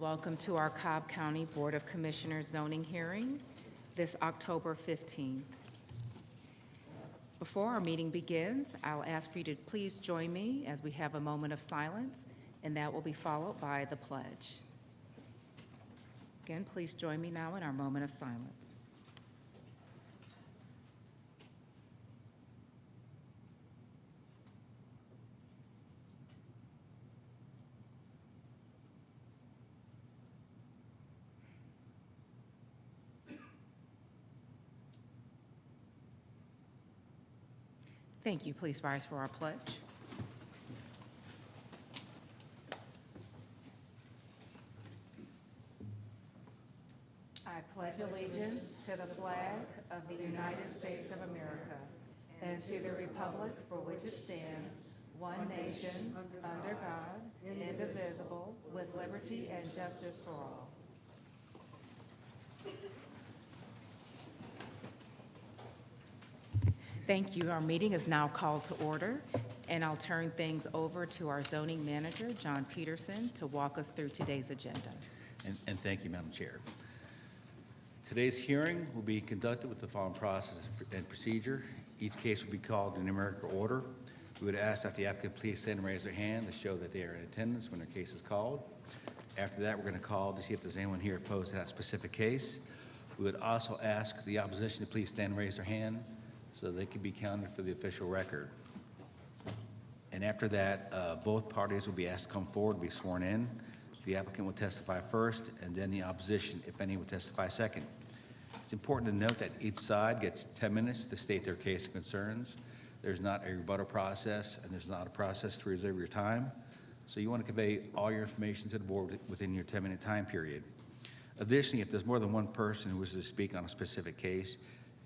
Welcome to our Cobb County Board of Commissioners zoning hearing this October 15th. Before our meeting begins, I'll ask for you to please join me as we have a moment of silence, and that will be followed by the pledge. Again, please join me now in our moment of silence. Thank you. Please rise for our pledge. I pledge allegiance to the flag of the United States of America and to the republic for which it stands, one nation, under God, indivisible, with liberty and justice for all. Thank you. Our meeting is now called to order, and I'll turn things over to our zoning manager, John Peterson, to walk us through today's agenda. And thank you, Madam Chair. Today's hearing will be conducted with the following process and procedure. Each case will be called in numerical order. We would ask that the applicant please stand and raise their hand to show that they are in attendance when their case is called. After that, we're going to call to see if there's anyone here opposed to that specific case. We would also ask the opposition to please stand and raise their hand so they can be counted for the official record. And after that, both parties will be asked to come forward and be sworn in. The applicant will testify first, and then the opposition, if any, will testify second. It's important to note that each side gets 10 minutes to state their case and concerns. There's not a rebuttal process, and there's not a process to reserve your time. So you want to convey all your information to the board within your 10-minute time period. Additionally, if there's more than one person who wishes to speak on a specific case,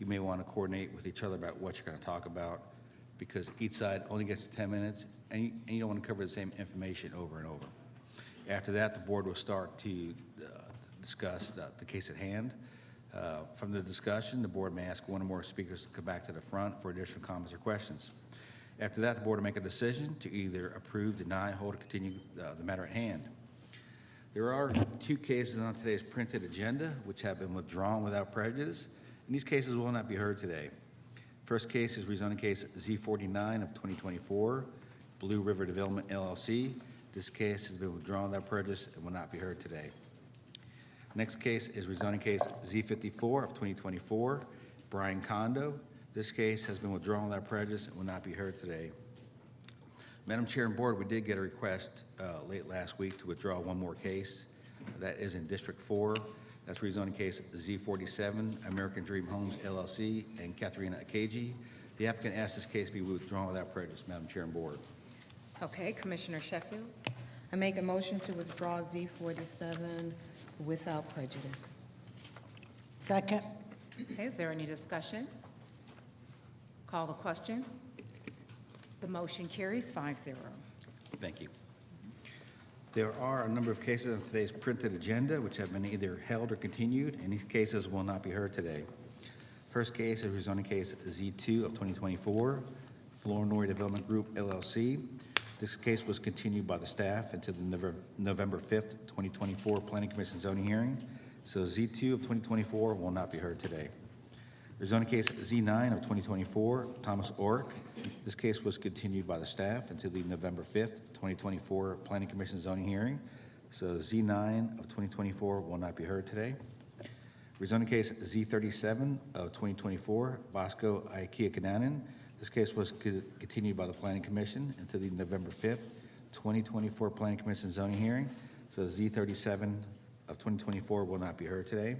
you may want to coordinate with each other about what you're going to talk about, because each side only gets 10 minutes, and you don't want to cover the same information over and over. After that, the board will start to discuss the case at hand. From the discussion, the board may ask one or more speakers to come back to the front for additional comments or questions. After that, the board will make a decision to either approve, deny, hold, or continue the matter at hand. There are two cases on today's printed agenda which have been withdrawn without prejudice, and these cases will not be heard today. First case is rezoning case Z49 of 2024, Blue River Development LLC. This case has been withdrawn without prejudice and will not be heard today. Next case is rezoning case Z54 of 2024, Brian Condo. This case has been withdrawn without prejudice and will not be heard today. Madam Chair and Board, we did get a request late last week to withdraw one more case. That is in District 4. That's rezoning case Z47, American Dream Homes LLC, and Katharina Akeji. The applicant asked this case be withdrawn without prejudice. Madam Chair and Board. Okay, Commissioner Sheffield. I make a motion to withdraw Z47 without prejudice. Second. Okay, is there any discussion? Call the question. The motion carries 5-0. Thank you. There are a number of cases on today's printed agenda which have been either held or continued, and these cases will not be heard today. First case is rezoning case Z2 of 2024, Flournoy Development Group LLC. This case was continued by the staff until the November 5th, 2024 Planning Commission zoning hearing. So Z2 of 2024 will not be heard today. Rezoning case Z9 of 2024, Thomas Orrick. This case was continued by the staff until the November 5th, 2024 Planning Commission zoning hearing. So Z9 of 2024 will not be heard today. Rezoning case Z37 of 2024, Bosco Ikea Kananen. This case was continued by the Planning Commission until the November 5th, 2024 Planning Commission zoning hearing. So Z37 of 2024 will not be heard today.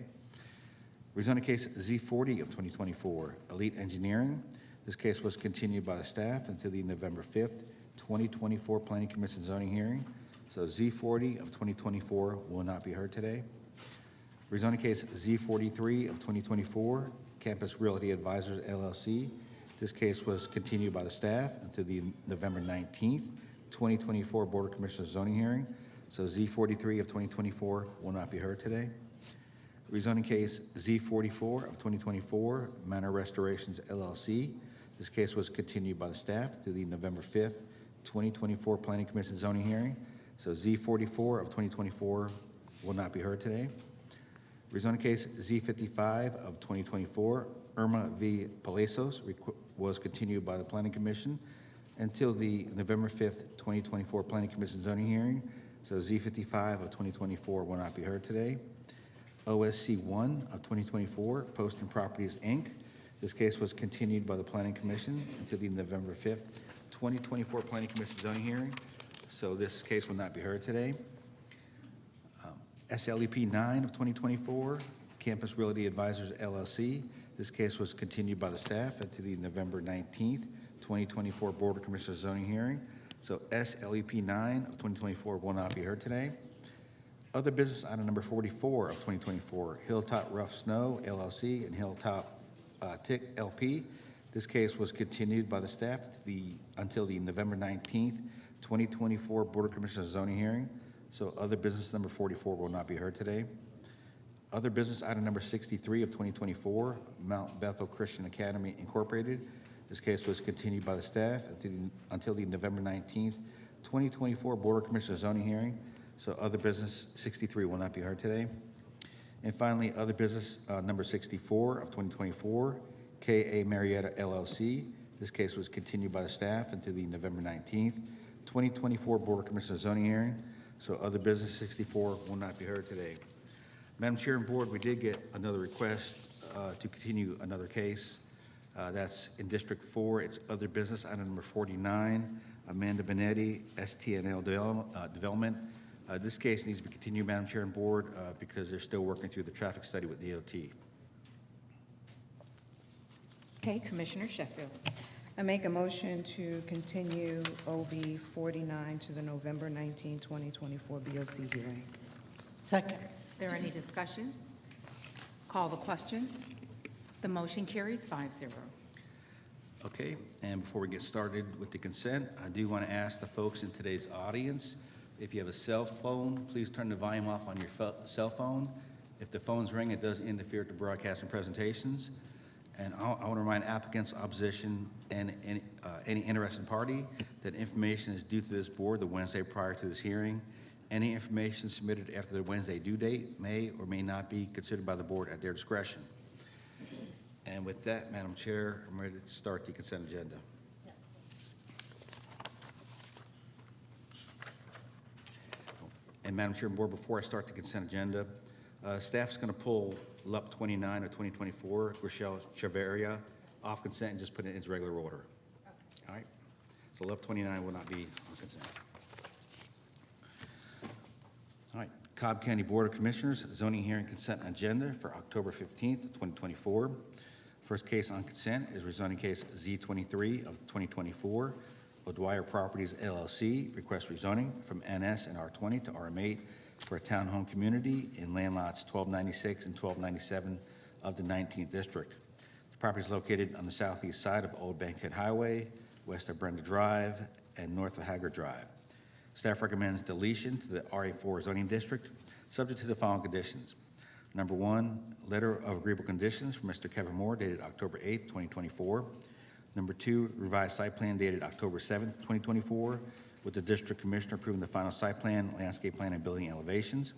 Rezoning case Z40 of 2024, Elite Engineering. This case was continued by the staff until the November 5th, 2024 Planning Commission zoning hearing. So Z40 of 2024 will not be heard today. Rezoning case Z43 of 2024, Campus Realty Advisors LLC. This case was continued by the staff until the November 19th, 2024 Board of Commissioners zoning hearing. So Z43 of 2024 will not be heard today. Rezoning case Z44 of 2024, Manor Restorations LLC. This case was continued by the staff to the November 5th, 2024 Planning Commission zoning hearing. So Z44 of 2024 will not be heard today. Rezoning case Z55 of 2024, Irma V. Palacios, was continued by the Planning Commission until the November 5th, 2024 Planning Commission zoning hearing. So Z55 of 2024 will not be heard today. OSC 1 of 2024, Poston Properties, Inc. This case was continued by the Planning Commission until the November 5th, 2024 Planning Commission zoning hearing. So this case will not be heard today. SLEP 9 of 2024, Campus Realty Advisors, LLC. This case was continued by the staff until the November 19th, 2024 Board of Commissioners zoning hearing. So SLEP 9 of 2024 will not be heard today. Other business item number 44 of 2024, Hilltop Rough Snow, LLC, and Hilltop Tick, LP. This case was continued by the staff until the November 19th, 2024 Board of Commissioners zoning hearing. So other business number 44 will not be heard today. Other business item number 63 of 2024, Mount Bethel Christian Academy Incorporated. This case was continued by the staff until the November 19th, 2024 Board of Commissioners zoning hearing. So other business 63 will not be heard today. And finally, other business number 64 of 2024, K.A. Marietta LLC. This case was continued by the staff until the November 19th, 2024 Board of Commissioners zoning hearing. So other business 64 will not be heard today. Madam Chair and Board, we did get another request to continue another case. That's in District 4. It's other business item number 49, Amanda Benetti, STNL Development. This case needs to be continued, Madam Chair and Board, because they're still working through the traffic study with DOT. Okay, Commissioner Sheffield. I make a motion to continue OB 49 to the November 19, 2024 BOC hearing. Second. Is there any discussion? Call the question. The motion carries 5-0. Okay, and before we get started with the consent, I do want to ask the folks in today's audience, if you have a cell phone, please turn the volume off on your cell phone. If the phone's ring, it does interfere with the broadcast and presentations. And I want to remind applicants, opposition, and any interested party that information is due to this board the Wednesday prior to this hearing. Any information submitted after the Wednesday due date may or may not be considered by the board at their discretion. And with that, Madam Chair, I'm ready to start the consent agenda. And Madam Chair and Board, before I start the consent agenda, staff's going to pull LUP 29 of 2024, Rochelle Chaveria, off consent and just put it in its regular order. All right? So LUP 29 will not be on consent. All right, Cobb County Board of Commissioners, zoning hearing consent agenda for October 15th, 2024. First case on consent is rezoning case Z23 of 2024, O'Dwyer Properties LLC, request rezoning from NS and R20 to RM8 for a townhome community in land lots 1296 and 1297 of the 19th District. The property is located on the southeast side of Old Bankhead Highway, west of Brenda Drive, and north of Haggard Drive. Staff recommends deletion to the RA4 zoning district, subject to the following conditions. Number 1, letter of agreeable conditions from Mr. Kevin Moore dated October 8th, 2024. Number 2, revised site plan dated October 7th, 2024, with the district commissioner approving the final site plan, landscape plan, and building elevations.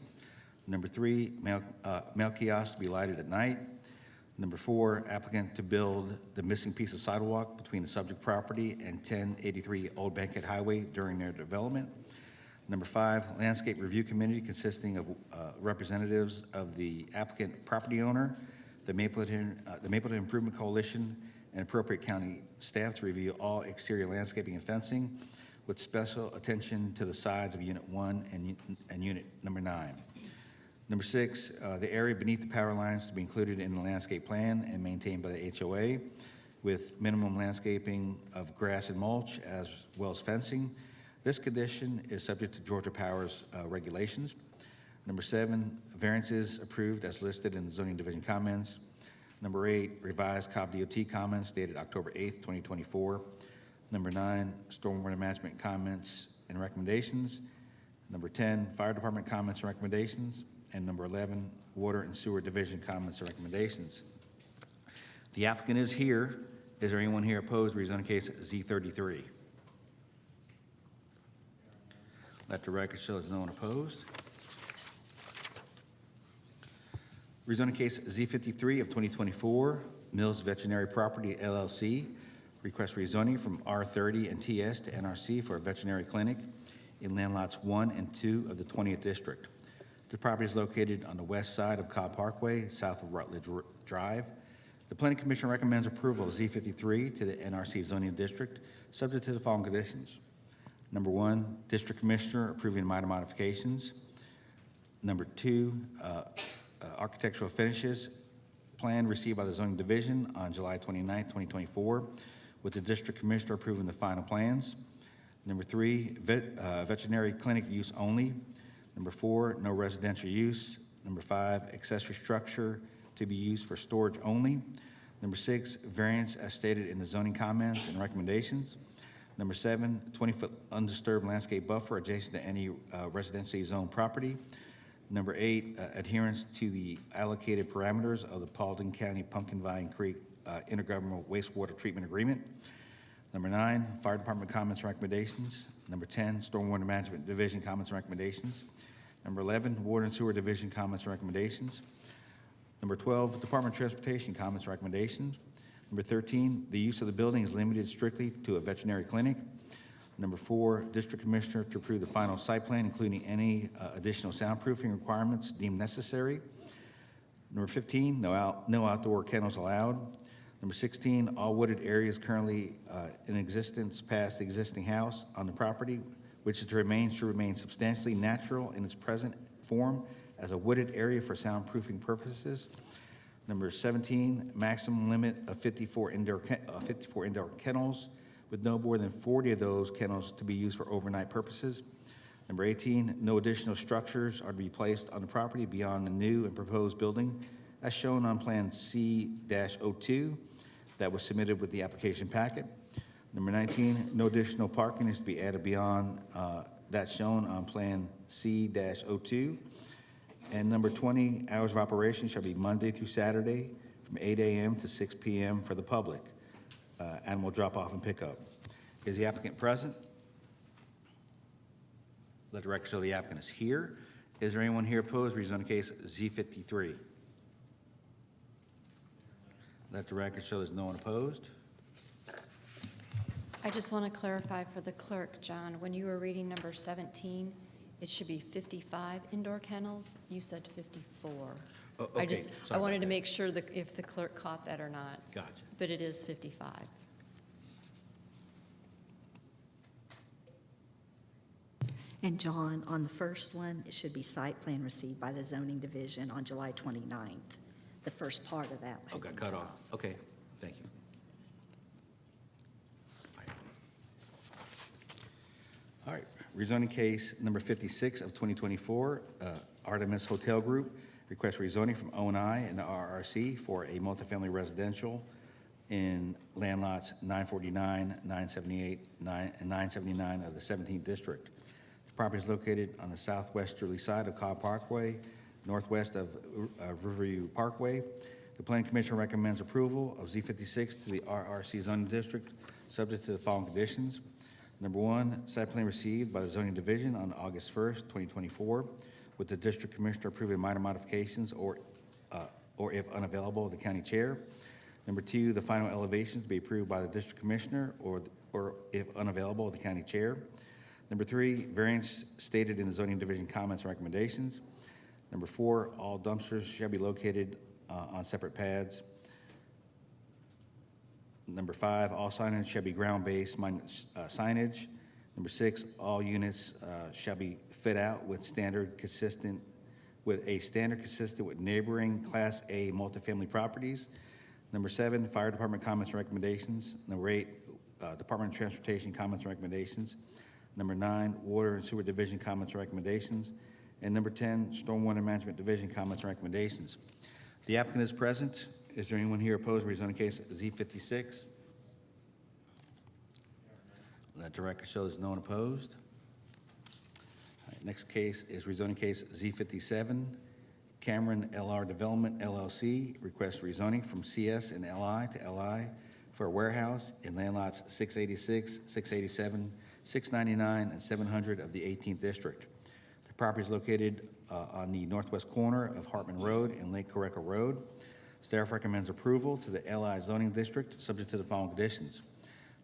Number 3, mail kiosk to be lighted at night. Number 4, applicant to build the missing piece of sidewalk between the subject property and 1083 Old Bankhead Highway during their development. Number 5, landscape review committee consisting of representatives of the applicant property owner, the Mapleton Improvement Coalition, and appropriate county staff to review all exterior landscaping and fencing with special attention to the sides of Unit 1 and Unit number 9. Number 6, the area beneath the power lines to be included in the landscape plan and maintained by the HOA with minimum landscaping of grass and mulch as well as fencing. This condition is subject to Georgia Power's regulations. Number 7, variances approved as listed in the zoning division comments. Number 8, revised Cobb DOT comments dated October 8th, 2024. Number 9, stormwater management comments and recommendations. Number 10, fire department comments and recommendations. And number 11, water and sewer division comments and recommendations. The applicant is here. Is there anyone here opposed to rezoning case Z33? Let the record show there's no one opposed. Rezoning case Z53 of 2024, Mills Veterinary Property LLC, request rezoning from R30 and TS to NRC for a veterinary clinic in land lots 1 and 2 of the 20th District. The property is located on the west side of Cobb Parkway, south of Rutledge Drive. The Planning Commission recommends approval of Z53 to the NRC zoning district, subject to the following conditions. Number 1, District Commissioner approving minor modifications. Number 2, architectural finishes plan received by the zoning division on July 29, 2024, with the District Commissioner approving the final plans. Number 3, veterinary clinic use only. Number 4, no residential use. Number 5, accessory structure to be used for storage only. Number 6, variance as stated in the zoning comments and recommendations. Number 7, 20-foot undisturbed landscape buffer adjacent to any residentially zoned property. Number 8, adherence to the allocated parameters of the Paulding County Pumpkin Vine Creek Intergovernmental Wastewater Treatment Agreement. Number 9, Fire Department comments and recommendations. Number 10, Stormwater Management Division comments and recommendations. Number 11, Water and Sewer Division comments and recommendations. Number 12, Department of Transportation comments and recommendations. Number 13, the use of the building is limited strictly to a veterinary clinic. Number 4, District Commissioner to approve the final site plan, including any additional soundproofing requirements deemed necessary. Number 15, no outdoor kennels allowed. Number 16, all wooded areas currently in existence past the existing house on the property, which is to remain, should remain substantially natural in its present form as a wooded area for soundproofing purposes. Number 17, maximum limit of 54 indoor kennels, with no more than 40 of those kennels to be used for overnight purposes. Number 18, no additional structures are to be placed on the property beyond the new and proposed building as shown on Plan C-02 that was submitted with the application packet. Number 19, no additional parking is to be added beyond that shown on Plan C-02. And number 20, hours of operation shall be Monday through Saturday from 8 a.m. to 6 p.m. for the public. Animal drop-off and pickup. Is the applicant present? Let the record show the applicant is here. Is there anyone here opposed? Rezoning case Z53. Let the record show there's no one opposed. I just want to clarify for the clerk, John, when you were reading number 17, it should be 55 indoor kennels. You said 54. Oh, okay. I Sorry wanted about to that. make sure that if the clerk caught that or not. Gotcha. But it is 55. And John, on the first one, it should be site plan received by the zoning division on July 29th. The first part of that. had Okay, been cut off. Okay, thank you. All right, rezoning case number 56 of 2024, Artemis Hotel Group, request rezoning from O&I and the RRC for a multifamily residential in land lots 949, 978, and 979 of the 17th District. The property is located on the southwesterly side of Cobb Parkway, northwest of Riverview Parkway. The Planning Commission recommends approval of Z56 to the RRC zoning district, subject to the following conditions. Number 1, site plan received by the zoning division on August 1st, 2024, with the district commissioner approving minor modifications or if unavailable, the county chair. Number 2, the final elevations to be approved by the district commissioner or if unavailable, the county chair. Number 3, variance stated in the zoning division comments and recommendations. Number 4, all dumpsters shall be located on separate pads. Number 5, all signage shall be ground-based signage. Number 6, all units shall be fit out with a standard consistent with neighboring Class A multifamily properties. Number 7, Fire Department comments and recommendations. Number 8, Department of Transportation comments and recommendations. Number 9, Water and Sewer Division comments and recommendations. And number 10, Stormwater Management Division comments and recommendations. The applicant is present. Is there anyone here opposed to rezoning case Z56? Let the record show there's no one opposed. All right, next case is rezoning case Z57. Cameron LR Development LLC requests rezoning from CS and LI to LI for a warehouse in land lots 686, 687, 699, and 700 of the 18th District. The property is located on the northwest corner of Hartman Road and Lake Coreca Road. Staff recommends approval to the LI zoning district, subject to the following conditions.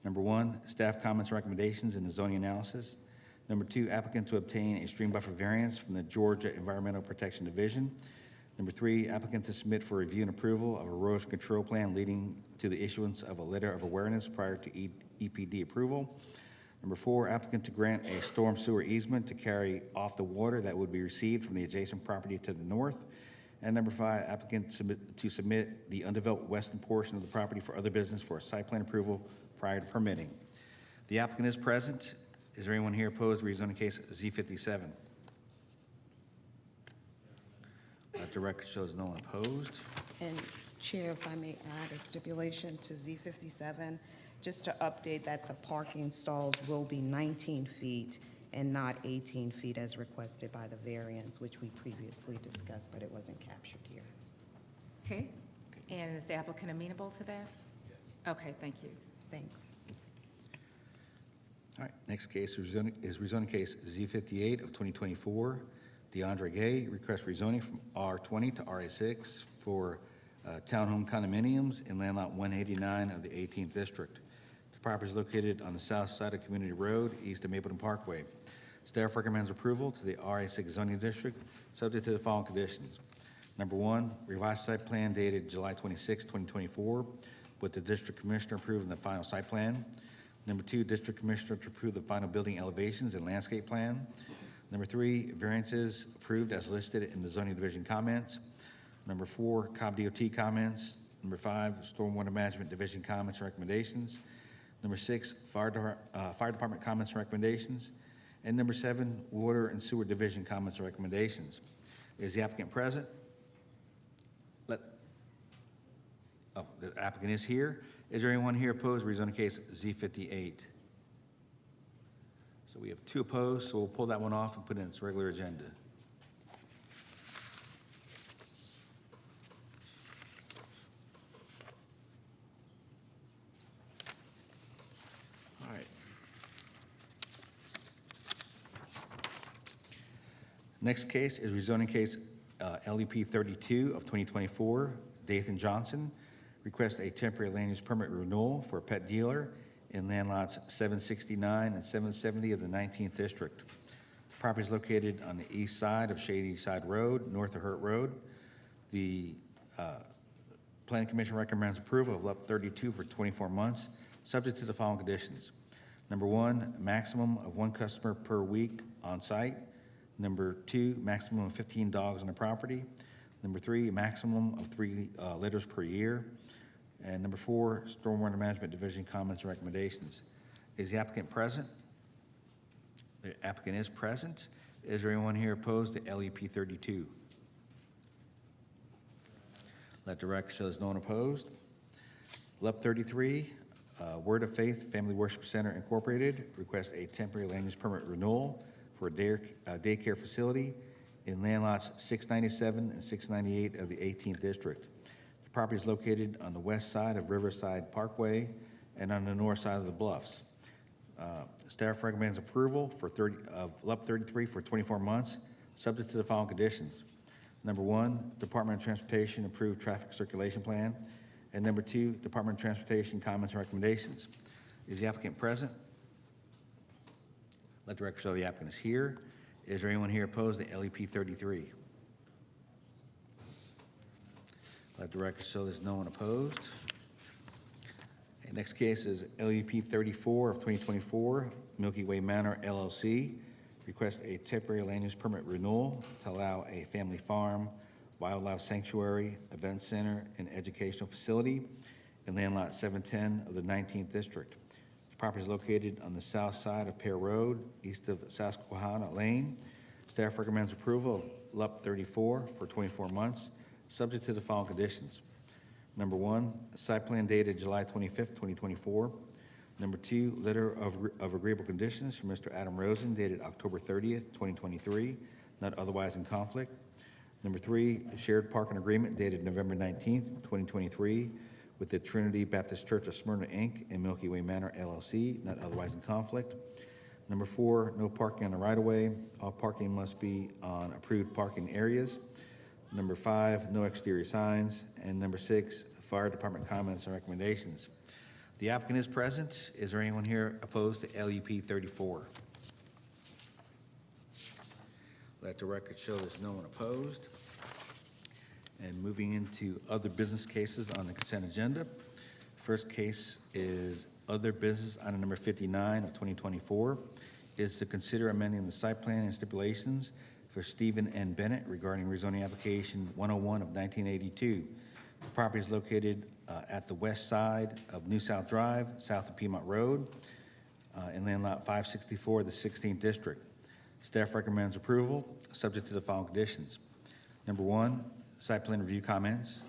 Number one, staff comments and recommendations in the zoning analysis. Number two, applicant to obtain a stream buffer variance from the Georgia Environmental Protection Division. Number three, applicant to submit for review and approval of a erosion control plan leading to the issuance of a letter of awareness prior to EPD approval. Number four, applicant to grant a storm sewer easement to carry off the water that would be received from the adjacent property to the north. And number five, applicant to submit the undeveloped western portion of the property for other business for a site plan approval prior to permitting. The applicant is present. Is there anyone here opposed to rezoning case Z57? Let the record shows no one opposed. And Chair, if I may add a stipulation to Z57, just to update that the parking stalls will be 19 feet and not 18 feet as requested by the variance, which we previously discussed, but it wasn't captured here. Okay. And is the applicant amenable to that? Yes. Okay, thank you. Thanks. All right, next case is rezoning case Z58 of 2024. DeAndre Gay requests rezoning from R20 to RA6 for townhome condominiums in land lot 189 of the 18th district. The property is located on the south side of Community Road, east of Mapleton Parkway. Staff recommends approval to the RA6 zoning district, subject to the following conditions. Number one, revised site plan dated July 26, 2024, with the district commissioner approving the final site plan. Number two, district commissioner to approve the final building elevations and landscape plan. Number three, variances approved as listed in the zoning division comments. Number four, Cobb DOT comments. Number five, stormwater management division comments and recommendations. Number six, fire department comments and recommendations. And number seven, water and sewer division comments and recommendations. Is the applicant present? The applicant is here. Is there anyone here opposed to rezoning case Z58? So we have two opposed, so we'll pull that one off and put it in its regular agenda. All right. Next case is rezoning case LEP 32 of 2024. Dathan Johnson requests a temporary land use permit renewal for a pet dealer in land lots 769 and 770 of the 19th district. The property is located on the east side of Shady Side Road, north of Hurt Road. The Planning Commission recommends approval of LEP 32 for 24 months, subject to the following conditions. Number one, maximum of one customer per week on site. Number two, maximum of 15 dogs on the property. Number three, maximum of 3 litters per year. And number four, stormwater management division comments and recommendations. Is the applicant present? The applicant is present. Is there anyone here opposed to LEP 32? Let the record show there's no one opposed. LEP 33, Word of Faith Family Worship Center Incorporated requests a temporary land use permit renewal for a daycare facility in land lots 697 and 698 of the 18th district. The property is located on the west side of Riverside Parkway and on the north side of the bluffs. Staff recommends approval of LEP 33 for 24 months, subject to the following conditions. Number one, Department of Transportation approved traffic circulation plan. And number two, Department of Transportation comments and recommendations. Is the applicant present? Let the record show the applicant is here. Is there anyone here opposed to LEP 33? Let the record show there's no one opposed. Okay, next case is LEP 34 of 2024, Milky Way Manor LLC. Request a temporary land use permit renewal to allow a family farm, wildlife sanctuary, event center, and educational facility in land lot 710 of the 19th district. The property is located on the south side of Pear Road, east of Susquehanna Lane. Staff recommends approval of LEP 34 for 24 months, subject to the following conditions. Number one, a site plan dated July 25th, 2024. Number two, letter of agreeable conditions from Mr. Adam Rosen dated October 30th, 2023, not otherwise in conflict. Number three, a shared parking agreement dated November 19th, 2023 with the Trinity Baptist Church of Smyrna, Inc. and Milky Way Manor LLC, not otherwise in conflict. Number 4, no parking on the right-of-way. All parking must be on approved parking areas. Number 5, no exterior signs. And number 6, fire department comments and recommendations. The applicant is present. Is there anyone here opposed to LUP 34? Let the record show there's no one opposed. And moving into other business cases on the consent agenda. First case is other business item number 59 of 2024 is to consider amending the site plan and stipulations for Stephen N. Bennett regarding rezoning application 101 of 1982. The property is located at the west side of New South Drive, south of Piedmont Road, in land lot 564 of the 16th District. Staff recommends approval, subject to the following conditions. Number 1, site plan review comments.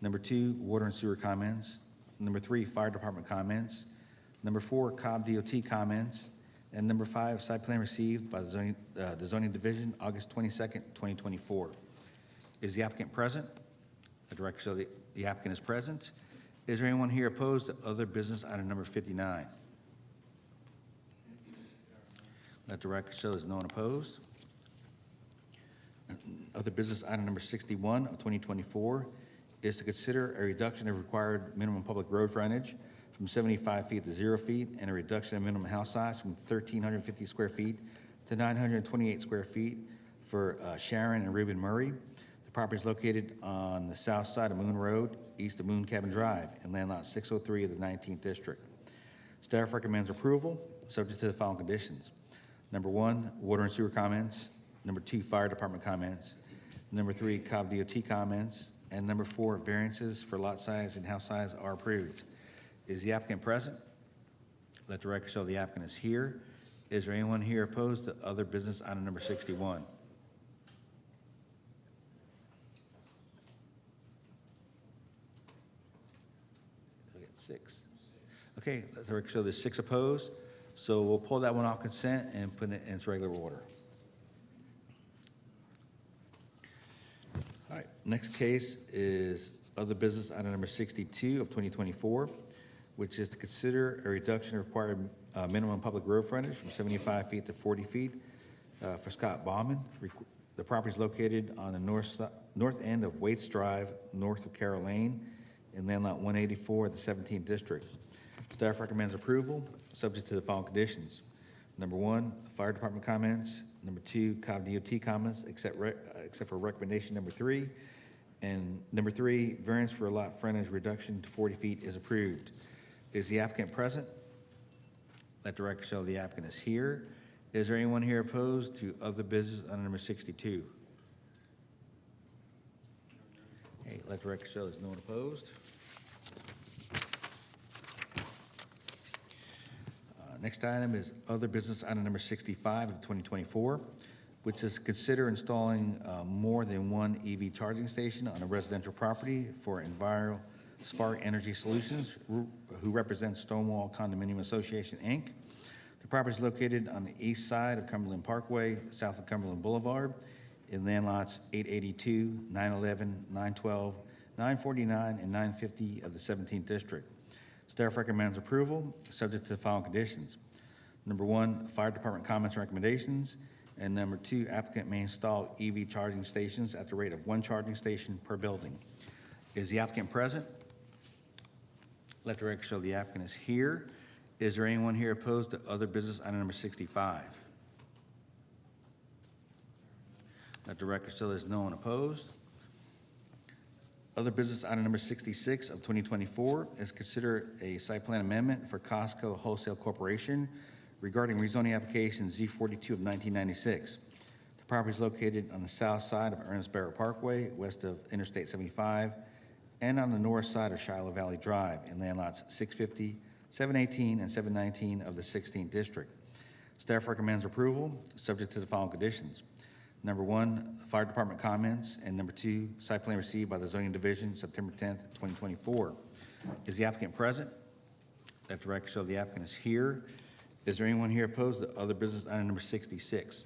Number 2, water and sewer comments. Number 3, fire department comments. Number 4, Cobb DOT comments. And number 5, site plan received by the zoning division, August 22nd, 2024. Is the applicant present? The director show the applicant is present. Is there anyone here opposed to other business item number 59? Let the record show there's no one opposed. Other business item number 61 of 2024 is to consider a reduction of required minimum public road frontage from 75 feet to 0 feet and a reduction in minimum house size from 1,350 square feet to 928 square feet for Sharon and Reuben Murray. The property is located on the south side of Moon Road, east of Moon Cabin Drive, in land lot 603 of the 19th District. Staff recommends approval, subject to the following conditions. Number 1, water and sewer comments. Number 2, fire department comments. Number 3, Cobb DOT comments. And number 4, variances for lot size and house size are approved. Is the applicant present? Let the record show the applicant is here. Is there anyone here opposed to other business item number 61? Look at 6. Okay, let the record show there's 6 opposed. So we'll pull that one off consent and put it in its regular order. All right, next case is other business item number 62 of 2024, which is to consider a reduction of required minimum public road frontage from 75 feet to 40 feet for Scott Bauman. The property is located on the north end of Waits Drive, north of Carroll Lane, in land lot 184 of the 17th District. Staff recommends approval, subject to the following conditions. Number 1, fire department comments. Number 2, Cobb DOT comments, except for recommendation number 3. And number 3, variance for lot frontage reduction to 40 feet is approved. Is the applicant present? Let the record show the applicant is here. Is there anyone here opposed to other business on number 62? Okay, let the record show there's no one opposed. Next item is other business item number 65 of 2024, which is consider installing more than one EV charging station on a residential property for Enviro Spark Energy Solutions, who represents Stonewall Condominium Association, Inc. The property is located on the east side of Cumberland Parkway, south of Cumberland Boulevard, in land lots 882, 911, 912, 949, and 950 of the 17th District. Staff recommends approval, subject to the following conditions. Number 1, fire department comments and recommendations. And number 2, applicant may install EV charging stations at the rate of 1 charging station per building. Is the applicant present? Let the record show the applicant is here. Is there anyone here opposed to other business item number 65? Let the record show there's no one opposed. Other business item number 66 of 2024 is consider a site plan amendment for Costco Wholesale Corporation regarding rezoning application Z42 of 1996. The property is located on the south side of Ernest Barrett Parkway, west of Interstate 75, and on the north side of Shiloh Valley Drive in land lots 650, 718, and 719 of the 16th District. Staff recommends approval, subject to the following conditions. Number 1, fire department comments, and number 2, site plan received by the zoning division September 10th, 2024. Is the applicant present? Let the record show the applicant is here. Is there anyone here opposed to other business item number 66?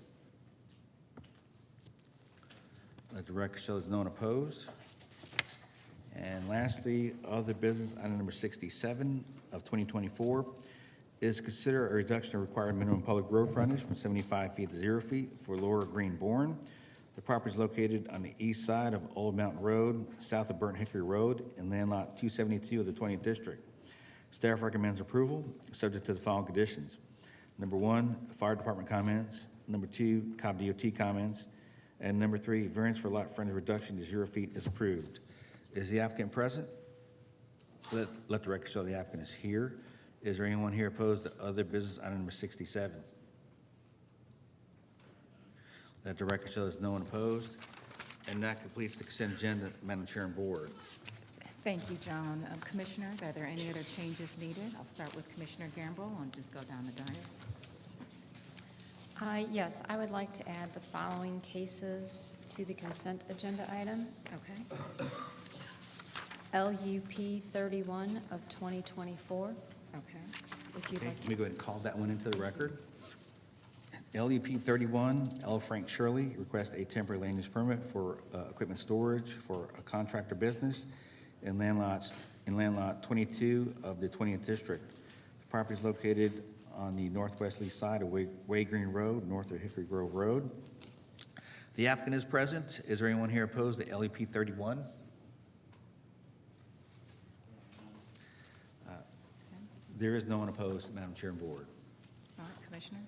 Let the record show there's no one opposed. And lastly, other business item number 67 of 2024 is consider a reduction of required minimum public road frontage from 75 feet to 0 feet for Lower Greenborn. The property is located on the east side of Old Mountain Road, south of Burnt Hickory Road, in land lot 272 of the 20th District. Staff recommends approval, subject to the following conditions. Number 1, fire department comments. Number 2, Cobb DOT comments. And number 3, variance for lot frontage reduction to 0 feet is approved. Is the applicant present? Let the record show the applicant is here. Is there anyone here opposed to other business item number 67? Let the record show there's no one opposed. And that completes the consent agenda, Madam Chair and Board. Thank you, John. Commissioners, are there any other changes needed? I'll start with Commissioner Gamble and just go down the dais. Yes, I would like to add the following cases to the consent agenda item. Okay. LUP 31 of 2024. Okay. If you'd Okay, like. let me go ahead and call that one into the record. LUP 31, L. Frank Shirley, requests a temporary land use permit for equipment storage for a contractor business in land lot 22 of the 20th District. The property is located on the northwesterly side of Way Green Road, north of Hickory Grove Road. The applicant is present. Is there anyone here opposed to LUP 31? There is no one opposed, Madam Chair and Board. All right, Commissioner.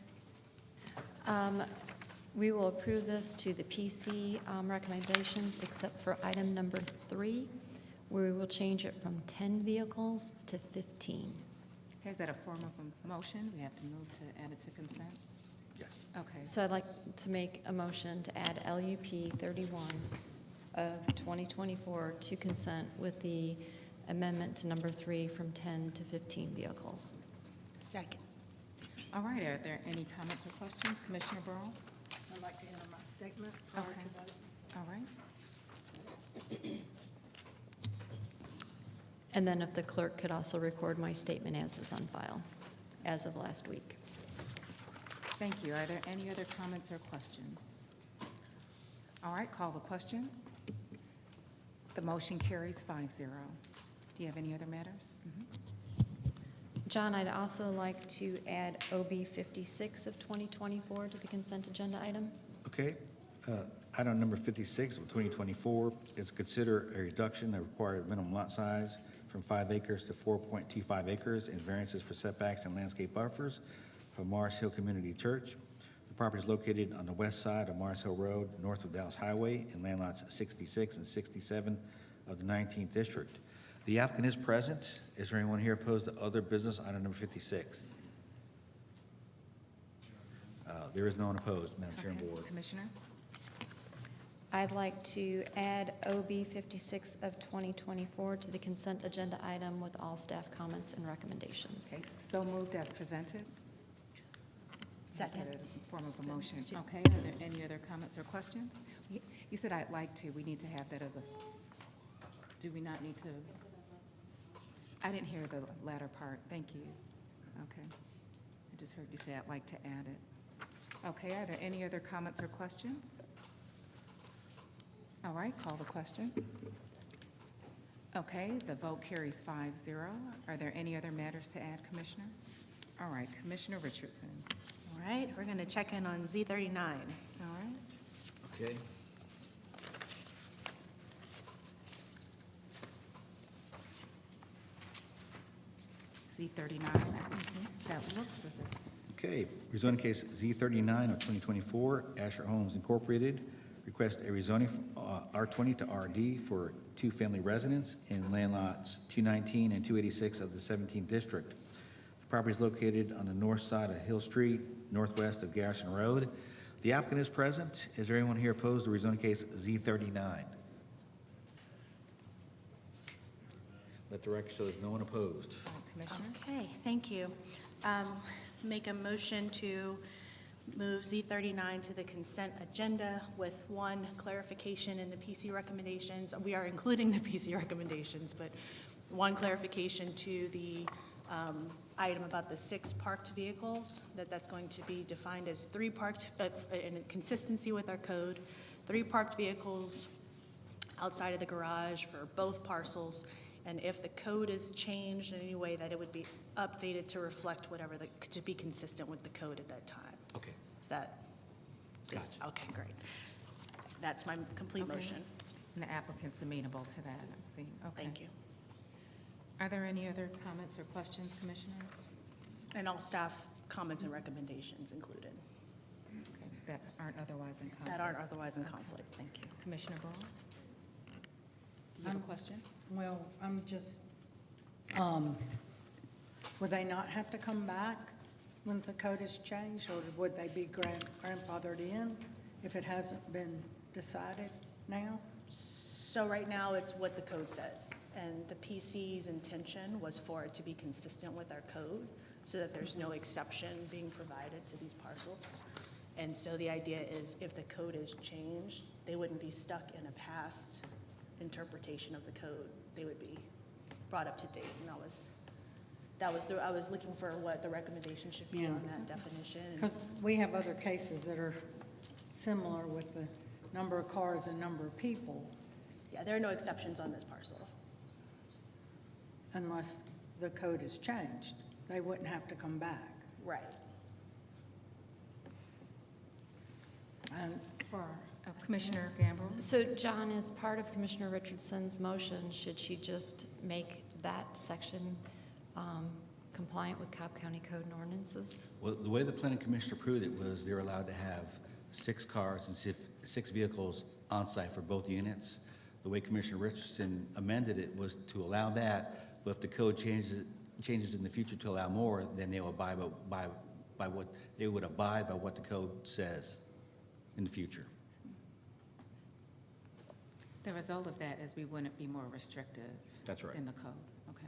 We will approve this to the PC recommendations, except for item number 3, where we will change it from 10 vehicles to 15. Okay, is that a form of a motion? We have to move to add it to consent? Yes. Okay. So I'd like to make a motion to add LUP 31 of 2024 to consent with the amendment to number 3 from 10 to 15 vehicles. Second. All right, are there any comments or questions? Commissioner Burrow? I'd like to enter my statement. Okay. All right. And then if the clerk could also record my statement as is on file, as of last week. Thank you. Are there any other comments or questions? All right, call the question. The motion carries 5-0. Do you have any other matters? John, I'd also like to add OB 56 of 2024 to the consent agenda item. Okay. Item number 56 of 2024 is consider a reduction of required minimum lot size from 5 acres to 4.25 acres and variances for setbacks and landscape buffers for Mars Hill Community Church. The property is located on the west side of Mars Hill Road, north of Dallas Highway, in land lots 66 and 67 of the 19th District. The applicant is present. Is there anyone here opposed to other business item number 56? There is no one opposed, Madam Chair and Okay. Board. Commissioner? I'd like to add OB 56 of 2024 to the consent agenda item with all staff comments and recommendations. Okay, so moved as presented. Second. That is a form of a motion. Okay, are there any other comments or questions? You said I'd like to. We need to have that as a, do we not need to? I didn't hear the latter part. Thank you. Okay. I just heard you say I'd like to add it. Okay, are there any other comments or questions? All right, call the question. Okay, the vote carries 5-0. Are there any other matters to add, Commissioner? All right, Commissioner Richardson. All right, we're going to check in on Z39. All right. Okay. Z39. That looks as if, Okay, rezoning case Z39 of 2024, Asher Homes Incorporated, request a rezoning from R20 to RD for 2-family residence in land lots 219 and 286 of the 17th District. The property is located on the north side of Hill Street, northwest of Garrison Road. The applicant is present. Is there anyone here opposed to rezoning case Z39? Let the record show there's no one opposed. Commissioner? Okay, thank you. Make a motion to move Z39 to the consent agenda with one clarification in the PC recommendations. We are including the PC recommendations, but one clarification to the item about the 6 parked vehicles, that's going to be defined as 3 parked, in consistency with our code, 3 parked vehicles outside of the garage for both parcels, And if the code is changed in any way, that it would be updated to reflect whatever, to be consistent with the code at that time. Okay. Is that? Gotcha. Okay, great. That's my complete Okay. motion. And the applicant's amenable to that, I'm seeing. Okay. Thank you. Are there any other comments or questions, commissioners? And all staff comments and recommendations included Okay, that aren't otherwise in conflict? that aren't otherwise in conflict. Thank you. Commissioner Ball? Do you have a question? Well, I'm just, would they not have to come back when the code is changed, or would they be grandfathered in if it hasn't been decided now? So right now, it's what the code says. And the PC's intention was for it to be consistent with our code so that there's no exception being provided to these parcels. And so the idea is if the code is changed, they wouldn't be stuck in a past interpretation of the code. They would be brought up to date. And I was looking for what the recommendation should be Yeah. on that definition. And- Because we have other cases that are similar with the number of cars and number of people, Yeah, there are no exceptions on this parcel. unless the code is changed. They wouldn't have to come back. Right. And For Commissioner Gamble? So John, as part of Commissioner Richardson's motion, should she just make that section compliant with Cobb County Code and ordinances? Well, the way the planning commission approved it was they're allowed to have 6 cars and 6 vehicles on site for both units. The way Commissioner Richardson amended it was to allow that, but if the code changes in the future to allow more, then they will abide by what the code says in the future. The result of that is we wouldn't be more restrictive. That's right. In the code, okay.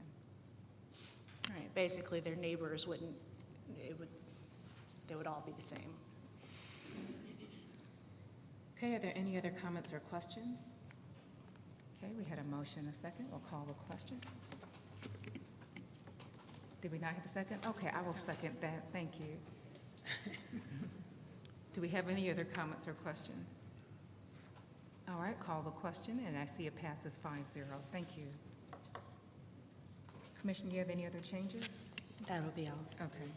Right. Basically, their neighbors wouldn't, they would all be the same. Okay, are there any other comments or questions? Okay, we had a motion, a second. We'll call the question. Did we not have a second? Okay, I will second that. Thank you. Do we have any other comments or questions? All right, call the question, and I see it passes 5-0. Thank you. Commissioner, do you have any other changes? That'll be all. Okay.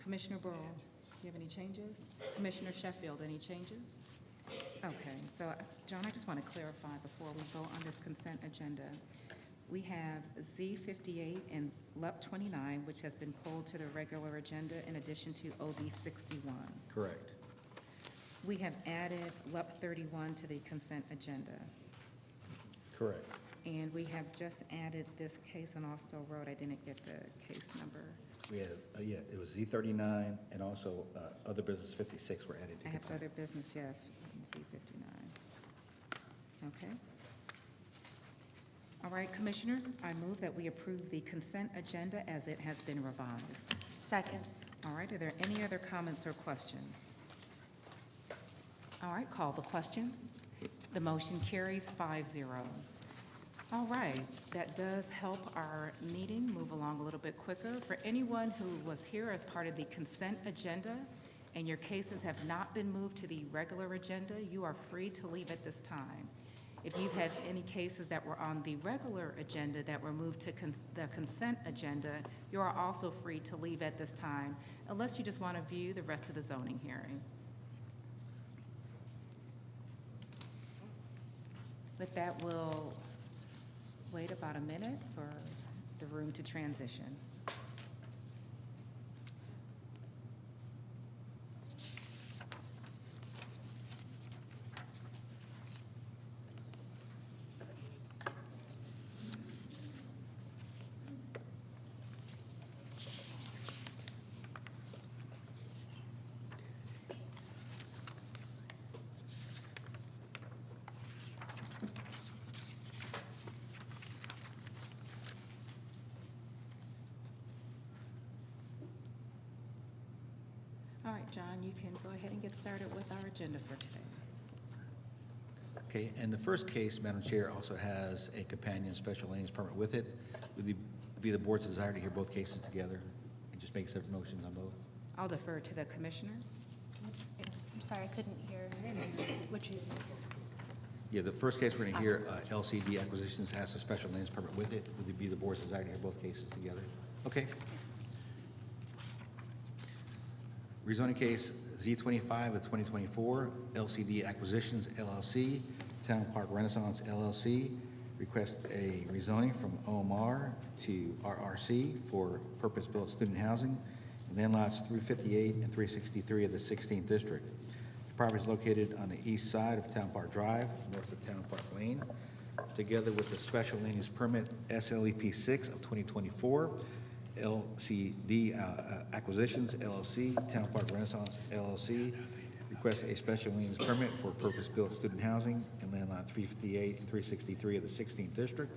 Commissioner Burrow, do you have any changes? Commissioner Sheffield, any changes? Okay, so, John, I just want to clarify before we go on this consent agenda. We have Z58 and LUP 29, which has been pulled to the regular agenda in addition to OB 61. Correct. We have added LUP 31 to the consent agenda. Correct. And we have just added this case on Austell Road. I didn't get the case number. We had, it was Z39 and also other business 56 were added to I have consent. other business, yes, Z59. Okay. All right, Commissioners, I move that we approve the consent agenda as it has been revised. Second. All right, are there any other comments or questions? All right, call the question. The motion carries 5-0. All right, that does help our meeting move along a little bit quicker. For anyone who was here as part of the consent agenda and your cases have not been moved to the regular agenda, you are free to leave at this time. If you have any cases that were on the regular agenda that were moved to the consent agenda, you are also free to leave at this time, unless you just want to view the rest of the zoning hearing. With that, we'll wait about a minute for the room to transition. All right, John, you can go ahead and get started with our agenda for today. Okay, and the first case, Madam Chair, also has a companion special land use permit with it. Would it be the board's desire to hear both cases together and just make separate motions on both? I'll defer to the commissioner. I'm sorry, I couldn't hear what you. Yeah, the first case we're going to hear, LCD Acquisitions has a special lands permit with it. Would it be the board's desire to hear both cases together? Okay. Rezoning case Z25 of 2024, LCD Acquisitions LLC, Town Park Renaissance LLC, request a rezoning from OMR to RRC for purpose-built student housing, and land lots 358 and 363 of the 16th district. The property is located on the east side of Town Park Drive, north of Town Park Lane, together with the special land use permit SLEP 6 of 2024, LCD Acquisitions LLC, Town Park Renaissance LLC, requests a special land use permit for purpose-built student housing in land lot 358 and 363 of the 16th district.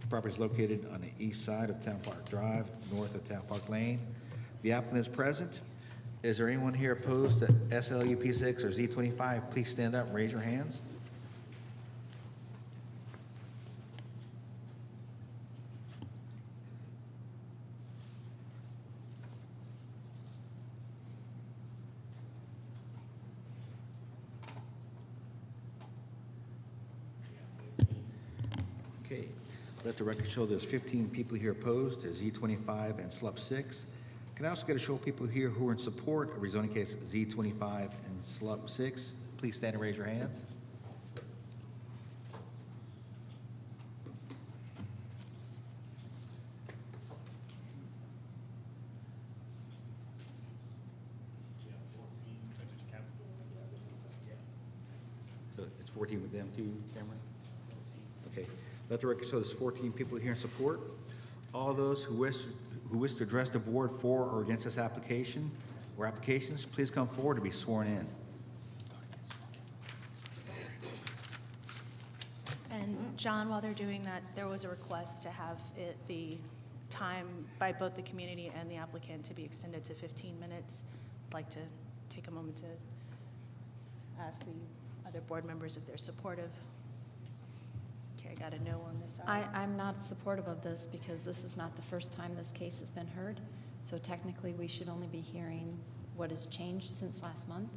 The property is located on the east side of Town Park Drive, north of Town Park Lane. The applicant is present. Is there anyone here opposed to SLUP 6 or Z25? Please stand up and raise your hands. Okay, let the record show there's 15 people here opposed to Z25 and SLUP 6. Can I also get a show of people here who are in support of rezoning case Z25 and SLUP 6? Please stand and raise your hands. So it's 14 with them too, Cameron? Okay. Let the record show there's 14 people here in support. All those who wish to address the board for or against this application or applications, please come forward to be sworn in. And John, while they're doing that, there was a request to have the time by both the community and the applicant to be extended to 15 minutes. I'd like to take a moment to ask the other board members if they're supportive. Okay, I got a no on this side. I'm not supportive of this because this is not the first time this case has been heard. So technically, we should only be hearing what has changed since last month.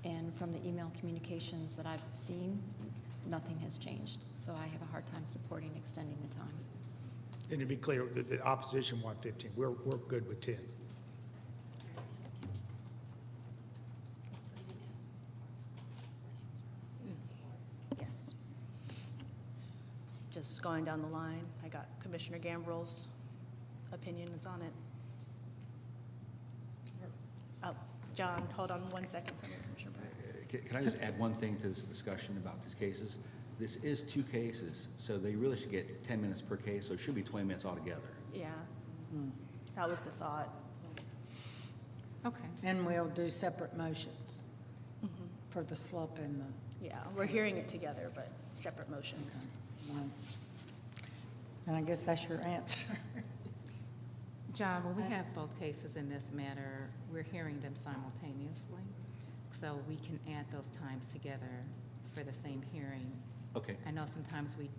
And from the email communications that I've seen, nothing has changed. So I have a hard time supporting extending the time. And to be clear, the opposition want 15. We're good with 10. Yes. Just going down the line, I got Commissioner Gambrell's opinion is on it. Oh, John, hold on 1 second for me, Commissioner Burke. Can I just add one thing to this discussion about these cases? This is 2 cases, so they really should get 10 minutes per case, so it should be 20 minutes altogether. Yeah, that was the thought. Okay. And we'll do separate motions for the SLUP and the, Yeah, we're hearing it together, but separate motions. and I guess that's your answer. John, when we have both cases in this matter, we're hearing them simultaneously, so we can add those times together for the same hearing. Okay. I know sometimes we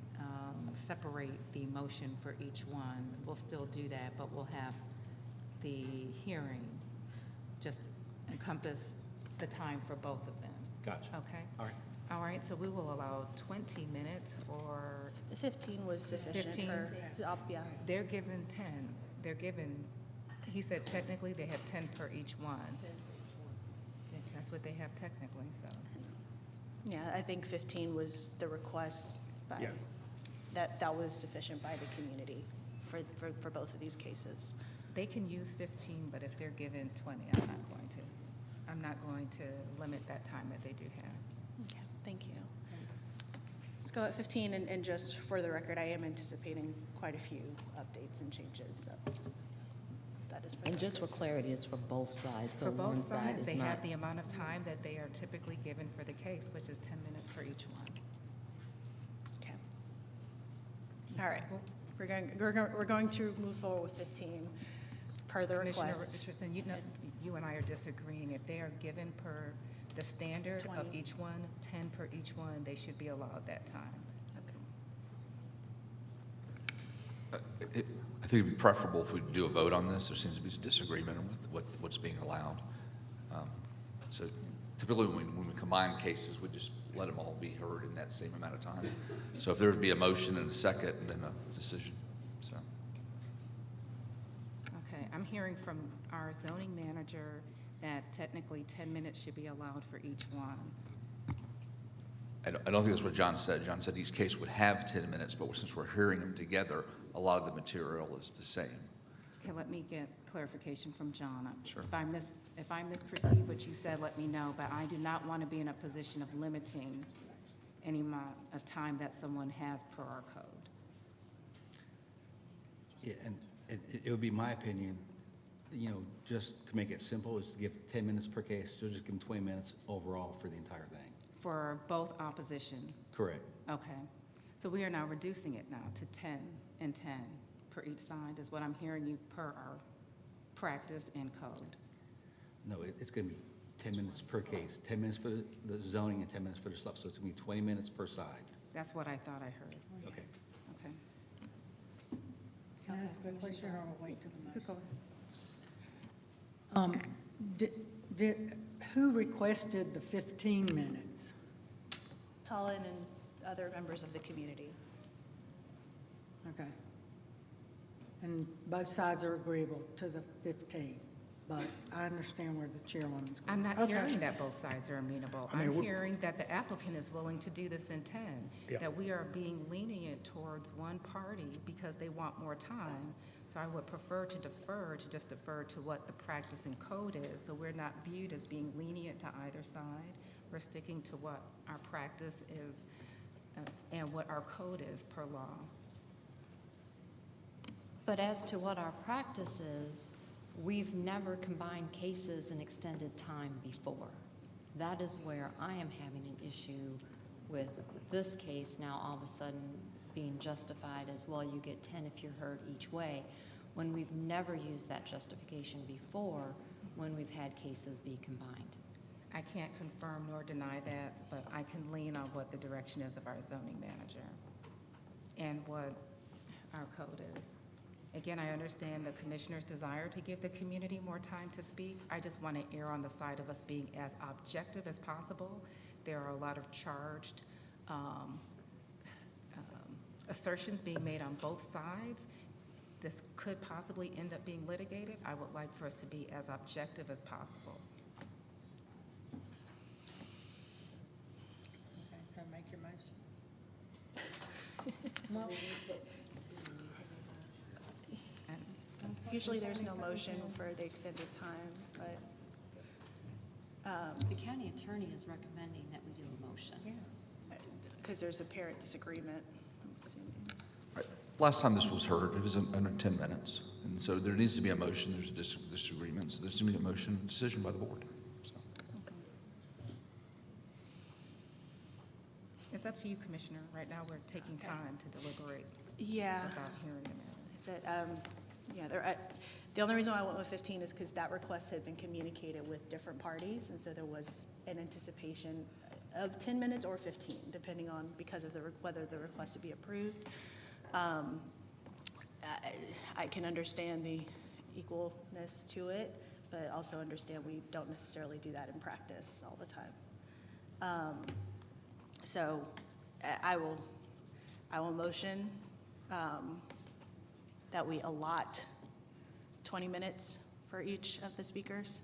separate the motion for each one. We'll still do that, but we'll have the hearing just encompass the time for both of them. Gotcha. Okay? All right. All right, so we will allow 20 minutes for, The 15 was sufficient 15? for, yeah. they're given 10. They're given, he said technically they have 10 per each one. That's what they have technically, so. Yeah, I think 15 was the request by, Yeah. that was sufficient by the community for both of these cases. They can use 15, but if they're given 20, I'm not going to limit that time that they do have. Okay, thank you. Let's go at 15, and just for the record, I am anticipating quite a few updates and changes, so that is for the And just for record. clarity, it's for both sides, so For one both side sides, is they not. have the amount of time that they are typically given for the case, which is 10 minutes for each one. Okay. All right, we're going to move forward with 15 per the Commissioner request. Richardson, you know, you and I are disagreeing. If they are given per the standard of 20. each one, 10 per each one, they should be allowed that time. I think it'd be preferable if we do a vote on this. There seems to be some disagreement with what's being allowed. So typically when we combine cases, we just let them all be heard in that same amount of time. So if there would be a motion and a second and then a decision, so. Okay, I'm hearing from our zoning manager that technically 10 minutes should be allowed for each one. I don't think that's what John said. John said each case would have 10 minutes, but since we're hearing them together, a lot of the material is the same. Okay, let me get clarification from John. Sure. If I misperceive what you said, let me know, but I do not want to be in a position of limiting any amount of time that someone has per our code. Yeah, and it would be my opinion, just to make it simple, is to give 10 minutes per case, so just give them 20 minutes overall for the entire thing. For both opposition? Correct. Okay. So we are now reducing it now to 10 and 10 per each side, is what I'm hearing you per our practice and code. No, it's going to be 10 minutes per case, 10 minutes for the zoning and 10 minutes for the stuff, so it's going to be 20 minutes per side. That's what I thought I heard. Okay. Okay. Can I ask a question or I'll wait till the motion? Go ahead. Who requested the 15 minutes? Tallinn and other members of the community. Okay. And both sides are agreeable to the 15, but I understand where the chairwoman's going. I'm not Okay. hearing that both sides are amenable. I mean, I'm hearing that the applicant is willing to do this in 10, Yeah. that we are being lenient towards one party because they want more time. So I would prefer to just defer to what the practice and code is, so we're not viewed as being lenient to either side. We're sticking to what our practice is and what our code is per law. But as to what our practice is, we've never combined cases in extended time before. That is where I am having an issue with this case now all of a sudden being justified as, well, you get 10 if you're heard each way, when we've never used that justification before when we've had cases be combined. I can't confirm nor deny that, but I can lean on what the direction is of our zoning manager and what our code is. Again, I understand the commissioner's desire to give the community more time to speak. I just want to err on the side of us being as objective as possible. There are a lot of charged assertions being made on both sides. This could possibly end up being litigated. I would like for us to be as objective as possible. Okay, so make your motion. Usually there's no motion for the extended time, but The county attorney is recommending that we do a motion. because there's apparent disagreement, I'm assuming. Right. Last time this was heard, it was under 10 minutes. And so there needs to be a motion, there's a disagreement, so there's going to be a motion, decision by the board. So. It's up to you, Commissioner. Right now, we're taking time to deliberate Yeah. about hearing the matter. Is it, the only reason why I went with 15 is because that request had been communicated with different parties, and so there was an anticipation of 10 minutes or 15, depending on, because of whether the request would be approved. I can understand the equalness to it, but also understand we don't necessarily do that in practice all the time. So I will motion that we allot 20 minutes for each of the speakers.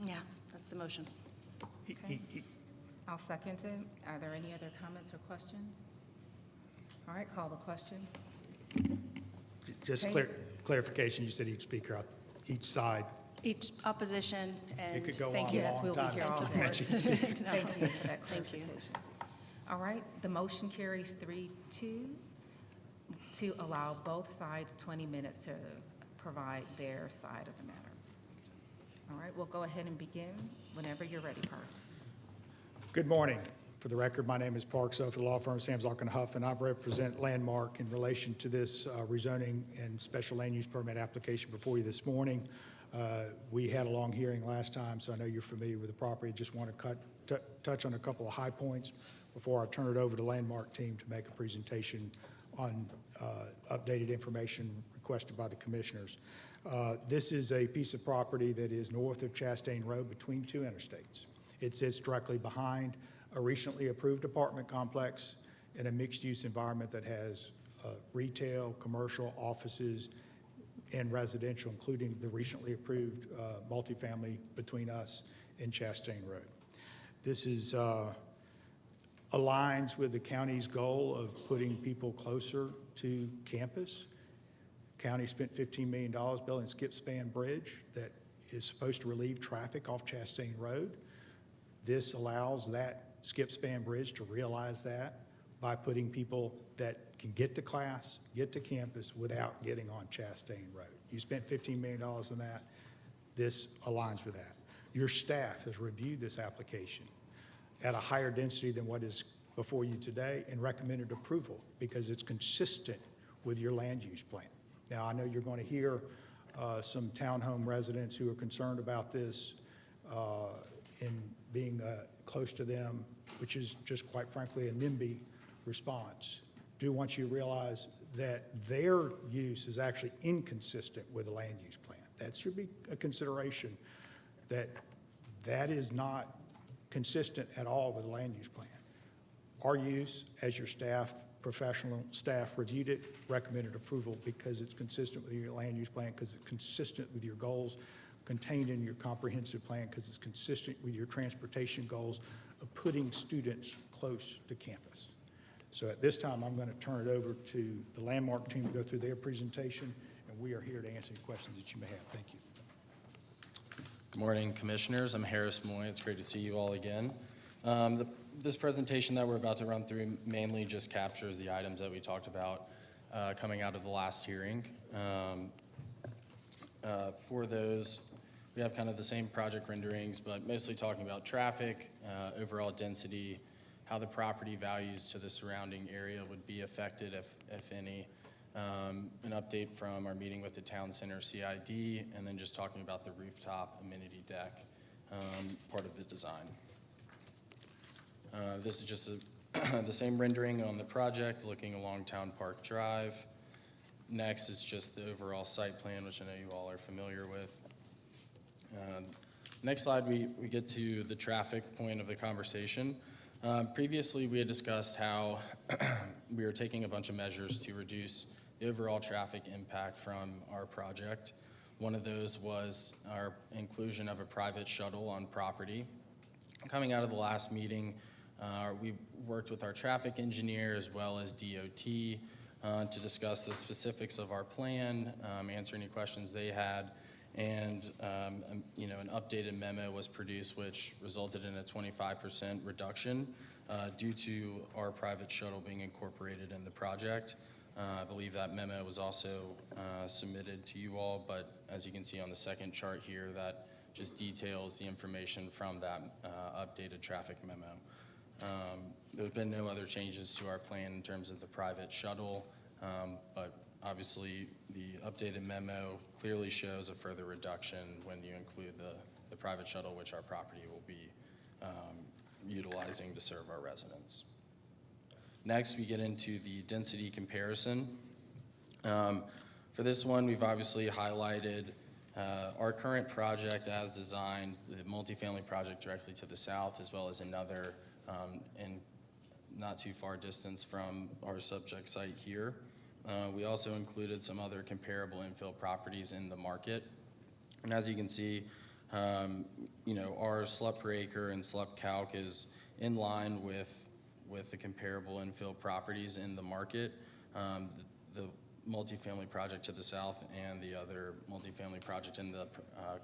Yeah, that's the motion. I'll second it. Are there any other comments or questions? All right, call the question. Just Okay. clarification, you said each speaker, each side. Each opposition and It could go thank on you. a Yes, long we'll be time. here all day. Mention. No. Thank you for that Thank you. clarification. All right, the motion carries 3-2 to allow both sides 20 minutes to provide their side of the matter. All right, we'll go ahead and begin whenever you're ready, Parks. Good morning. For the record, my name is Park Sof, the law firm Sam's and Huff, and I represent Landmark in relation to this rezoning and special land use permit application before you this morning. We had a long hearing last time, so I know you're familiar with the property. Just want to touch on a couple of high points before I turn it over to Landmark team to make a presentation on updated information requested by the commissioners. This is a piece of property that is north of Chastain Road between two interstates. It sits directly behind a recently approved apartment complex in a mixed-use environment that has retail, commercial, offices, and residential, including the recently approved multifamily between us and Chastain Road. This is aligns with the county's goal of putting people closer to campus. County spent $15 million building skip span bridge that is supposed to relieve traffic off Chastain Road. This allows that skip span bridge to realize that by putting people that can get to class, get to campus without getting on Chastain Road. You spent $15 million on that. This aligns with that. Your staff has reviewed this application at a higher density than what is before you today and recommended approval because it's consistent with your land use plan. Now, I know you're going to hear some townhome residents who are concerned about this in being close to them, which is just quite frankly a NIMBY response. Do want you to realize that their use is actually inconsistent with the land use plan. That should be a consideration, that is not consistent at all with the land use plan. Our use, as your staff, professional staff reviewed it, recommended approval because it's consistent with your land use plan, because it's consistent with your goals contained in your comprehensive plan, because it's consistent with your transportation goals of putting students close to campus. So at this time, I'm going to turn it over to the Landmark team to go through their presentation, and we are here to answer any questions that you may have. Thank you. Good morning, Commissioners. I'm Harris Moy. It's great to see you all again. This presentation that we're about to run through mainly just captures the items that we talked about coming out of the last hearing. For those, we have kind of the same project renderings, but mostly talking about traffic, overall density, how the property values to the surrounding area would be affected, if any, an update from our meeting with the Town Center CID, and then just talking about the rooftop amenity deck, part of the design. This is just the same rendering on the project, looking along Town Park Drive. Next is just the overall site plan, which I know you all are familiar with. Next slide, we get to the traffic point of the conversation. Previously, we had discussed how we were taking a bunch of measures to reduce the overall traffic impact from our project. One of those was our inclusion of a private shuttle on property. Coming out of the last meeting, we worked with our traffic engineer as well as DOT to discuss the specifics of our plan, answer any questions they had, and an updated memo was produced which resulted in a 25% reduction due to our private shuttle being incorporated in the project. I believe that memo was also submitted to you all, but as you can see on the second chart here, that just details the information from that updated traffic memo. There's been no other changes to our plan in terms of the private shuttle, but obviously the updated memo clearly shows a further reduction when you include the private shuttle, which our property will be utilizing to serve our residents. Next, we get into the density comparison. For this one, we've obviously highlighted our current project as designed, the multifamily project directly to the south, as well as another in not too far distance from our subject site here. We also included some other comparable infill properties in the market. And as you can see, our SLUP per acre and SLUP calc is in line with the comparable infill properties in the market. The multifamily project to the south and the other multifamily project in the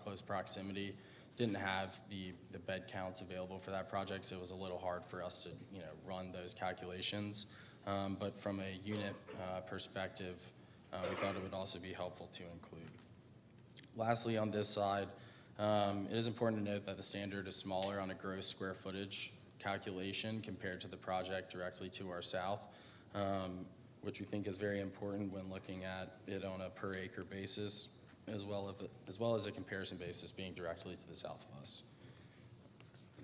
close proximity didn't have the bed counts available for that project, so it was a little hard for us to run those calculations. But from a unit perspective, we thought it would also be helpful to include. Lastly, on this side, it is important to note that the standard is smaller on a gross square footage calculation compared to the project directly to our south, which we think is very important when looking at it on a per acre basis, as well as a comparison basis being directly to the south of us.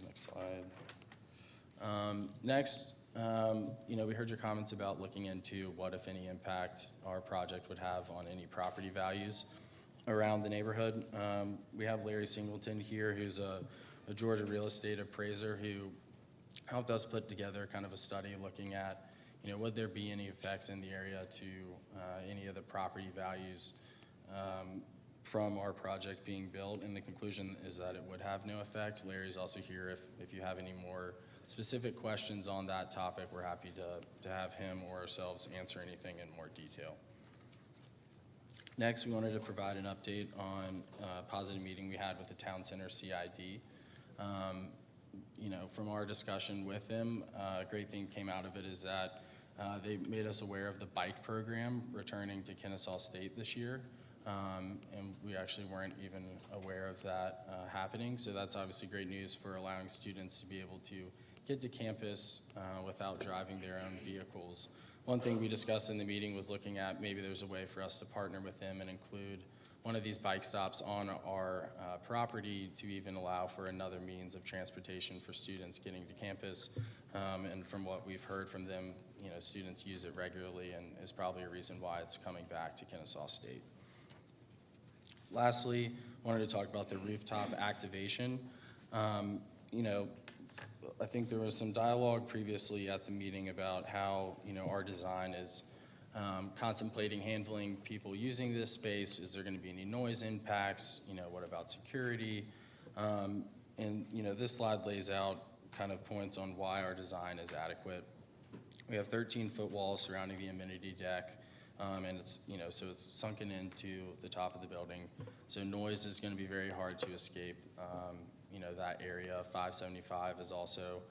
Next slide. Next, We heard your comments about looking into what, if any, impact our project would have on any property values around the neighborhood. We have Larry Singleton here, who's a Georgia real estate appraiser who helped us put together kind of a study looking at, would there be any effects in the area to any of the property values from our project being built, and the conclusion is that it would have no effect. Larry's also here if you have any more specific questions on that topic. We're happy to have him or ourselves answer anything in more detail. Next, we wanted to provide an update on a positive meeting we had with the Town Center CID. From our discussion with them, a great thing came out of it is that they made us aware of the bike program returning to Kennesaw State this year. And we actually weren't even aware of that happening. So that's obviously great news for allowing students to be able to get to campus without driving their own vehicles. One thing we discussed in the meeting was looking at maybe there's a way for us to partner with them and include one of these bike stops on our property to even allow for another means of transportation for students getting to campus. And from what we've heard from them, students use it regularly and is probably a reason why it's coming back to Kennesaw State. Lastly, wanted to talk about the rooftop activation. I think there was some dialogue previously at the meeting about how, our design is contemplating handling people using this space. Is there going to be any noise impacts? What about security? This slide lays out kind of points on why our design is adequate. We have 13-foot walls surrounding the amenity deck. And it's, so it's sunken into the top of the building. So noise is going to be very hard to escape, that area. 575 is also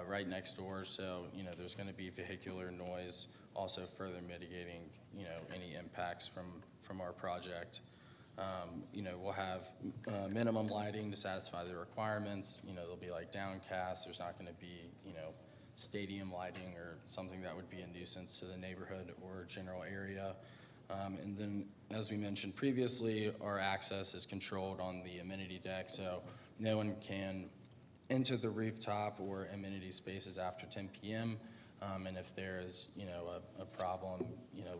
right next door. So, there's going to be vehicular noise, also further mitigating, any impacts from our project. We'll have minimum lighting to satisfy the requirements. They'll be like downcast. There's not going to be, stadium lighting or something that would be a nuisance to the neighborhood or general area. And then, as we mentioned previously, our access is controlled on the amenity deck, so no one can enter the rooftop or amenity spaces after 10 p.m. And if there is, a problem,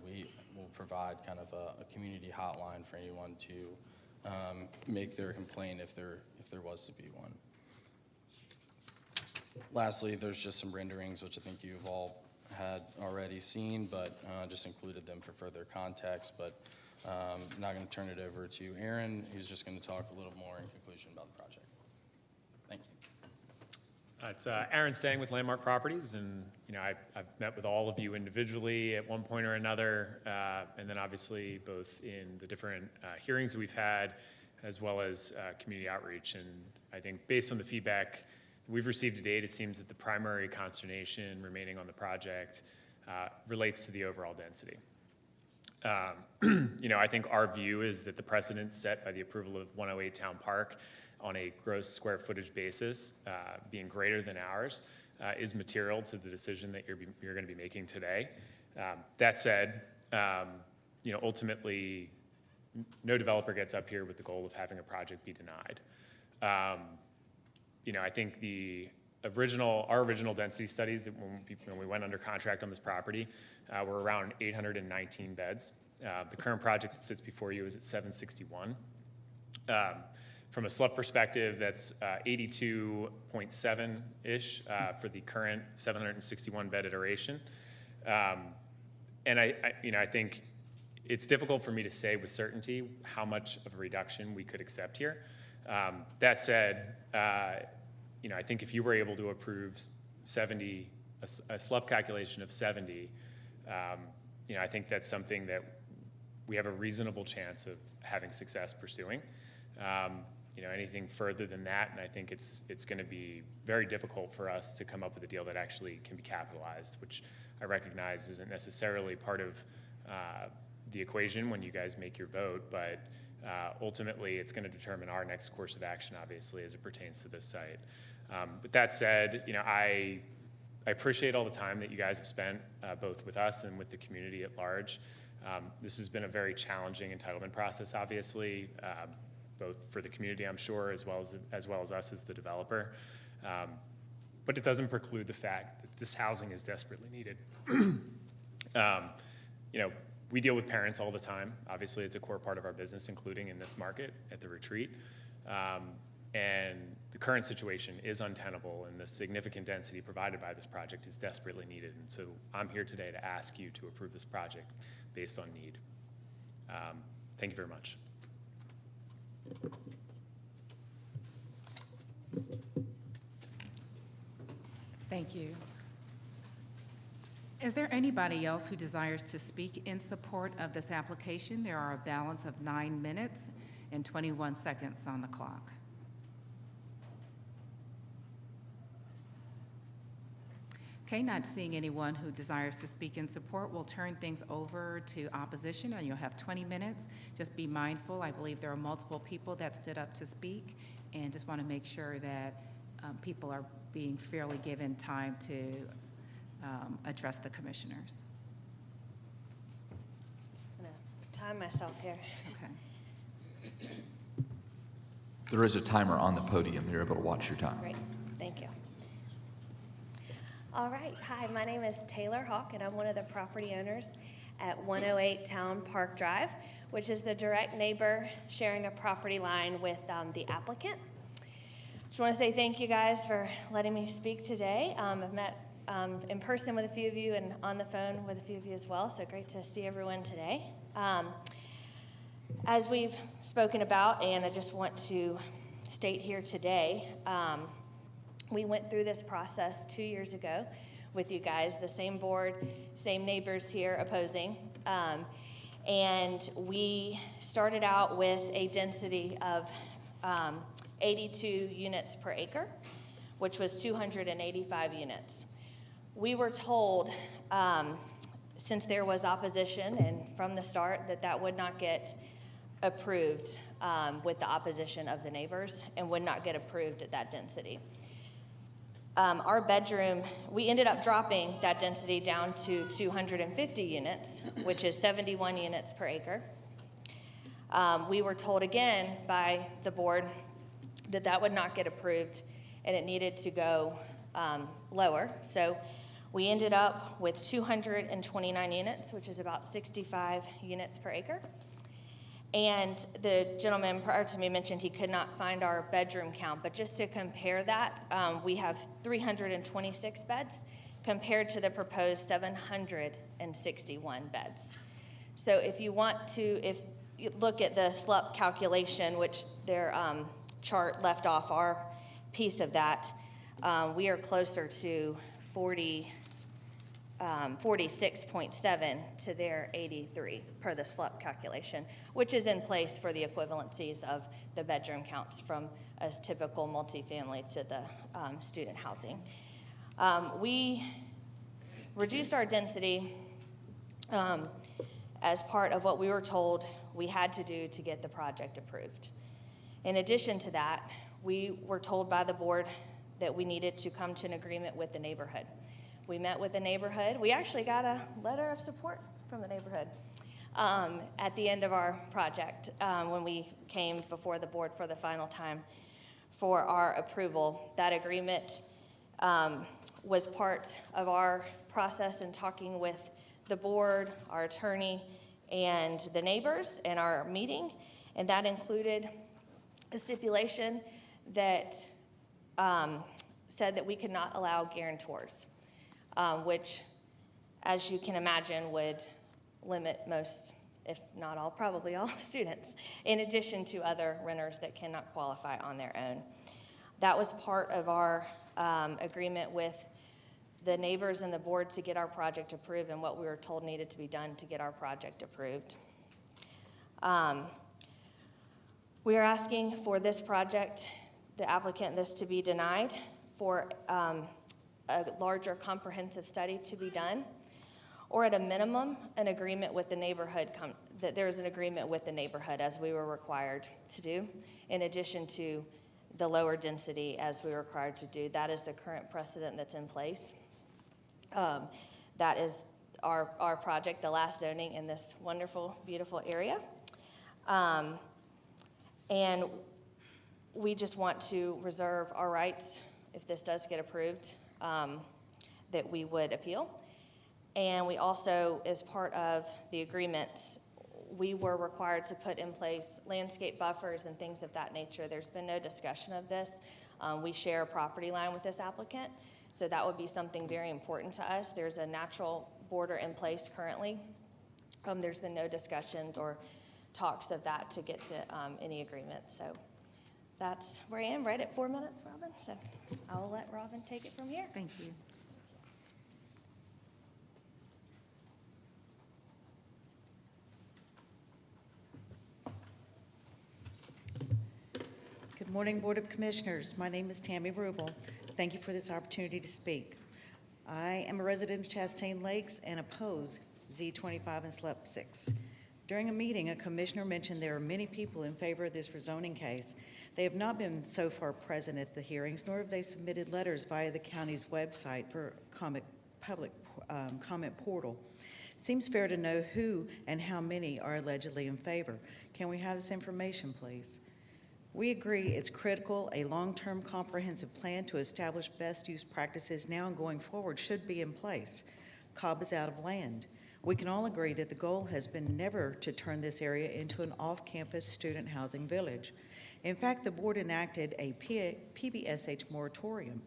we will provide kind of a community hotline for anyone to make their complaint if there was to be one. Lastly, there's just some renderings, which I think you've all had already seen, but just included them for further context. But I'm now going to turn it over to Aaron, who's just going to talk a little more in conclusion about the project. Thank you. It's Aaron Stang with Landmark Properties, and I've met with all of you individually at one point or another, and then obviously both in the different hearings that we've had, as well as community outreach. And I think based on the feedback we've received to date, it seems that the primary consternation remaining on the project relates to the overall density. I think our view is that the precedent set by the approval of 108 Town Park on a gross square footage basis being greater than ours is material to the decision that you're going to be making today. That said, ultimately, no developer gets up here with the goal of having a project be denied. I think our original density studies when we went under contract on this property were around 819 beds. The current project that sits before you is at 761. From a SLUP perspective, that's 82.7-ish for the current 761 bed iteration. And I think it's difficult for me to say with certainty how much of a reduction we could accept here. That said, I think if you were able to approve 70, a SLUP calculation of 70, I think that's something that we have a reasonable chance of having success pursuing. Anything further than that, and I think it's going to be very difficult for us to come up with a deal that actually can be capitalized, which I recognize isn't necessarily part of the equation when you guys make your vote, but ultimately it's going to determine our next course of action, obviously, as it pertains to this site. With that said, I appreciate all the time that you guys have spent, both with us and with the community at large. This has been a very challenging entitlement process, obviously, both for the community, I'm sure, as well as us as the developer. but it doesn't preclude the fact that this housing is desperately needed. You know, we deal with parents all the time. Obviously, it's a core part of our business, including in this market at the retreat. And the current situation is untenable, and the significant density provided by this project is desperately needed. And so I'm here today to ask you to approve this project based on need. Thank you very much. Thank you. Is there anybody else who desires to speak in support of this application? There are a balance of 9 minutes and 21 seconds on the clock. Okay, not seeing anyone who desires to speak in support, we'll turn things over to opposition, and you'll have 20 minutes. Just be mindful, I believe there are multiple people that stood up to speak, and just want to make sure that people are being fairly given time to address the commissioners. I'm going to time myself here. Okay. There is a timer on the podium. You're able to watch your time. Great, thank you. All right, hi, my name is Taylor Hawk, and I'm one of the property owners at 108 Town Park Drive, which is the direct neighbor sharing a property line with the applicant. Just want to say thank you guys for letting me speak today. I've met in person with a few of you and on the phone with a few of you as well, so great to see everyone today. As we've spoken about, and I just want to state here today, we went through this process 2 years ago with you guys, the same board, same neighbors here opposing. And we started out with a density of 82 units per acre, which was 285 units. We were told, since there was opposition and from the start, that that would not get approved with the opposition of the neighbors and would not get approved at that density. Our bedroom, we ended up dropping that density down to 250 units, which is 71 units per acre. We were told again by the board that that would not get approved and it needed to go lower. So we ended up with 229 units, which is about 65 units per acre. And the gentleman prior to me mentioned he could not find our bedroom count, but just to compare that, we have 326 beds compared to the proposed 761 beds. So if you want to, if you look at the SLUP calculation, which their chart left off our piece of that, we are closer to 46.7 to their 83 per the SLUP calculation, which is in place for the equivalencies of the bedroom counts from a typical multifamily to the student housing. We reduced our density as part of what we were told we had to do to get the project approved. In addition to that, we were told by the board that we needed to come to an agreement with the neighborhood. We met with the neighborhood. We actually got a letter of support from the neighborhood at the end of our project when we came before the board for the final time for our approval. That agreement was part of our process in talking with the board, our attorney, and the neighbors in our meeting, and that included a stipulation that said that we could not allow guarantors. Which, as you can imagine, would limit most, if not all, probably all students, in addition to other renters that cannot qualify on their own. That was part of our agreement with the neighbors and the board to get our project approved and what we were told needed to be done to get our project approved. We are asking for this project, the applicant, this to be denied for a larger comprehensive study to be done, or at a minimum, an agreement with the neighborhood, that there is an agreement with the neighborhood as we were required to do, in addition to the lower density as we were required to do. That is the current precedent that's in place. That is our project, the last zoning in this wonderful, beautiful area. And we just want to reserve our rights if this does get approved, that we would appeal. And we also, as part of the agreements, we were required to put in place landscape buffers and things of that nature. There's been no discussion of this. We share a property line with this applicant, so that would be something very important to us. There's a natural border in place currently. There's been no discussions or talks of that to get to any agreement. So that's where I am, right at 4 minutes, Robin. So I will let Robin take it from here. Thank you. Good morning, Board of Commissioners. My name is Tammy Rubel. Thank you for this opportunity to speak. I am a resident of Chastain Lakes and oppose Z25 and SLEP 6. During a meeting, a commissioner mentioned there are many people in favor of this rezoning case. They have not been so far present at the hearings, nor have they submitted letters via the county's website for public comment portal. Seems fair to know who and how many are allegedly in favor. Can we have this information, please? We agree it's critical a long-term comprehensive plan to establish best use practices now and going forward should be in place. Cobb is out of land. We can all agree that the goal has been never to turn this area into an off-campus student housing village. In fact, the board enacted a PBSH moratorium.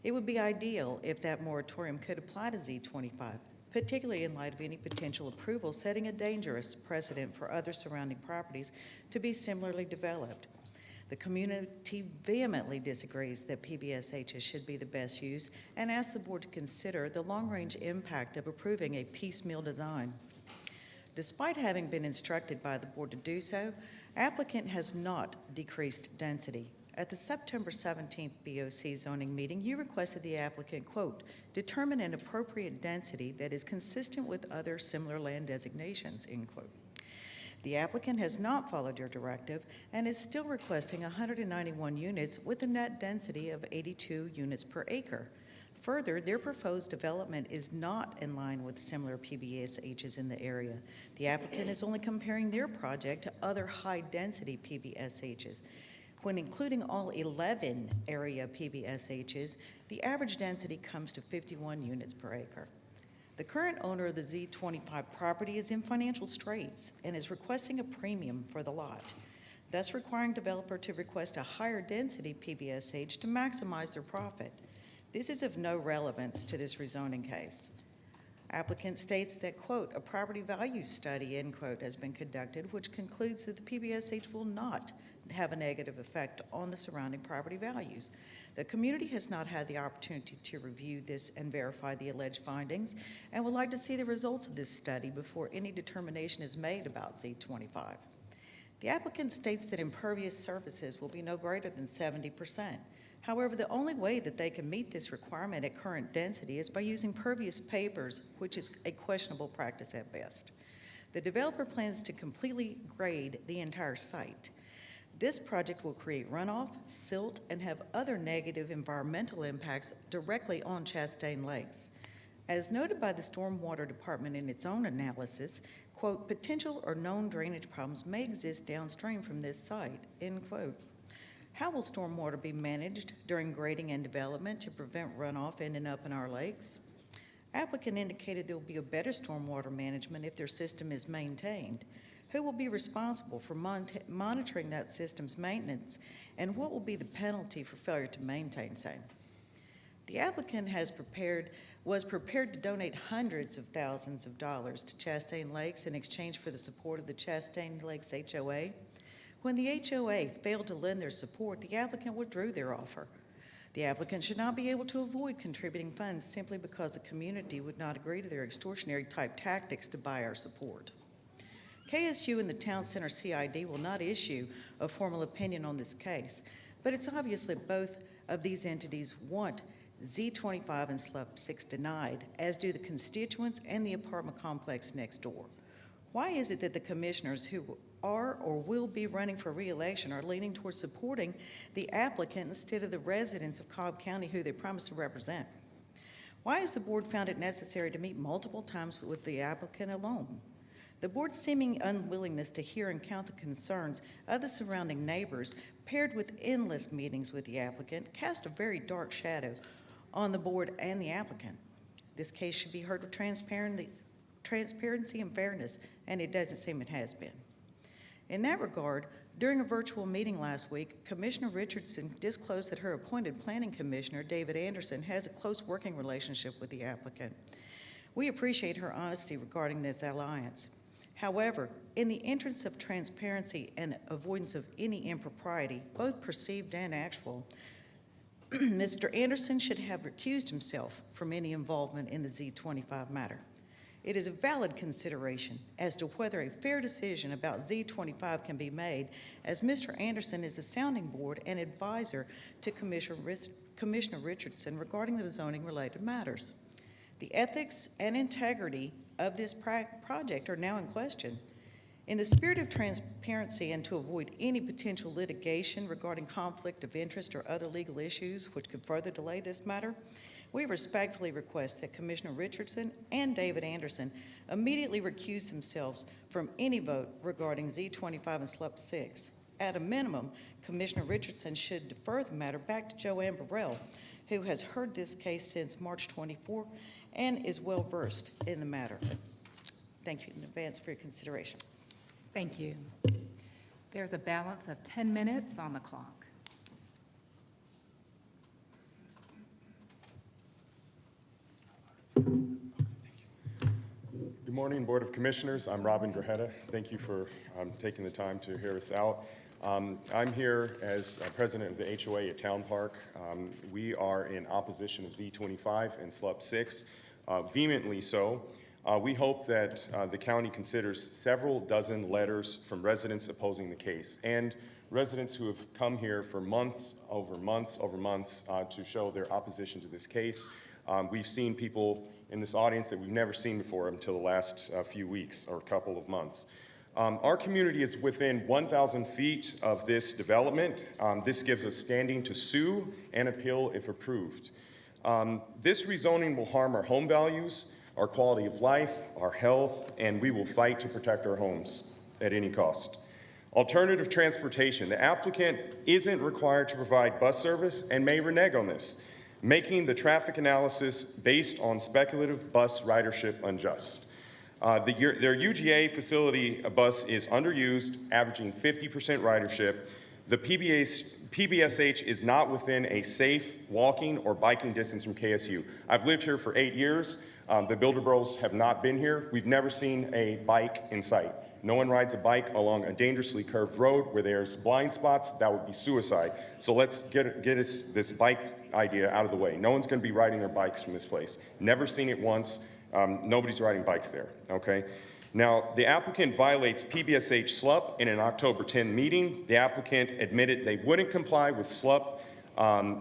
It would be ideal if that moratorium could apply to Z25, particularly in light of any potential approval setting a dangerous precedent for other surrounding properties to be similarly developed. The community vehemently disagrees that PBSHs should be the best use and asks the board to consider the long-range impact of approving a piecemeal design. Despite having been instructed by the board to do so, applicant has not decreased density. At the September 17th BOC zoning meeting, you requested the applicant, quote, determine an appropriate density that is consistent with other similar land designations, end quote. The applicant has not followed your directive and is still requesting 191 units with a net density of 82 units per acre. Further, their proposed development is not in line with similar PBSHs in the area. The applicant is only comparing their project to other high-density PBSHs. When including all 11 area PBSHs, the average density comes to 51 units per acre. The current owner of the Z25 property is in financial straits and is requesting a premium for the lot, thus requiring developer to request a higher density PBSH to maximize their profit. This is of no relevance to this rezoning case. Applicant states that, quote, a property value study, end quote, has been conducted, which concludes that the PBSH will not have a negative effect on the surrounding property values. The community has not had the opportunity to review this and verify the alleged findings and would like to see the results of this study before any determination is made about Z25. The applicant states that impervious surfaces will be no greater than 70%. However, the only way that they can meet this requirement at current density is by using pervious pavers, which is a questionable practice at best. The developer plans to completely grade the entire site. This project will create runoff, silt, and have other negative environmental impacts directly on Chastain Lakes. As noted by the Stormwater Department in its own analysis, quote, potential or known drainage problems may exist downstream from this site, end quote. How will stormwater be managed during grading and development to prevent runoff ending up in our lakes? Applicant indicated there will be a better stormwater management if their system is maintained. Who will be responsible for monitoring that system's maintenance, and what will be the penalty for failure to maintain same? The applicant was prepared to donate hundreds of thousands of dollars to Chastain Lakes in exchange for the support of the Chastain Lakes HOA. When the HOA failed to lend their support, the applicant withdrew their offer. The applicant should not be able to avoid contributing funds simply because the community would not agree to their extortionary type tactics to buy our support. KSU and the Town Center CID will not issue a formal opinion on this case, but it's obvious that both of these entities want Z25 and SLEP 6 denied, as do the constituents and the apartment complex next door. Why is it that the commissioners who are or will be running for re-election are leaning towards supporting the applicant instead of the residents of Cobb County who they promised to represent? Why has the board found it necessary to meet multiple times with the applicant alone? The board's seeming unwillingness to hear and count the concerns of the surrounding neighbors, paired with endless meetings with the applicant, cast a very dark shadow on the board and the applicant. This case should be heard with transparency and fairness, and it doesn't seem it has been. In that regard, during a virtual meeting last week, Commissioner Richardson disclosed that her appointed planning commissioner, David Anderson, has a close working relationship with the applicant. We appreciate her honesty regarding this alliance. However, in the interest of transparency and avoidance of any impropriety, both perceived and actual, Mr. Anderson should have recused himself from any involvement in the Z25 matter. It is a valid consideration as to whether a fair decision about Z25 can be made, as Mr. Anderson is a sounding board and advisor to Commissioner Richardson regarding the zoning-related matters. The ethics and integrity of this project are now in question. In the spirit of transparency and to avoid any potential litigation regarding conflict of interest or other legal issues which could further delay this matter, we respectfully request that Commissioner Richardson and David Anderson immediately recuse themselves from any vote regarding Z25 and SLUP 6. At a minimum, Commissioner Richardson should defer the matter back to Joanne Burrell, who has heard this case since March 24 and is well-versed in the matter. Thank you in advance for your consideration. Thank you. There's a balance of 10 minutes on the clock. Good morning, Board of Commissioners. I'm Robin Grajeda. Thank you for taking the time to hear us out. I'm here as president of the HOA at Town Park. We are in opposition of Z25 and SLUP 6, vehemently so. We hope that the county considers several dozen letters from residents opposing the case and residents who have come here for months over months to show their opposition to this case. We've seen people in this audience that we've never seen before until the last few weeks or couple of months. Our community is within 1,000 feet of this development. This gives us standing to sue and appeal if approved. This rezoning will harm our home values, our quality of life, our health, and we will fight to protect our homes at any cost. Alternative transportation. The applicant isn't required to provide bus service and may renege on this, making the traffic analysis based on speculative bus ridership unjust. Their UGA facility bus is underused, averaging 50% ridership. The PBSH is not within a safe walking or biking distance from KSU. I've lived here for 8 years. The Builder Bros have not been here. We've never seen a bike in sight. No one rides a bike along a dangerously curved road where there's blind spots. That would be suicide. So let's get this bike idea out of the way. No one's going to be riding their bikes from this place. Never seen it once. Nobody's riding bikes there, okay? Now, the applicant violates PBSH SLUP in an October 10 meeting. The applicant admitted they wouldn't comply with SLUP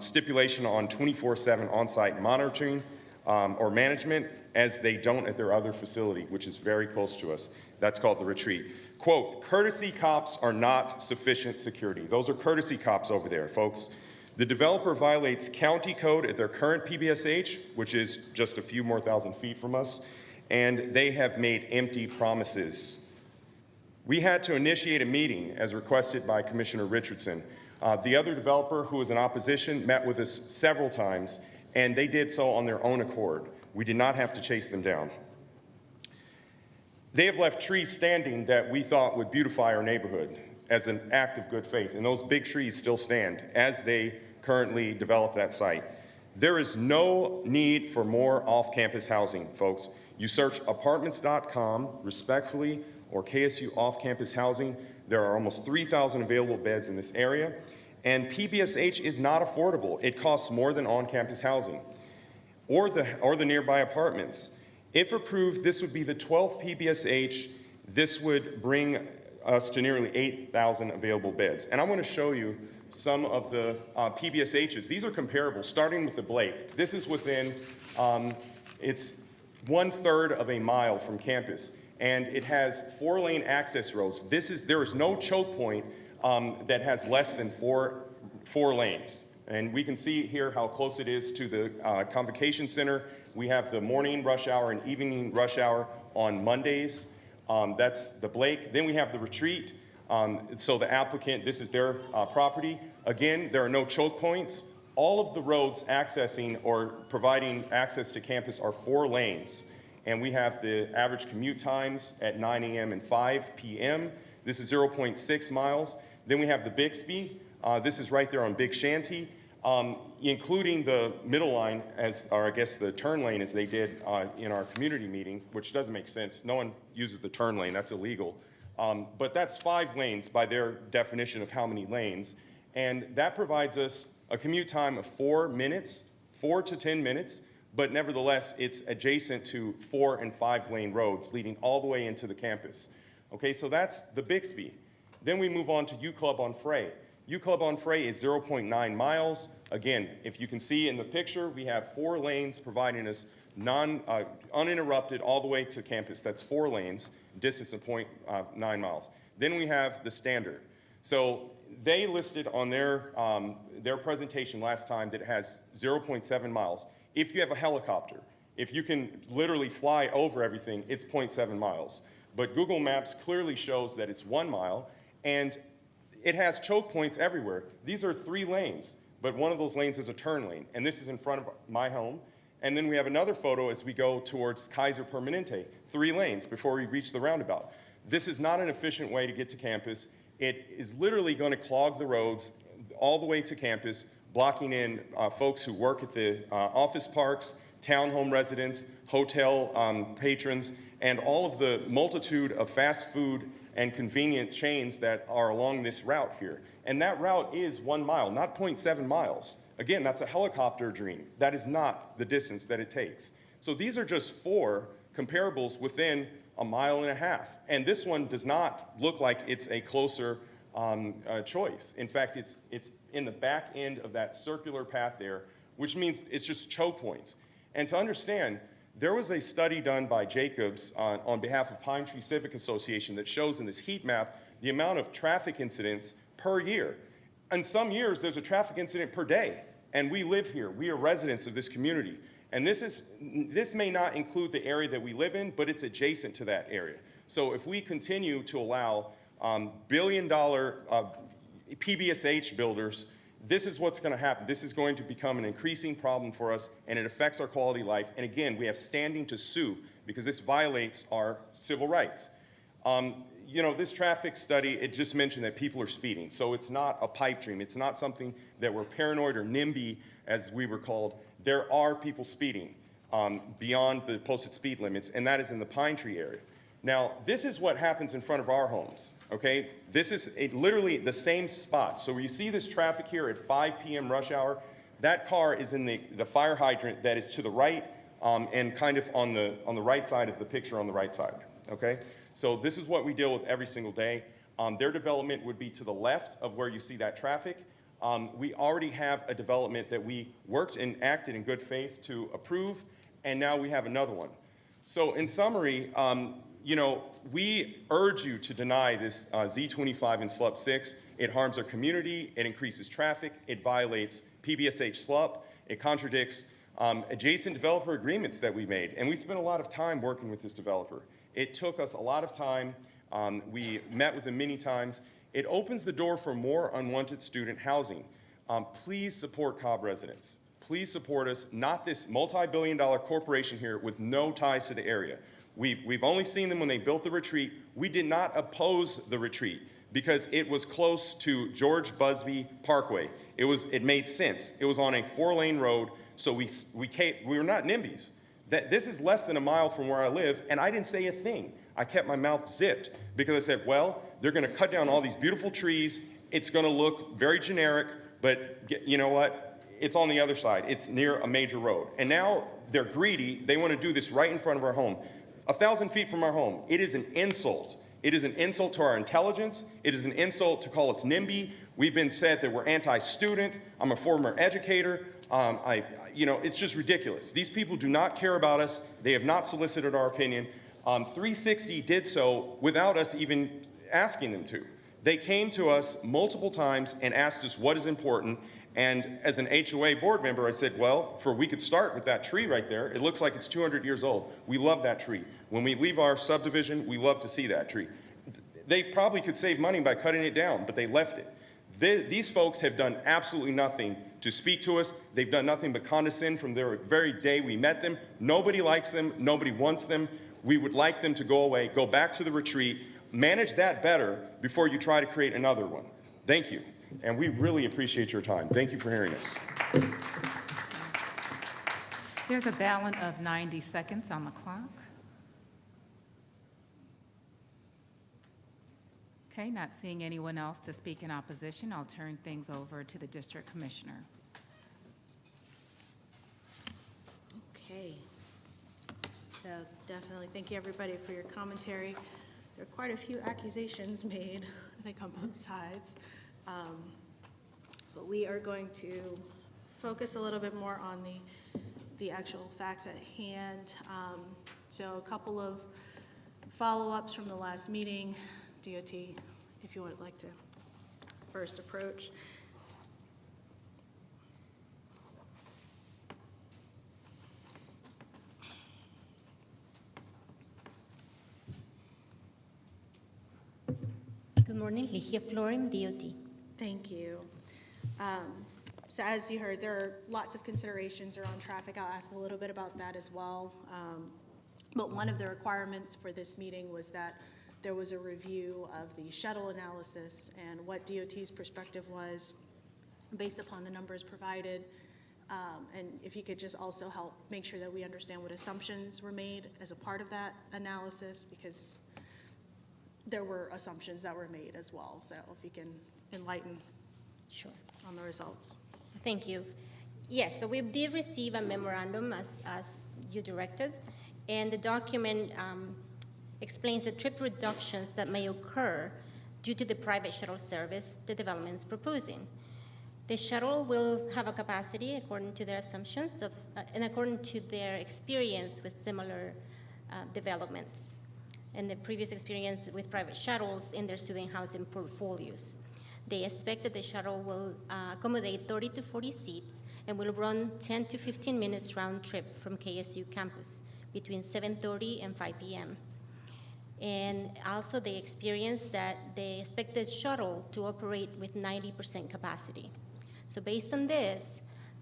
stipulation on 24/7 on-site monitoring or management, as they don't at their other facility, which is very close to us. That's called the Retreat. Quote, courtesy cops are not sufficient security. Those are courtesy cops over there, folks. The developer violates county code at their current PBSH, which is just a few more thousand feet from us, and they have made empty promises. We had to initiate a meeting as requested by Commissioner Richardson. The other developer who was in opposition met with us several times, and they did so on their own accord. We did not have to chase them down. They have left trees standing that we thought would beautify our neighborhood as an act of good faith, and those big trees still stand as they currently develop that site. There is no need for more off-campus housing, folks. You search apartments.com, respectfully, or KSU off-campus housing. There are almost 3,000 available beds in this area, and PBSH is not affordable. It costs more than on-campus housing or the nearby apartments. If approved, this would be the 12th PBSH. This would bring us to nearly 8,000 available beds. And I want to show you some of the PBSHs. These are comparable, starting with the Blake. This is within, it's 1/3 of a mile from campus, and it has 4-lane access roads. There is no choke point that has less than four lanes. And we can see here how close it is to the Convocation Center. We have the morning rush hour and evening rush hour on Mondays. That's the Blake. Then we have the Retreat. So the applicant, this is their property. Again, there are no choke points. All of the roads accessing or providing access to campus are 4 lanes. And we have the average commute times at 9 a.m. and 5 p.m. This is 0.6 miles. Then we have the Bixby. This is right there on Big Shanty, including the middle line, or I guess the turn lane as they did in our community meeting, which doesn't make sense. No one uses the turn lane, that's illegal. But that's 5 lanes by their definition of how many lanes. And that provides us a commute time of 4 minutes, 4 to 10 minutes, but nevertheless, it's adjacent to 4 and 5 lane roads leading all the way into the campus. Okay, so that's the Bixby. Then we move on to U Club on Frey. U Club on Frey is 0.9 miles. Again, if you can see in the picture, we have 4 lanes providing us uninterrupted all the way to campus. That's 4 lanes, distance of 0.9 miles. Then we have the Standard. So they listed on their presentation last time that it has 0.7 miles. If you have a helicopter, if you can literally fly over everything, it's 0.7 miles. But Google Maps clearly shows that it's 1 mile, and it has choke points everywhere. These are 3 lanes, but one of those lanes is a turn lane, and this is in front of my home. And then we have another photo as we go towards Kaiser Permanente, 3 lanes before we reach the roundabout. This is not an efficient way to get to campus. It is literally going to clog the roads all the way to campus, blocking in folks who work at the office parks, townhome residents, hotel patrons, and all of the multitude of fast food and convenient chains that are along this route here. And that route is 1 mile, not 0.7 miles. Again, that's a helicopter dream. That is not the distance that it takes. So these are just 4 comparables within 1.5 miles. And this one does not look like it's a closer choice. In fact, it's in the back end of that circular path there, which means it's just choke points. And to understand, there was a study done by Jacobs on behalf of Pine Tree Civic Association that shows in this heat map the amount of traffic incidents per year. In some years, there's a traffic incident per day, and we live here. We are residents of this community. And this may not include the area that we live in, but it's adjacent to that area. So if we continue to allow billion-dollar PBSH builders, this is what's going to happen. This is going to become an increasing problem for us, and it affects our quality of life. And again, we have standing to sue because this violates our civil rights. You know, this traffic study, it just mentioned that people are speeding. So it's not a pipe dream. It's not something that we're paranoid or NIMBY, as we were called. There are people speeding beyond the posted speed limits, and that is in the Pine Tree area. Now, this is what happens in front of our homes, okay? This is literally the same spot. So you see this traffic here at 5 p.m. rush hour. That car is in the fire hydrant that is to the right and kind of on the right side of the picture on the right side, okay? So this is what we deal with every single day. Their development would be to the left of where you see that traffic. We already have a development that we worked and acted in good faith to approve, and now we have another one. So in summary, you know, we urge you to deny this Z25 and SLUP 6. It harms our community, it increases traffic, it violates PBSH SLUP, it contradicts adjacent developer agreements that we made. And we spent a lot of time working with this developer. It took us a lot of time. We met with them many times. It opens the door for more unwanted student housing. Please support Cobb residents. Please support us, not this multi-billion-dollar corporation here with no ties to the area. We've only seen them when they built the retreat. We did not oppose the retreat because it was close to George Busby Parkway. It made sense. It was on a 4-lane road, so we were not NIMBYs. This is less than a mile from where I live, and I didn't say a thing. I kept my mouth zipped because I said, well, they're going to cut down all these beautiful trees. It's going to look very generic, but you know what? It's on the other side. It's near a major road. And now they're greedy. They want to do this right in front of our home. 1,000 feet from our home. It is an insult. It is an insult to our intelligence. It is an insult to call us NIMBY. We've been said that we're anti-student. I'm a former educator. You know, it's just ridiculous. These people do not care about us. They have not solicited our opinion. 360 did so without us even asking them to. They came to us multiple times and asked us what is important, And as an HOA board member, I said, well, we could start with that tree right there. It looks like it's 200 years old. We love that tree. When we leave our subdivision, we love to see that tree. They probably could save money by cutting it down, but they left it. These folks have done absolutely nothing to speak to us. They've done nothing but condescend from the very day we met them. Nobody likes them. Nobody wants them. We would like them to go away, go back to the retreat, manage that better before you try to create another one. Thank you. And we really appreciate your time. Thank you for hearing us. There's a balance of 90 seconds on the clock. Okay, not seeing anyone else to speak in opposition, I'll turn things over to the district commissioner. Okay. So definitely thank you, everybody, for your commentary. There are quite a few accusations made, I think, on both sides. But we are going to focus a little bit more on the actual facts at hand. So a couple of follow-ups from the last meeting. DOT, if you would like to first approach. Good morning, Ligia Florim, DOT. Thank you. So as you heard, there are lots of considerations around traffic. I'll ask a little bit about that as well. But one of the requirements for this meeting was that there was a review of the shuttle analysis and what DOT's perspective was based upon the numbers provided. And if you could just also help make sure that we understand what assumptions were made as a part of that analysis, because there were assumptions that were made as well. So if you can enlighten on the results. Thank you. Yes, so we did receive a memorandum as you directed, and the document explains the trip reductions that may occur due to the private shuttle service the development is proposing. The shuttle will have a capacity according to their assumptions and according to their experience with similar developments and the previous experience with private shuttles in their student housing portfolios. They expect that the shuttle will accommodate 30 to 40 seats and will run 10 to 15 minutes round trip from KSU campus between 7:30 and 5 p.m. And also they experienced that they expect the shuttle to operate with 90% capacity. So based on this,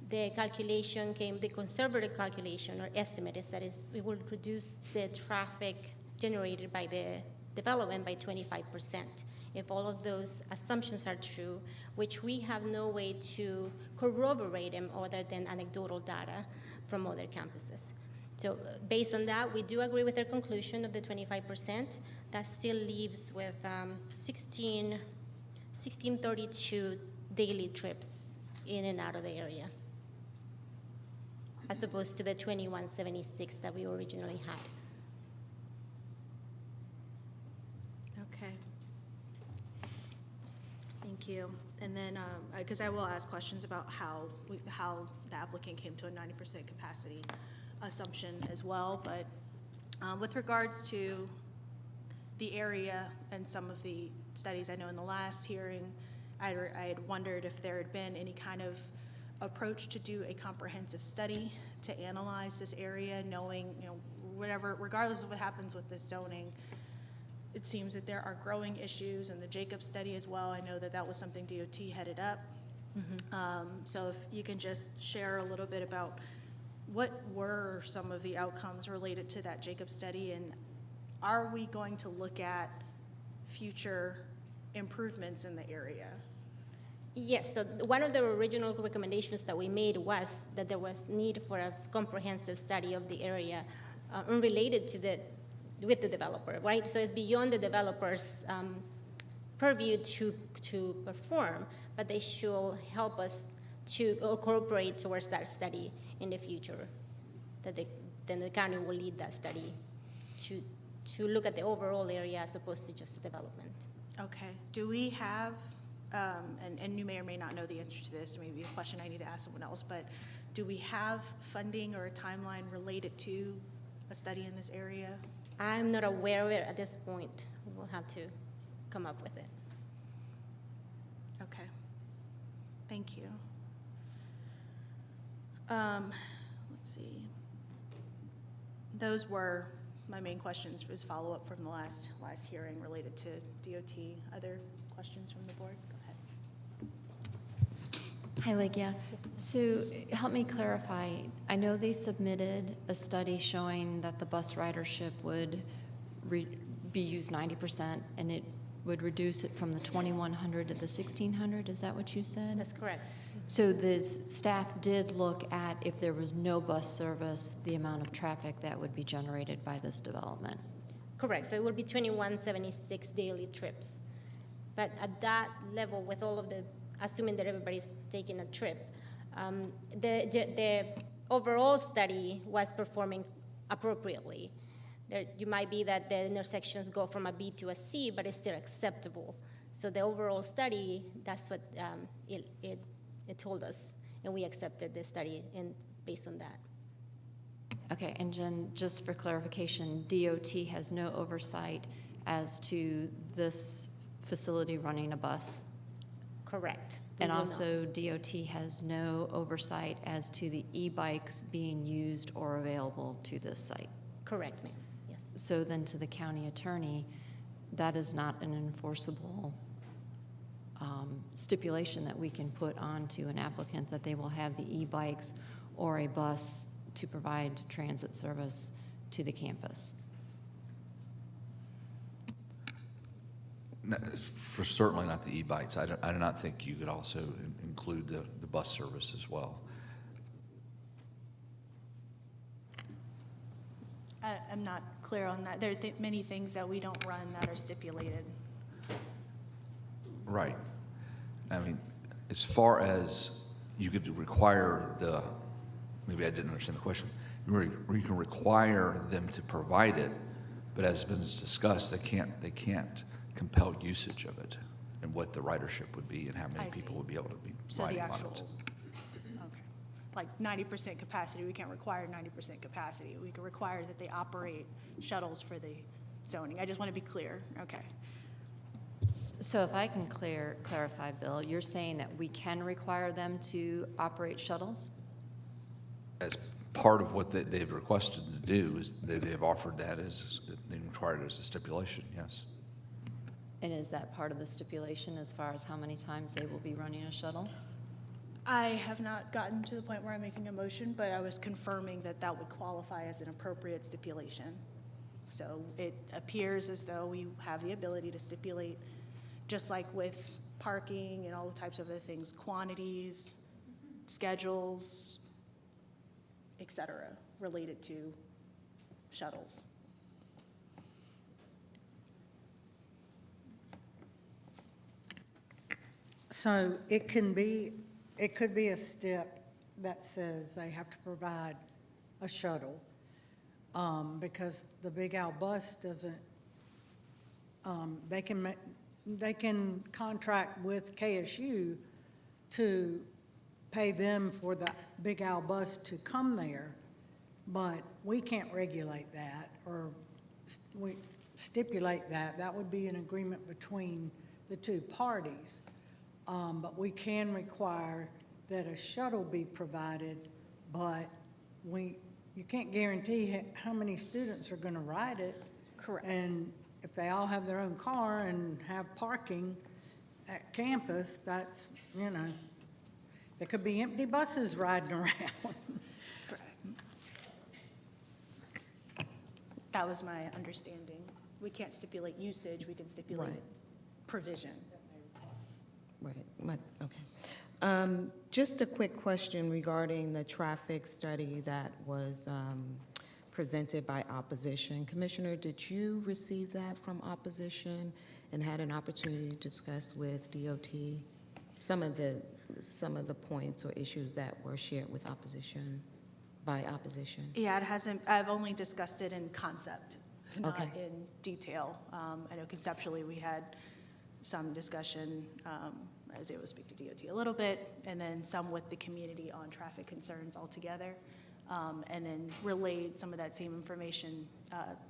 the calculation the conservative calculation or estimate is that it will reduce the traffic generated by the development by 25%. If all of those assumptions are true, which we have no way to corroborate them other than anecdotal data from other campuses. So based on that, we do agree with their conclusion of the 25%. That still leaves with 1632 daily trips in and out of the area, as opposed to the 2176 that we originally had. Okay. Thank you. And then, because I will ask questions about how the applicant came to a 90% capacity assumption as well, but with regards to the area and some of the studies, I know in the last hearing, I had wondered if there had been any kind of approach to do a comprehensive study to analyze this area, knowing, regardless of what happens with this zoning, it seems that there are growing issues, and the Jacob study as well. I know that was something DOT headed up. So if you can just share a little bit about what were some of the outcomes related to that Jacob study, and are we going to look at future improvements in the area? Yes, so one of the original recommendations that we made was that there was need for a comprehensive study of the area unrelated to with the developer, right? So it's beyond the developer's purview to perform, but they should help us to cooperate towards that study in the future. Then the county will lead that study to look at the overall area as opposed to just the development. Okay. Do we have, and you may or may not know the answer to this, maybe a question I need to ask someone else, but do we have funding or a timeline related to a study in this area? I'm not aware of it at this point. We'll have to come up with it. Okay. Thank you. Let's see. Those were my main questions as follow-up from the last hearing related to DOT. Other questions from the board? Go ahead. Hi, Legia. So help me clarify. I know they submitted a study showing that the bus ridership would be used 90%, and it would reduce it from the 2,100 to the 1,600. Is that what you said? That's correct. So the staff did look at if there was no bus service, the amount of traffic that would be generated by this development. Correct, so it will be 2176 daily trips. But at that level, with all of the, assuming that everybody's taking a trip, the overall study was performing appropriately. You might be that the intersections go from a B to a C, but it's still acceptable. So the overall study, that's what it told us, and we accepted the study based on that. Okay, and then just for clarification, DOT has no oversight as to this facility running a bus? Correct. And also DOT has no oversight as to the e-bikes being used or available to this site? Correct, ma'am, yes. So then to the county attorney, that is not an enforceable stipulation that we can put onto an applicant that they will have the e-bikes or a bus to provide transit service to the campus. No, for certainly not the e-bikes. I do not think you could also include the bus service as well. I'm not clear on that. There are many things that we don't run that are stipulated. Right. I mean, as far as you could require maybe I didn't understand the question. You can require them to provide it, but as has been discussed, they can't compel usage of it and what the ridership would be and how many people would be able to be So the riding on actual, it. okay, like 90% capacity, we can't require 90% capacity. We can require that they operate shuttles for the zoning. I just want to be clear, okay. So if I can clarify, Bill, you're saying that we can require them to operate shuttles? As part of what they've requested to do is they've offered that as, they required it as a stipulation, yes. And is that part of the stipulation as far as how many times they will be running a shuttle? I have not gotten to the point where I'm making a motion, but I was confirming that that would qualify as an appropriate stipulation. So it appears as though we have the ability to stipulate, just like with parking and all types of other things, quantities, schedules, et cetera, related to shuttles. So it could be a step that says they have to provide a shuttle, because the Big Al bus doesn't, they can contract with KSU to pay them for the Big Al bus to come there, but we can't regulate that or we stipulate that. That would be an agreement between the two parties. But we can require that a shuttle be provided, but you can't guarantee how many students are going to ride it. Correct. And if they all have their own car and have parking at campus, that's, there could be empty buses riding around. Correct. That was my understanding. We can't stipulate usage, we can stipulate Right. provision. Right, okay. Just a quick question regarding the traffic study that was presented by opposition. Commissioner, did you receive that from opposition and had an opportunity to discuss with DOT some of the points or issues that were shared with opposition, by opposition? Yeah, it hasn't, I've only discussed it in concept, not Okay. in detail. I know conceptually we had some discussion, I was able to speak to DOT a little bit, and then some with the community on traffic concerns altogether, and then relayed some of that same information,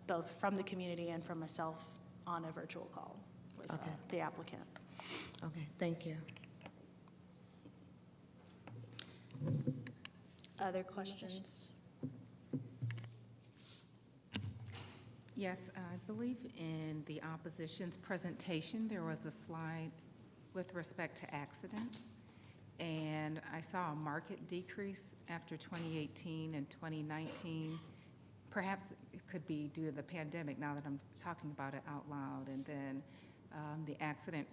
both from the community and from myself on a virtual call with the applicant. Okay, thank you. Other questions? Yes, I believe in the opposition's presentation, there was a slide with respect to accidents. And I saw a market decrease after 2018 and 2019. Perhaps it could be due to the pandemic now that I'm talking about it out loud. And then the accident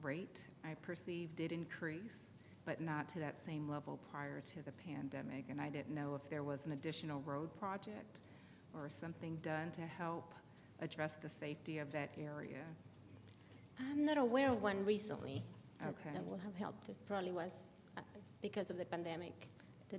rate, I perceive, did increase, but not to that same level prior to the pandemic. And I didn't know if there was an additional road project or something done to help address the safety of that area. I'm not aware of one recently Okay. that will have helped. It probably was because of the pandemic.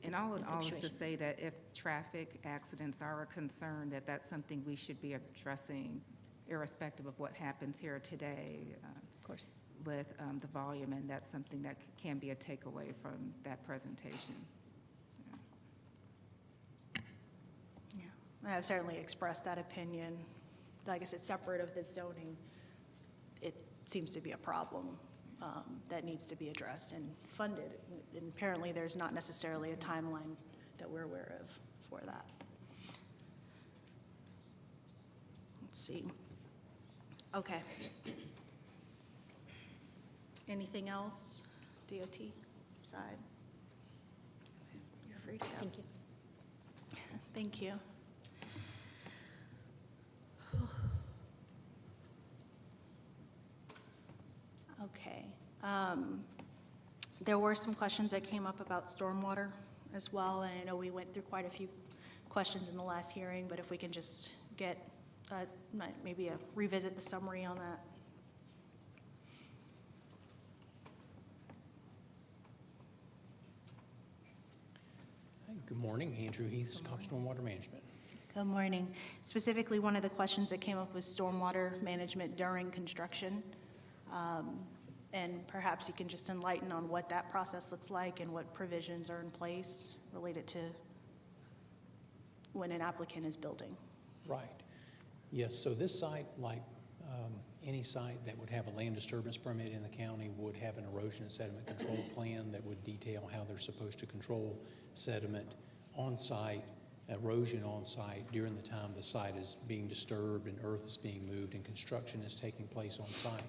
And all in all is to say that if traffic accidents are a concern, that that's something we should be addressing irrespective of what happens here today. Of course. With the volume, and that's something that can be a takeaway from that presentation. Yeah, I've certainly expressed that opinion. Like I said, separate of the zoning, it seems to be a problem that needs to be addressed and funded. And apparently, there's not necessarily a timeline that we're aware of for that. Let's see. Okay. Anything else, DOT side? You're free to go. Thank you. Thank you. Okay. There were some questions that came up about stormwater as well, and I know we went through quite a few questions in the last hearing, but if we can just get maybe revisit the summary on that. Good morning, Andrew Heath, Cobb Stormwater Management. Good morning. Specifically, one of the questions that came up was stormwater management during construction. And perhaps you can just enlighten on what that process looks like and what provisions are in place related to when an applicant is building. Right. Yes, so this site, like any site that would have a land disturbance permit in the county, would have an erosion and sediment control plan that would detail how they're supposed to control sediment on site, erosion on site during the time the site is being disturbed and earth is being moved and construction is taking place on site.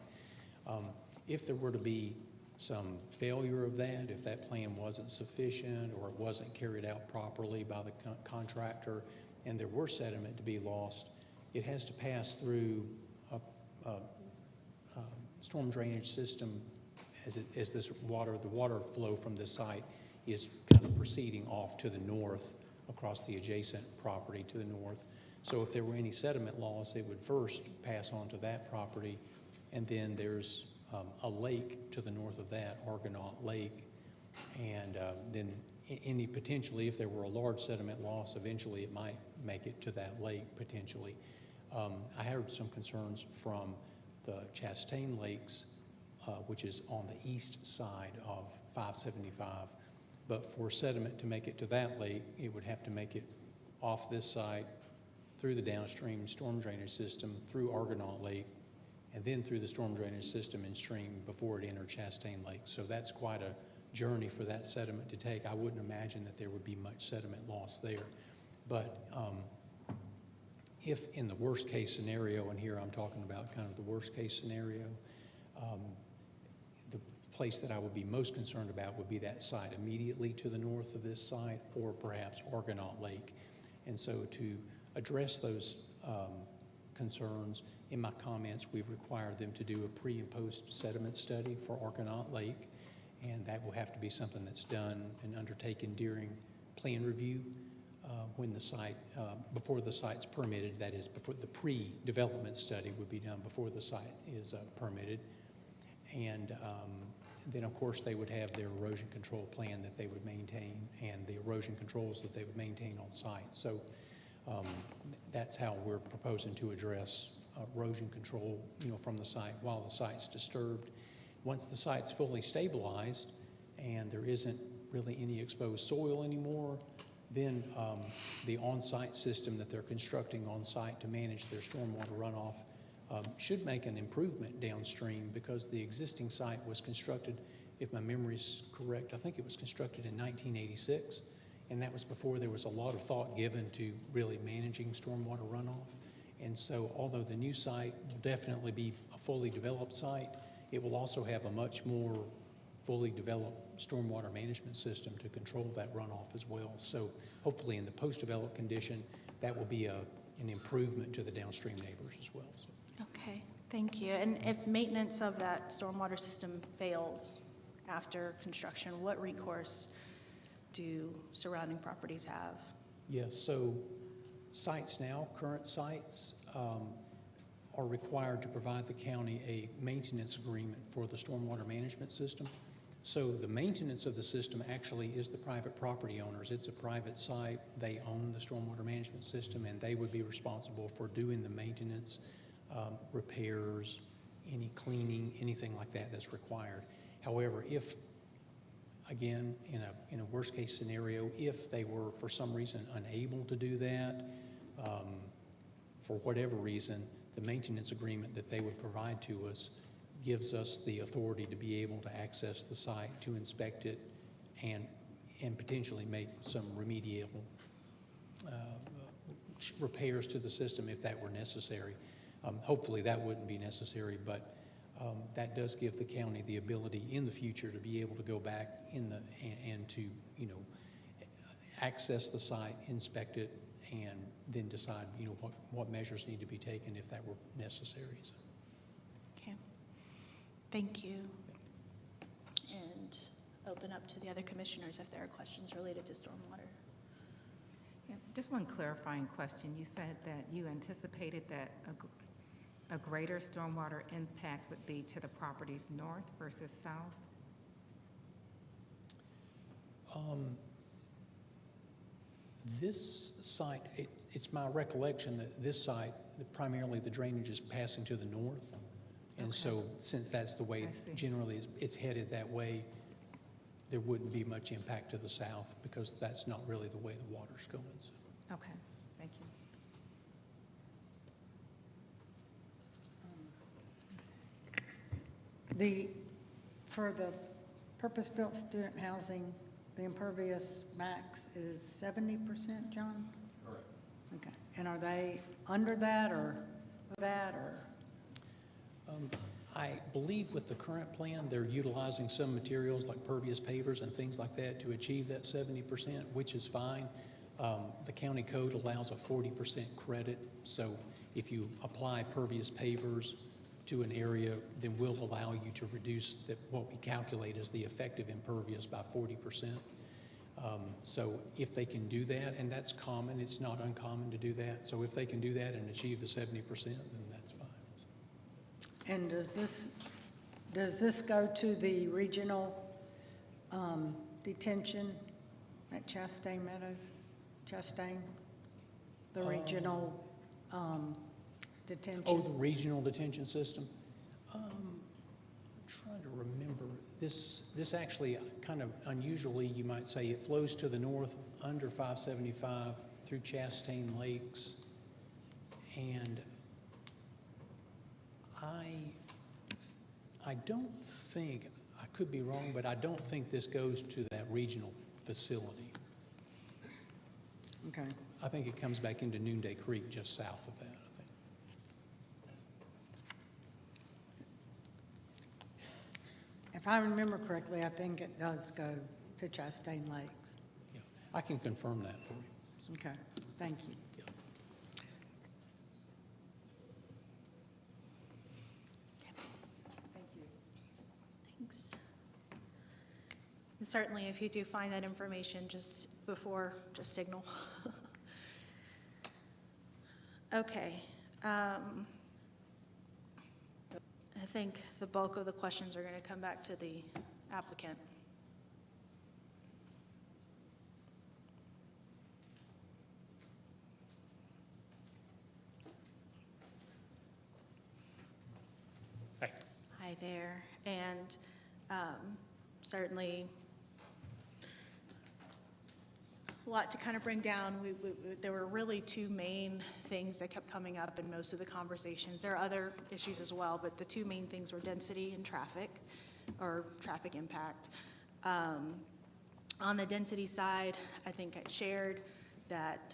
If there were to be some failure of that, if that plan wasn't sufficient or it wasn't carried out properly by the contractor and there were sediment to be lost, it has to pass through a storm drainage system as the water flow from this site is kind of proceeding off to the north across the adjacent property to the north. So if there were any sediment loss, it would first pass on to that property, and then there's a lake to the north of that, Argonaut Lake, and then potentially, if there were a large sediment loss, eventually it might make it to that lake potentially. I heard some concerns from the Chastain Lakes, which is on the east side of 575. But for sediment to make it to that lake, it would have to make it off this site, through the downstream storm drainage system, through Argonaut Lake, and then through the storm drainage system in stream before it entered Chastain Lake. So that's quite a journey for that sediment to take. I wouldn't imagine that there would be much sediment loss there. But if in the worst case scenario, and here I'm talking about kind of the worst case scenario, the place that I would be most concerned about would be that site immediately to the north of this site, or perhaps Argonaut Lake. And so to address those concerns, in my comments, we've required them to do a pre and post sediment study for Argonaut Lake, and that will have to be something that's done and undertaken during plan review when the site, before the site's permitted, that is, before the pre-development study would be done before the site is permitted. And then, of course, they would have their erosion control plan that they would maintain and the erosion controls that they would maintain on site. So that's how we're proposing to address erosion control, from the site while the site's disturbed. Once the site's fully stabilized and there isn't really any exposed soil anymore, then the on-site system that they're constructing on site to manage their stormwater runoff should make an improvement downstream, because the existing site was constructed if my memory's correct, I think it was constructed in 1986, and that was before there was a lot of thought given to really managing stormwater runoff. And so although the new site will definitely be a fully developed site, it will also have a much more fully developed stormwater management system to control that runoff as well. So hopefully in the post-developed condition, that will be an improvement to the downstream neighbors as well. So. Okay, thank you. And if maintenance of that stormwater system fails after construction, what recourse do surrounding properties have? Yes, so sites now, current sites, are required to provide the county a maintenance agreement for the stormwater management system. So the maintenance of the system actually is the private property owners. It's a private site. They own the stormwater management system, and they would be responsible for doing the maintenance, repairs, any cleaning, anything like that that's required. However, if, again, in a worst-case scenario, if they were for some reason unable to do that, for whatever reason, the maintenance agreement that they would provide to us gives us the authority to be able to access the site, to inspect it, and potentially make some remedial repairs to the system if that were necessary. Hopefully that wouldn't be necessary, but that does give the county the ability in the future to be able to go back and to, you know, access the site, inspect it, and then decide, you know, what measures need to be taken if that were necessary. So. Okay, thank you. And open up to the other commissioners if there are questions related to stormwater. Yeah, just one clarifying question. You said that you anticipated that a greater stormwater impact would be to the properties north versus south? This site, it's my recollection that this site, primarily the drainage is passing to the north. And Okay. so since that's the way generally it's headed that way, there wouldn't be much impact to the south because that's not really the way the water's going. So. Okay, thank you. For the purpose-built student housing, the impervious max is 70%, John? Correct. Okay, and are they under that or that or? I believe with the current plan, they're utilizing some materials like pervious pavers and things like that to achieve that 70%, which is fine. The county code allows a 40% credit, so if you apply pervious pavers to an area, then we'll allow you to reduce what we calculate as the effective impervious by 40%. So if they can do that, and that's common, it's not uncommon to do that. So if they can do that and achieve the 70%, then that's fine. And does this go to the regional detention at Chastain Meadows? Chastain? The regional detention? Oh, the regional detention system? I'm trying to remember. This actually kind of unusually, you might say, it flows to the north under 575 through Chastain Lakes. And I don't think, I could be wrong, but I don't think this goes to that regional facility. Okay. I think it comes back into Noonday Creek just south of that, I think. If I remember correctly, I think it does go to Chastain Lakes. Yeah, I can confirm that for you. Okay, thank you. Thanks. And certainly, if you do find that information just signal. Okay. I think the bulk of the questions are going to come back to the applicant. Hi. Hi there. And certainly a lot to kind of bring down. There were really two main things that kept coming up in most of the conversations. There are other issues as well, but the two main things were density and traffic. or traffic impact. On the density side, I think I shared that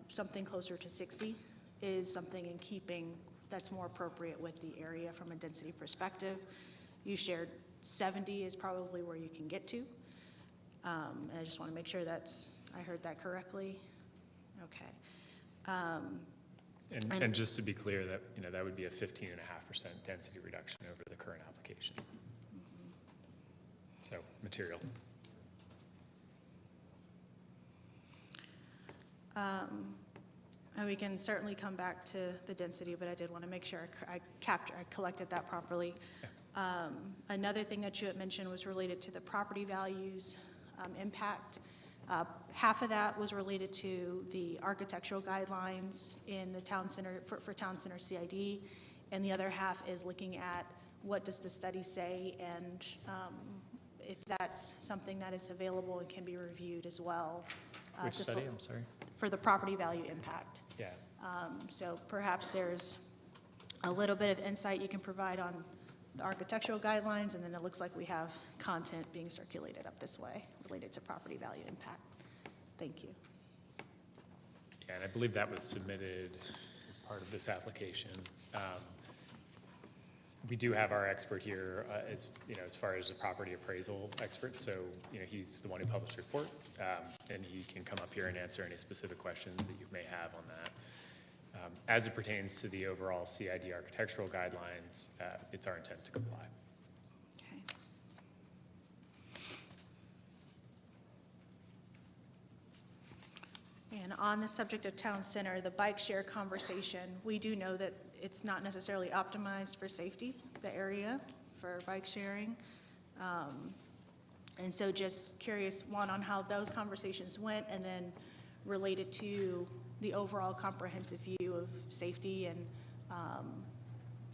something closer to 60 is something in keeping that's more appropriate with the area from a density perspective. You shared 70 is probably where you can get to. And I just want to make sure I heard that correctly. Okay. And just to be clear, that, that would be a 15.5% density reduction over the current application. So material. And we can certainly come back to the density, but I did want to make sure I collected that properly. Another thing that you had mentioned was related to the property values impact. Half of that was related to the architectural guidelines in the town center, for town center CID, and the other half is looking at what does the study say, and if that's something that is available and can be reviewed as well. Which study, I'm sorry? For the property value impact. Yeah. So perhaps there's a little bit of insight you can provide on the architectural guidelines, and then it looks like we have content being circulated up this way related to property value impact. Thank you. Yeah, and I believe that was submitted as part of this application. We do have our expert here, as far as a property appraisal expert. So, he's the one who published the report, and he can come up here and answer any specific questions that you may have on that. As it pertains to the overall CID architectural guidelines, it's our intent to comply. Okay. And on the subject of town center, the bike share conversation, we do know that it's not necessarily optimized for safety, the area for bike sharing. And so just curious, one, on how those conversations went, and then related to the overall comprehensive view of safety and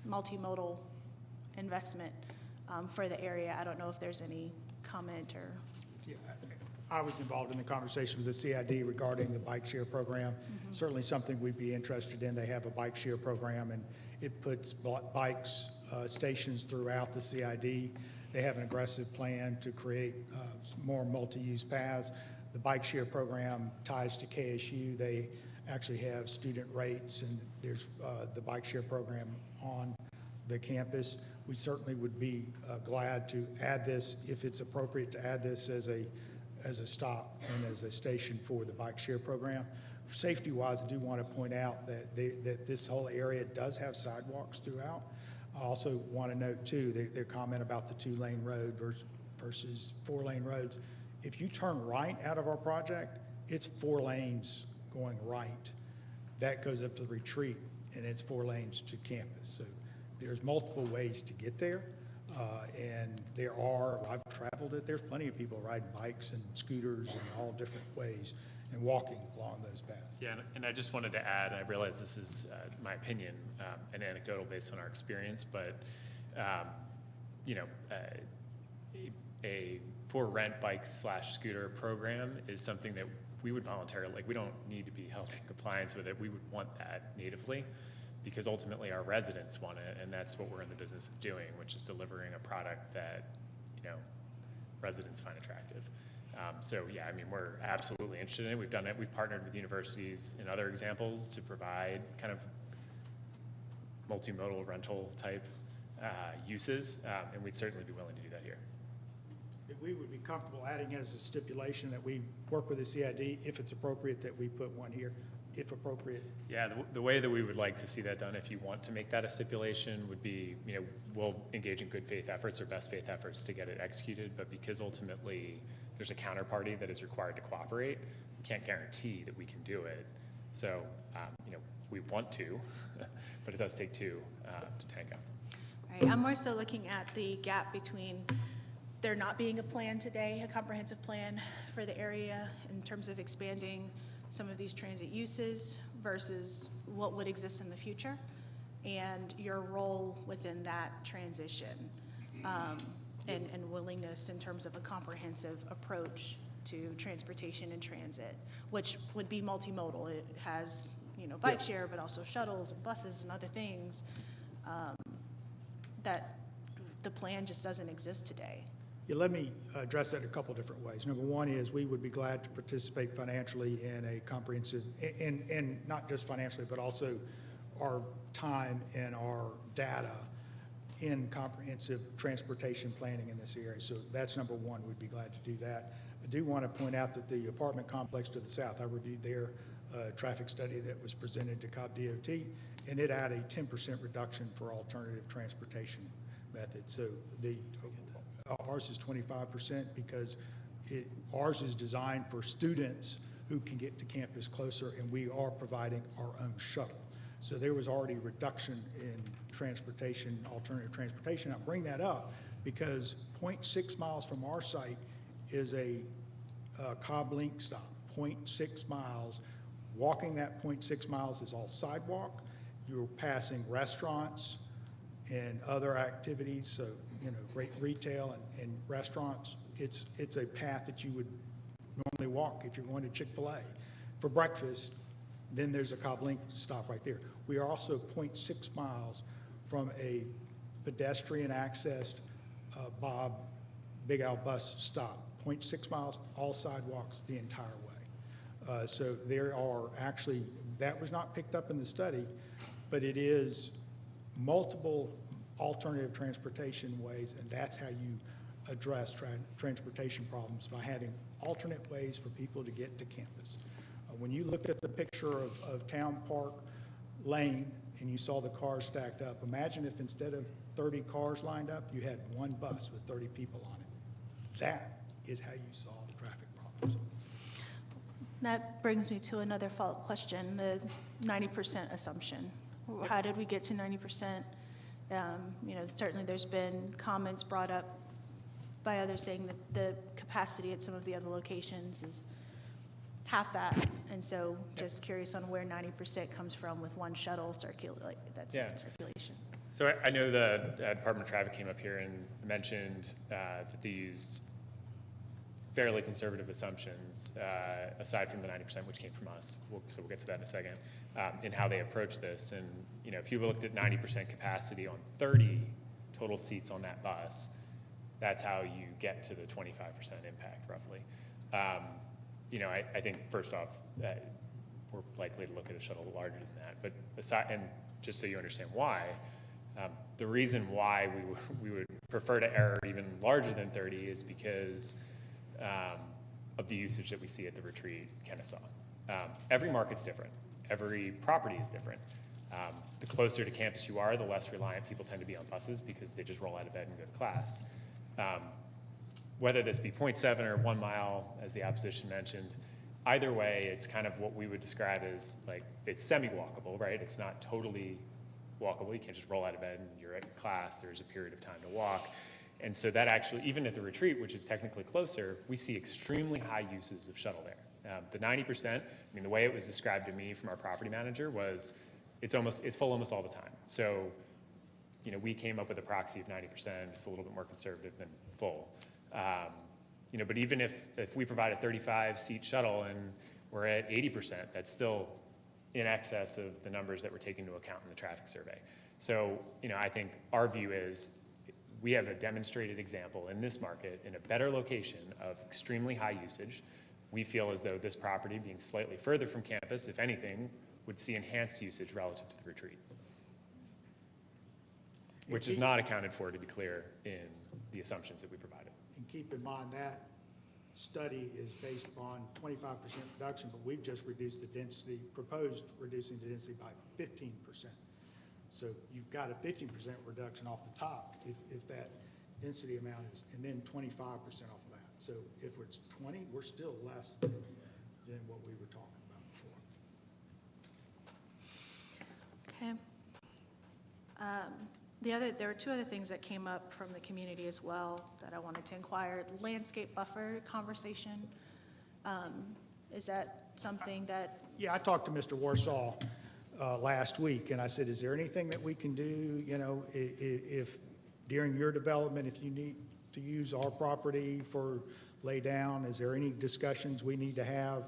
multimodal investment for the area. I don't know if there's any comment or. Yeah, I was involved in the conversation with the CID regarding the bike share program. Certainly something we'd be interested in. They have a bike share program, and it puts bikes stations throughout the CID. They have an aggressive plan to create more multi-use paths. The bike share program ties to KSU. They actually have student rates, and there's the bike share program on the campus. We certainly would be glad to add this, if it's appropriate to add this as a stop and as a station for the bike share program. Safety-wise, I do want to point out that that this whole area does have sidewalks throughout. I also want to note, too, their comment about the two-lane road versus four-lane roads. If you turn right out of our project, it's 4 lanes going right. That goes up to the retreat, and it's 4 lanes to campus. So there's multiple ways to get there. And I've traveled it, there's plenty of people riding bikes and scooters in all different ways and walking along those paths. Yeah, and I just wanted to add, I realize this is my opinion, and anecdotal based on our experience, but a for rent bike / scooter program is something that we would voluntarily, we don't need to be held in compliance with it. We would want that natively, because ultimately our residents want it, and that's what we're in the business of doing, which is delivering a product that residents find attractive. So yeah, we're absolutely interested in it. We've done it. We've partnered with universities in other examples to provide kind of multimodal rental type uses, and we'd certainly be willing to do that here. We would be comfortable adding as a stipulation that we work with the CID, if it's appropriate, that we put one here, if appropriate. Yeah, the way that we would like to see that done, if you want to make that a stipulation, would be, we'll engage in good faith efforts or best faith efforts to get it executed, but because ultimately there's a counterparty that is required to cooperate, we can't guarantee that we can do it. So, we want to, but it does take 2 to tango. Right, I'm more so looking at the gap between there not being a plan today, a comprehensive plan for the area in terms of expanding some of these transit uses versus what would exist in the future, and your role within that transition, and willingness in terms of a comprehensive approach to transportation and transit, which would be multimodal. It has, bike share, but also shuttles and buses and other things that the plan just doesn't exist today? Yeah, let me address that in a couple different ways. Number one is we would be glad to participate financially in a comprehensive, and not just financially, but also our time and our data in comprehensive transportation planning in this area. So that's number one, we'd be glad to do that. I do want to point out that the apartment complex to the south, I reviewed their traffic study that was presented to Cobb DOT, and it had a 10% reduction for alternative transportation methods. So ours is 25% because ours is designed for students who can get to campus closer, and we are providing our own shuttle. So there was already a reduction in transportation, alternative transportation. I bring that up because 0.6 miles from our site is a Cobb Link stop, 0.6 miles. Walking that 0.6 miles is all sidewalk. You're passing restaurants and other activities, so, you know, great retail and restaurants. It's a path that you would normally walk if you're going to Chick-fil-A for breakfast. Then there's a Cobb Link stop right there. We are also 0.6 miles from a pedestrian accessed Bob Big Al bus stop. 0.6 miles, all sidewalks the entire way. So there are actually, that was not picked up in the study, but it is multiple alternative transportation ways, and that's how you address transportation problems, by having alternate ways for people to get to campus. When you looked at the picture of Town Park Lane and you saw the cars stacked up, imagine if instead of 30 cars lined up, you had one bus with 30 people on it. That is how you solve traffic problems. That brings me to another follow-up question, the 90% assumption. How did we get to 90%? You know, certainly there's been comments brought up by others saying that the capacity at some of the other locations is half that. And so just curious on where 90% comes from with one shuttle that's in circulation. So I know the Department of Traffic came up here and mentioned that they used fairly conservative assumptions, aside from the 90%, which came from us. So we'll get to that in a second, in how they approach this. And, you know, if you looked at 90% capacity on 30 total seats on that bus, that's how you get to the 25% impact, roughly. You know, I think first off, we're likely to look at a shuttle larger than that. But aside, and just so you understand why, the reason why we would prefer to err even larger than 30 is because of the usage that we see at the retreat, Kennesaw. Every market's different. Every property is different. The closer to campus you are, the less reliant people tend to be on buses because they just roll out of bed and go to class. Whether this be 0.7 or 1 mile, as the opposition mentioned, either way, it's kind of what we would describe as, like, it's semi-walkable, right? It's not totally walkable. You can't just roll out of bed and you're at class. There's a period of time to walk. And so that actually, even at the retreat, which is technically closer, we see extremely high uses of shuttle there. The 90%, I mean, the way it was described to me from our property manager was it's full almost all the time. So, you know, we came up with a proxy of 90%. It's a little bit more conservative than full. You know, but even if we provide a 35-seat shuttle and we're at 80%, that's still in excess of the numbers that we're taking into account in the traffic survey. So, you know, I think our view is we have a demonstrated example in this market in a better location of extremely high usage. We feel as though this property, being slightly further from campus, if anything, would see enhanced usage relative to the retreat, which is not accounted for, to be clear, in the assumptions that we provided. And keep in mind that study is based upon 25% reduction, but we've just reduced the density, proposed reducing the density by 15%. So you've got a 15% reduction off the top if that density amount is, and then 25% off of that. So if it's 20, we're still less than what we were talking about before. Okay. There were two other things that came up from the community as well that I wanted to inquire. The landscape buffer conversation, is that something that? Yeah, I talked to Mr. Warsaw last week, and I said, is there anything that we can do, you know, if during your development, if you need to use our property for lay down, is there any discussions we need to have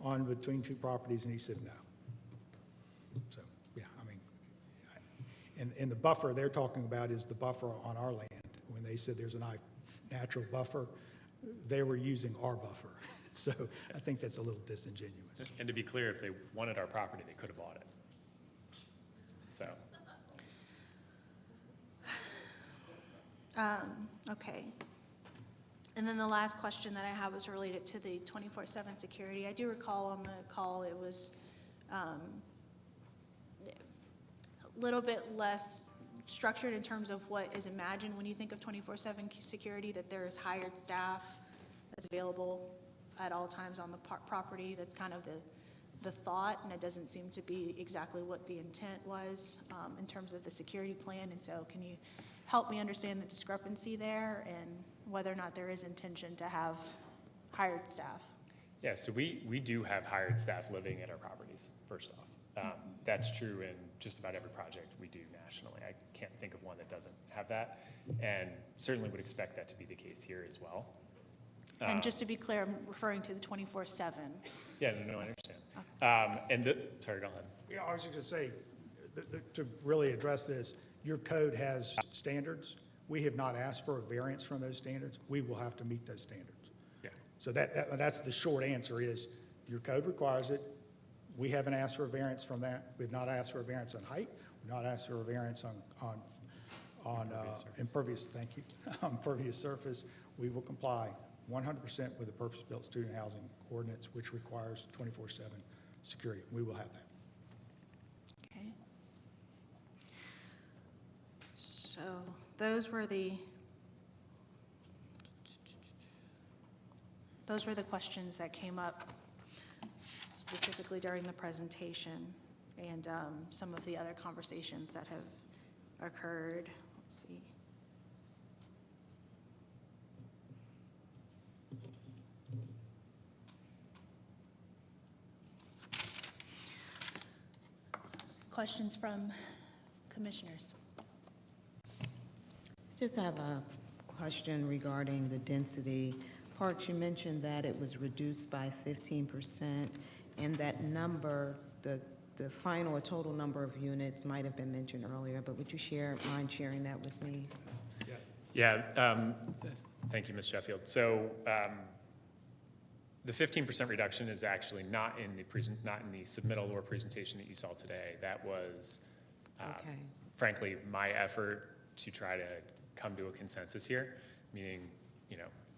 on between two properties? And he said no. So, yeah, I mean, and the buffer they're talking about is the buffer on our land. when they said there's a natural buffer, they were using our buffer. So I think that's a little disingenuous. And to be clear, if they wanted our property, they could have bought it. So, Okay. And then the last question that I have was related to the 24/7 security. I do recall on the call, it was a little bit less structured in terms of what is imagined when you think of 24/7 security, that there is hired staff that's available at all times on the property. That's kind of the thought, and it doesn't seem to be exactly what the intent was in terms of the security plan. And so can you help me understand the discrepancy there and whether or not there is intention to have hired staff? yeah, so we do have hired staff living at our properties, first off. That's true in just about every project we do nationally. I can't think of one that doesn't have that, and certainly would expect that to be the case here as well. And just to be clear, I'm referring to the 24/7. Yeah, no, I understand. Sorry, go ahead. Yeah, I was just going to say, to really address this, your code has standards. We have not asked for a variance from those standards. We will have to meet those standards. Yeah. So that's the short answer is, your code requires it. We haven't asked for a variance from that. We've not asked for a variance on height. We've not asked for a variance on impervious, thank you, impervious surface. We will comply 100% with the purpose-built student housing ordinance, which requires 24/7 security. We will have that. Okay. So those were the questions that came up specifically during the presentation and some of the other conversations that have occurred. Let's see. Questions from commissioners? Just have a question regarding the density. Parks, you mentioned that it was reduced by 15%, and that number, the final or total number of units might have been mentioned earlier, but would you mind sharing that with me? Yeah, thank you, Ms. Sheffield. So the 15% reduction is actually not in the submittal or presentation that you saw today. That was, frankly, my effort to try to come to a consensus here, meaning,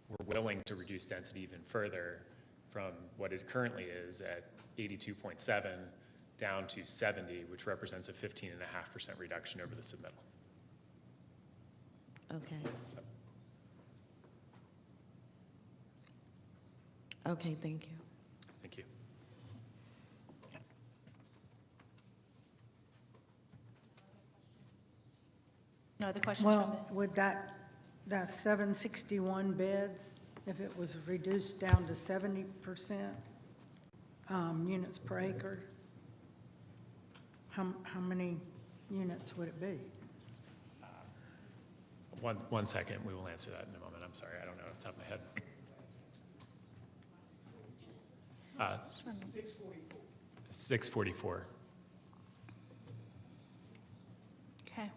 we're willing to reduce density even further from what it currently is at 82.7 down to 70, which represents a 15.5% reduction over the submittal. Okay. Okay, thank you. Thank you. No other questions from Well, would that 761 beds, if it was reduced down to 70% units per acre, how many units would it be? One second, we will answer that in a moment. I'm sorry, I don't know off the top of my head. 644. Okay.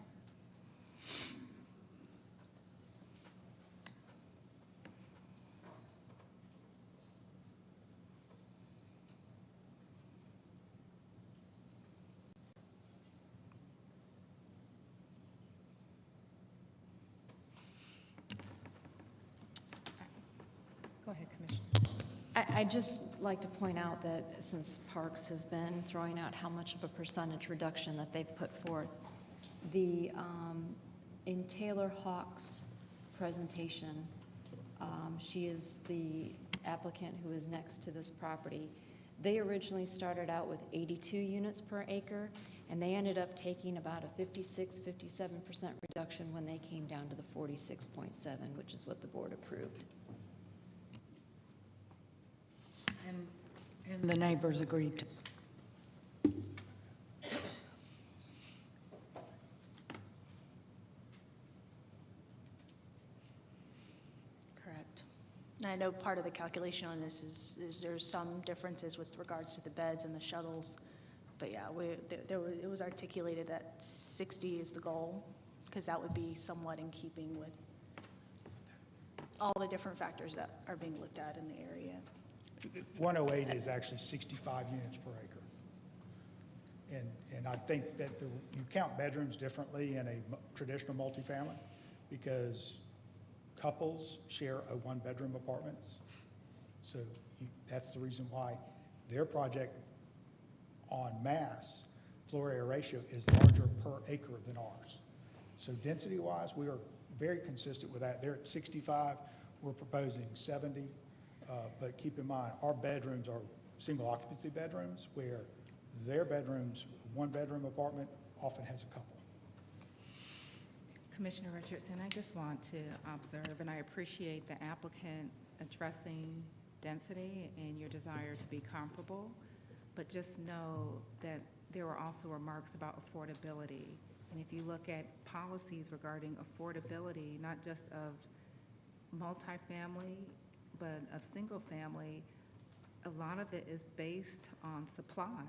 Go ahead, Commissioner. I'd just like to point out that since Parks has been throwing out how much of a percentage reduction that they've put forth, in Taylor Hawk's presentation, she is the applicant who is next to this property. They originally started out with 82 units per acre, and they ended up taking about a 57% reduction when they came down to the 46.7, which is what the board approved. And the neighbors agreed to. Correct. And I know part of the calculation on this is there's some differences with regards to the beds and the shuttles. But yeah, it was articulated that 60 is the goal, because that would be somewhat in keeping with all the different factors that are being looked at in the area. 108 is actually 65 units per acre. And I think that you count bedrooms differently in a traditional multifamily because couples share a one-bedroom apartments. So that's the reason why their project en masse floor area ratio is larger per acre than ours. So density-wise, we are very consistent with that. They're at 65, we're proposing 70. But keep in mind, our bedrooms are single occupancy bedrooms where their bedrooms, one-bedroom apartment often has a couple. Commissioner Richardson, I just want to observe, and I appreciate the applicant addressing density and your desire to be comparable, but just know that there were also remarks about affordability. And if you look at policies regarding affordability, not just of multifamily, but of single family, a lot of it is based on supply.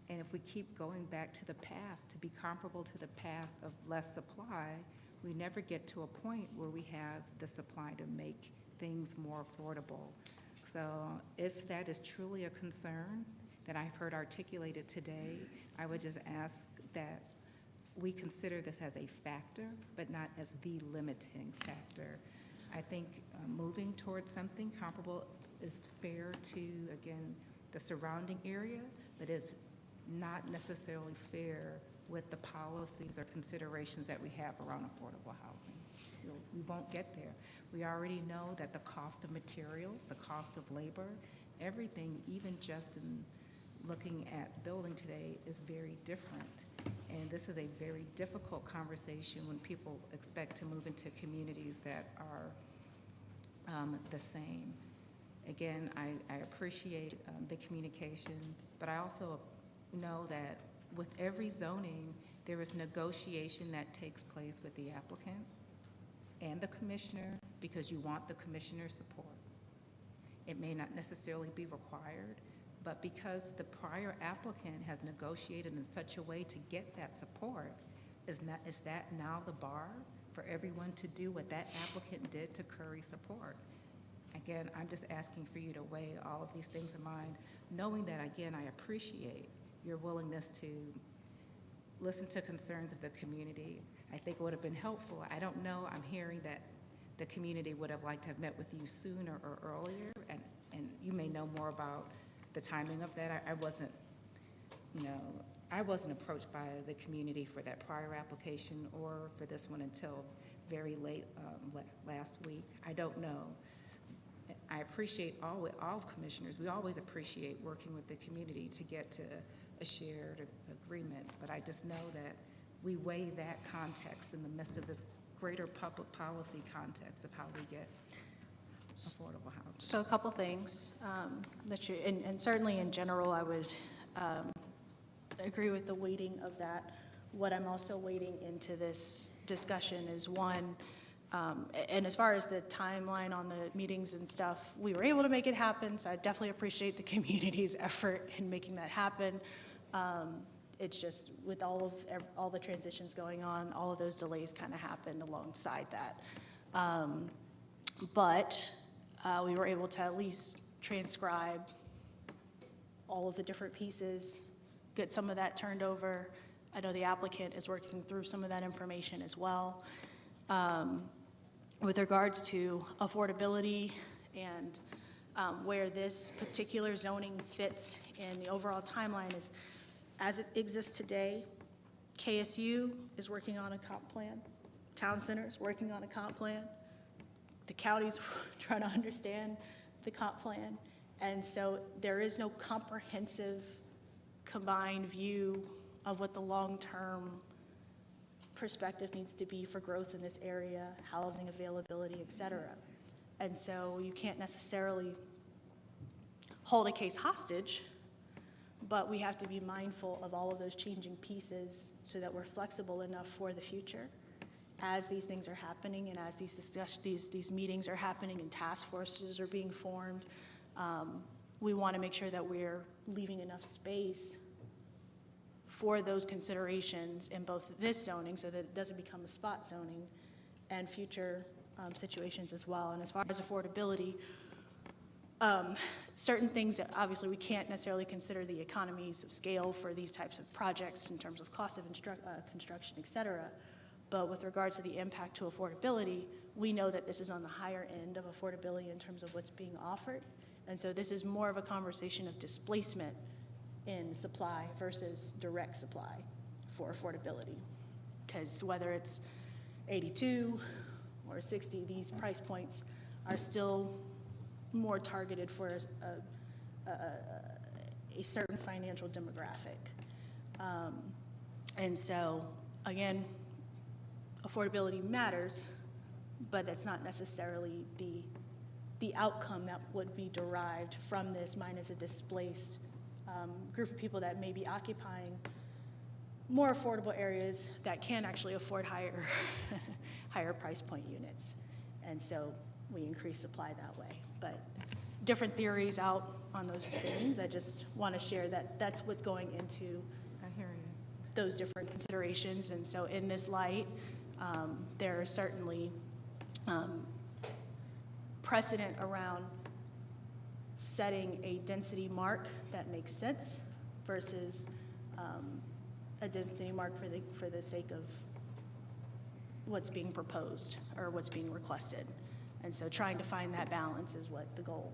And if we keep going back to the past to be comparable to the past of less supply, we never get to a point where we have the supply to make things more affordable. So if that is truly a concern that I've heard articulated today, I would just ask that we consider this as a factor, but not as the limiting factor. I think moving towards something comparable is fair to, again, the surrounding area, but it's not necessarily fair with the policies or considerations that we have around affordable housing. We won't get there. We already know that the cost of materials, the cost of labor, everything, even just in looking at building today, is very different. And this is a very difficult conversation when people expect to move into communities that are the same. Again, I appreciate the communication, but I also know that with every zoning, there is negotiation that takes place with the applicant and the commissioner because you want the commissioner's support. It may not necessarily be required, but because the prior applicant has negotiated in such a way to get that support, is that now the bar for everyone to do what that applicant did to curry support? Again, I'm just asking for you to weigh all of these things in mind, knowing that, again, I appreciate your willingness to listen to concerns of the community. I think it would have been helpful. I don't know, I'm hearing that the community would have liked to have met with you sooner or earlier, and you may know more about the timing of that. I wasn't approached by the community for that prior application or for this one until very late last week. I don't know. I appreciate all commissioners. We always appreciate working with the community to get to a shared agreement, but I just know that we weigh that context in the midst of this greater public policy context of how we get affordable housing. So a couple things and certainly in general, I would agree with the weighting of that. What I'm also weighting into this discussion is one, and as far as the timeline on the meetings and stuff, we were able to make it happen, so I definitely appreciate the community's effort in making that happen. It's just with all the transitions going on, all of those delays kind of happened alongside that. But we were able to at least transcribe all of the different pieces, get some of that turned over. I know the applicant is working through some of that information as well. With regards to affordability and where this particular zoning fits in the overall timeline is, as it exists today, KSU is working on a comp plan. Town Center is working on a comp plan. The county's trying to understand the comp plan. And so there is no comprehensive combined view of what the long-term perspective needs to be for growth in this area, housing availability, et cetera. And so you can't necessarily hold a case hostage, but we have to be mindful of all of those changing pieces so that we're flexible enough for the future as these things are happening and as these meetings are happening and task forces are being formed. We want to make sure that we're leaving enough space for those considerations in both this zoning so that it doesn't become a spot zoning and future situations as well. And as far as affordability, certain things that obviously we can't necessarily consider the economies of scale for these types of projects in terms of cost of construction, et cetera. But with regards to the impact to affordability, we know that this is on the higher end of affordability in terms of what's being offered. And so this is more of a conversation of displacement in supply versus direct supply for affordability. Because whether it's 82 or 60, these price points are still more targeted for a certain financial demographic. And so, again, affordability matters, but that's not necessarily the outcome that would be derived from this, minus a displaced group of people that may be occupying more affordable areas that can actually afford higher, higher price point units. And so we increase supply that way. But different theories out on those things. I just want to share that that's what's going into those different considerations. And so in this light, there are certainly precedent around setting a density mark that makes sense versus a density mark for the sake of what's being proposed or what's being requested. And so trying to find that balance is what the goal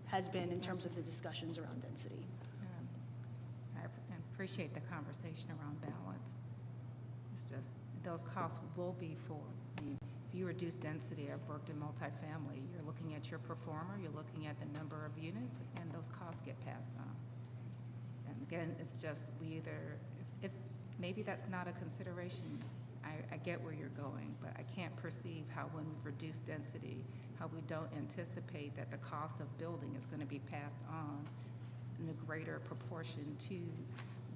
has been in terms of the discussions around density. I appreciate the conversation around balance. It's just, those costs will be for, if you reduce density, I've worked in multifamily, you're looking at your performer, you're looking at the number of units, and those costs get passed on. And again, it's just, we either, if maybe that's not a consideration, I get where you're going, but I can't perceive how when we reduce density, how we don't anticipate that the cost of building is going to be passed on in a greater proportion to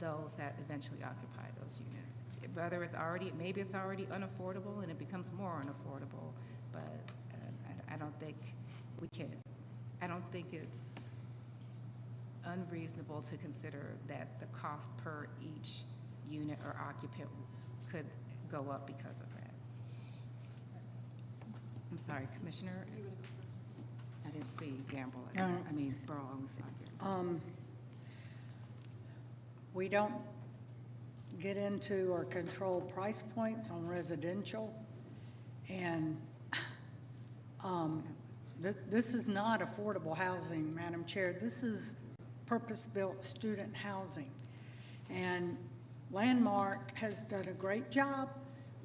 those that eventually occupy those units. Whether it's already, maybe it's already unaffordable and it becomes more unaffordable, but I don't think we can, I don't think it's unreasonable to consider that the cost per each unit or occupant could go up because of that. I'm sorry, Commissioner. I didn't see Gamble. I mean, Burl, I'm sorry. We don't get into or control price points on residential. And this is not affordable housing, Madam Chair. This is purpose-built student housing. And Landmark has done a great job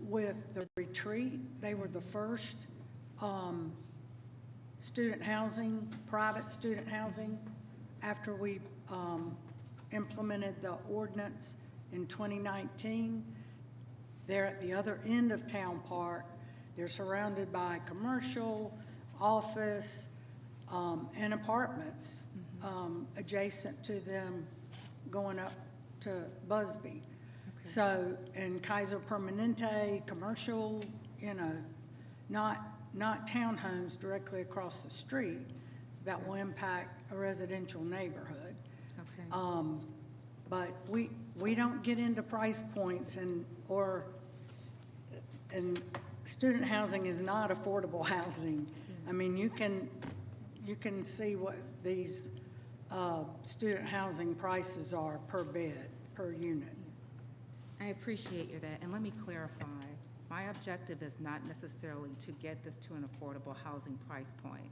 with the retreat. They were the first student housing, private student housing, after we implemented the ordinance in 2019. They're at the other end of Town Park. They're surrounded by commercial, office, and apartments adjacent to them going up to Busby. So, and Kaiser Permanente, commercial, you know, not townhomes directly across the street that will impact a residential neighborhood. Okay. But we don't get into price points and student housing is not affordable housing. I mean, you can see what these student housing prices are per bed, per unit. I appreciate you that, and let me clarify. My objective is not necessarily to get this to an affordable housing price point.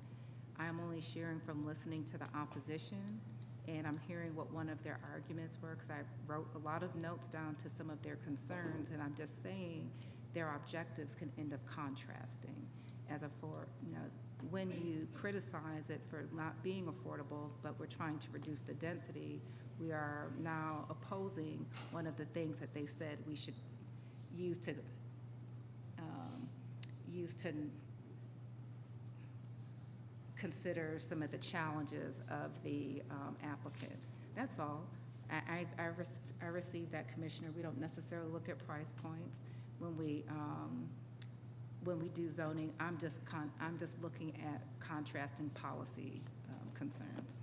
I am only sharing from listening to the opposition, and I'm hearing what one of their arguments were, because I wrote a lot of notes down to some of their concerns, and I'm just saying their objectives can end up contrasting. When you criticize it for not being affordable, but we're trying to reduce the density, we are now opposing one of the things that they said we should use to consider some of the challenges of the applicant. That's all. I received that, Commissioner. We don't necessarily look at price points when we do zoning. I'm just looking at contrasting policy concerns.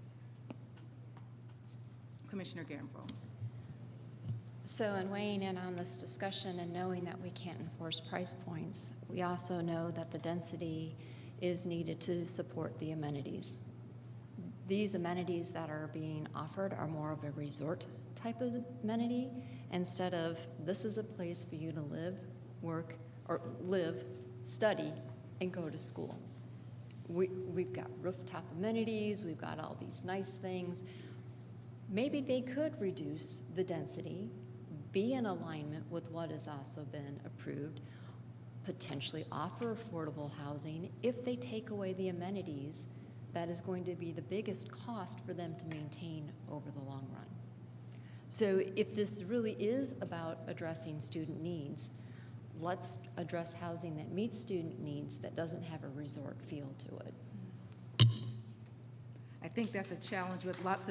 Commissioner Gamble. So in weighing in on this discussion and knowing that we can't enforce price points, we also know that the density is needed to support the amenities. These amenities that are being offered are more of a resort type of amenity instead of this is a place for you to live, work, or live, study, and go to school. We've got rooftop amenities, we've got all these nice things. Maybe they could reduce the density, be in alignment with what has also been approved, potentially offer affordable housing if they take away the amenities that is going to be the biggest cost for them to maintain over the long run. So if this really is about addressing student needs, let's address housing that meets student needs that doesn't have a resort feel to it. I think that's a challenge with lots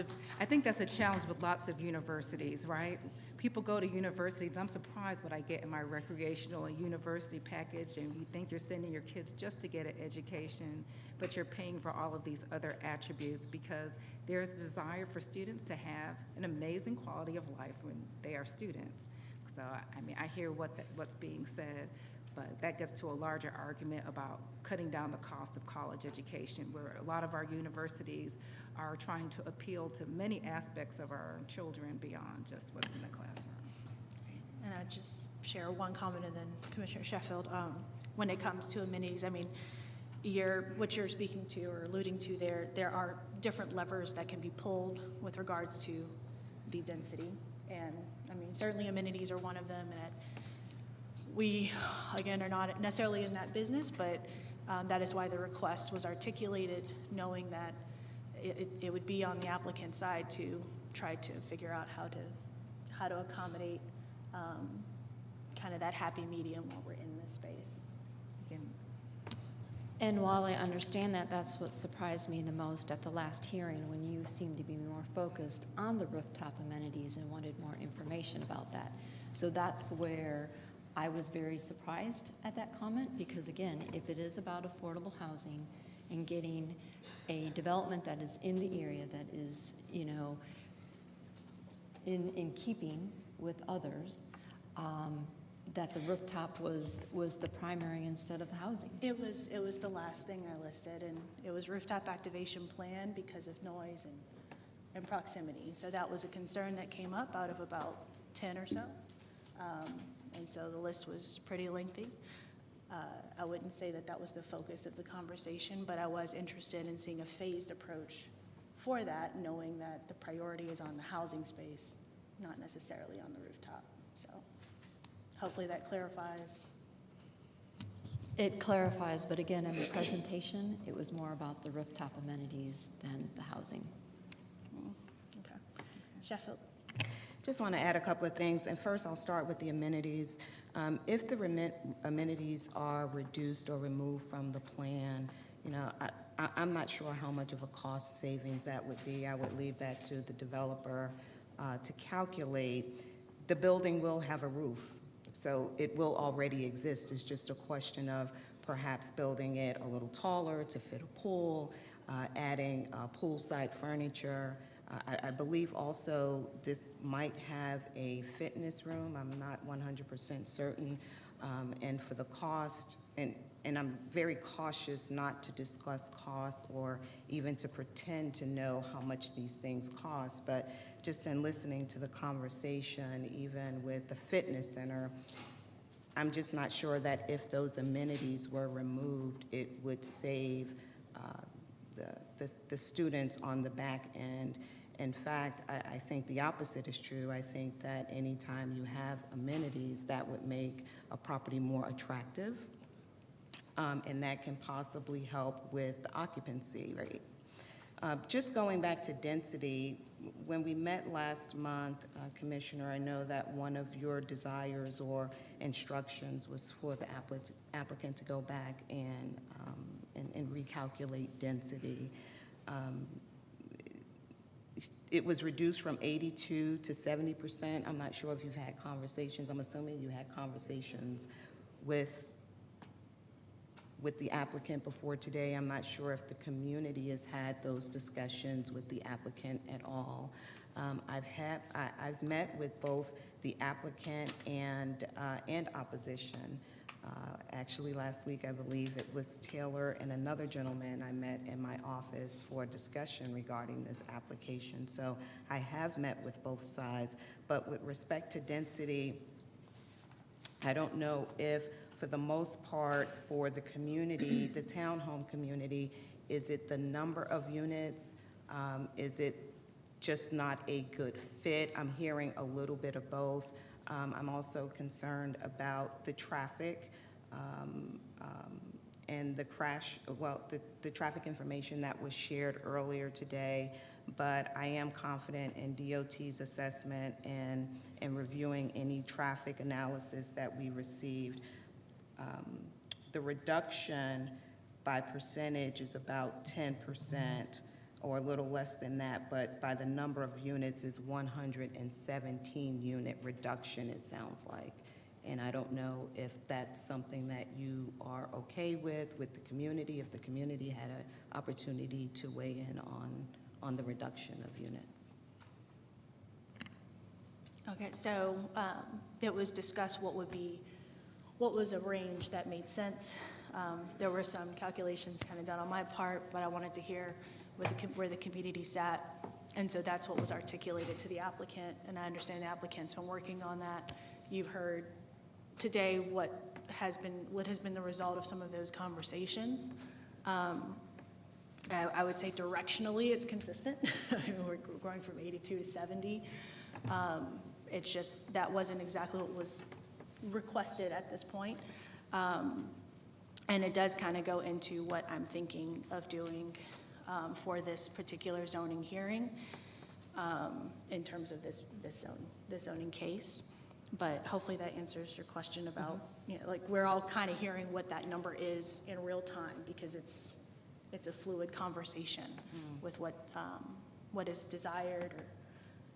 of universities, right? People go to universities. I'm surprised what I get in my recreational and university package, and you think you're sending your kids just to get an education, but you're paying for all of these other attributes because there's a desire for students to have an amazing quality of life when they are students. So, I mean, I hear what's being said, but that gets to a larger argument about cutting down the cost of college education, where a lot of our universities are trying to appeal to many aspects of our children beyond just what's in the classroom. And I'd just share one comment, and then Commissioner Sheffield, when it comes to amenities, I mean, what you're speaking to or alluding to there are different levers that can be pulled with regards to the density. And I mean, certainly amenities are one of them, and we, again, are not necessarily in that business, but that is why the request was articulated, knowing that it would be on the applicant side to try to figure out how to accommodate kind of that happy medium while we're in this space. Again, And while I understand that, that's what surprised me the most at the last hearing when you seemed to be more focused on the rooftop amenities and wanted more information about that. So that's where I was very surprised at that comment because, again, if it is about affordable housing and getting a development that is in the area that is, you know, in keeping with others, that the rooftop was the primary instead of the housing. It was the last thing I listed, and it was rooftop activation plan because of noise and proximity. So that was a concern that came up out of about 10 or so. And so the list was pretty lengthy. I wouldn't say that was the focus of the conversation, but I was interested in seeing a phased approach for that, knowing that the priority is on the housing space, not necessarily on the rooftop. So hopefully that clarifies. It clarifies, but again, in the presentation, it was more about the rooftop amenities than the housing. Okay. Sheffield. Just want to add a couple of things, and first I'll start with the amenities. If the amenities are reduced or removed from the plan, you know, I'm not sure how much of a cost savings that would be. I would leave that to the developer to calculate. The building will have a roof, so it will already exist. It's just a question of perhaps building it a little taller to fit a pool, adding poolside furniture. I believe also this might have a fitness room. I'm not 100% certain. And for the cost, and I'm very cautious not to discuss costs or even to pretend to know how much these things cost, but just in listening to the conversation, even with the fitness center, I'm just not sure that if those amenities were removed, it would save the students on the back end. In fact, I think the opposite is true. I think that anytime you have amenities, that would make a property more attractive, and that can possibly help with the occupancy rate. Just going back to density, when we met last month, Commissioner, I know that one of your desires or instructions was for the applicant to go back and recalculate density. It was reduced from 82 to 70%. I'm not sure if you've had conversations. I'm assuming you had conversations with with the applicant before today. I'm not sure if the community has had those discussions with the applicant at all. I've met with both the applicant and opposition. Actually, last week, I believe it was Taylor and another gentleman I met in my office for a discussion regarding this application. So I have met with both sides, but with respect to density, I don't know if, for the most part, for the community, the townhome community, is it the number of units? Is it just not a good fit? I'm hearing a little bit of both. I'm also concerned about the traffic and the crash, well, the traffic information that was shared earlier today, but I am confident in DOT's assessment and reviewing any traffic analysis that we received. The reduction by percentage is about 10% or a little less than that, but by the number of units is 117 unit reduction, it sounds like. And I don't know if that's something that you are okay with the community, if the community had an opportunity to weigh in on the reduction of units. Okay, so it was discussed what was a range that made sense. There were some calculations kind of done on my part, but I wanted to hear where the community sat. And so that's what was articulated to the applicant, and I understand the applicant's been working on that. You've heard today what has been the result of some of those conversations. I would say directionally it's consistent. We're going from 82 to 70. It's just that wasn't exactly what was requested at this point. And it does kind of go into what I'm thinking of doing for this particular zoning hearing in terms of this zoning case. But hopefully that answers your question about, you know, like we're all kind of hearing what that number is in real time because it's a fluid conversation with what is desired.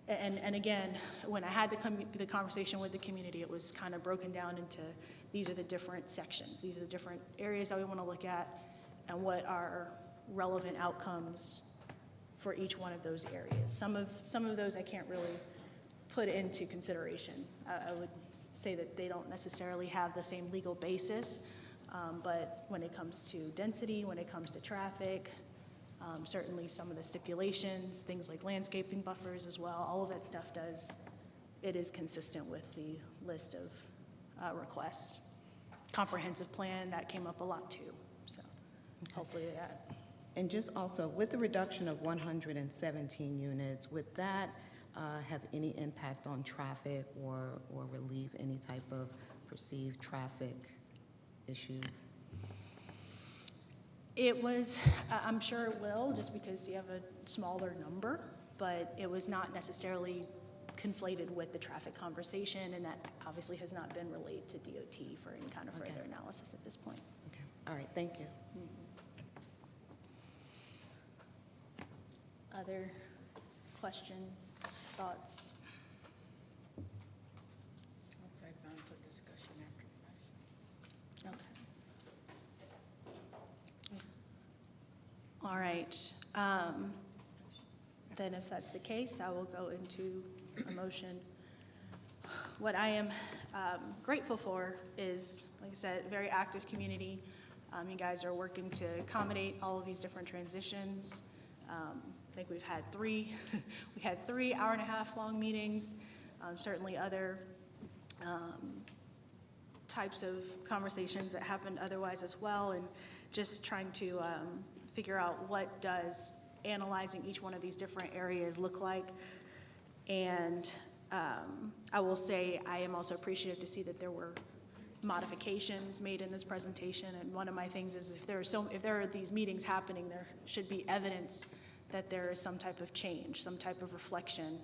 And again, when I had the conversation with the community, it was kind of broken down into these are the different sections. These are the different areas that we want to look at and what are relevant outcomes for each one of those areas. Some of those I can't really put into consideration. I would say that they don't necessarily have the same legal basis, but when it comes to density, when it comes to traffic, certainly some of the stipulations, things like landscaping buffers as well, all of that stuff it is consistent with the list of requests. Comprehensive plan, that came up a lot too, so hopefully that. And just also, with the reduction of 117 units, would that have any impact on traffic or relieve any type of perceived traffic issues? It was, I'm sure it will, just because you have a smaller number, but it was not necessarily conflated with the traffic conversation, and that obviously has not been relayed to DOT for any kind of further analysis at this point. Okay. All right, thank you. Other questions, thoughts? I'll say bond for discussion after the motion. Okay. All right. Then if that's the case, I will go into a motion. What I am grateful for is, like I said, a very active community. You guys are working to accommodate all of these different transitions. I think we've had three hour-and-a-half long meetings, certainly other types of conversations that happened otherwise as well, and just trying to figure out what does analyzing each one of these different areas look like. And I will say I am also appreciative to see that there were modifications made in this presentation, and one of my things is if there are these meetings happening, there should be evidence that there is some type of change, some type of reflection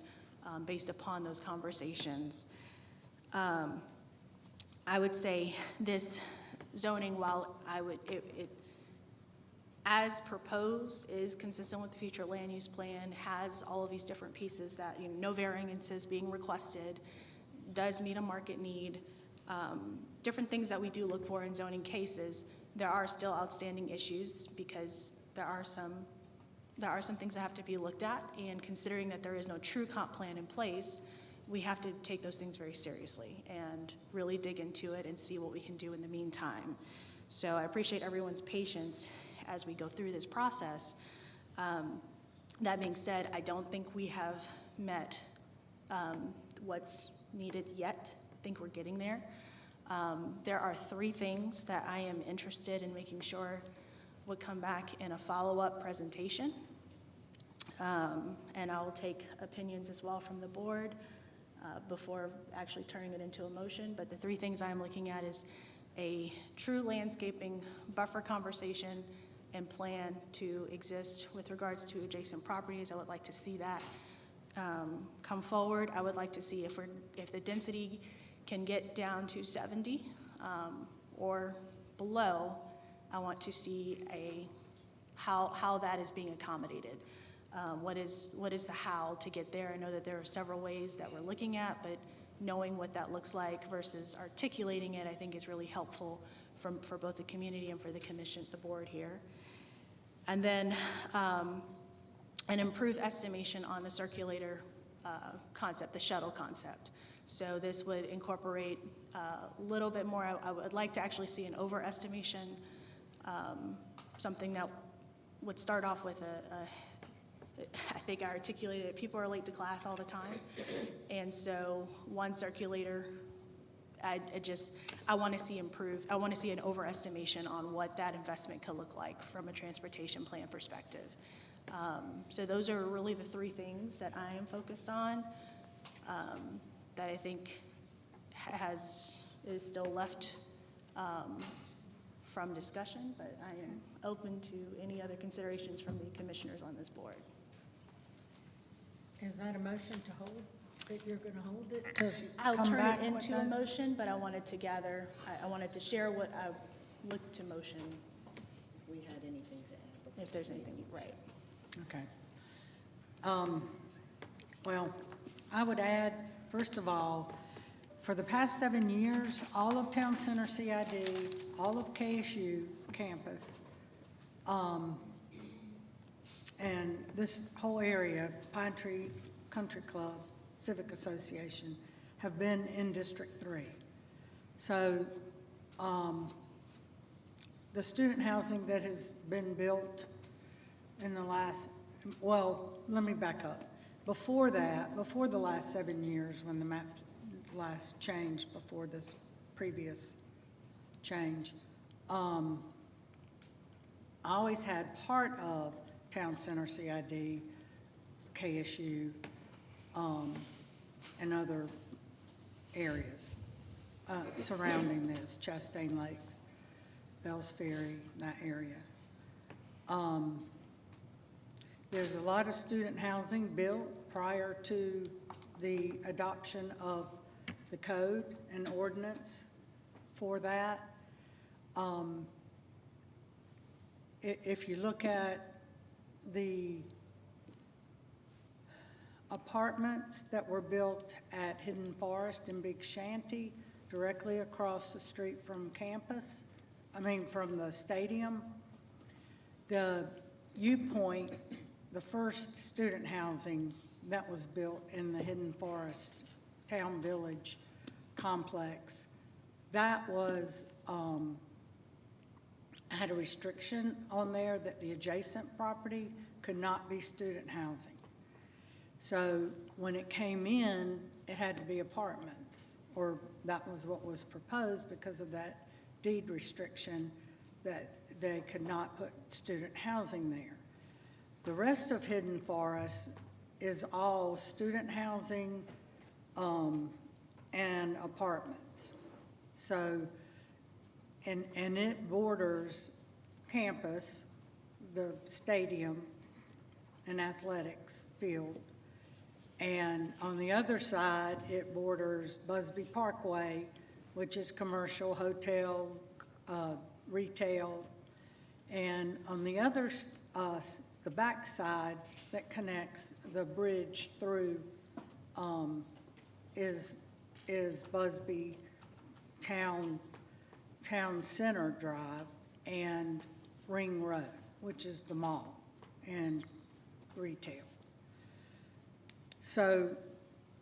based upon those conversations. I would say this zoning, while it as proposed is consistent with the future land use plan, has all of these different pieces that, you know, no variances being requested, does meet a market need, different things that we do look for in zoning cases. There are still outstanding issues because there are some things that have to be looked at, and considering that there is no true comp plan in place, we have to take those things very seriously and really dig into it and see what we can do in the meantime. So I appreciate everyone's patience as we go through this process. That being said, I don't think we have met what's needed yet. I think we're getting there. There are 3 things that I am interested in making sure would come back in a follow-up presentation. And I will take opinions as well from the board before actually turning it into a motion. But the 3 things I'm looking at is a true landscaping buffer conversation and plan to exist with regards to adjacent properties. I would like to see that come forward. I would like to see if the density can get down to 70 or below. I want to see how that is being accommodated. What is the how to get there? I know that there are several ways that we're looking at, but knowing what that looks like versus articulating it, I think is really helpful for both the community and for the commission, the board here. And then an improved estimation on the circulator concept, the shuttle concept. So this would incorporate a little bit more. I would like to actually see an overestimation, something that would start off with I think I articulated it, people are late to class all the time. And so one circulator, I want to see improved. I want to see an overestimation on what that investment could look like from a transportation plan perspective. So those are really the 3 things that I am focused on that I think is still left from discussion, but I am open to any other considerations from the commissioners on this board. Is that a motion to hold, that you're going to hold it? To I'll come turn back it with into a that? motion, but I wanted to gather, I wanted to share what I looked to motion, If we had anything to add. if there's anything, right. Okay. Well, I would add, first of all, for the past 7 years, all of Town Center CID, all of KSU campus, and this whole area, Pine Tree Country Club, Civic Association, have been in District 3. So the student housing that has been built in the last, well, let me back up. Before that, before the last 7 years, when the map last changed, before this previous change, I always had part of Town Center CID, KSU, and other areas surrounding this, Chastain Lakes, Bells Ferry, that area. There's a lot of student housing built prior to the adoption of the code and ordinance for that. If you look at the apartments that were built at Hidden Forest and Big Shanty, directly across the street from campus, from the stadium, the U Point, the first student housing that was built in the Hidden Forest Town Village complex, that was, had a restriction on there that the adjacent property could not be student housing. So when it came in, it had to be apartments, or that was what was proposed because of that deed restriction that they could not put student housing there. The rest of Hidden Forest is all student housing and apartments. So, and it borders campus, the stadium, and athletics field. And on the other side, it borders Busby Parkway, which is commercial, hotel, retail. And on the other, the back side that connects the bridge through is Busby Town Center Drive, and Ring Road, which is the mall and retail. So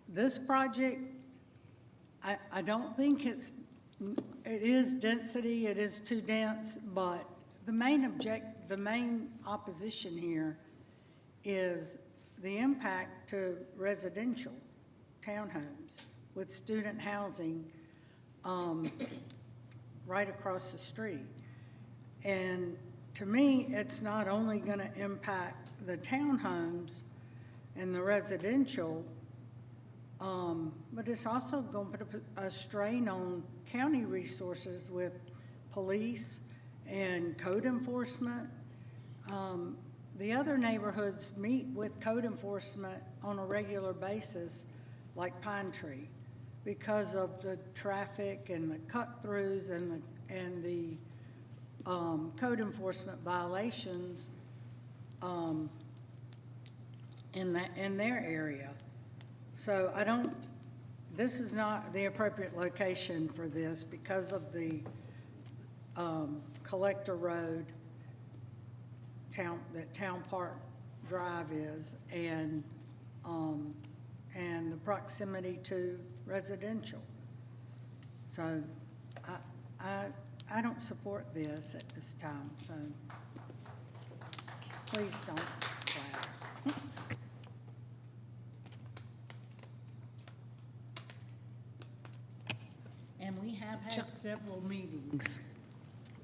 this project, I don't think it is density, it is too dense, but the main opposition here is the impact to residential townhomes with student housing right across the street. And to me, it's not only going to impact the townhomes and the residential, but it's also going to put a strain on county resources with police and code enforcement. The other neighborhoods meet with code enforcement on a regular basis, like Pine Tree, because of the traffic and the cut-throughs and the code enforcement violations in their area. So this is not the appropriate location for this because of the Collector Road that Town Park Drive is, and the proximity to residential. So I don't support this at this time, so please don't clap. And we have had several meetings,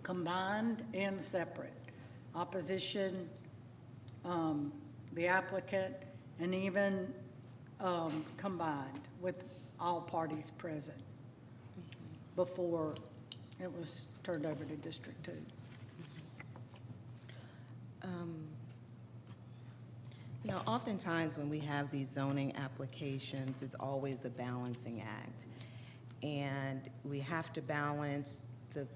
combined and separate. Opposition, the applicant, and even combined with all parties present before it was turned over to District 2. You know, oftentimes when we have these zoning applications, it's always a balancing act. And we have to balance the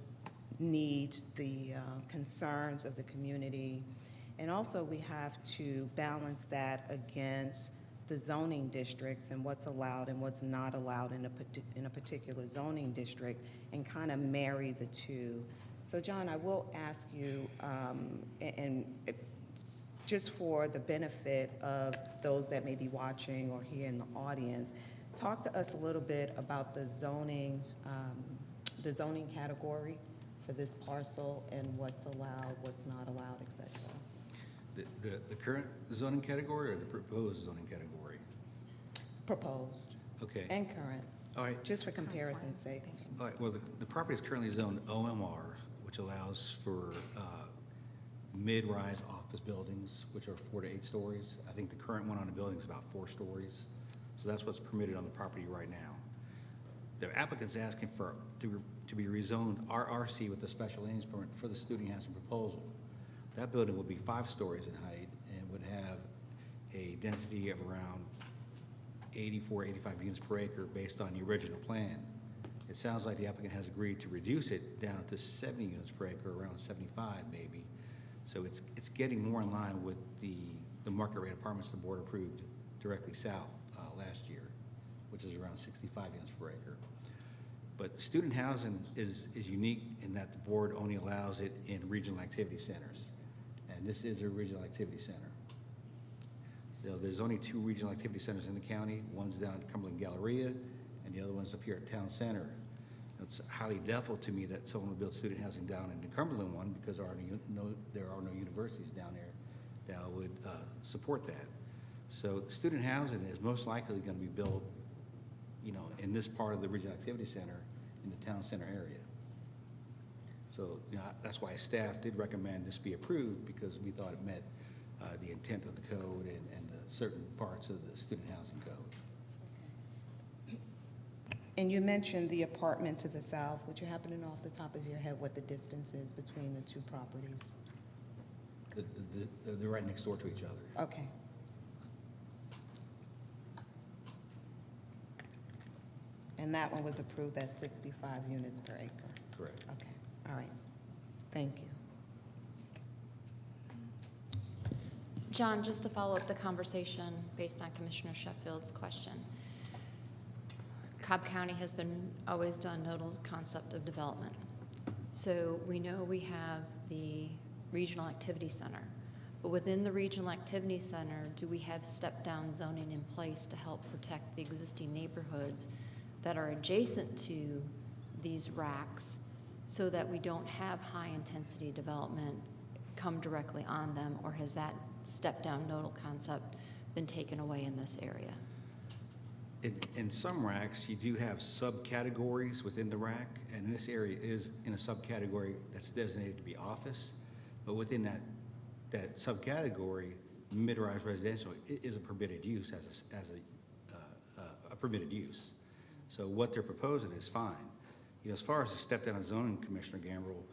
needs, the concerns of the community, and also we have to balance that against the zoning districts and what's allowed and what's not allowed in a particular zoning district, and kind of marry the two. So John, I will ask you, just for the benefit of those that may be watching or here in the audience, talk to us a little bit about the zoning category for this parcel and what's allowed, what's not allowed, et cetera. The current zoning category or the proposed zoning category? Proposed. Okay. And current. All right. Just for comparison's sake. All right, well, the property is currently zoned OMR, which allows for mid-rise office buildings, which are 4 to 8 stories. I think the current one on the building is about 4 stories. So that's what's permitted on the property right now. The applicant's asking to be rezoned RRC with a special land use permit for the student housing proposal. That building would be 5 stories in height and would have a density of around 84, 85 units per acre based on the original plan. It sounds like the applicant has agreed to reduce it down to 70 units per acre, around 75 maybe. So it's getting more in line with the market rate apartments the board approved directly south last year, which is around 65 units per acre. But student housing is unique in that the board only allows it in regional activity centers. And this is a regional activity center. So there's only 2 regional activity centers in the county. One's down at Cumberland Galleria, and the other one's up here at Town Center. It's highly doubtful to me that someone would build student housing down in the Cumberland one because there are no universities down there that would support that. So student housing is most likely going to be built, in this part of the regional activity center in the Town Center area. So, that's why staff did recommend this be approved, because we thought it met the intent of the code and the certain parts of the student housing code. And you mentioned the apartment to the south. Would you happen to know off the top of your head what the distance is between the 2 properties? They're right next door to each other. Okay. And that one was approved at 65 units per acre? Correct. Okay, all right. Thank you. John, just to follow up the conversation based on Commissioner Sheffield's question. Cobb County has always done nodal concept of development. So we know we have the Regional Activity Center. But within the Regional Activity Center, do we have step-down zoning in place to help protect the existing neighborhoods that are adjacent to these racks so that we don't have high-intensity development come directly on them, or has that step-down nodal concept been taken away in this area? In some racks, you do have subcategories within the rack, and this area is in a subcategory that's designated to be office, but within that subcategory, mid-rise residential is a permitted use as a permitted use. So what they're proposing is fine. As far as the step down zoning, Commissioner Gambrill,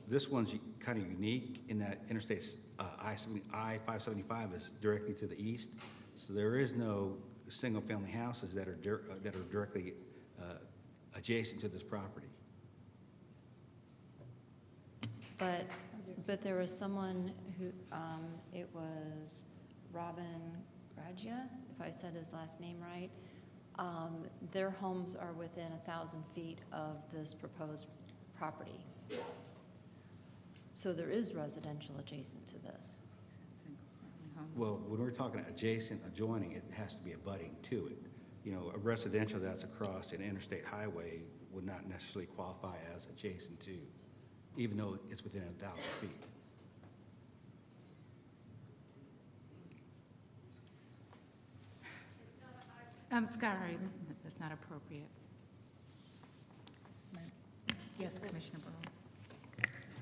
this one's kind of unique in that Interstate I-575 is directly to the east, so there is no single-family houses that are directly adjacent to this property. But there was someone who, it was Robin Gragia, if I said his last name right. Their homes are within 1,000 feet of this proposed property. So there is residential adjacent to this. Well, when we're talking adjacent, adjoining, it has to be abutting to it. A residential that's across an interstate highway would not necessarily qualify as adjacent to, even though it's within 1,000 feet. Sorry, that's not appropriate. Yes, Commissioner Burrow.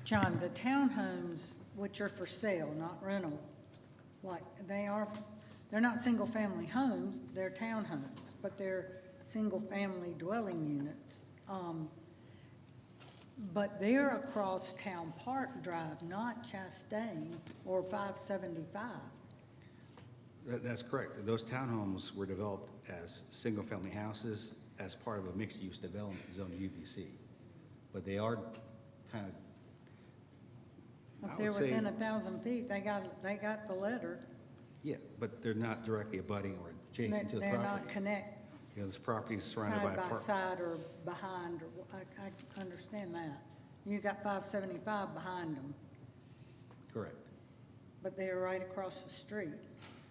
John, the townhomes, which are for sale, not rental, like they're not single-family homes, they're townhomes, but they're single-family dwelling units. But they're across Town Park Drive, not Chastain or 575. That's correct. Those townhomes were developed as single-family houses as part of a mixed-use development zone UVC. But they are kind of, If they're within 1,000 feet, they got the letter. yeah, but they're not directly abutting or adjacent to the property. They're not connect This property is surrounded by side a by park. side or behind, or I understand that. You got 575 behind them, Correct. but they're right across the street,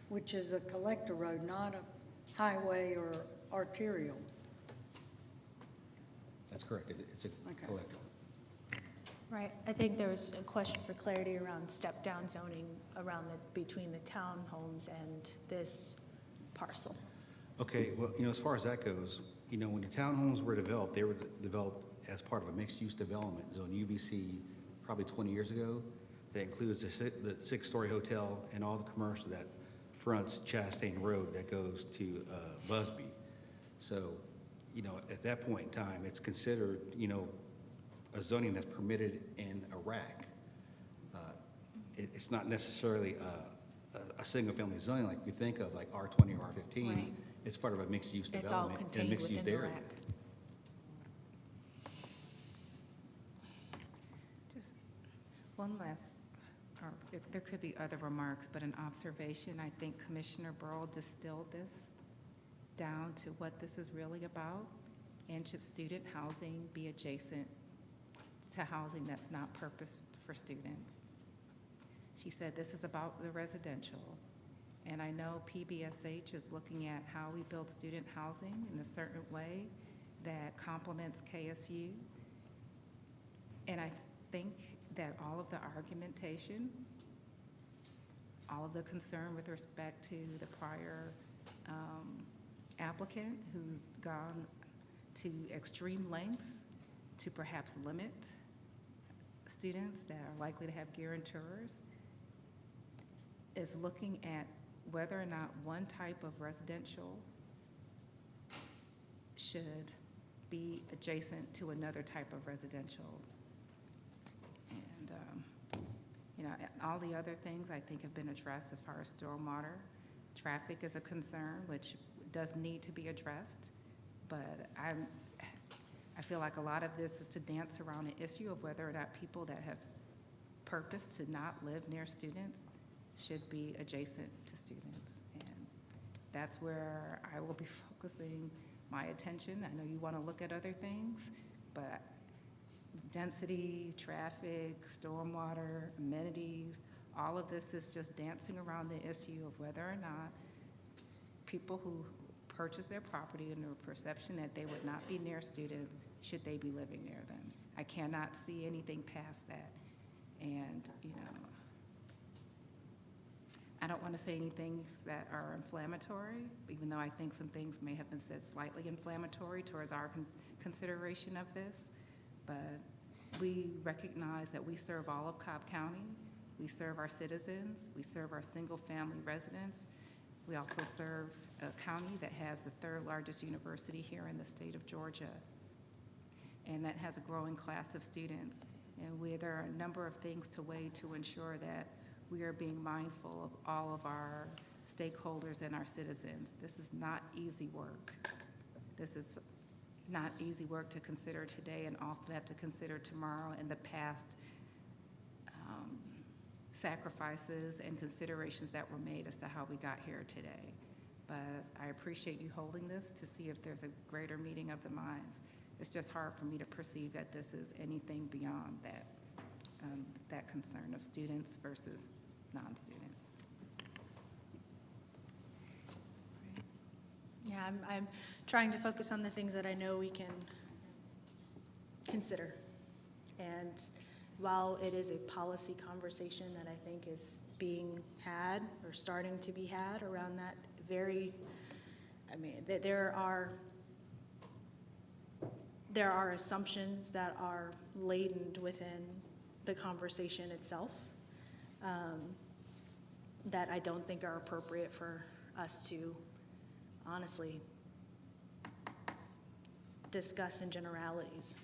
which is a collector road, not a highway or arterial. That's correct. It's a collector. Right, I think there's a question for clarity around step-down zoning around between the townhomes and this parcel. Okay, well, as far as that goes, when the townhomes were developed, they were developed as part of a mixed-use development zone UVC probably 20 years ago. That includes the six-story hotel and all the commercial that fronts Chastain Road that goes to Busby. So, at that point in time, it's considered, a zoning that's permitted in a rack. It's not necessarily a single-family zoning like we think of, like R20 or R15. Right. It's part of a mixed-use It's all development in a contained mixed-use within the area. rack. Just one last, or there could be other remarks, but an observation. I think Commissioner Burrow distilled this down to what this is really about. And should student housing be adjacent to housing that's not purposed for students? She said this is about the residential. And I know PBSH is looking at how we build student housing in a certain way that complements KSU. And I think that all of the argumentation, all of the concern with respect to the prior applicant who's gone to extreme lengths to perhaps limit students that are likely to have guarantors, is looking at whether or not one type of residential should be adjacent to another type of residential. And, all the other things I think have been addressed as far as stormwater. Traffic is a concern, which does need to be addressed. But I feel like a lot of this is to dance around an issue of whether or not people that have purpose to not live near students should be adjacent to students. And that's where I will be focusing my attention. I know you want to look at other things, but density, traffic, stormwater, amenities, all of this is just dancing around the issue of whether or not people who purchase their property under a perception that they would not be near students, should they be living near them? I cannot see anything past that. And, I don't want to say anything that are inflammatory, even though I think some things may have been said slightly inflammatory towards our consideration of this. But we recognize that we serve all of Cobb County. We serve our citizens. We serve our single-family residents. We also serve a county that has the third largest university here in the state of Georgia, and that has a growing class of students. And there are a number of things to weigh to ensure that we are being mindful of all of our stakeholders and our citizens. This is not easy work. This is not easy work to consider today, and also have to consider tomorrow and the past sacrifices and considerations that were made as to how we got here today. But I appreciate you holding this to see if there's a greater meeting of the minds. It's just hard for me to perceive that this is anything beyond that, that concern of students versus non-students. Yeah, I'm trying to focus on the things that I know we can consider. And while it is a policy conversation that I think is being had or starting to be had around that there are assumptions that are laden within the conversation itself that I don't think are appropriate for us to honestly discuss in generalities.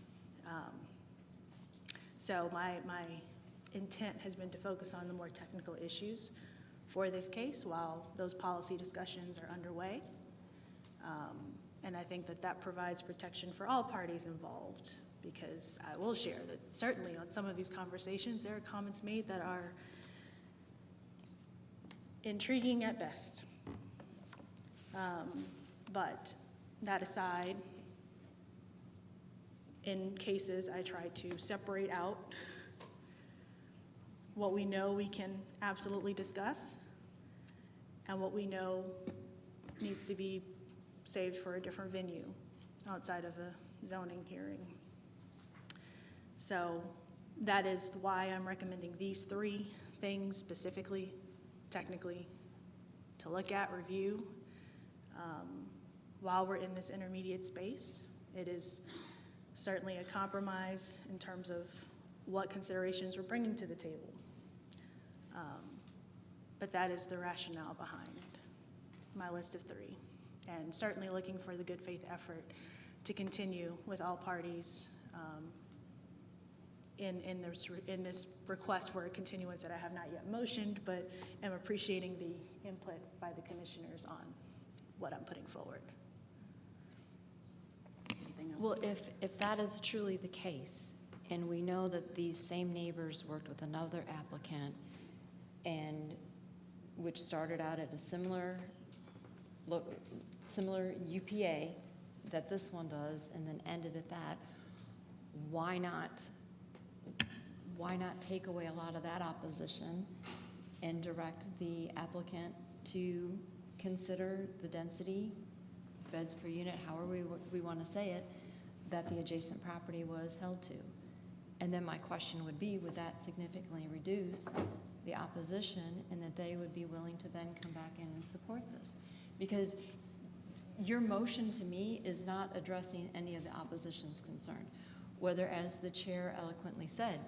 So my intent has been to focus on the more technical issues for this case while those policy discussions are underway. And I think that provides protection for all parties involved, because I will share that certainly on some of these conversations, there are comments made that are intriguing at best. But that aside, in cases, I try to separate out what we know we can absolutely discuss and what we know needs to be saved for a different venue outside of a zoning hearing. So that is why I'm recommending these three things specifically, technically, to look at, review, while we're in this intermediate space. It is certainly a compromise in terms of what considerations we're bringing to the table. But that is the rationale behind my list of three. And certainly looking for the good faith effort to continue with all parties in this request for a continuance that I have not yet motioned, but am appreciating the input by the commissioners on what I'm putting forward. Anything else? Well, if that is truly the case, and we know that these same neighbors worked with another applicant, and which started out at a similar UPA that this one does, and then ended at that, why not take away a lot of that opposition and direct the applicant to consider the density, beds per unit, however we want to say it, that the adjacent property was held to? And then my question would be, would that significantly reduce the opposition, and that they would be willing to then come back in and support this? Because your motion to me is not addressing any of the opposition's concern. Whether, as the chair eloquently said,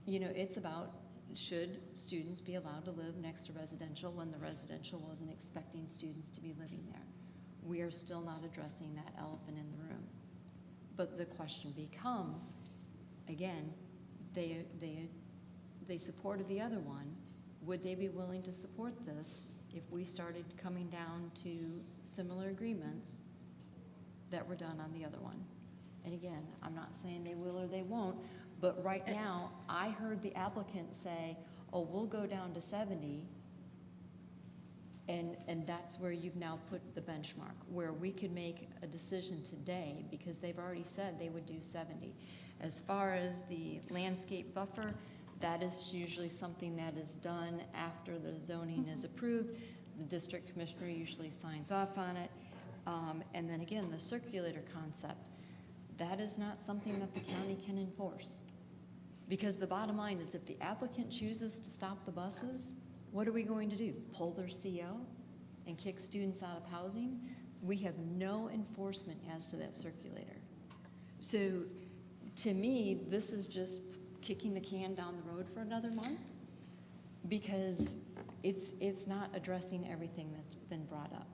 it's about, should students be allowed to live next to residential when the residential wasn't expecting students to be living there? We are still not addressing that elephant in the room. But the question becomes, again, they supported the other one. Would they be willing to support this if we started coming down to similar agreements that were done on the other one? And again, I'm not saying they will or they won't, but right now, I heard the applicant say, oh, we'll go down to 70, And that's where you've now put the benchmark, where we could make a decision today, because they've already said they would do 70. As far as the landscape buffer, that is usually something that is done after the zoning is approved. The district commissioner usually signs off on it. And then again, the circulator concept, that is not something that the county can enforce. Because the bottom line is, if the applicant chooses to stop the buses, what are we going to do? Pull their CO and kick students out of housing? We have no enforcement as to that circulator. So to me, this is just kicking the can down the road for another month, because it's not addressing everything that's been brought up.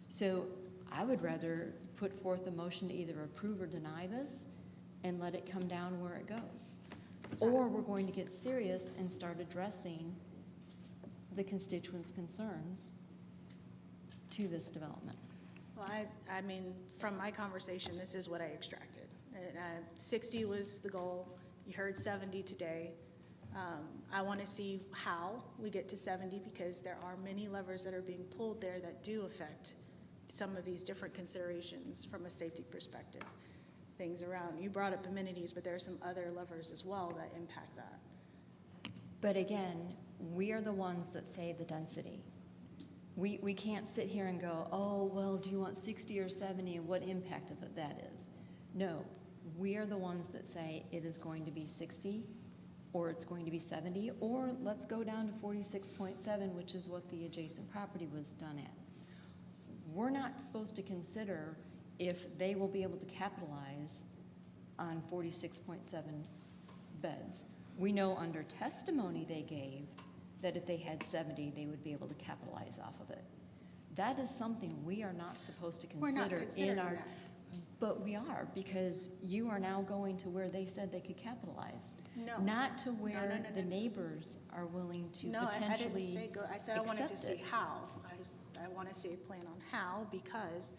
So I would rather put forth a motion to either approve or deny this and let it come down where it goes. Or we're going to get serious and start addressing the constituents' concerns to this development. Well, I mean, from my conversation, this is what I extracted. 60 was the goal. You heard 70 today. I want to see how we get to 70, because there are many levers that are being pulled there that do affect some of these different considerations from a safety perspective. Things around, you brought up amenities, but there are some other levers as well that impact that. But again, we are the ones that say the density. We can't sit here and go, oh, well, do you want 60 or 70 and what impact of it that is? No, we are the ones that say it is going to be 60 or it's going to be 70, or let's go down to 46.7, which is what the adjacent property was done at. We're not supposed to consider if they will be able to capitalize on 46.7 beds. We know under testimony they gave that if they had 70, they would be able to capitalize off of it. That is something we are not supposed to consider in our, but we are, because you are now going to where they said they could capitalize. No. Not to where No. the neighbors are willing to No, potentially I didn't say go. I said I wanted to accept see it. how. I want to see a plan on how, because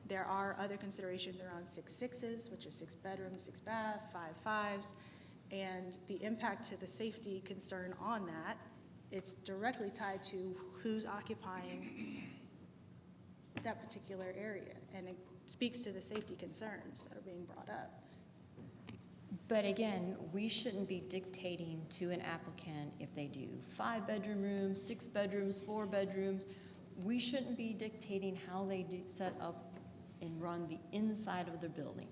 there are other considerations around 6 6s, which are 6 bedrooms, 6 bath, 5 5s, and the impact to the safety concern on that. It's directly tied to who's occupying that particular area, and it speaks to the safety concerns that are being brought up. But again, we shouldn't be dictating to an applicant if they do 5-bedroom rooms, 6 bedrooms, 4 bedrooms. We shouldn't be dictating how they do set up and run the inside of the building.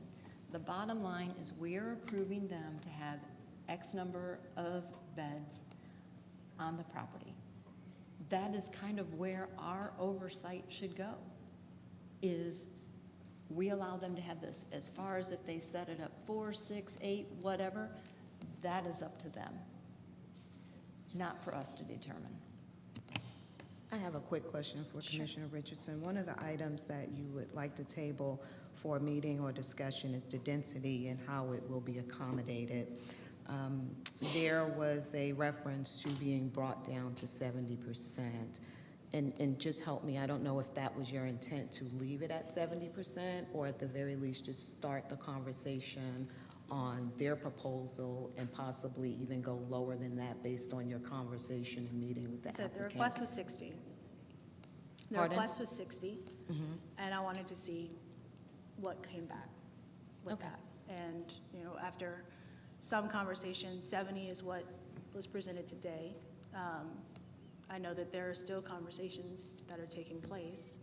The bottom line is we are approving them to have X number of beds on the property. That is kind of where our oversight should go, is we allow them to have this. As far as if they set it up 4, 6, 8, whatever, that is up to them, not for us to determine. I have a quick question for Commissioner Richardson. One of the items that you would like to table for a meeting or discussion is the density and how it will be accommodated. There was a reference to being brought down to 70%. And just help me, I don't know if that was your intent to leave it at 70%, or at the very least just start the conversation on their proposal and possibly even go lower than that based on your conversation and meeting with the So applicant. the request was 60. The Pardon? request was 60, and I wanted to see what came back with Okay. that. And, you know, after some conversation, 70 is what was presented today. I know that there are still conversations that are taking place.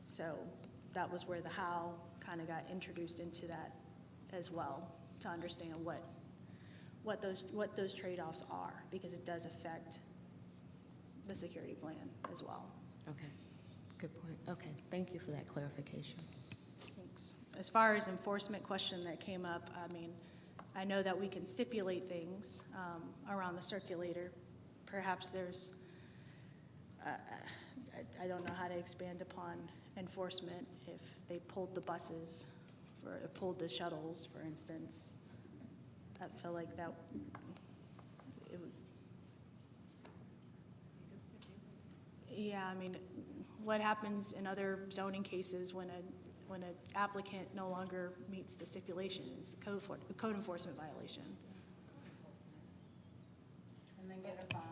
So that was where the how kind of got introduced into that as well, to understand what those trade-offs are, because it does affect the security plan as well. Okay, good point. Okay, thank you for that clarification. Thanks. As far as enforcement question that came up, I mean, I know that we can stipulate things around the circulator. Perhaps there's, I don't know how to expand upon enforcement if they pulled the buses, pulled the shuttles, for instance. I feel like that, it would. Yeah, I mean, what happens in other zoning cases when an applicant no longer meets the stipulations, code enforcement violation? And then get a fine.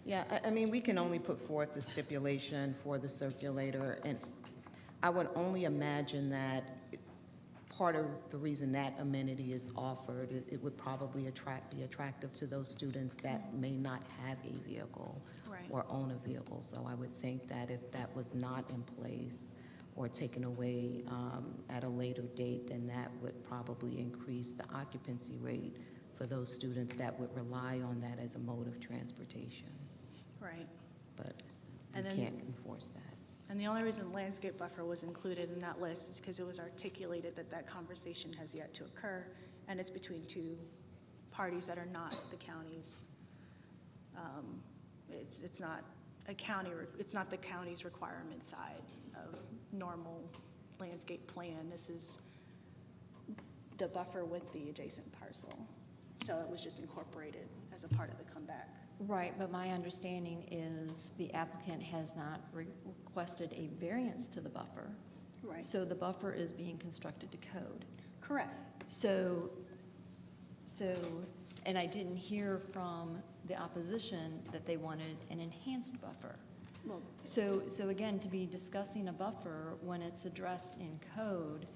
Yeah, I mean, we can only put forth the stipulation for the circulator, and I would only imagine that part of the reason that amenity is offered, it would probably be attractive to those students that may not have a vehicle Right. or own a vehicle. So I would think that if that was not in place or taken away at a later date, then that would probably increase the occupancy rate for those students that would rely on that as a mode of transportation. Right. But And you then- can't enforce that. And the only reason landscape buffer was included in that list is because it was articulated that that conversation has yet to occur, and it's between two parties that are not the counties. It's not a county, it's not the county's requirement side of normal landscape plan. This is the buffer with the adjacent parcel. So it was just incorporated as a part of the comeback. Right, but my understanding is the applicant has not requested a variance to the buffer. Right. So the buffer is being constructed to code. Correct. So, and I didn't hear from the opposition that they wanted an enhanced buffer. Well, So again, to be discussing a buffer when it's addressed in code,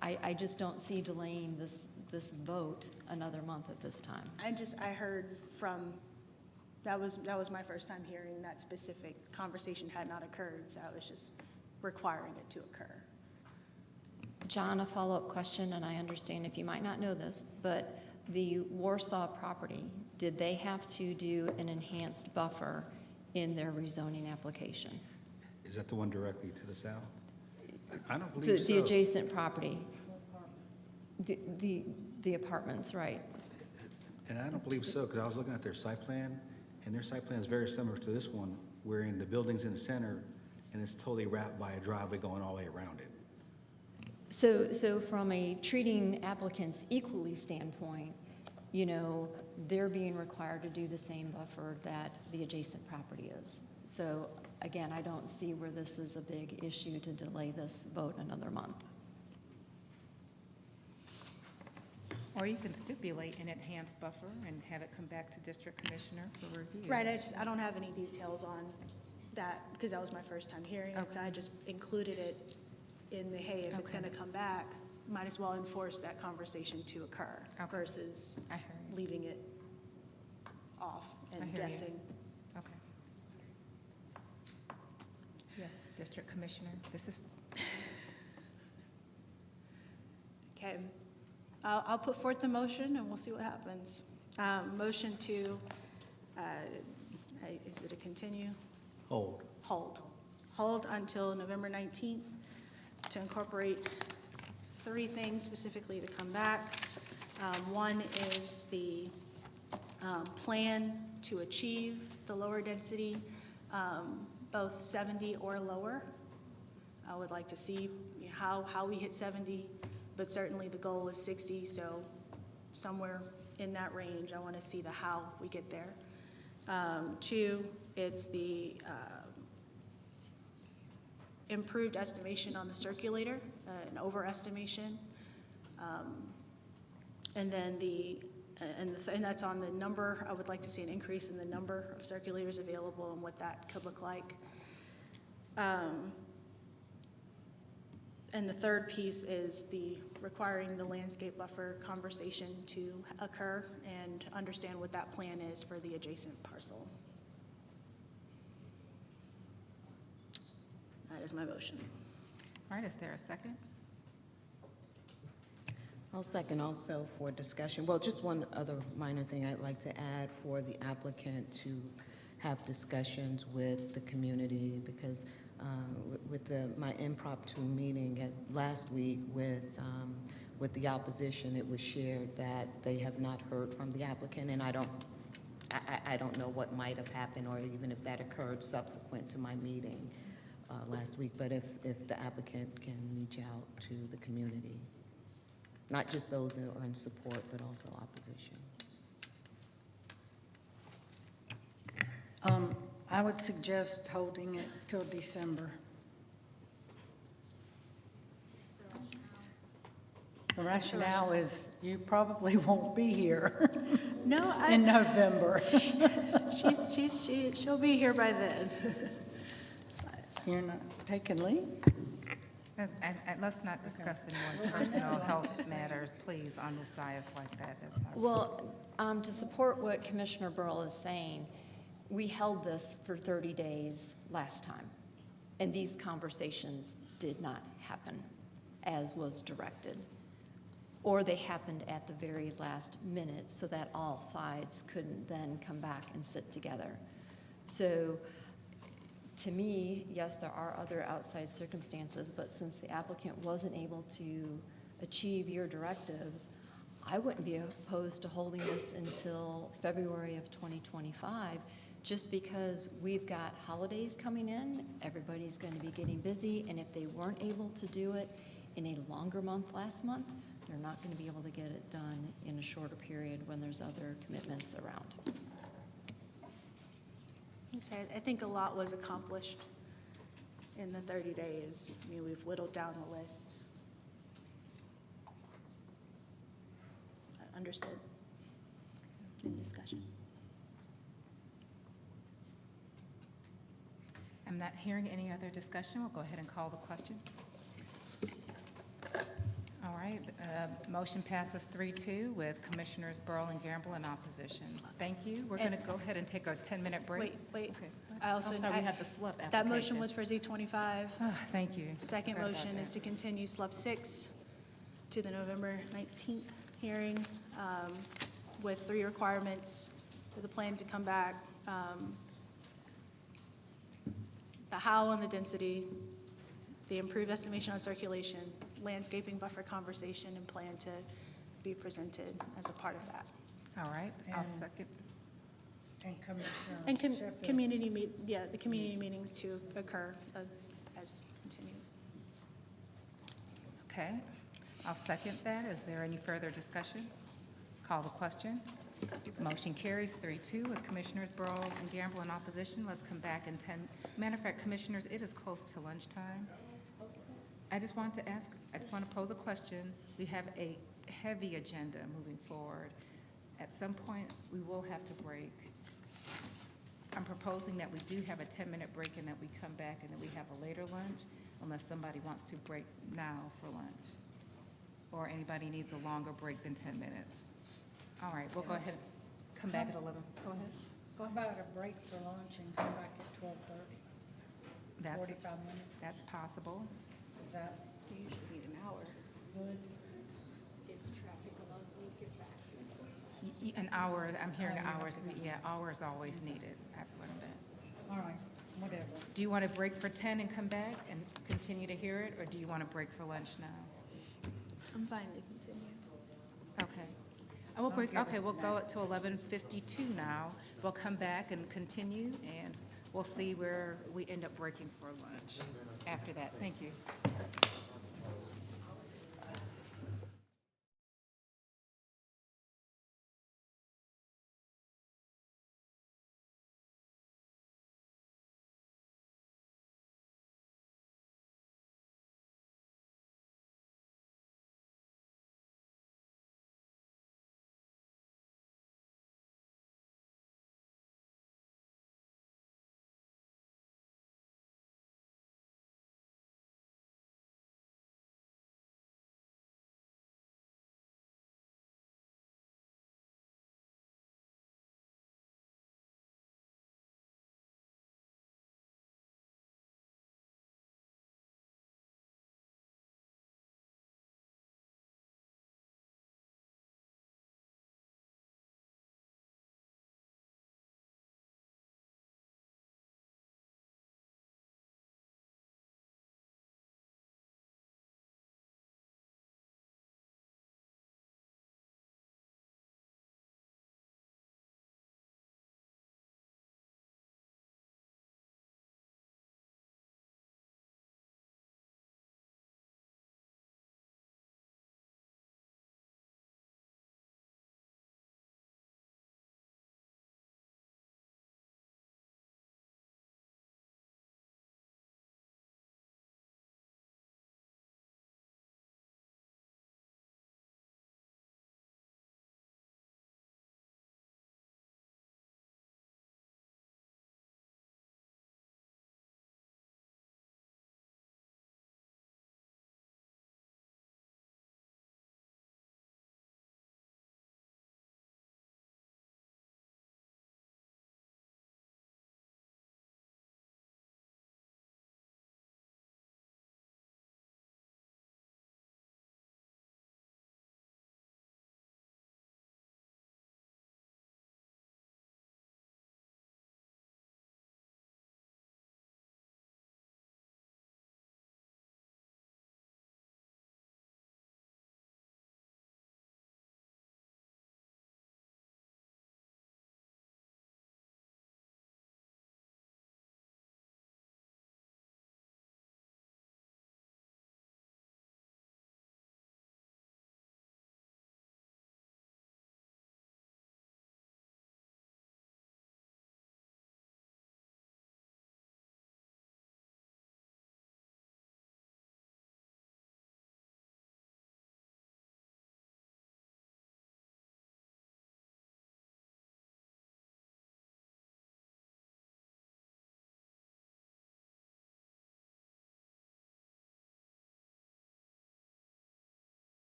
I just don't see delaying this vote another month at this time. I heard from, that was my first time hearing that specific conversation had not occurred, so I was just requiring it to occur. John, a follow-up question, and I understand if you might not know this, but the Warsaw property, did they have to do an enhanced buffer in their rezoning application? Is that the one directly to the south? I don't believe so. The adjacent property. The apartments, right. And I don't believe so, because I was looking at their site plan, and their site plan is very similar to this one, wherein the building's in the center, and it's totally wrapped by a driveway going all the way around it. So from a treating applicants equally standpoint, you know, they're being required to do the same buffer that the adjacent property is. So again, I don't see where this is a big issue to delay this vote another month. Or you can stipulate an enhanced buffer and have it come back to district commissioner for review. Right, I don't have any details on that, because that was my first time hearing it, so I just included it in the, hey, if it's Okay. gonna come back, might as well enforce that conversation to occur versus I hear you. leaving it off I and hear you. guessing. Okay. Yes, district commissioner, this is, Okay, I'll put forth the motion and we'll see what happens. Motion to, is it a continue? Hold. Hold until November 19th to incorporate 3 things specifically to come back. One is the plan to achieve the lower density, both 70 or lower. I would like to see how we hit 70, but certainly the goal is 60, so somewhere in that range, I want to see the how we get there. 2, it's the improved estimation on the circulator, an overestimation. And then and that's on the number. I would like to see an increase in the number of circulators available and what that could look like. And the third piece is the requiring the landscape buffer conversation to occur and understand what that plan is for the adjacent parcel. That is my motion. all right, is there a second? I'll second also for discussion. Well, just one other minor thing I'd like to add for the applicant to have discussions with the community, because with my impromptu meeting last week with the opposition, it was shared that they have not heard from the applicant, and I don't know what might have happened or even if that occurred subsequent to my meeting last week, but if the applicant can reach out to the community. Not just those that are in support, but also opposition. I would suggest holding it till December. The rationale is you probably won't be here No, in November. she'll be here by then. You're not taking leave? And let's not discuss anyone's personal health matters, please, on this dais like that. That's not. Well, to support what Commissioner Burl is saying, we held this for 30 days last time, and these conversations did not happen as was directed. Or they happened at the very last minute so that all sides couldn't then come back and sit together. So to me, yes, there are other outside circumstances, but since the applicant wasn't able to achieve your directives, I wouldn't be opposed to holding this until February of 2025, just because we've got holidays coming in, everybody's going to be getting busy, and if they weren't able to do it in a longer month last month, they're not going to be able to get it done in a shorter period when there's other commitments around. I think a lot was accomplished in the 30 days. I mean, we've whittled down the list. Understood. In discussion. I'm not hearing any other discussion. We'll go ahead and call the question. All right, motion passes 3-2 with Commissioners Burl and Gamble in opposition. Thank you. We're going to go ahead and take a 10-minute break. Wait. Okay. I also, I'm sorry, we have the SLUP application. that motion was for Z25. Thank you. Second Forgot about motion is that. to continue SLUP 6 to the November 19th hearing with 3 requirements for the plan to come back. The how and the density, the improved estimation on circulation, landscaping buffer conversation, and plan to be presented as a part of that. All right, I'll second. And Commissioner And Sheffield's. the community meetings to occur as continued. Okay, I'll second that. Is there any further discussion? Call the question. Motion carries 3-2 with Commissioners Burl and Gamble in opposition. Let's come back in 10. Matter of fact, Commissioners, it is close to lunchtime. I just want to pose a question. We have a heavy agenda moving forward. At some point, we will have to break. I'm proposing that we do have a 10-minute break and that we come back and that we have a later lunch, unless somebody wants to break now for lunch, or anybody needs a longer break than 10 minutes. All right, we'll go ahead, come back at 11. Go ahead. How about a break for lunch and come back at 12:30? That's 45 minutes, That's possible. is that You usually need an hour. good? An hour, I'm hearing hours, yeah, hours always needed. I've learned that. All right, whatever. Do you want to break for 10 and come back and continue to hear it, or do you want to break for lunch now? I'm fine to continue. Okay. I will break, okay, we'll go to 11:52 now. We'll come back and continue, and we'll see where we end up breaking for lunch after that. Thank you.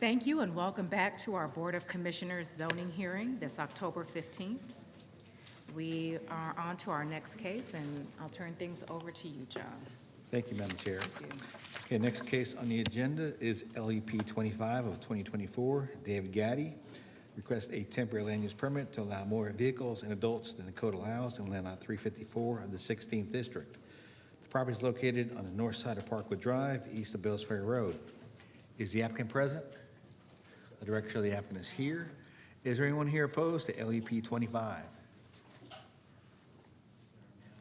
Thank you, and welcome back to our Board of Commissioners zoning hearing this October 15th. We are on to our next case, and I'll turn things over to you, John. Thank you, Madam Chair. Okay, next case on the agenda is LEP 25 of 2024. David Gaddy requests a temporary land use permit to allow more vehicles and adults than the code allows in land lot 354 of the 16th District. The property is located on the north side of Parkwood Drive, east of Bills Ferry Road. Is the applicant present? The director of the applicant is here. Is there anyone here opposed to LEP 25?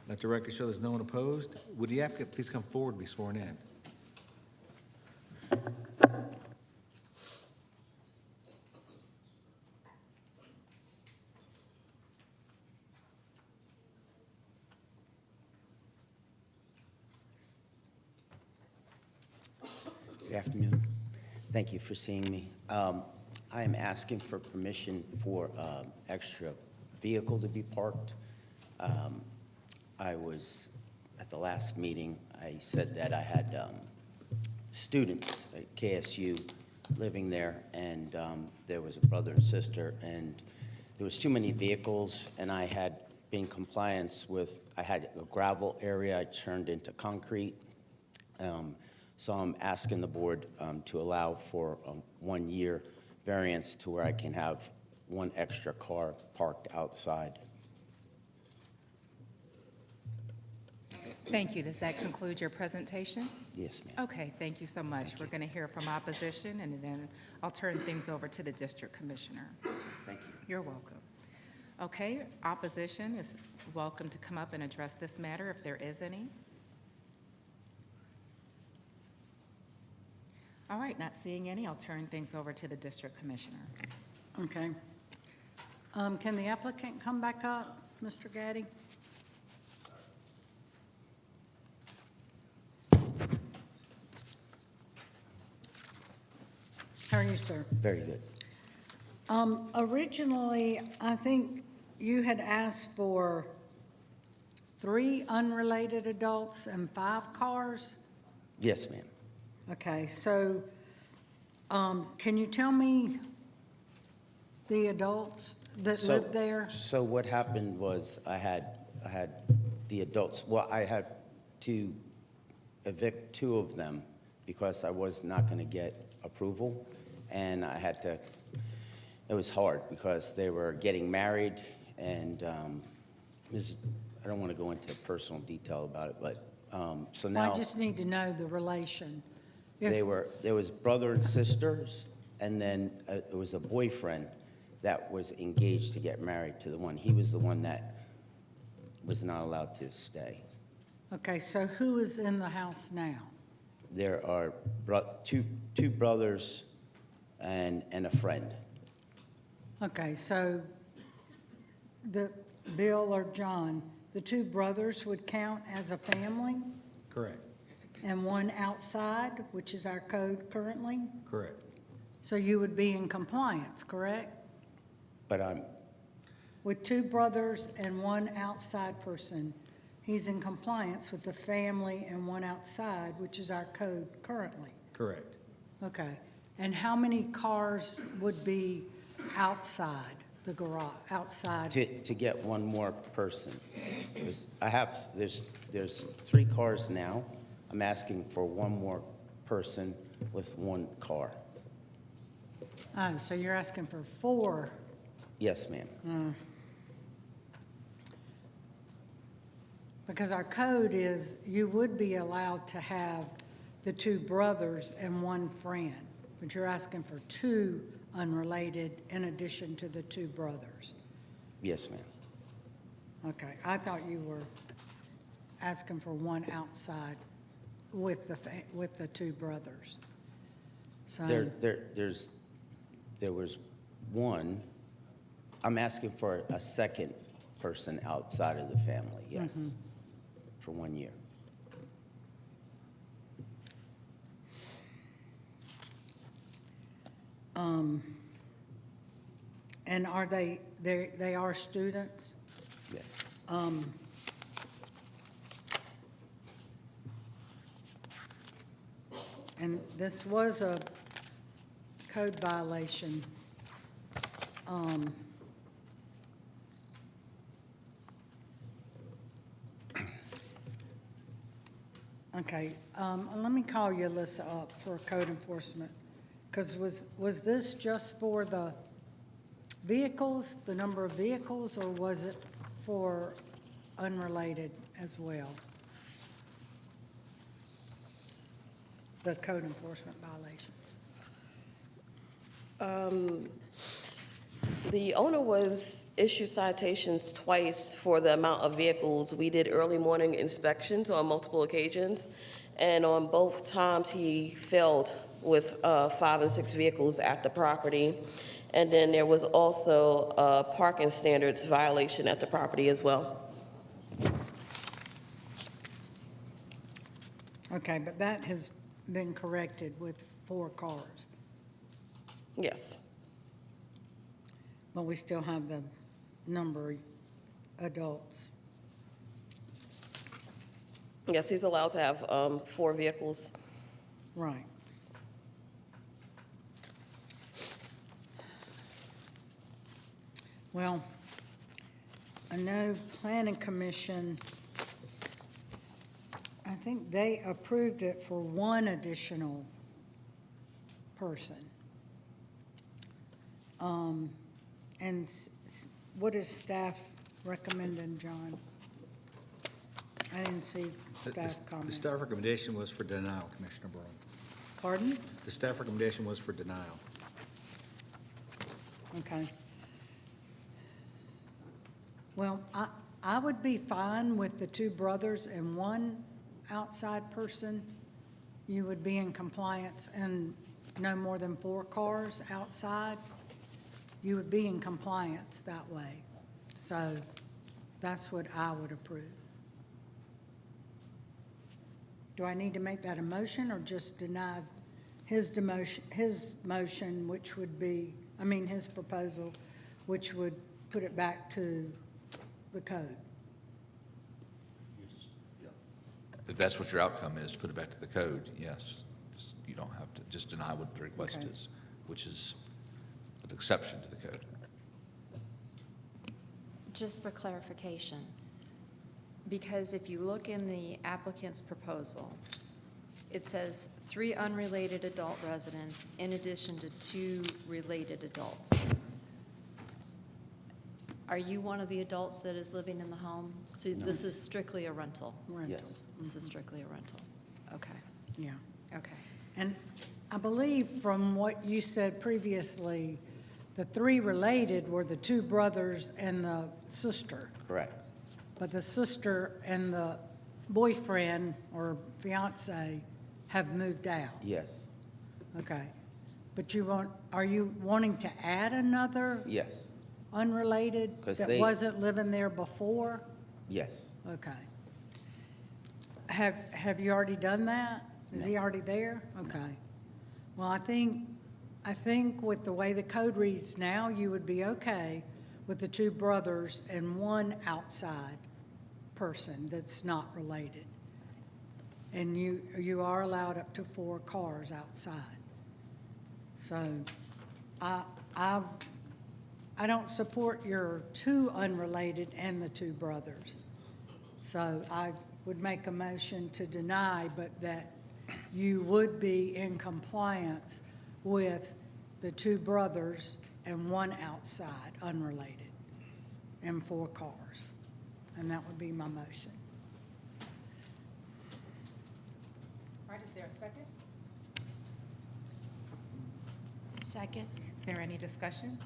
Let the record show there's no one opposed. Would the applicant please come forward and be sworn in? Good afternoon. Thank you for seeing me. I am asking for permission for extra vehicle to be parked. I was, at the last meeting, I said that I had students at KSU living there, and there was a brother and sister, and there was too many vehicles, and I had been in compliance with, I had a gravel area I turned into concrete. So I'm asking the board to allow for a 1-year variance to where I can have one extra car parked outside. Thank you. Does that conclude your presentation? Yes, ma'am. Okay, thank you so much. We're going to hear from opposition, and then I'll turn things over to the district commissioner. Thank you. You're welcome. Okay, opposition is welcome to come up and address this matter if there is any. All right, not seeing any, I'll turn things over to the district commissioner. Okay. Can the applicant come back up, Mr. Gaddy? How are you, sir? Very good. Originally, I think you had asked for 3 unrelated adults and 5 cars? Yes, ma'am. Okay, so can you tell me the adults that lived there? So what happened was I had the adults, well, I had to evict 2 of them because I was not going to get approval, and I had to, it was hard because they were getting married, and I don't want to go into personal detail about it, but so now. I just need to know the relation. There was brother and sisters, and then it was a boyfriend that was engaged to get married to the one. He was the one that was not allowed to stay. Okay, so who is in the house now? There are two brothers and a friend. Okay, so the Bill or John, the 2 brothers would count as a family? Correct. And one outside, which is our code currently? Correct. So you would be in compliance, correct? But I'm, With 2 brothers and 1 outside person, he's in compliance with the family and 1 outside, which is our code currently. Correct. Okay. And how many cars would be outside the garage, outside? to get one more person. There's 3 cars now. I'm asking for 1 more person with 1 car. Oh, so you're asking for 4? Yes, ma'am. Because our code is you would be allowed to have the 2 brothers and 1 friend, but you're asking for 2 unrelated in addition to the 2 brothers. Yes, ma'am. Okay, I thought you were asking for 1 outside with the 2 brothers. So There was 1. I'm asking for a second person outside of the family, yes, for 1 year. And are they are students? Yes. And this was a code violation. Okay, let me call you, Alyssa, up for code enforcement. Because was this just for the vehicles, the number of vehicles, or was it for unrelated as well? The code enforcement violation. The owner was issued citations twice for the amount of vehicles. We did early morning inspections on multiple occasions, and on both times he failed with 5 and 6 vehicles at the property. And then there was also a parking standards violation at the property as well. Okay, but that has been corrected with 4 cars. Yes. But we still have the number of adults. Yes, he's allowed to have 4 vehicles. Right. Well, I know Planning Commission, I think they approved it for 1 additional person. And what is staff recommending, John? I didn't see staff The comment. staff recommendation was for denial, Commissioner Burrow. Pardon? The staff recommendation was for denial. Okay. Well, I would be fine with the 2 brothers and 1 outside person. You would be in compliance, and no more than 4 cars outside. You would be in compliance that way. So that's what I would approve. Do I need to make that a motion or just deny his motion, which would be, his proposal, which would put it back to the code? If that's what your outcome is, to put it back to the code, yes. You don't have to, just deny what the request Okay. is, which is an exception to the code. Just for clarification, because if you look in the applicant's proposal, it says 3 unrelated adult residents in addition to 2 related adults. Are you one of the adults that is living in the home? So this is strictly a rental? Rental. Yes. This is strictly a rental? Okay, Yeah. okay. And I believe from what you said previously, the 3 related were the 2 brothers and the sister. Correct. But the sister and the boyfriend or fiance have moved out. Yes. Okay. But are you wanting to add another Yes. unrelated 'Cause that they- wasn't living there before? Yes. Okay. Have you already done that? Is he already there? Okay. Well, I think with the way the code reads now, you would be okay with the 2 brothers and 1 outside person that's not related. And you are allowed up to 4 cars outside. So I don't support your 2 unrelated and the 2 brothers. So I would make a motion to deny, but that you would be in compliance with the 2 brothers and 1 outside, unrelated, and 4 cars. And that would be my motion. All right, is there a second? Second. Is there any discussion?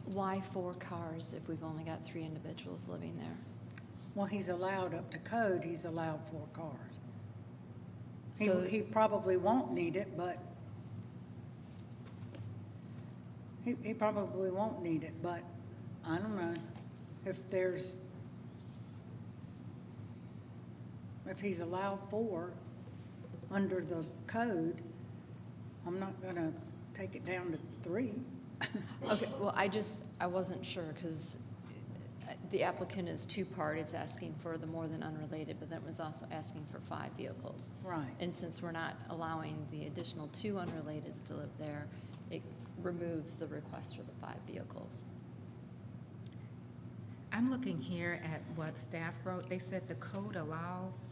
Why 4 cars if we've only got 3 individuals living there? Well, he's allowed up to code, he's allowed 4 cars. So- He probably won't need it, but he probably won't need it, but I don't know. If he's allowed 4 under the code, I'm not gonna take it down to 3. Okay, well, I wasn't sure, because The applicant is two-part. It's asking for the more than unrelated, but then it was also asking for 5 vehicles. Right. And since we're not allowing the additional 2 unrelateds to live there, it removes the request for the 5 vehicles. I'm looking here at what staff wrote. They said the code allows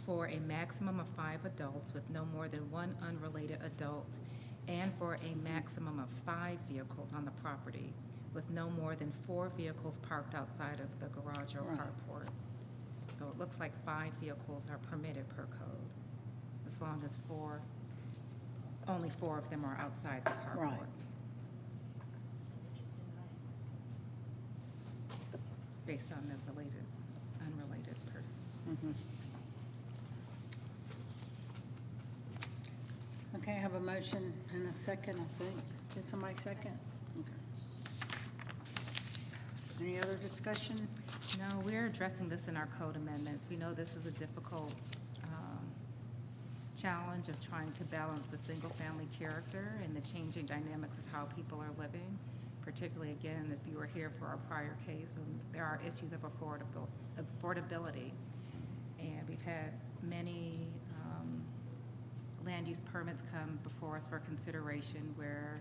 for a maximum of 5 adults with no more than 1 unrelated adult, and for a maximum of 5 vehicles on the property with no more than 4 vehicles parked outside of the garage or Right. carport. So it looks like 5 vehicles are permitted per code, as long as only 4 of them are outside the carport. Right. Based on the unrelated persons. Mhm. Okay, I have a motion and a second, I think. Did somebody second? Okay. Any other discussion? No, we're addressing this in our code amendments. We know this is a difficult challenge of trying to balance the single-family character and the changing dynamics of how people are living, particularly, again, if you were here for our prior case, when there are issues of affordability. And we've had many land use permits come before us for consideration where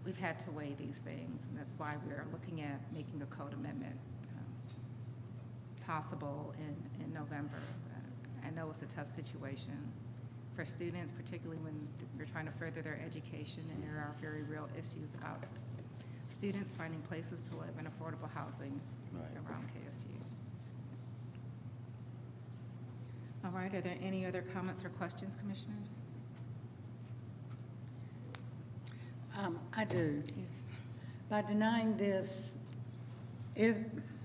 we've had to weigh these things, and that's why we're looking at making a code amendment possible in November. I know it's a tough situation for students, particularly when they're trying to further their education, and there are very real issues about students finding places to live in affordable housing around KSU. All right, are there any other comments or questions, commissioners? I do. Yes. By denying this, if,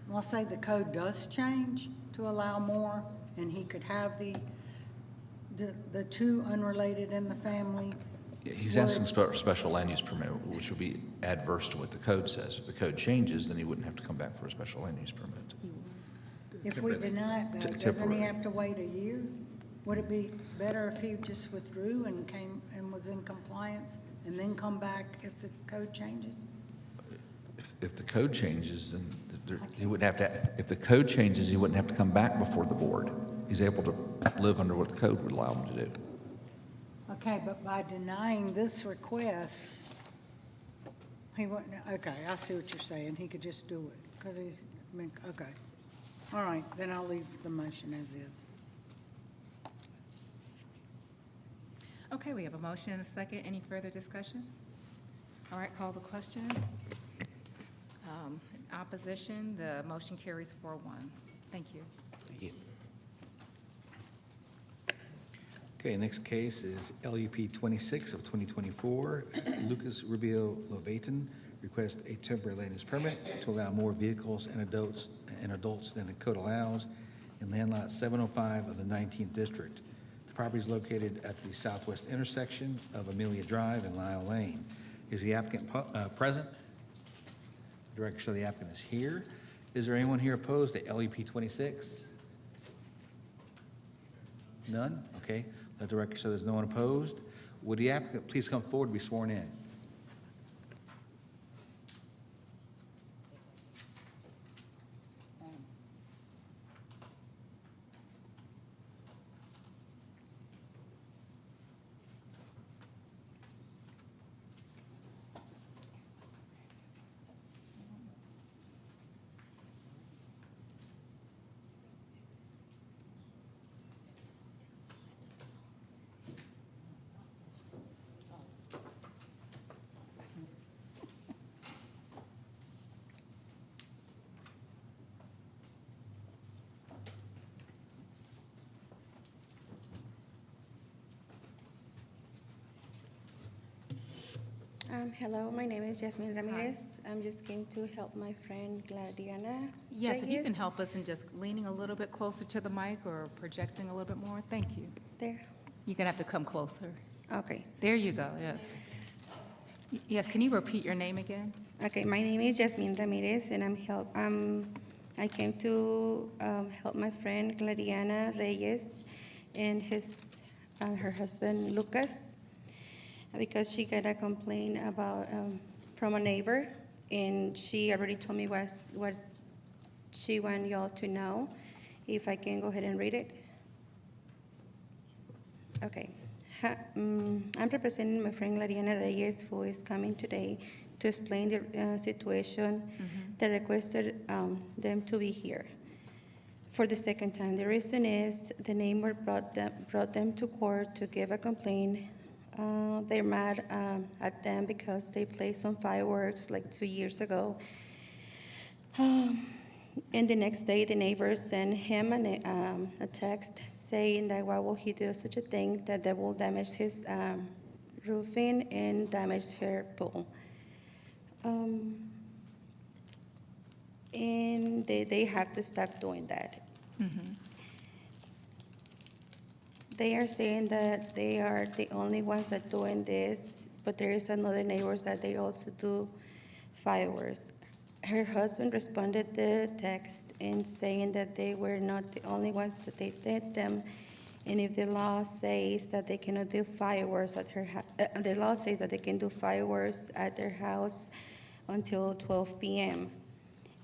let's say the code does change to allow more, and he could have the 2 unrelated in the family. Yeah, he's asking for a special land use permit, which would be adverse to what the code says. If the code changes, then he wouldn't have to come back for a special land use permit. If we deny it, though, doesn't he Temporary. have to wait a year? Would it be better if he just withdrew and came and was in compliance and then come back if the code changes? If the code changes, then he wouldn't have to, if the code changes, he wouldn't have to come back before the board. He's able to live under what the code would allow him to do. Okay, but by denying this request, he wouldn't, okay, I see what you're saying. He could just do it because he's, okay. All right, then I'll leave the motion as is. Okay, we have a motion and a second. Any further discussion? All right, call the question. Opposition, the motion carries 4-1. Thank you. Thank you. Okay, next case is LUP 26 of 2024. Lucas Rubio Lovaton requests a temporary land use permit to allow more vehicles and adults than the code allows in land lot 705 of the 19th district. The property is located at the southwest intersection of Amelia Drive and Lyle Lane. Is the applicant present? The record show the applicant is here. Is there anyone here opposed to LUP 26? None? Okay. Let the record show there's no one opposed. Would the applicant please come forward and be sworn in? Hello, my name is Jasmine Ramirez. I'm just came to help my friend Gladiana. Yes, if you can Reyes. help us in just leaning a little bit closer to the mic or projecting a little bit more. Thank you. There. You're going to have to come closer. Okay. There you go, yes. Yes, can you repeat your name again? Okay, my name is Jasmine Ramirez, and I came to help my friend Gladiana Reyes and her husband Lucas, because she got a complaint about from a neighbor and she already told me what she want y'all to know. If I can go ahead and read it. Okay. I'm representing my friend Gladiana Reyes, who is coming today to explain the situation that requested them to be here for the second time. The reason is the neighbor brought them to court to give a complaint. They're mad at them because they placed some fireworks like 2 years ago. And the next day, the neighbors sent him a text saying that why will he do such a thing, that they will damage his roofing and damage her pool. And they have to stop doing that. They are saying that they are the only ones that doing this, but there is another neighbors that they also do fireworks. Her husband responded the text and saying that they were not the only ones that they did them, and if the law says that they cannot do fireworks at the law says that they can do fireworks at their house until 12 p.m.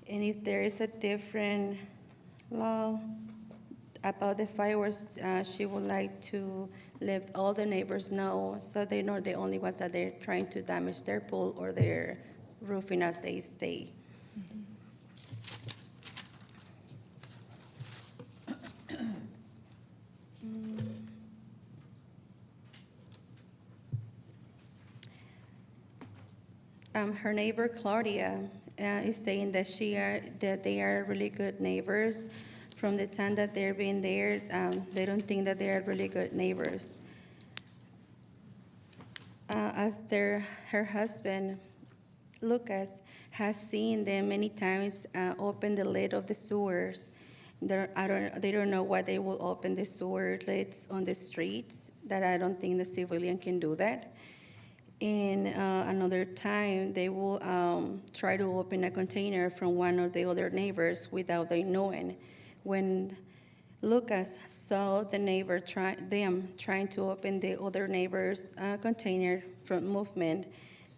And if there is a different law about the fireworks, she would like to let all the neighbors know so they're not the only ones that they're trying to damage their pool or their roofing as they stay. Her neighbor Claudia is saying that they are really good neighbors. From the time that they've been there, they don't think that they are really good neighbors. Her husband Lucas has seen them many times open the lid of the sewers. They don't know why they will open the sewer lids on the streets. That I don't think the civilian can do that. And another time, they will try to open a container from one of the other neighbors without them knowing. When Lucas saw the neighbor trying to open the other neighbor's container from movement,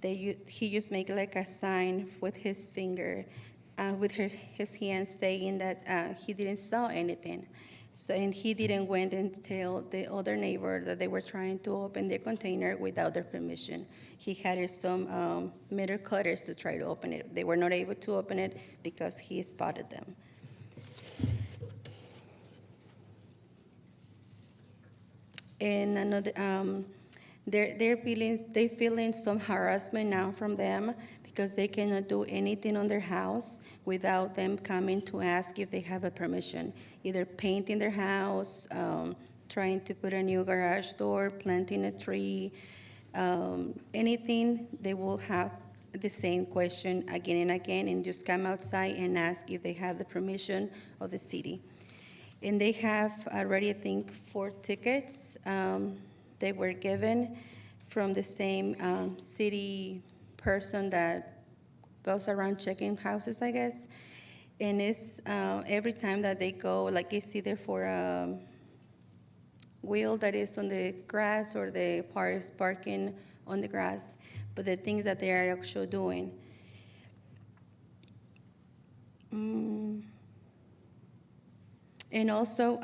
he just make like a sign with his finger, with his hand, saying that he didn't saw anything. So, and he didn't went and tell the other neighbor that they were trying to open the container without their permission. He had some metal cutters to try to open it. They were not able to open it because he spotted them. And another, they feeling some harassment now from them because they cannot do anything on their house without them coming to ask if they have a permission. Either painting their house, trying to put a new garage door, planting a tree, anything, they will have the same question again and again and just come outside and ask if they have the permission of the city. And they have already, I think, 4 tickets they were given from the same city person that goes around checking houses, I guess. And it's every time that they go, like it's either for a wheel that is on the grass or the part is parking on the grass, but the things that they are actually doing. And also,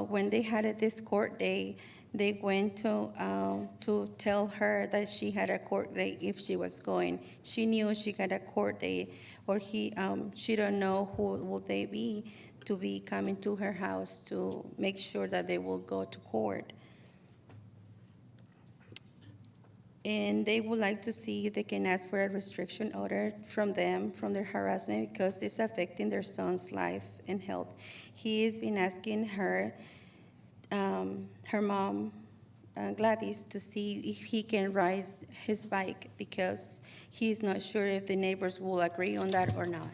when they had this court day, they went to tell her that she had a court date if she was going. She knew she got a court date, or she don't know who will they be to be coming to her house to make sure that they will go to court. And they would like to see if they can ask for a restriction order from them, from their harassment, because it's affecting their son's life and health. He has been asking her, her mom, Gladys, to see if he can ride his bike because he's not sure if the neighbors will agree on that or not.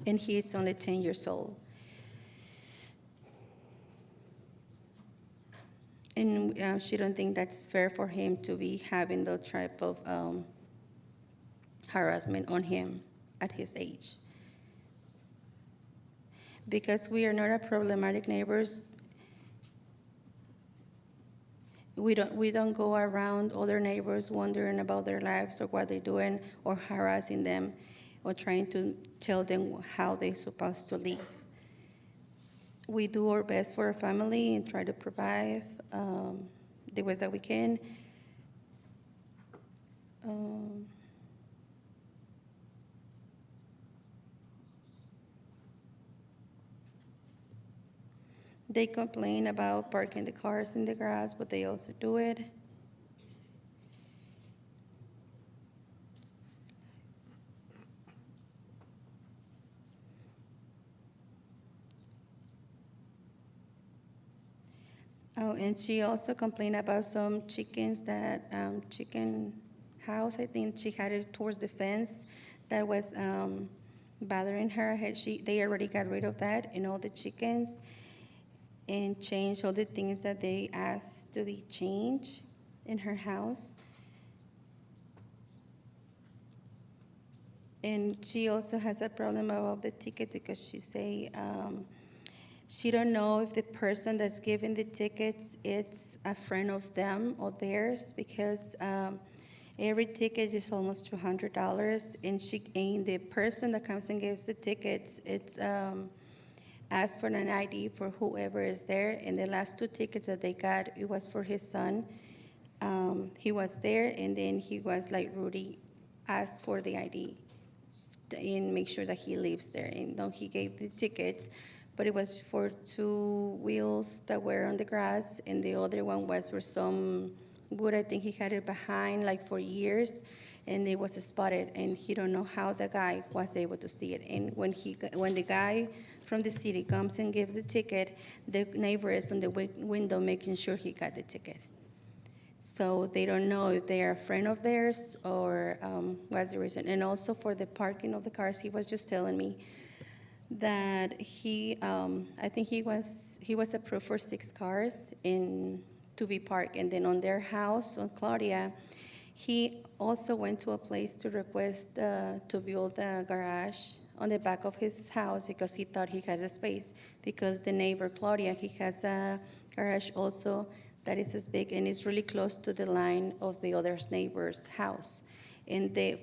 And he is only 10 years old. And she don't think that's fair for him to be having that type of harassment on him at his age. Because we are not a problematic neighbors, we don't go around other neighbors wondering about their lives or what they're doing or harassing them or trying to tell them how they're supposed to live. We do our best for our family and try to provide the ways that we can. They complain about parking the cars in the grass, but they also do it. Oh, and she also complained about some chickens that, chicken house, I think she had it towards the fence that was bothering her. They already got rid of that and all the chickens and changed all the things that they asked to be changed in her house. And she also has a problem about the tickets because she say, she don't know if the person that's giving the tickets, it's a friend of them or theirs, because every ticket is almost $200, and the person that comes and gives the tickets, it's asked for an ID for whoever is there. And the last 2 tickets that they got, it was for his son. He was there, and then he was like, Rudy asked for the ID and make sure that he lives there. And then he gave the tickets, but it was for 2 wheels that were on the grass, and the other one was for some wood. I think he had it behind like for years, and it was spotted, and he don't know how the guy was able to see it. And when the guy from the city comes and gives the ticket, the neighbor is on the window making sure he got the ticket. So they don't know if they are a friend of theirs or what's the reason. And also for the parking of the cars, he was just telling me that I think he was approved for 6 cars to be parked. And then on their house, on Claudia, he also went to a place to request to build a garage on the back of his house because he thought he had a space. Because the neighbor, Claudia, he has a garage also that is as big and it's really close to the line of the other neighbor's house. And they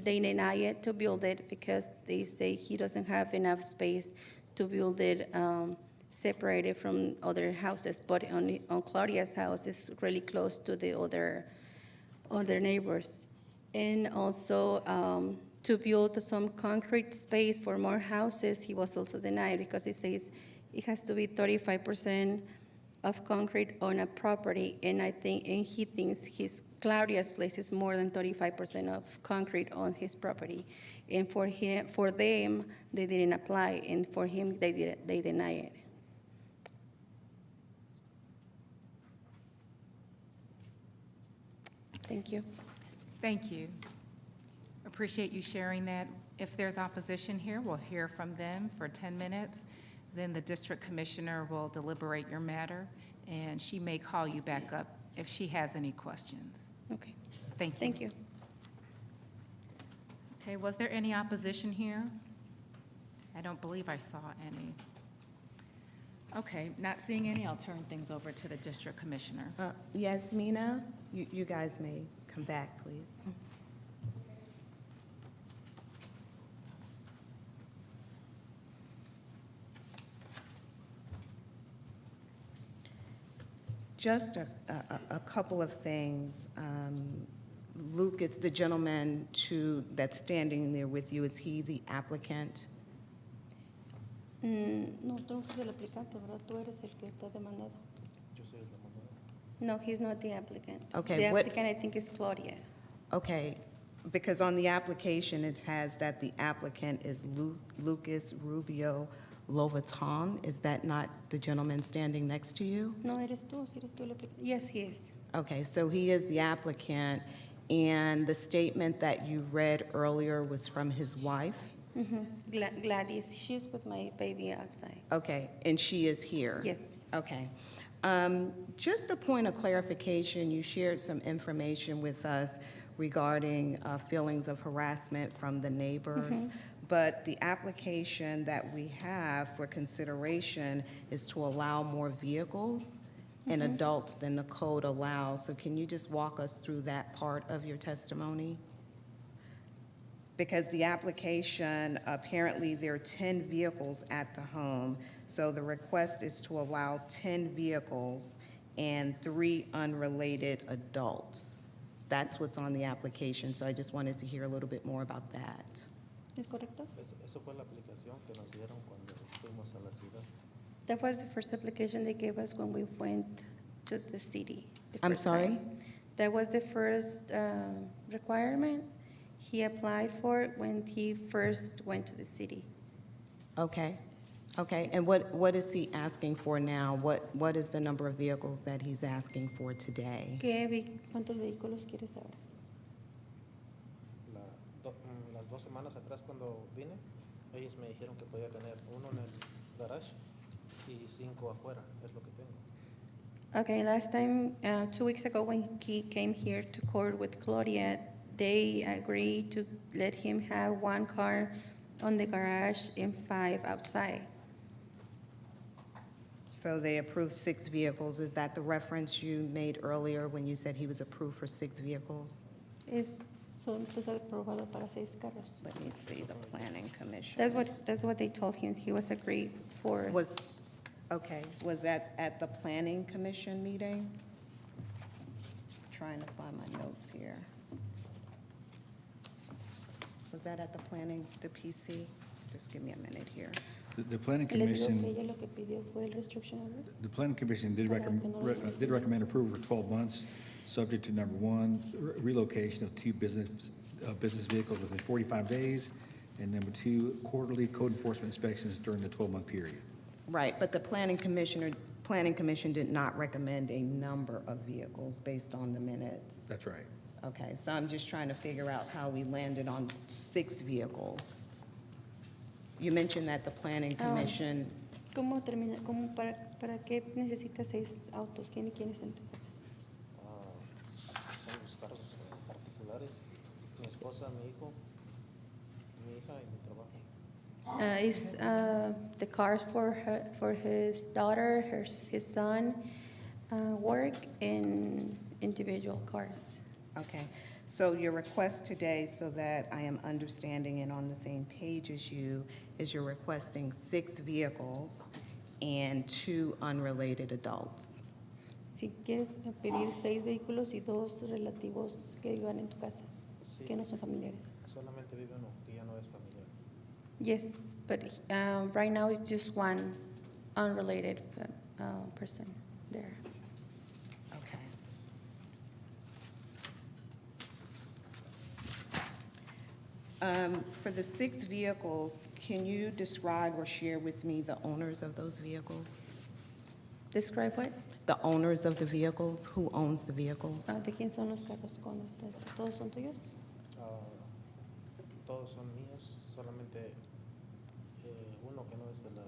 deny it to build it because they say he doesn't have enough space to build it separated from other houses. But on Claudia's house, it's really close to the other neighbors. And also to build some concrete space for more houses, he was also denied because it says it has to be 35% of concrete on a property. And he thinks Claudia's place is more than 35% of concrete on his property. And for them, they didn't apply, and for him, they deny it. Thank you. Thank you. Appreciate you sharing that. If there's opposition here, we'll hear from them for 10 minutes. Then the district commissioner will deliberate your matter, and she may call you back up if she has any questions. Okay. Thank you. Thank you. Okay, was there any opposition here? I don't believe I saw any. Okay, not seeing any, I'll turn things over to the district commissioner. Yasmina, you guys may come back, please. Just a couple of things. Luke is the gentleman that's standing there with you. Is he the applicant? No, tú no eres el aplicante, ¿verdad? Tú eres el que está demandado. No, he's not the applicant. Okay, The applicant, I think, is Claudia. Okay, because on the application, it has that the applicant is Lucas Rubio Lovaton. Is that not the gentleman standing next to you? No, eres tú el applicant. Yes, he is. Okay, so he is the applicant, and the statement that you read earlier was from his wife? Mm-hmm. Gladys, she's with my baby outside. Okay, and she is here? Yes. Okay. Just a point of clarification, you shared some information with us regarding feelings of harassment from the neighbors, but the application that we have for consideration is to allow more vehicles and adults than the code allows. So can you just walk us through that part of your testimony? Because the application, apparently there are 10 vehicles at the home, so the request is to allow 10 vehicles and 3 unrelated adults. That's what's on the application, so I just wanted to hear a little bit more about that. ¿Es correcto? Eso fue la aplicación que nos dieron cuando fuimos a la ciudad. That was the first application they gave us when we went to the city. The I'm first sorry? time. That was the first requirement he applied for when he first went to the city. Okay, okay, and what is he asking for now? What is the number of vehicles that he's asking for today? ¿Cuántos vehículos quieres ahora? Las 2 semanas atrás cuando vine, ellos me dijeron que podía tener uno en el garage y 5 afuera, es lo que tengo. Okay, last time, 2 weeks ago when he came here to court with Claudia, they agreed to let him have 1 car on the garage and 5 outside. So they approved 6 vehicles. Is that the reference you made earlier when you said he was approved for 6 vehicles? Son aprobados para 6 carros. Let me see the planning commission. That's what they told him. He was agreed for. Okay, was that at the planning commission meeting? Trying to find my notes here. Was that at the planning, the PC? Just give me a minute here. The planning Le digo commission, que ella lo que pidió fue el restriction order. the planning commission did recommend approval for 12 months, subject to number 1, relocation of 2 business vehicles within 45 days, and number 2, quarterly code enforcement inspections during the 12-month period. Right, but the planning commission did not recommend a number of vehicles based on the minutes. That's right. Okay, so I'm just trying to figure out how we landed on 6 vehicles. You mentioned that the planning commission, ¿Cómo termina? ¿Para qué necesitas 6 autos? ¿Quiénes en tu casa? Son los carros particulares, mi esposa, mi hijo, mi hija y mi trabajo. Is the cars for his daughter, his son, work, and individual cars. okay. So your request today, so that I am understanding and on the same page as you, is you're requesting 6 vehicles and 2 unrelated adults. Si quieres pedir 6 vehículos y 2 relativos que vivan en tu casa, Sí, que no son familiares. solamente vive uno, que ya no es familiar. Yes, but right now it's just 1 unrelated person there. Okay. For the 6 vehicles, can you describe or share with me the owners of those vehicles? Describe what? The owners of the vehicles, who owns the vehicles? ¿De quién son los carros con usted? ¿Todos son tuyos? Todos son míos, solamente uno que no es de la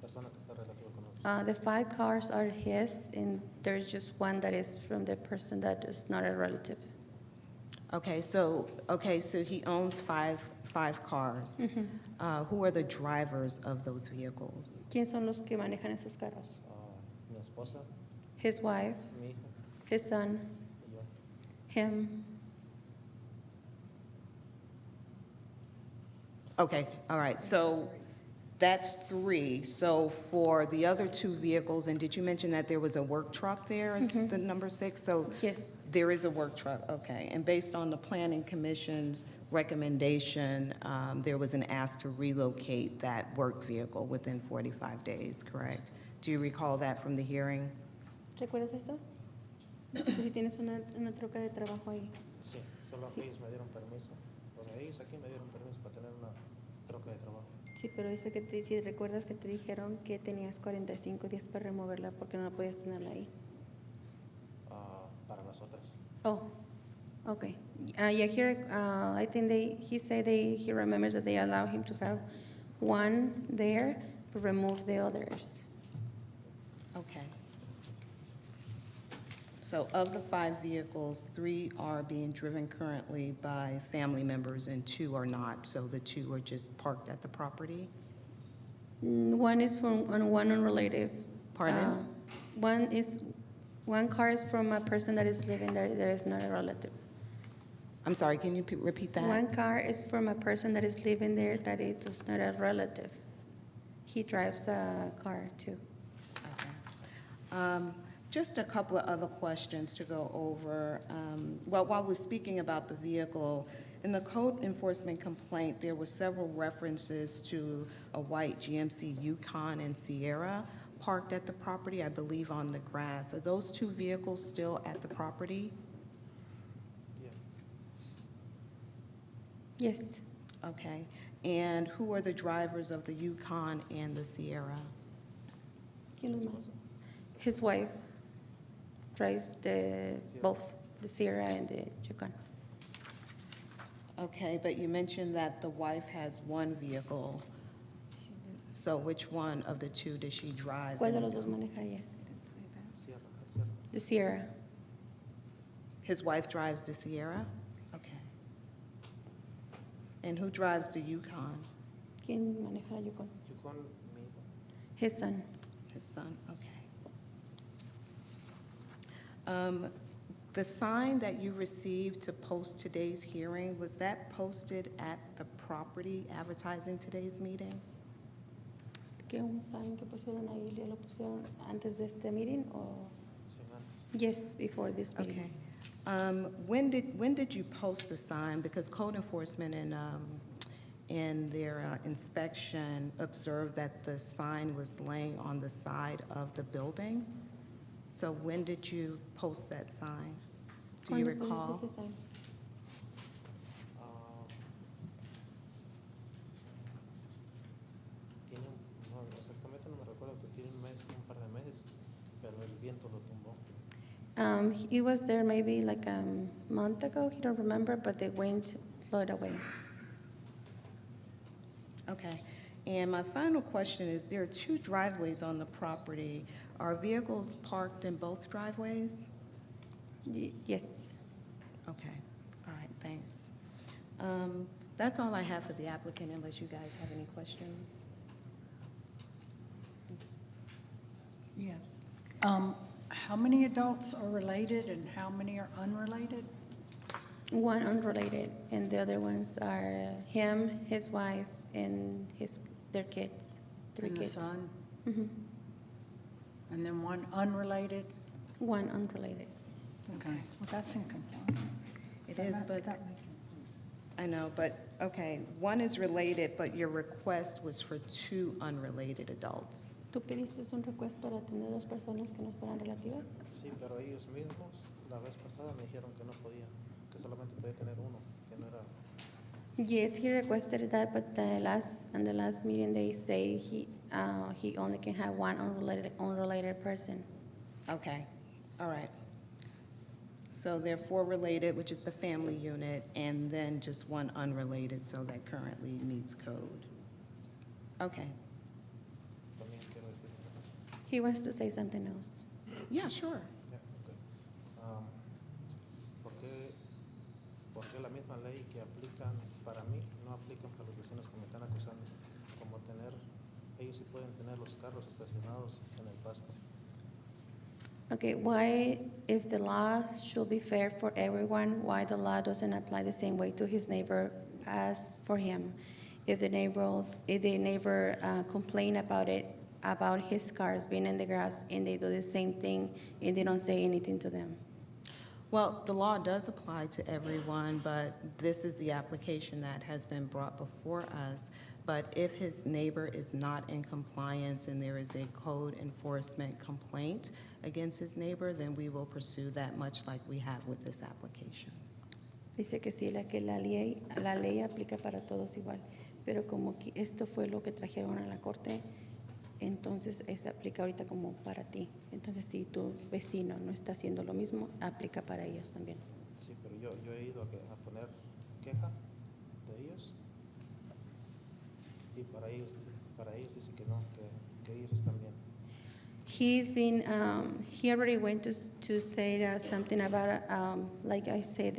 persona que está relativa con nosotros. The 5 cars are his, and there's just 1 that is from the person that is not a relative. Okay, so he owns five cars. Who are the drivers of those vehicles? ¿Quién son los que manejan esos carros? Mi esposa, His wife, mi hijo his son, y yo. him. Okay, all right, so that's 3. So for the other 2 vehicles, and did you mention that there was a work truck there as the number 6? So Yes. there is a work truck, okay. And based on the planning commission's recommendation, there was an ask to relocate that work vehicle within 45 days, correct? Do you recall that from the hearing? ¿Recuerdas eso? Si tienes una troca de trabajo ahí. Sí, solo Sí. ellos me dieron permiso. O sea, ellos aquí me dieron permiso para tener una troca de trabajo. Sí, pero eso si recuerdas que te dijeron que tenías 45 días para removerla porque no podías tenerla ahí. Para las otras. Oh, okay. Yeah, here, I think he remembers that they allow him to have 1 there, but remove the others. Okay. So of the 5 vehicles, 3 are being driven currently by family members and 2 are not. So the 2 are just parked at the property? 1 is from one unrelated. Pardon? 1 is One car is from a person that is living there, that is not a relative. I'm sorry, can you repeat that? One car is from a person that is living there, that it is not a relative. He drives a car too. Just a couple of other questions to go over. Well, while we're speaking about the vehicle, in the code enforcement complaint, there were several references to a white GMC Yukon and Sierra parked at the property, I believe on the grass. Are those two vehicles still at the property? Yes, Okay. And who are the drivers of the Yukon and the Sierra? his wife drives both the Sierra and the Yukon. Okay, but you mentioned that the wife has one vehicle. So which one of the two does she drive? ¿Cuál de los dos maneja ella? The Sierra. His wife drives the Sierra? Okay. And who drives the Yukon? ¿Quién maneja la Yukon? Yukon, mi hijo. His son. His son, okay. The sign that you received to post today's hearing, was that posted at the property advertising today's meeting? ¿Qué un sign que pusieron ahí, lo pusieron antes de este meeting o? Sí, antes. Yes, before this meeting. Okay. When did you post the sign? Because code enforcement in their inspection observed that the sign was laying on the side of the building. So when did you post that sign? Do you ¿Cuándo pusiste recall? ese sign? Tiene, no, exactamente no me recuerdo, que tiene un mes, un par de meses, pero el viento lo tumbó. He was there maybe like a month ago, he don't remember, but the wind blew it away. Okay. And my final question is, there are two driveways on the property. Are vehicles parked in both driveways? Yes. Okay. All right, thanks. That's all I have for the applicant, unless you guys have any questions. Yes. How many adults are related and how many are unrelated? One unrelated, and the other ones are him, his wife, and their kids, three And the kids. son? Mhm. And then one unrelated? One unrelated. Okay, well, that's in compliance. It is, but, I know, but, okay, one is related, but your request was for two unrelated adults. ¿Tú pediste un request para tener dos personas que no fueran relativas? Sí, pero ellos mismos la vez pasada me dijeron que no podía, que solamente podía tener uno, que no era. Yes, he requested that, but on the last meeting, they say he only can have one unrelated person. Okay, all right. So there are four related, which is the family unit, and then just one unrelated, so that currently meets code. Okay, También quiero decir. He wants to say something else. yeah, sure. Ya, ok. ¿Por qué la misma ley que aplican para mí no aplican para los vecinos que me están acusando? Como ellos sí pueden tener los carros estacionados en el pasto. Okay, why, if the law should be fair for everyone, why the law doesn't apply the same way to his neighbor as for him? If the neighbor complain about his cars being in the grass, and they do the same thing, and they don't say anything to them. Well, the law does apply to everyone, but this is the application that has been brought before us. But if his neighbor is not in compliance and there is a code enforcement complaint against his neighbor, then we will pursue that, much like we have with this application. Dice que sí, la ley aplica para todos igual, pero como esto fue lo que trajeron a la corte, entonces se aplica ahorita como para ti. Entonces, si tu vecino no está haciendo lo mismo, aplica para ellos también. Sí, pero yo he ido a poner queja de ellos y para ellos dicen que no, que ellos están bien. He already went to say something about, like I said,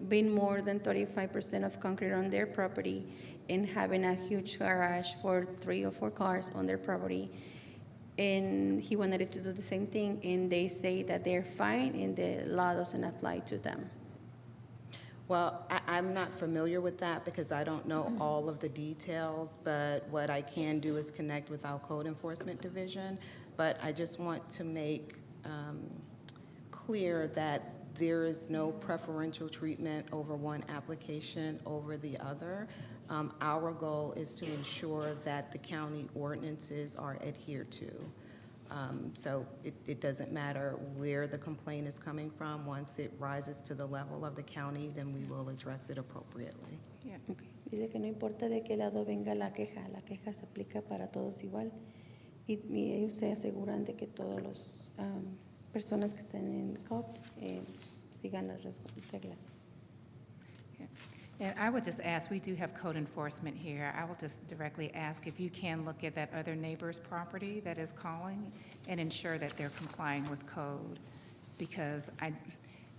being more than 35% of concrete on their property, and having a huge garage for 3 or 4 cars on their property. And he said that he will pursue that, much like we have with this application. Dice que sí, la ley aplica para todos igual, pero como esto fue lo que trajeron a la corte, entonces and he wanted to do the same thing, and they say that they're fine and the law doesn't apply to them. Well, I'm not familiar with that because I don't know all of the details, but what I can do is connect with our code enforcement division. But I just want to make clear that there is no preferential treatment over one application over the other. Our goal is to ensure that the county ordinances are adhered to. So it doesn't matter where the complaint is coming from. Once it rises to the level of the county, then we will address it appropriately. Okay. Dice que no importa de qué lado venga la queja se aplica para todos igual. Y ellos se aseguran de que todas las personas que estén en Cobb sigan las reglas. And I would just ask, we do have code enforcement here. I will just directly ask if you can look at that other neighbor's property that is calling and ensure that they're complying with code. Because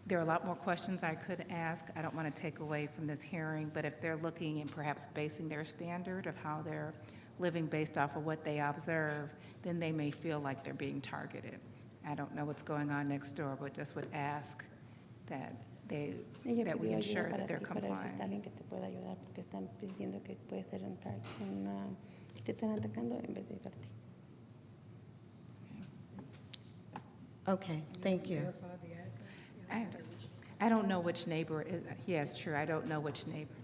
there are a lot more questions I could ask. I don't want to take away from this hearing, but if they're looking and perhaps basing their standard of how they're living based off of what they observe, then they may feel like they're being targeted. I don't know what's going on next door, but just would ask that we ensure that they're complying. Está alguien que te pueda ayudar porque están pidiendo que puede ser que te están atacando en vez de ayudarte. Okay, thank you. I don't know which neighbor, yes, true, I don't know which neighbor.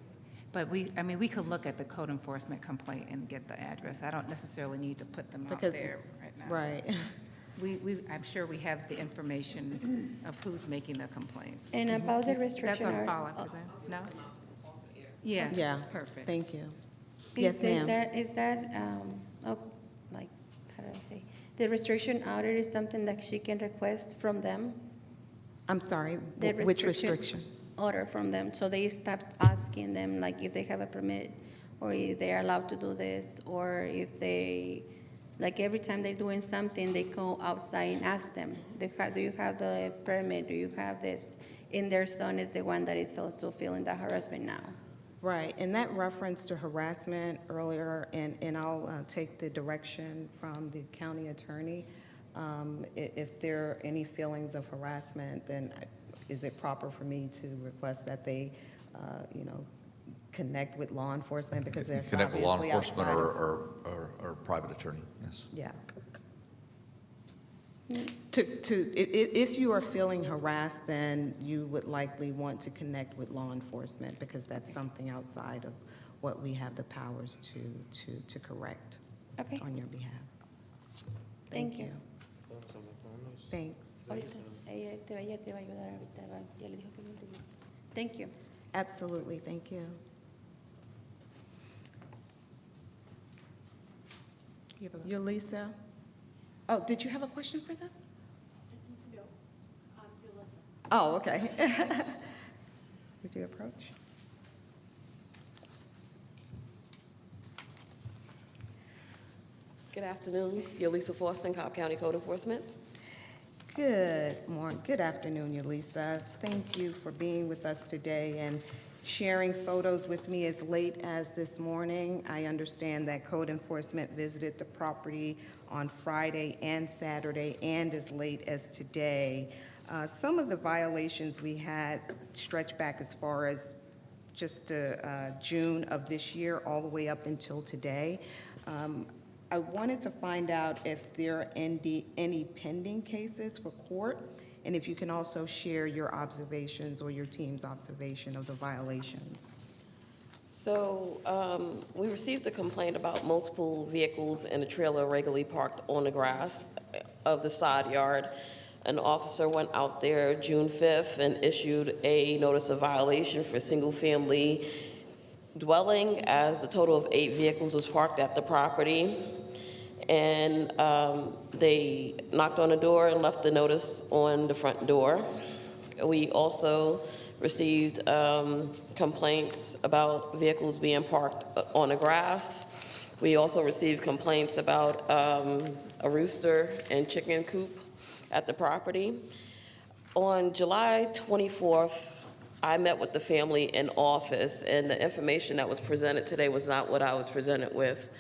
But we could look at the code enforcement complaint and get the address. I don't necessarily need to put them out there right now. Right. I'm sure we have the information of who's making the complaints. And about the restriction. That's on file, I presume, no? Yeah. Yeah. Perfect. Thank you. Yes, ma'am. Is that like, how do I say? The restriction order is something that she can request from them? I'm sorry, The which restriction? Order from them, so they stopped asking them like if they have a permit or if they're allowed to do this, or if they, like every time they're doing something, they go outside and ask them, do you have the permit, do you have this? And their son is the one that is also feeling the harassment now. Right, and that reference to harassment earlier, and I'll take the direction from the county attorney. If there are any feelings of harassment, then is it proper for me to request that they, connect with law enforcement, because that's Connect with law obviously enforcement outside of- or private attorney, yes. Yeah. If you are feeling harassed, then you would likely want to connect with law enforcement, because that's something outside of what we have the powers to correct on your behalf. Thank you. Thanks. Ahorita, ella te va a ayudar ahorita, ya le dijo que no te ayuda. Thank you. Absolutely, thank you. Yulisa? Oh, did you have a question for them? No, you'll listen. Oh, okay. Would you approach? Good afternoon. Yulisa Forston, Cobb County Code Enforcement. Good morning, good afternoon, Yulisa. Thank you for being with us today and sharing photos with me as late as this morning. I understand that code enforcement visited the property on Friday and Saturday and as late as today. Some of the violations we had stretch back as far as just June of this year all the way up until today. I wanted to find out if there are any pending cases for court, and if you can also share your observations or your team's observation of the violations. So we received a complaint about multiple vehicles in a trailer regularly parked on the grass of the side yard. An officer went out there June 5th and issued a notice of violation for single-family dwelling, as a total of 8 vehicles was parked at the property. And they knocked on the door and left the notice on the front door. We also received complaints about vehicles being parked on the grass. We also received complaints about a rooster and chicken coop at the property. On July 24th, I met with the family in office, and the information that was presented today was not what I was presented with.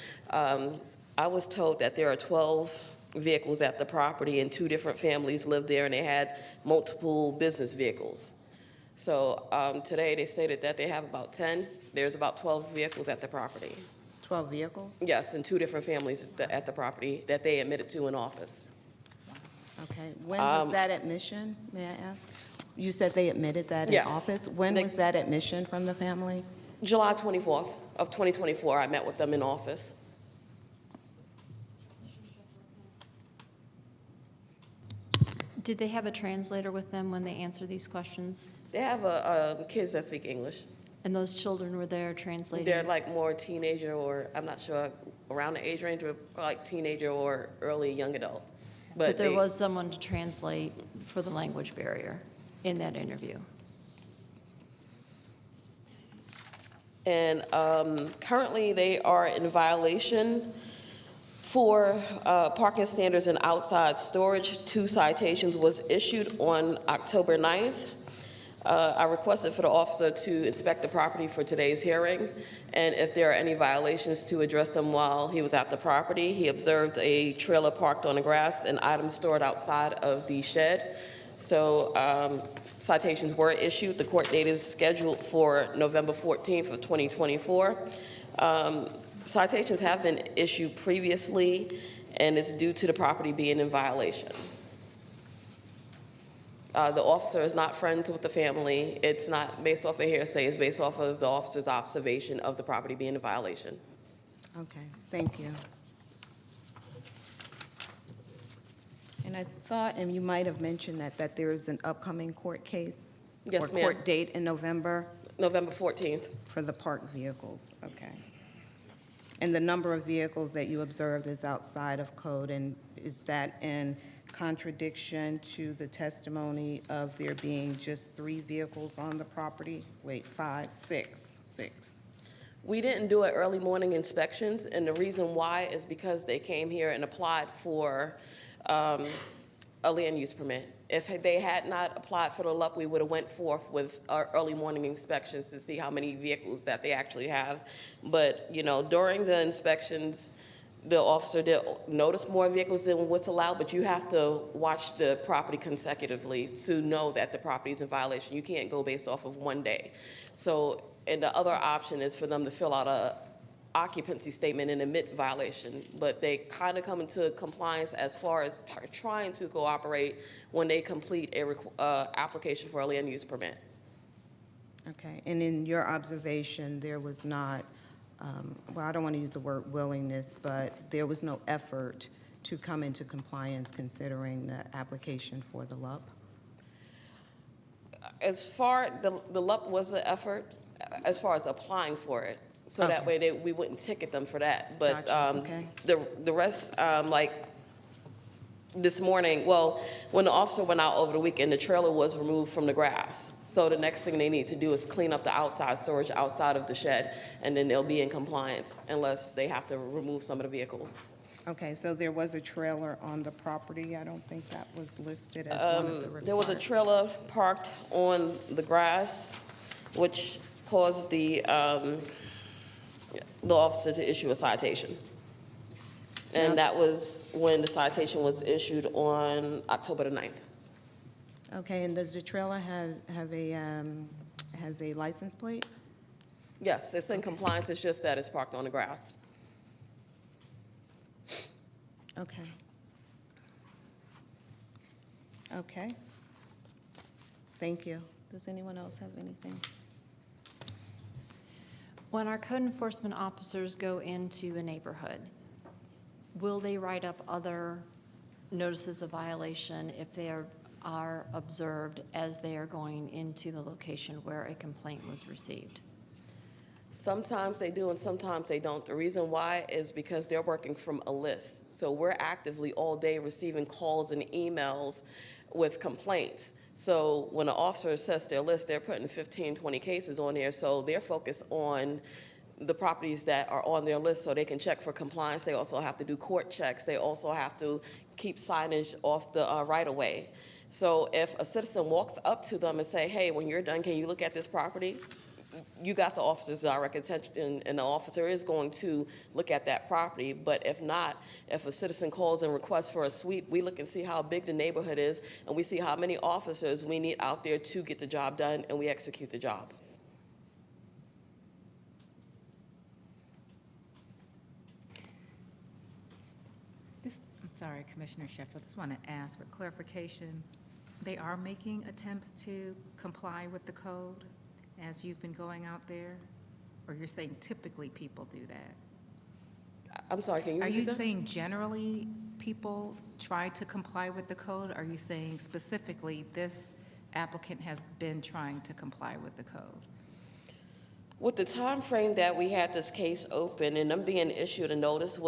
I was told that there are 12 vehicles at the property, and 2 different families lived there, and they had multiple business vehicles. So today they stated that they have about 10. There's about 12 vehicles at the property. 12 vehicles? Yes, and 2 different families at the property that they admitted to in office. Okay, when was that admission, may I ask? You said they admitted that in Yes. office? When was that admission from the family? July 24th of 2024, I met with them in office. Did they have a translator with them when they answer these questions? They have kids that speak English. And those children were there translating? They're like more teenager, or I'm not sure, around the age range, or like teenager or early young adult. But there was someone to translate for the language barrier in that interview. And currently, they are in violation for parking standards and outside storage. 2 citations was issued on October 9th. I requested for the officer to inspect the property for today's hearing, and if there are any violations, to address them while he was at the property. He observed a trailer parked on the grass and items stored outside of the shed. So citations were issued. The court date is scheduled for November 14th of 2024. Citations have been issued previously, and it's due to the property being in violation. The officer is not friends with the family. It's not based off of hearsay. It's based off of the officer's observation of the property being in violation. Okay, thank you. And I thought, and you might have mentioned that there is an upcoming court case? Yes, or ma'am. court date in November? November 14th. For the parked vehicles, okay. And the number of vehicles that you observed is outside of code, and is that in contradiction to the testimony of there being just 3 vehicles on the property? Wait, 5, 6. We didn't do it early morning inspections, and the reason why is because they came here and applied for a land use permit. If they had not applied for the LUP, we would have went forth with our early morning inspections to see how many vehicles that they actually have. But, you know, during the inspections, the officer did notice more vehicles than what's allowed, but you have to watch the property consecutively to know that the property is in violation. You can't go based off of one day. So, and the other option is for them to fill out a occupancy statement and admit violation, but they kind of come into compliance as far as trying to cooperate when they complete a application for a land use permit. Okay, and in your observation, there was not, well, I don't want to use the word willingness, but there was no effort to come into compliance considering the application for the LUP? As far, the LUP was an effort as far as applying for it. So that way we wouldn't ticket them for that. But Gotcha. Okay. the rest, like this morning, well, when the officer went out over the weekend, the trailer was removed from the grass. So the next thing they need to do is clean up the outside storage outside of the shed, and then they'll be in compliance unless they have to remove some of the vehicles. Okay, so there was a trailer on the property. I don't think that was listed as one of the requirements. There was a trailer parked on the grass, which caused the officer to issue a citation. And that was when the citation was issued on October the 9th. Okay, and does the trailer have a, has a license plate? Yes, it's in compliance, it's just that it's parked on the grass. Okay. Okay. Thank you. Does anyone else have anything? When our code enforcement officers go into a neighborhood, will they write up other notices of violation if they are observed as they are going into the location where a complaint was received? Sometimes they do and sometimes they don't. The reason why is because they're working from a list. So we're actively all day receiving calls and emails with complaints. So when an officer assesses their list, they're putting 15, 20 cases on there. So they're focused on the properties that are on their list so they can check for compliance. They also have to do court checks. They also have to keep signage off the right-of-way. So if a citizen walks up to them and say, hey, when you're done, can you look at this property? you got the officer's direct attention, and the officer is going to look at that property. But if not, if a citizen calls and requests for a sweep, we look and see how big the neighborhood is, and we see how many officers we need out there to get the job done, and we execute the job. I'm sorry, Commissioner Sheffield, just want to ask for clarification. They are making attempts to comply with the code as you've been going out there? Or you're saying typically people do that? I'm sorry, can you Are repeat you that? saying generally people try to comply with the code? Are you saying specifically this applicant has been trying to comply with the code? With the time frame that we had this case open and them being issued a notice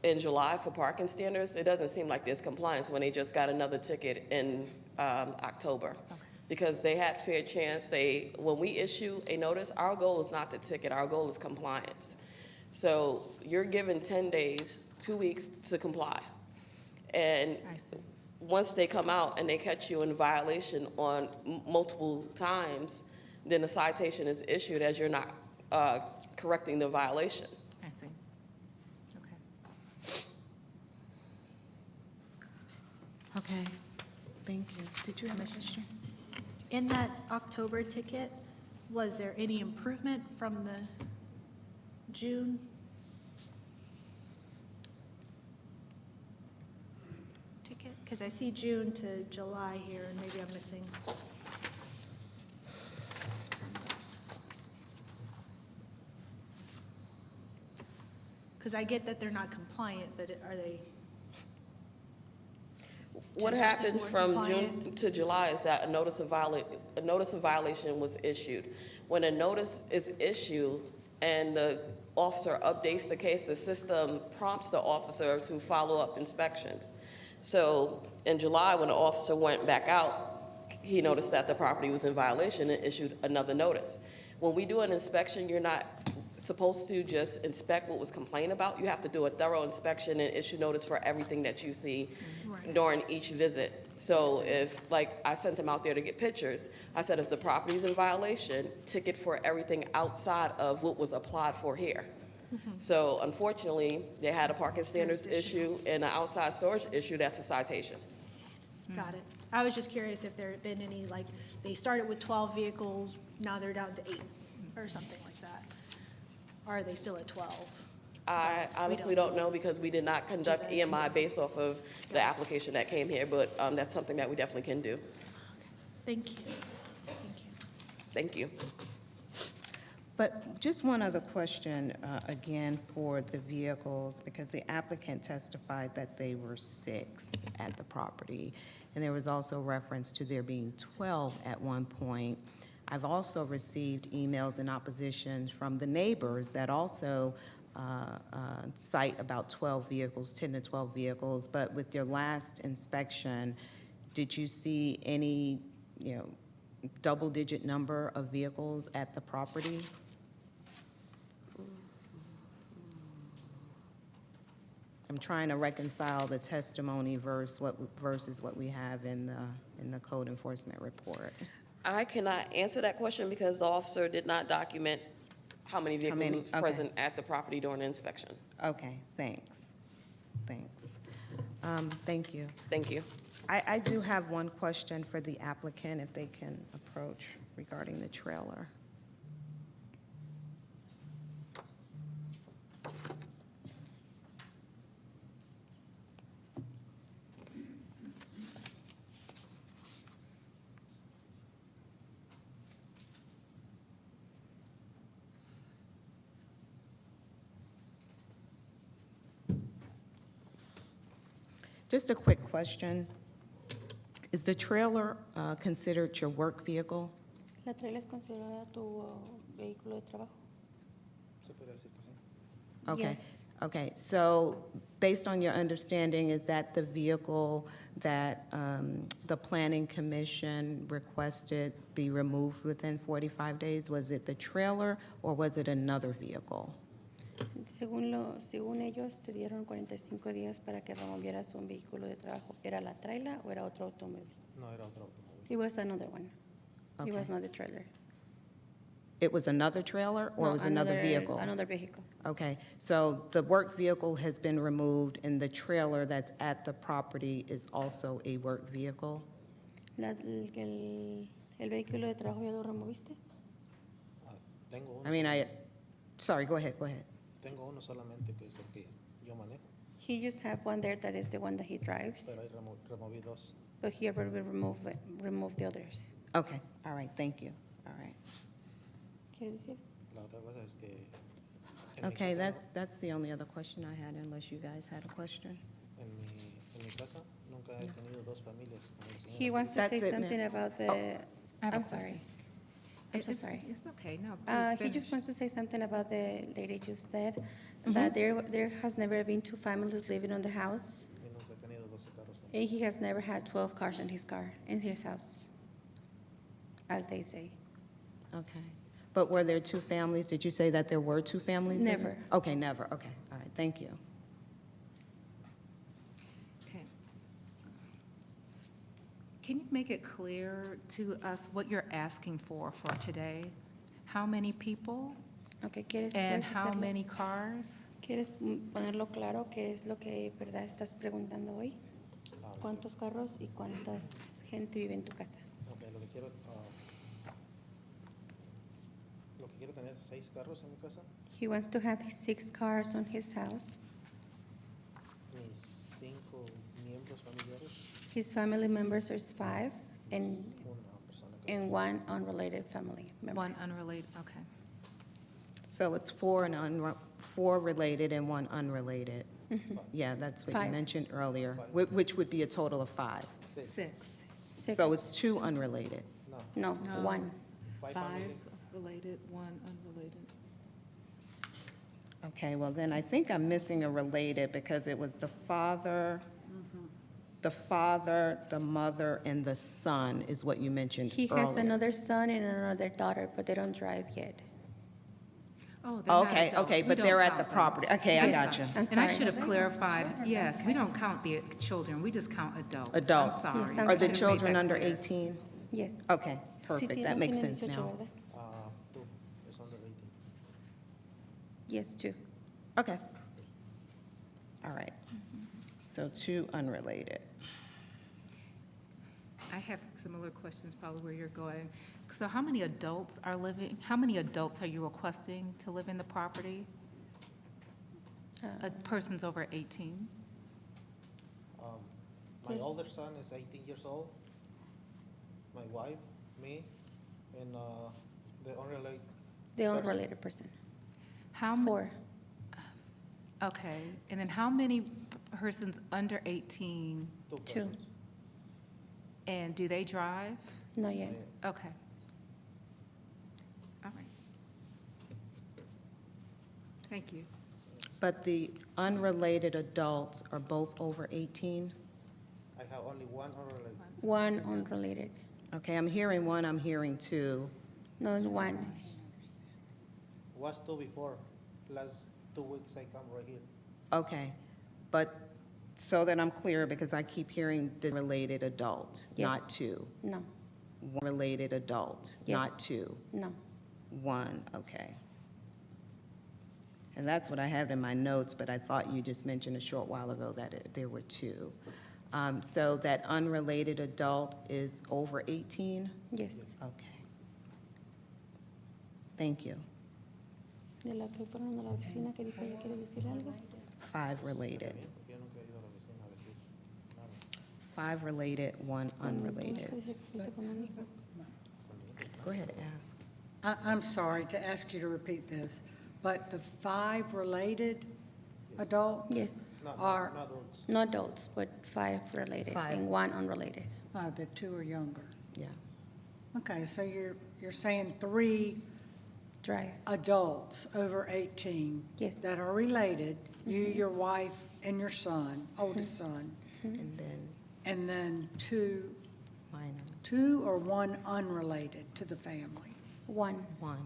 in July for parking standards, it doesn't seem like there's compliance when they just got another ticket in October. Okay. Because they had fair chance. When we issue a notice, our goal is not the ticket, our goal is compliance. So you're given 10 days, 2 weeks to comply. And once they come out and they catch you in violation on multiple times, then a citation is issued as you're not correcting the violation. I see. Okay. Okay, thank you. Did you have a question? In that October ticket, was there any improvement from the June? Ticket? Because I see June to July here, and maybe I'm missing. Because I get that they're not compliant, but are they? What 10% happened more from compliant? June to July is that a notice of violation was issued. When a notice is issued and the officer updates the case, the system prompts the officer to follow up inspections. So in July, when the officer went back out, he noticed that the property was in violation and issued another notice. When we do an inspection, you're not supposed to just inspect what was complained about. You have to do a thorough inspection and issue notice for everything that you see during each visit. So if, like, I sent him out there to get pictures, I said, if the property's in violation, ticket for everything outside of what was applied for here. So unfortunately, they had a parking standards issue and an outside storage issue. That's a citation. Got it. I was just curious if there had been any, like, they started with 12 vehicles, now they're down to 8 or something like that. Or are they still at 12? I honestly don't know because we did not conduct EMI based off of the application that came here, but that's something that we definitely can do. Thank you. Thank you. Thank you. But just one other question, again, for the vehicles, because the applicant testified that they were 6 at the property, and there was also reference to there being 12 at one point. I've also received emails in opposition from the neighbors that also cite about 12 vehicles, 10 to 12 vehicles, but with your last inspection, did you see any, double-digit number of vehicles at the property? I'm trying to reconcile the testimony versus what we have in the code enforcement report. I cannot answer that question because the officer did not document how many vehicles was present at the property during the inspection. Okay, thanks. Thanks. Thank you. Thank you. I do have one question for the applicant, if they can approach regarding the trailer. Just a quick question. Is the trailer considered your work vehicle? ¿La trailer es considerada tu vehículo de trabajo? Se podría decir que sí. Okay. Yes. Okay, so based on your understanding, is that the vehicle that the Planning Commission requested be removed within 45 days? Was it the trailer or was it another vehicle? Según ellos, te dieron 45 días para que removieras un vehículo de trabajo. ¿Era la trailer o era otro automóvil? No, era otro automóvil. It was another one. It was Okay. not the trailer. It was another trailer or it No, was another vehicle? Another vehicle. Okay, so the work vehicle has been removed and the trailer that's at the property is also a work vehicle? El vehículo de trabajo ya lo removiste? Tengo uno, I mean, sorry, go ahead. tengo uno solamente que es el que yo manejo, He just have one there that is the one that he drives, pero ahí removí dos. but he already removed the others. Okay, all right, thank you, all right. ¿Quieres decir? La otra cosa es que en mi Okay, casa that's the only other question I had, unless you guys had a question. en mi casa nunca he tenido dos familias como el señor. He wants to That's say it, ma'am. something about the, I have a I'm sorry. I'm so sorry. It's okay, no, He please just finish. wants to say something about the lady just said, that there has never been two families living on the house, Y nunca he tenido 12 carros tampoco. and he has never had 12 cars in his house, as they say. Okay, but were there two families? Did you say that there were two families? in it? Never. Okay, never, okay, all right, thank you. Okay. Can you make it clear to us what you're asking for today? How many people Okay, ¿quieres, and puedes how hacerlo? many cars? ¿Quieres ponerlo claro qué es lo que, verdad, estás preguntando hoy? ¿Cuántos carros y cuánta gente vive en tu casa? Okay, lo que quiero tener 6 carros en mi casa. He wants to have 6 cars on his house. Mis 5 miembros familiares. His family members are 5, and Una persona que and one unrelated family member. One unrelated, okay. So it's four related and one unrelated. Yeah, that's what you 5. mentioned earlier, which would be a total of 5. 6. 6. So it's 2 unrelated. No, No. 1. 5 Five family. related, one unrelated. Okay, well then I think I'm missing a related because it was the father, the mother, and the son is what you mentioned He earlier. has another son and another daughter, but they don't drive yet. Oh, they're not Okay, adults. okay, We but don't they're at count the them. property. Okay, I Yes, got you. I'm And I sorry. should have clarified, yes, we don't count the children, we just count adults. Adults. I'm sorry. Yes, I'm I Are the should have made children that under clear. 18? Yes. Okay, Sí, perfect, that makes tienen sense 18, now. ¿verdad? 2 es under 18. Yes, 2. Okay. All right. So 2 unrelated. I have similar questions probably where you're going. So how many adults are you requesting to live in the property? Persons over 18? My older son is 18 years old. My wife, me, and the unrelated. The unrelated person. How It's ma- 4. Okay, and then how many persons under 18, 2 2. persons. and do they drive? Not yet. Okay. All right. Thank you. But the unrelated adults are both over 18? I have only one unrelated. 1 unrelated. Okay, I'm hearing 1, I'm hearing 2. No, 1. Was 2 before. Last 2 weeks I come right here. Okay, but so that I'm clear, because I keep hearing the related adult, Yes. not 2. No, 1 related adult, Yes. not 2. no. 1, okay. And that's what I have in my notes, but I thought you just mentioned a short while ago that there were 2. So that unrelated adult is over 18? Yes. Okay. Thank you. De la que fueron a la oficina que dijo ella quiere decir algo. 5 related. Yo nunca he ido a la oficina a decir nada. 5 related, 1 unrelated. Go ahead, ask. I'm sorry to ask you to repeat this, but the 5 related adults? Yes. Are, Not adults. No adults, but 5 related 5. and 1 unrelated. the 2 are younger. Yeah. Okay, so you're saying 3 Drive. adults over 18? Yes. That are related, you, your wife, and your son, oldest son, and then 2 Minor. 2 or 1 unrelated to the family? 1. 1. Well,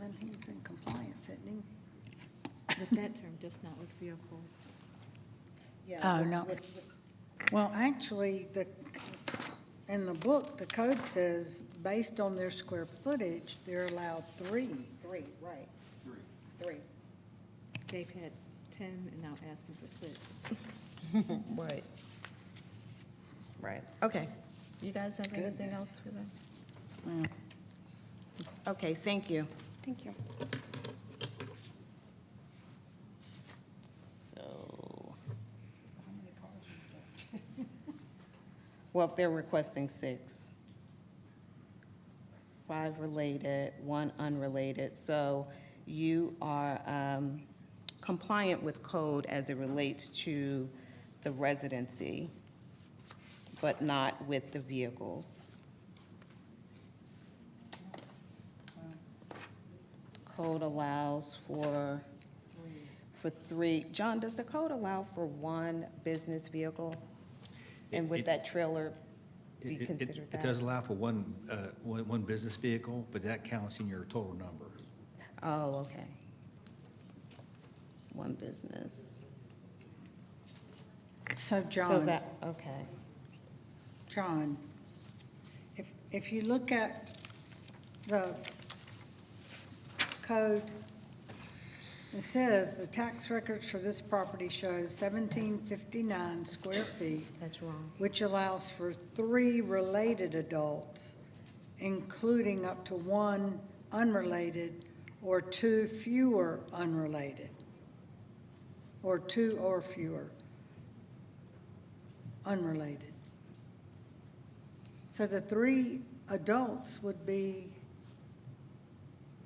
then he's in compliance, isn't he? With that term, just not with vehicles. Oh, no. Well, actually, In the book, the code says, based on their square footage, they're allowed 3. 3, right. 3. They've had 10 and now asking for 6. Right. Right, okay. You guys have anything else for them? Okay, thank you. Thank you. So. Well, they're requesting 6. 5 related, 1 unrelated. So you are compliant with code as it relates to the residency, but not with the vehicles. Code allows for 3. John, does the code allow for 1 business vehicle? And would that trailer be considered that? It does allow for one business vehicle, but that counts in your total number. Oh, okay. 1 business. So So John, that, okay. John, if you look at the code, it says the tax records for this property shows 1759 square feet. That's wrong. Which allows for 3 related adults, including up to 1 unrelated or 2 fewer unrelated, or 2 or fewer unrelated. So the 3 adults would be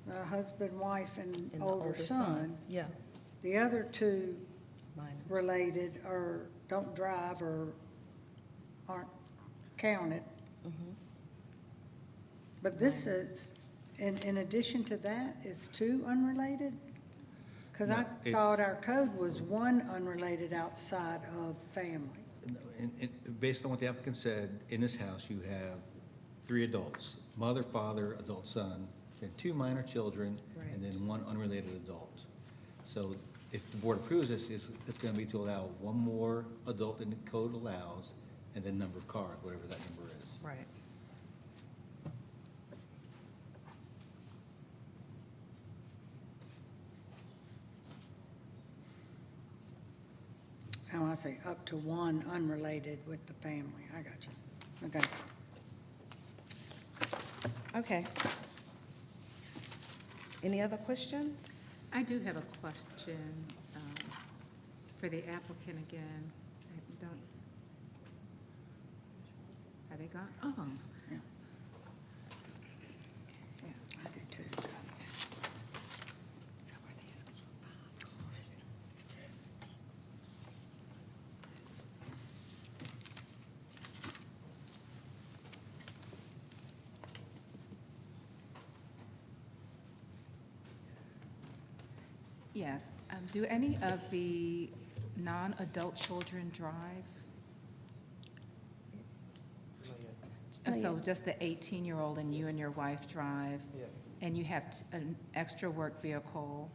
the husband, wife, and And the older son. Yeah. The other 2 Minors. related or don't drive or aren't counted. But this is, in addition to that, is 2 unrelated? Because I No, thought our code was 1 unrelated outside of family. Based on what the applicant said, in this house, you have 3 adults, mother, father, adult son, then 2 minor children, and then 1 unrelated adult. So if the board approves this, it's going to be to allow 1 more adult than the code allows, and then number of cars, whatever that number is. Right. Oh, I say up to 1 unrelated with the family. I got you. Okay. Okay. Any other questions? I do have a question for the applicant again. I don't, are they gone? Oh. Yeah. Yeah, I do too. Yes. Do any of the non-adult children drive? Not yet. So just the 18-year-old and you and your wife drive? Yeah. And you have an extra work vehicle?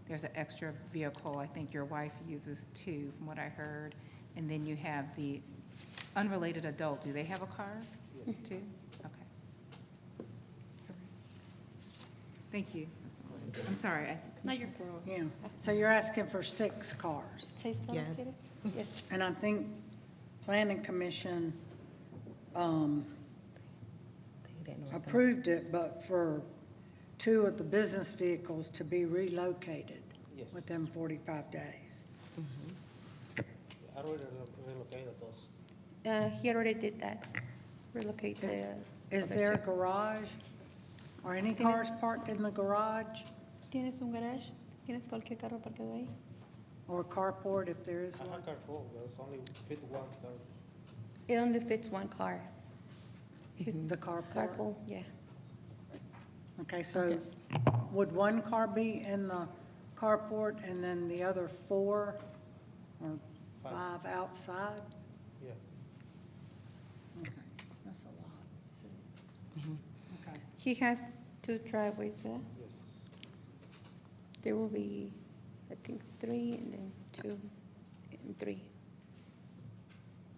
There's an extra vehicle, I think your wife uses 2, from what I heard. And then you have the unrelated adult. Do they have a car? Yes. Too? Okay. All right. Thank you. That's all. I'm sorry. No, you're Yeah. So you're asking for 6 cars? Yes. Yes. And I think Planning Commission approved it, but for 2 of the business vehicles to be relocated Yes. within 45 days. I already relocated those. He already did that, relocate the. Is there a garage or any cars parked in the garage ¿Tienes un garage? ¿Tienes cualquier carro parqueado ahí? or a carport if there is I one? have carpool, there's only fit 1 car. It only fits 1 car. The carport? Carpool, yeah. Okay, so would 1 car be in the carport and then the other 4 or 5 outside? Yeah. Okay, that's a lot. Okay. He has 2 driveways, right? Yes. There will be, I think, 3 and then 2 and 3.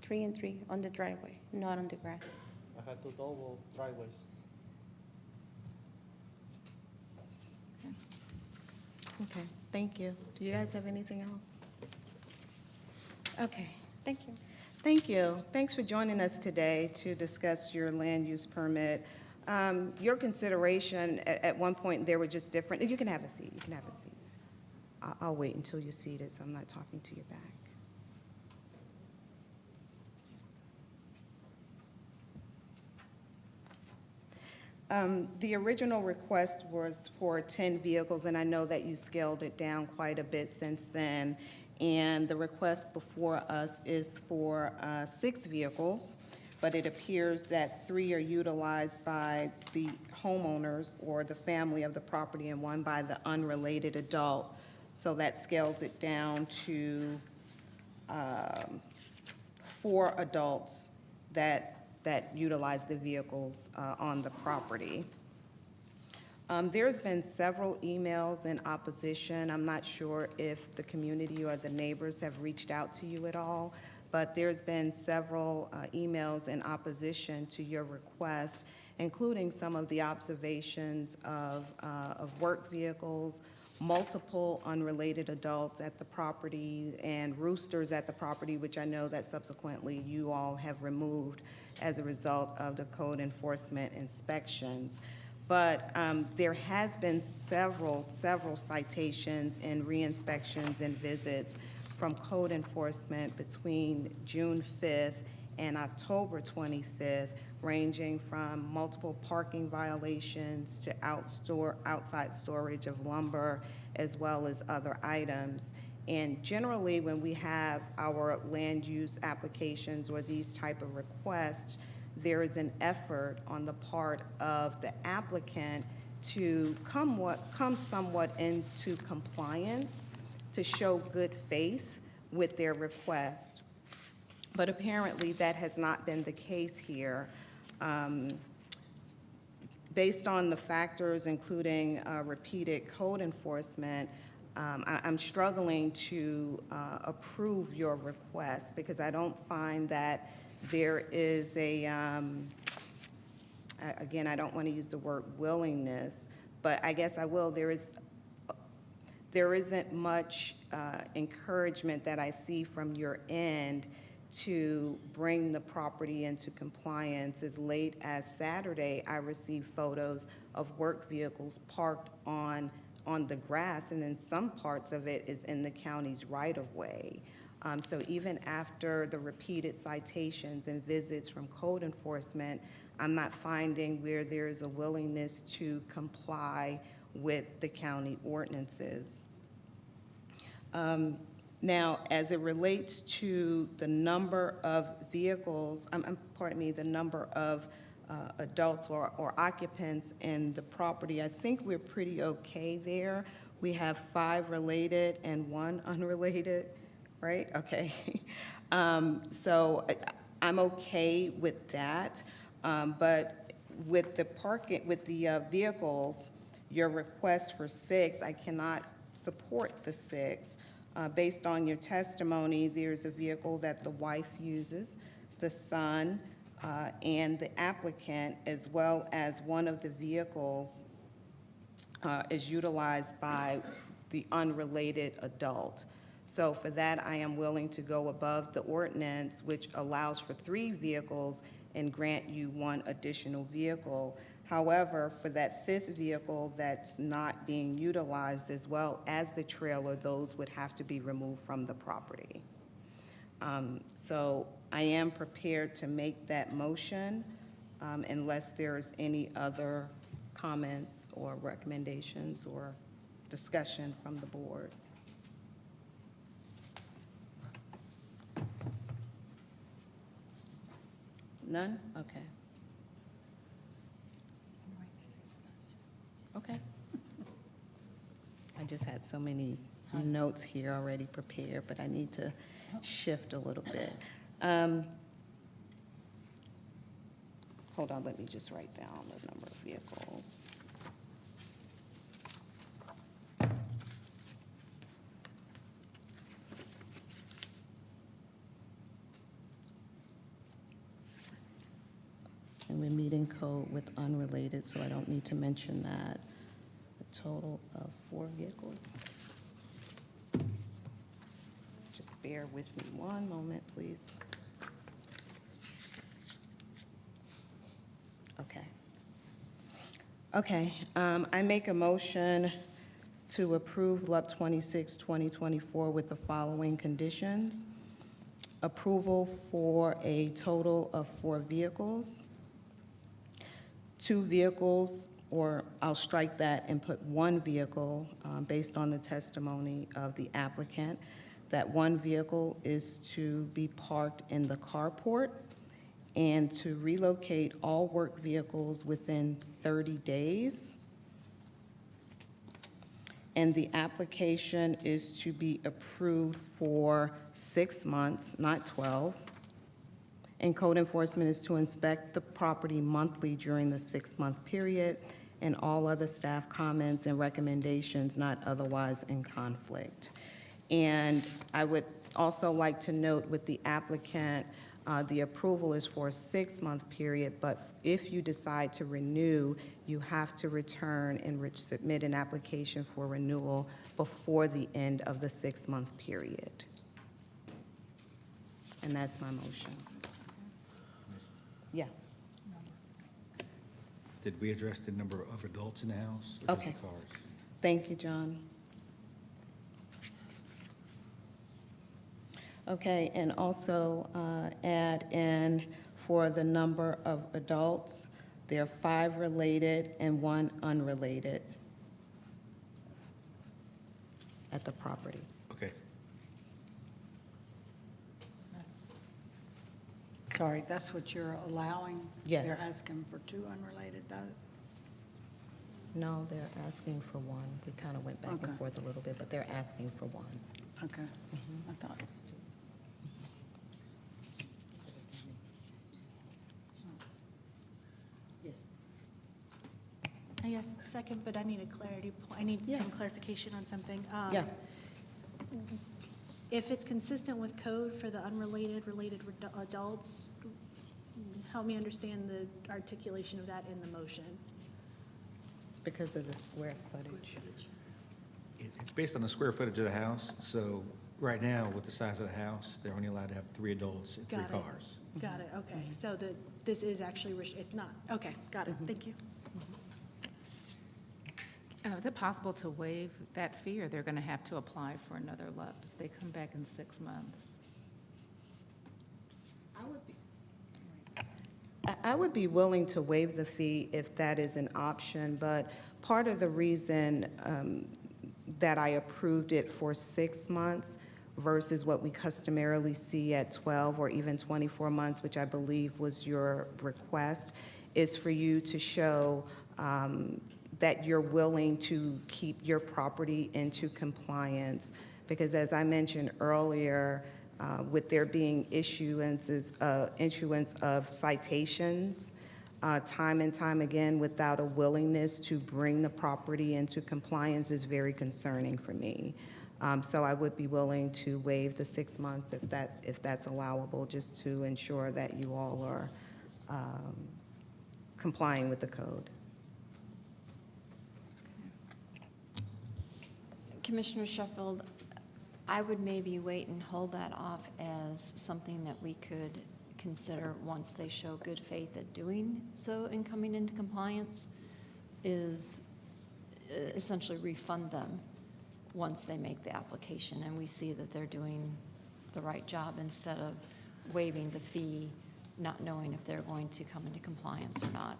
3 and 3 on the driveway, not on the grass. I I had two double driveways. Okay, thank you. Do you guys have anything else? Okay, thank you. Thank you. Thanks for joining us today to discuss your land use permit. Your consideration, at one point, there were just different, you can have a seat, you can have a seat. I'll wait until you're seated, so I'm not talking to your back. The original request was for 10 vehicles, and I know that you scaled it down quite a bit since then. And the request before us is for 6 vehicles, but it appears that 3 are utilized by the homeowners or the family of the property and 1 by the unrelated adult. So that scales it down to 4 adults that utilize the vehicles on the property. There's been several emails in opposition. I'm not sure if the community or the neighbors have reached out to you at all, but there's been several emails in opposition to your request, including some of the observations of work vehicles, multiple unrelated adults at the property, and roosters at the property, which I know that subsequently you all have removed as a result of the code enforcement inspections. But there has been several citations and re-inspections and visits from code enforcement between June 5th and October 25th, ranging from multiple parking violations to outside storage of lumber, as well as other items. And generally, when we have our land use applications or these type of requests, there is an effort on the part of the applicant to come somewhat into compliance, to show good faith with their request. But apparently that has not been the case here. Based on the factors, including repeated code enforcement, I'm struggling to approve your request because I don't find that there is a, again, I don't want to use the word willingness, but I guess I will. There isn't much encouragement that I see from your end to bring the property into compliance. As late as Saturday, I received photos of work vehicles parked on the grass, and in some parts of it is in the county's right-of-way. So even after the repeated citations and visits from code enforcement, I'm not finding where there's a willingness to comply with the county ordinances. Now, as it relates to the number of vehicles, the number of adults or occupants in the property, I think we're pretty okay there. We have 5 related and 1 unrelated, right? Okay. So I'm okay with that. But with the vehicles, your request for 6, I cannot support the 6. Based on your testimony, there's a vehicle that the wife uses, the son, and the applicant, as well as one of the vehicles is utilized by the unrelated adult. So for that, I am willing to go above the ordinance, which allows for 3 vehicles and grant you 1 additional vehicle. However, for that 5th vehicle that's not being utilized, as well as the trailer, those would have to be removed from the property. So I am prepared to make that motion unless there's any other comments or recommendations or discussion from the board. None? Okay. Okay. I just had so many notes here already prepared, but I need to shift a little bit. Hold on, let me just write down the number of vehicles. And aligning code with unrelated, so I don't need to mention that. A total of 4 vehicles. Just bear with me one moment, please. Okay. Okay, I make a motion to approve LUP 26, 2024 with the following conditions. Approval for a total of 4 vehicles. 2 vehicles, or I'll strike that and put 1 vehicle based on the testimony of the applicant. That 1 vehicle is to be parked in the carport and to relocate all work vehicles within 30 days. And the application is to be approved for 6 months, not 12. And code enforcement is to inspect the property monthly during the 6-month period, and all other staff comments and recommendations not otherwise in conflict. And I would also like to note with the applicant, the approval is for a 6-month period, but if you decide to renew, you have to return and submit an application for renewal before the end of the 6-month period. And that's my motion. Yeah. Did we address the number of adults in the house? Or just Okay. the cars? Thank you, John. Okay, and also add in for the number of adults, there are 5 related and 1 unrelated at the property. Okay. Sorry, that's what you're allowing? Yes. They're asking for 2 unrelated, though? No, they're asking for 1. We kind of went back Okay. and forth a little bit, but they're asking for 1. Okay. I thought it was 2. Yes, second, but I need a clarity, I need some Yes. clarification on something. Yeah. If it's consistent with code for the unrelated, related adults, help me understand the articulation of that in the motion. Because of the square footage. It's based on the square footage of the house, so right now, with the size of the house, they're only allowed to have 3 adults and 3 Got it. cars. Got it, okay. So this is actually, it's not, okay, got it, thank you. Is it possible to waive that fee, or they're going to have to apply for another LUP if they come back in 6 months? I would be willing to waive the fee if that is an option, but part of the reason that I approved it for 6 months versus what we customarily see at 12 or even 24 months, which I believe was your request, is for you to show that you're willing to keep your property into compliance. Because as I mentioned earlier, with there being issuance of citations time and time again without a willingness to bring the property into compliance is very concerning for me. So I would be willing to waive the 6 months if that's allowable, just to ensure that you all are complying with the code. Commissioner Sheffield, I would maybe wait and hold that off as something that we could consider once they show good faith at doing so and coming into compliance, is essentially refund them once they make the application and we see that they're doing the right job, instead of waiving the fee, not knowing if they're going to come into compliance or not.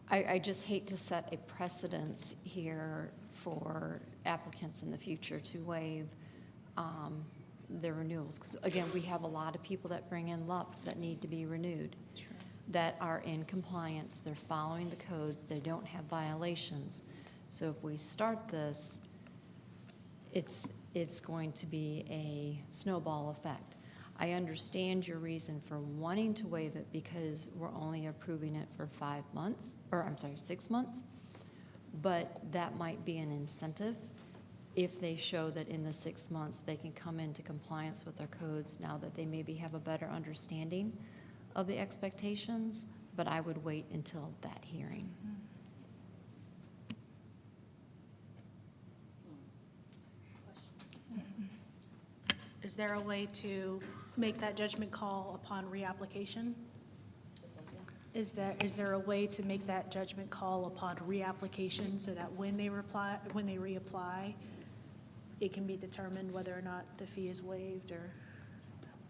I just hate to set a precedence here for applicants in the future to waive their renewals. Because again, we have a lot of people that bring in LUPs that need to be renewed, that are in compliance, they're following the codes, they don't have violations. So if we start this, it's going to be a snowball effect. I understand your reason for wanting to waive it because we're only approving it for 5 months, or I'm sorry, 6 months. But that might be an incentive if they show that in the 6 months they can come into compliance with their codes now that they maybe have a better understanding of the expectations, but I would wait until that hearing. Is there a way to make that judgment call upon reapplication? Is there a way to make that judgment call upon reapplication so that when they reapply, it can be determined whether or not the fee is waived or?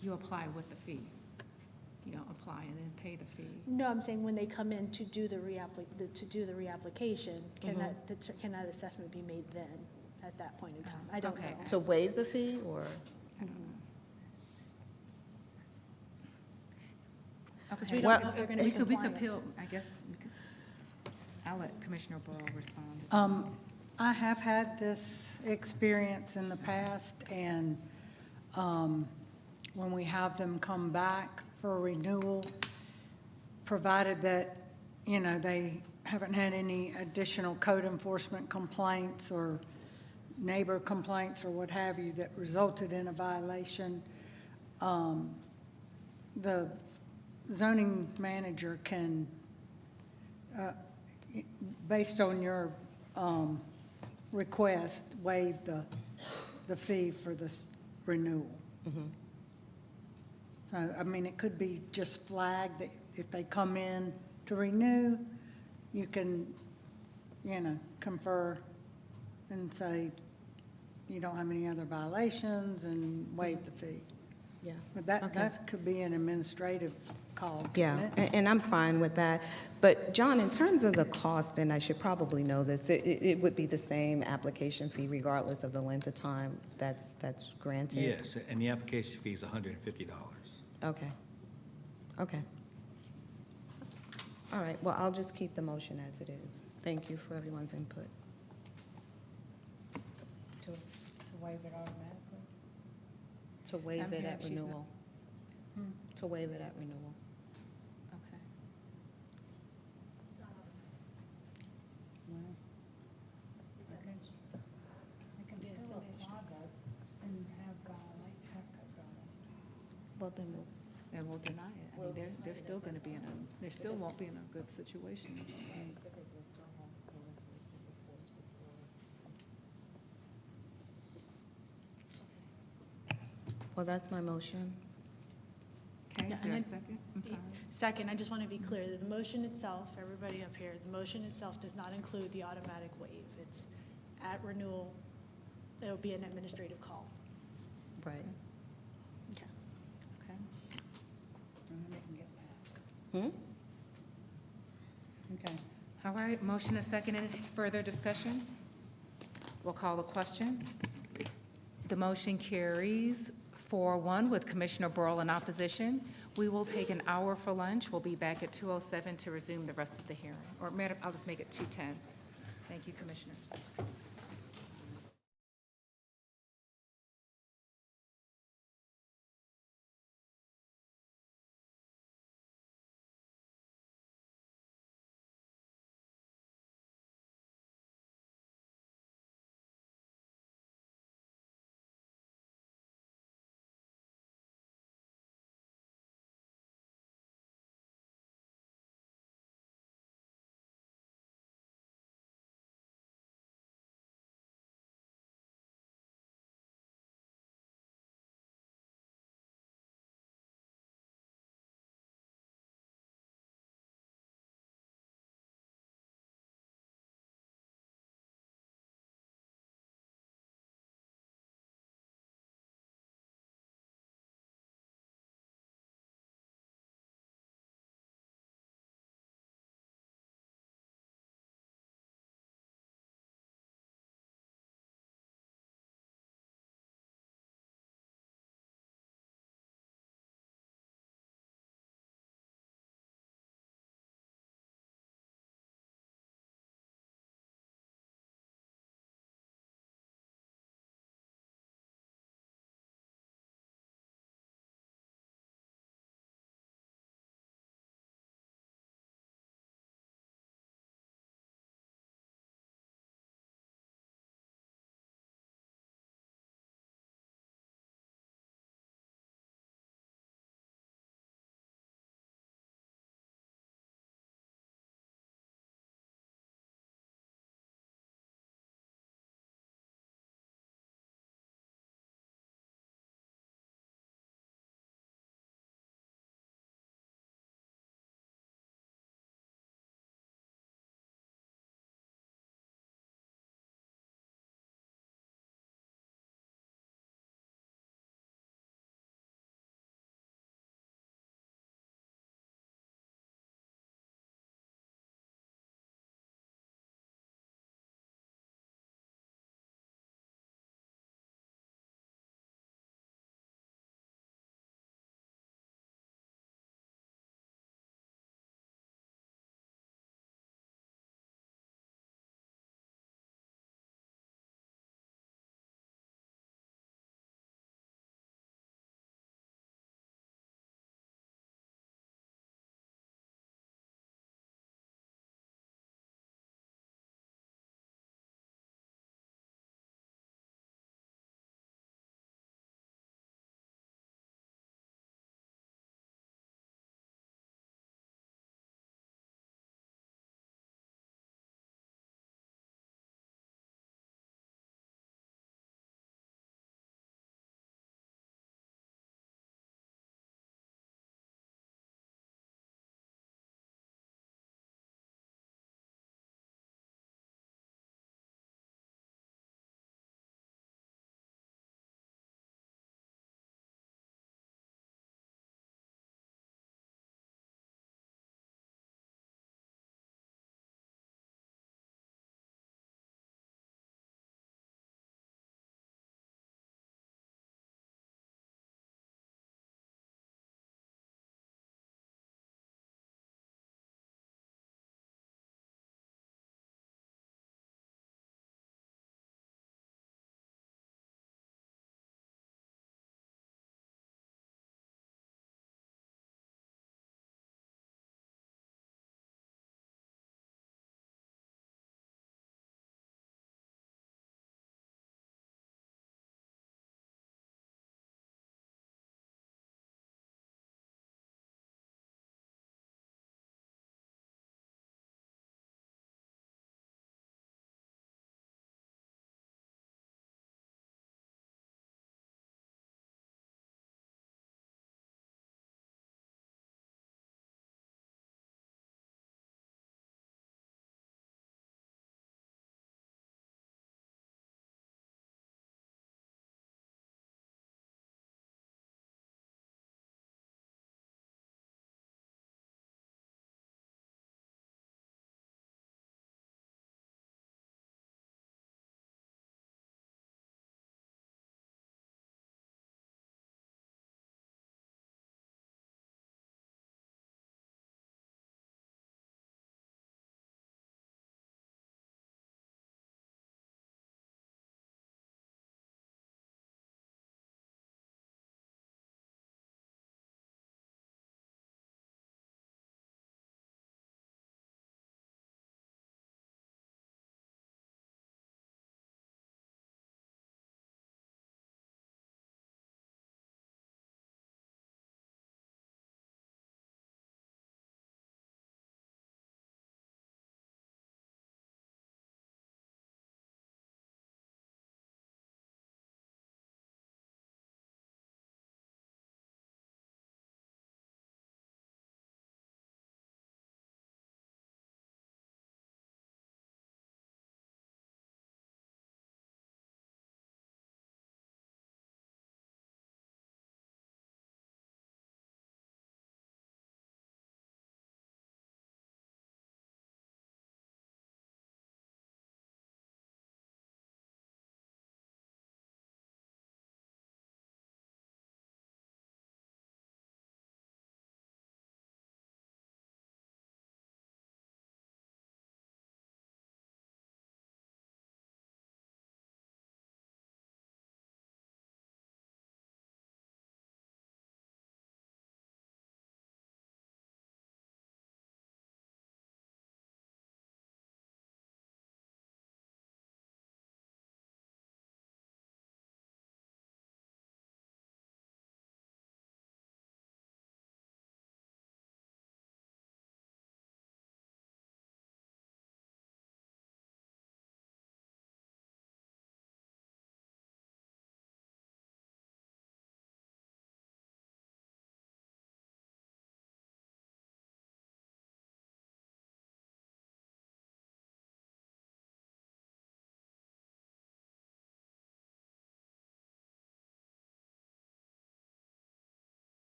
You apply with the fee. You don't apply and then pay the fee. No, I'm saying when they come in to do the reapplication, can that assessment be made then, at that point in time? I don't know. To waive the fee, or? Because we don't know if they're going to be We could compliant. appeal, I guess, I'll let Commissioner Burrow respond. I have had this experience in the past, and when we have them come back for a renewal, provided that, you know, they haven't had any additional code enforcement complaints or neighbor complaints or what have you that resulted in a violation, the zoning manager can, based on your request, waive the fee for this renewal. So, I mean, it could be just flagged that if they come in to renew, you can, you know, confer and say you don't have any other violations and waive the fee. Yeah. But that, Okay. that could be an administrative call. Yeah, couldn't it? and I'm fine with that. But John, in terms of the cost, and I should probably know this, it would be the same application fee regardless of the length of time that's granted? Yes, and the application fee is $150. Okay. Okay. All right, well, I'll just keep the motion as it is. Thank you for everyone's input. To waive it automatically? To waive I'm it here, at she's not- renewal. To waive it at renewal. Okay. Well, then we'll. And we'll deny it. I mean, they're still going to be they still won't be in a good situation. Well, that's my motion. Okay, Yeah, is there a and second? I'm sorry. Second, I just want to be clear that the motion itself, everybody up here, the motion itself does not include the automatic waive. It's at renewal, it'll be an administrative call. Right. Okay. Okay. Okay. All right, motion is second. Any further discussion? We'll call the question. The motion carries 4-1 with Commissioner Burrow in opposition. We will take an hour for lunch. We'll be back at 2:07 to resume the rest of the hearing. Or, Madam, I'll just make it 2:10. Thank you, Commissioners.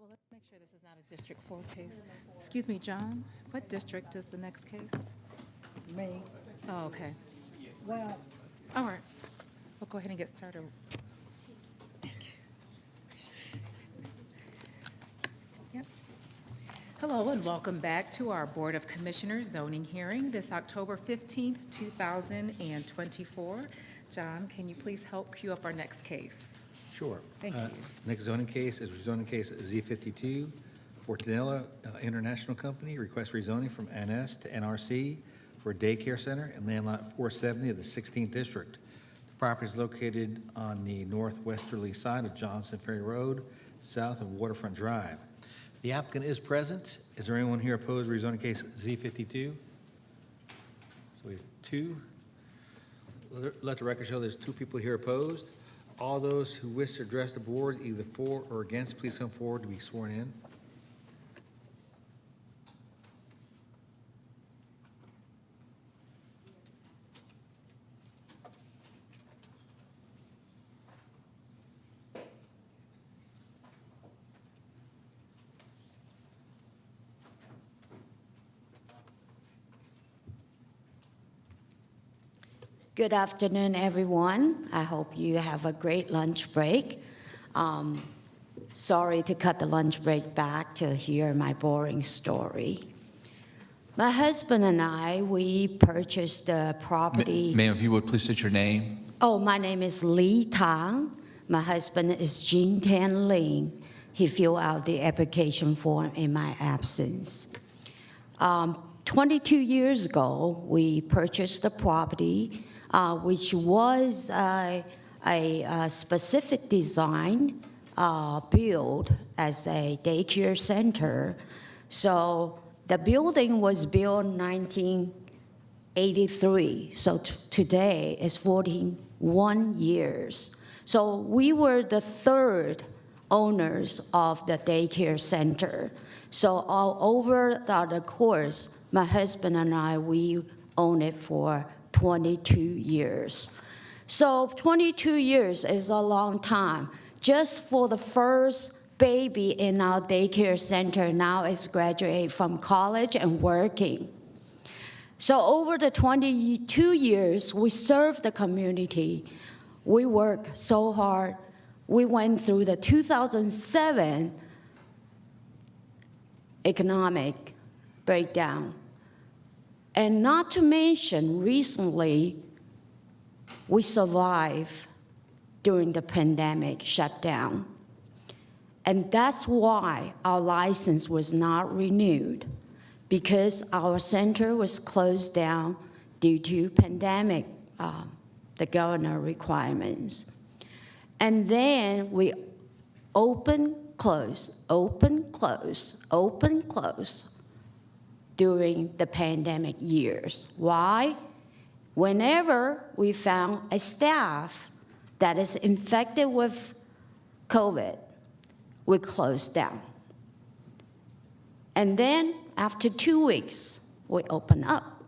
Well, let's make sure this is not a District 4 case. Excuse me, John, what district is the next case? Me. Oh, okay. Well, All right. We'll go ahead and get started. Yep. Hello and welcome back to our Board of Commissioners zoning hearing this October 15th, 2024. John, can you please help queue up our next case? Sure. Thank you. Next zoning case is zoning case Z52, Fortinella International Company, request rezoning from NS to NRC for a daycare center in land lot 470 of the 16th District. The property is located on the northwesterly side of Johnson Ferry Road, south of Waterfront Drive. The applicant is present. Is there anyone here opposed to rezoning case Z52? So we have two. Let the record show there's two people here opposed. All those who wish to address the board, either for or against, please come forward to be sworn in. Good afternoon, everyone. I hope you have a great lunch break. Sorry to cut the lunch break back to hear my boring story. My husband and I, we purchased the property. Ma'am, if you would please state your name. Oh, my name is Li Tang. My husband is Jin Tan Ling. He filled out the application form in my absence. 22 years ago, we purchased the property, which was a specific design built as a daycare center. So the building was built in 1983. So today is 41 years. So we were the third owners of the daycare center. So all over the course, my husband and I, we own it for 22 years. So 22 years is a long time. Just for the first baby in our daycare center now is graduating from college and working. So over the 22 years, we served the community. We worked so hard. We went through the 2007 economic breakdown. And not to mention, recently, we survived during the pandemic shutdown. And that's why our license was not renewed, because our center was closed down due to pandemic, the governor requirements. And then we open, close, open, close, open, close during the pandemic years. Why? Whenever we found a staff that is infected with COVID, we closed down. And then after 2 weeks, we open up.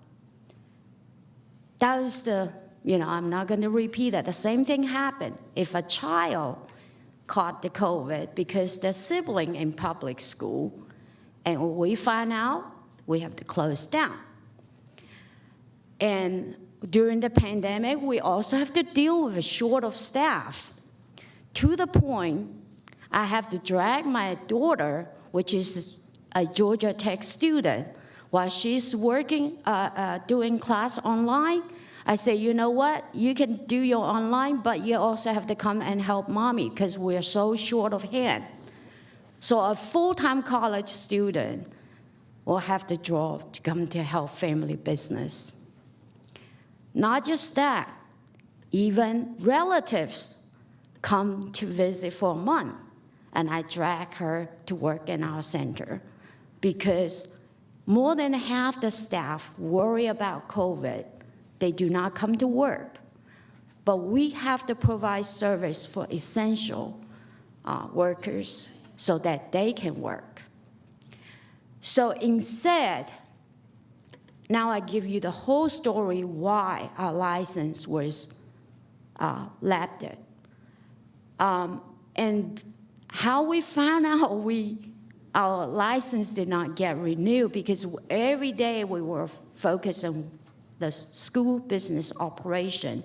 That was I'm not going to repeat that. The same thing happened if a child caught the COVID because they're sibling in public school, and when we find out, we have to close down. And during the pandemic, we also have to deal with a short of staff, to the point I have to drag my daughter, which is a Georgia Tech student, while she's working, doing class online. I say, you know what? You can do your online, but you also have to come and help mommy because we're so short of hand. So a full-time college student will have to draw to come to help family business. Not just that, even relatives come to visit for a month, and I drag her to work in our center because more than half the staff worry about COVID. They do not come to work. But we have to provide service for essential workers so that they can work. So instead, now I give you the whole story why our license was lapsed. And how we found out our license did not get renewed, because every day we were focused on the school business operation.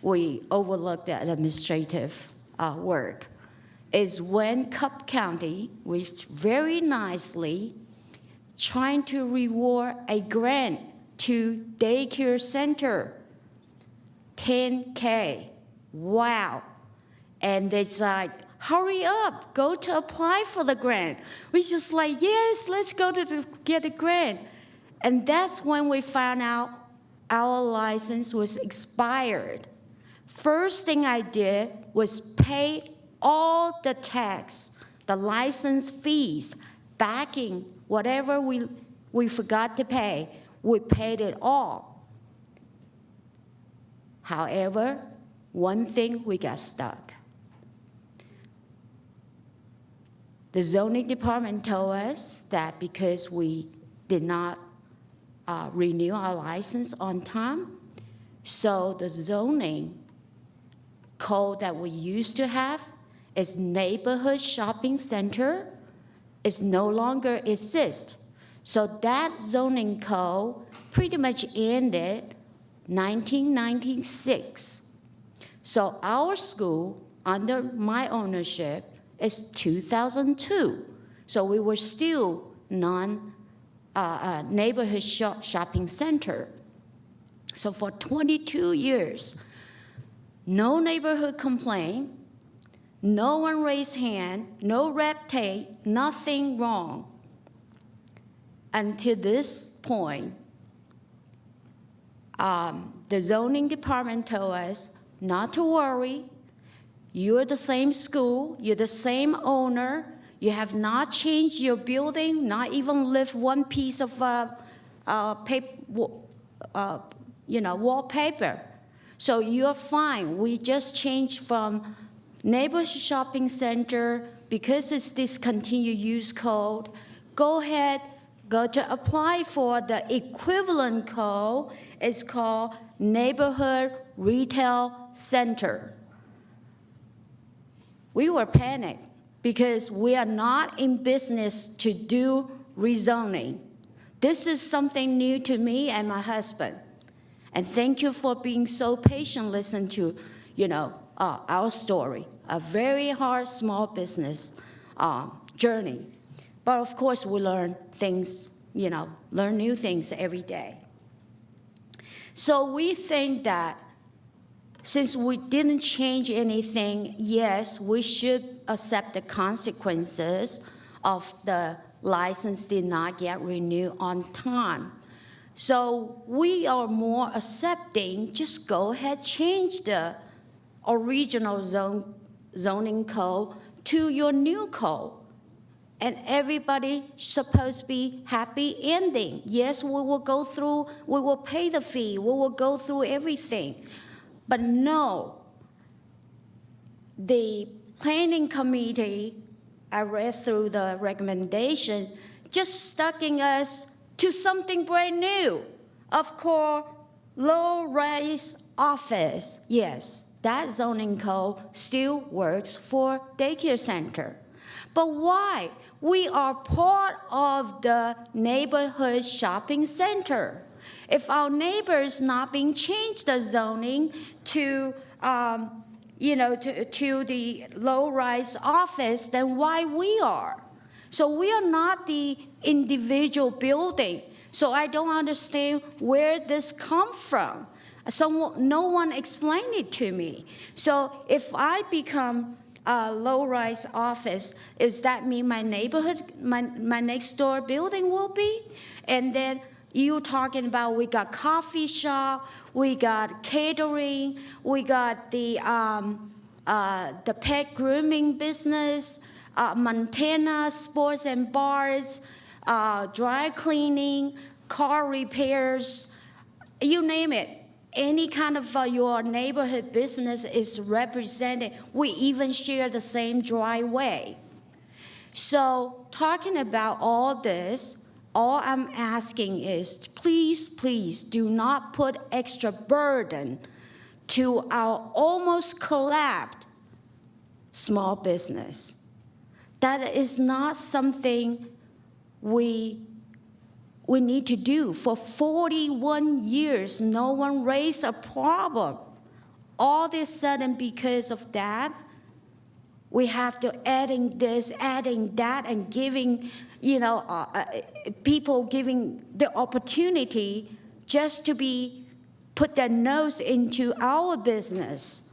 We overlooked the administrative work. Is when Cobb County, which very nicely trying to reward a grant to daycare center, $10K. Wow. And it's like, hurry up, go to apply for the grant. We just like, yes, let's go to get a grant. And that's when we found out our license was expired. First thing I did was pay all the tax, the license fees, backing, whatever we forgot to pay, we paid it all. However, one thing we got stuck. The zoning department told us that because we did not renew our license on time, so the zoning code that we used to have is neighborhood shopping center is no longer exist. So that zoning code pretty much ended 1996. So our school, under my ownership, is 2002. So we were still neighborhood shopping center. So for 22 years, no neighborhood complaint, no one raised hand, no red tape, nothing wrong. Until this point, the zoning department told us not to worry. You're the same school, you're the same owner, you have not changed your building, not even lift one piece of wallpaper. So you're fine. We just changed from neighborhood shopping center because it's discontinued use code. Go ahead, go to apply for the equivalent code. It's called neighborhood retail center. We were panicked because we are not in business to do rezoning. This is something new to me and my husband. And thank you for being so patient, listen to, our story, a very hard small business journey. But of course, we learn things, learn new things every day. So we think that since we didn't change anything, yes, we should accept the consequences of the license did not get renewed on time. So we are more accepting, just go ahead, change the original zoning code to your new code. And everybody supposed to be happy ending. Yes, we will pay the fee, we will go through everything. But no, the planning committee, I read through the recommendation, just stucking us to something brand new. Of course, low-rise office. Yes, that zoning code still works for daycare center. But why? We are part of the neighborhood shopping center. If our neighbors not being changed the zoning to the low-rise office, then why we are? So we are not the individual building. So I don't understand where this come from. No one explained it to me. So if I become a low-rise office, does that mean my neighborhood, my next door building will be? And then you talking about we got coffee shop, we got catering, we got the pet grooming business, Montana sports and bars, dry cleaning, car repairs, you name it. Any kind of your neighborhood business is represented. We even share the same driveway. So talking about all this, all I'm asking is please, please do not put extra burden to our almost collapsed small business. that is not something we need to do. For 41 years, no one raised a problem. All of a sudden, because of that, we have to adding this, adding that, and giving, people giving the opportunity just to put their nose into our business.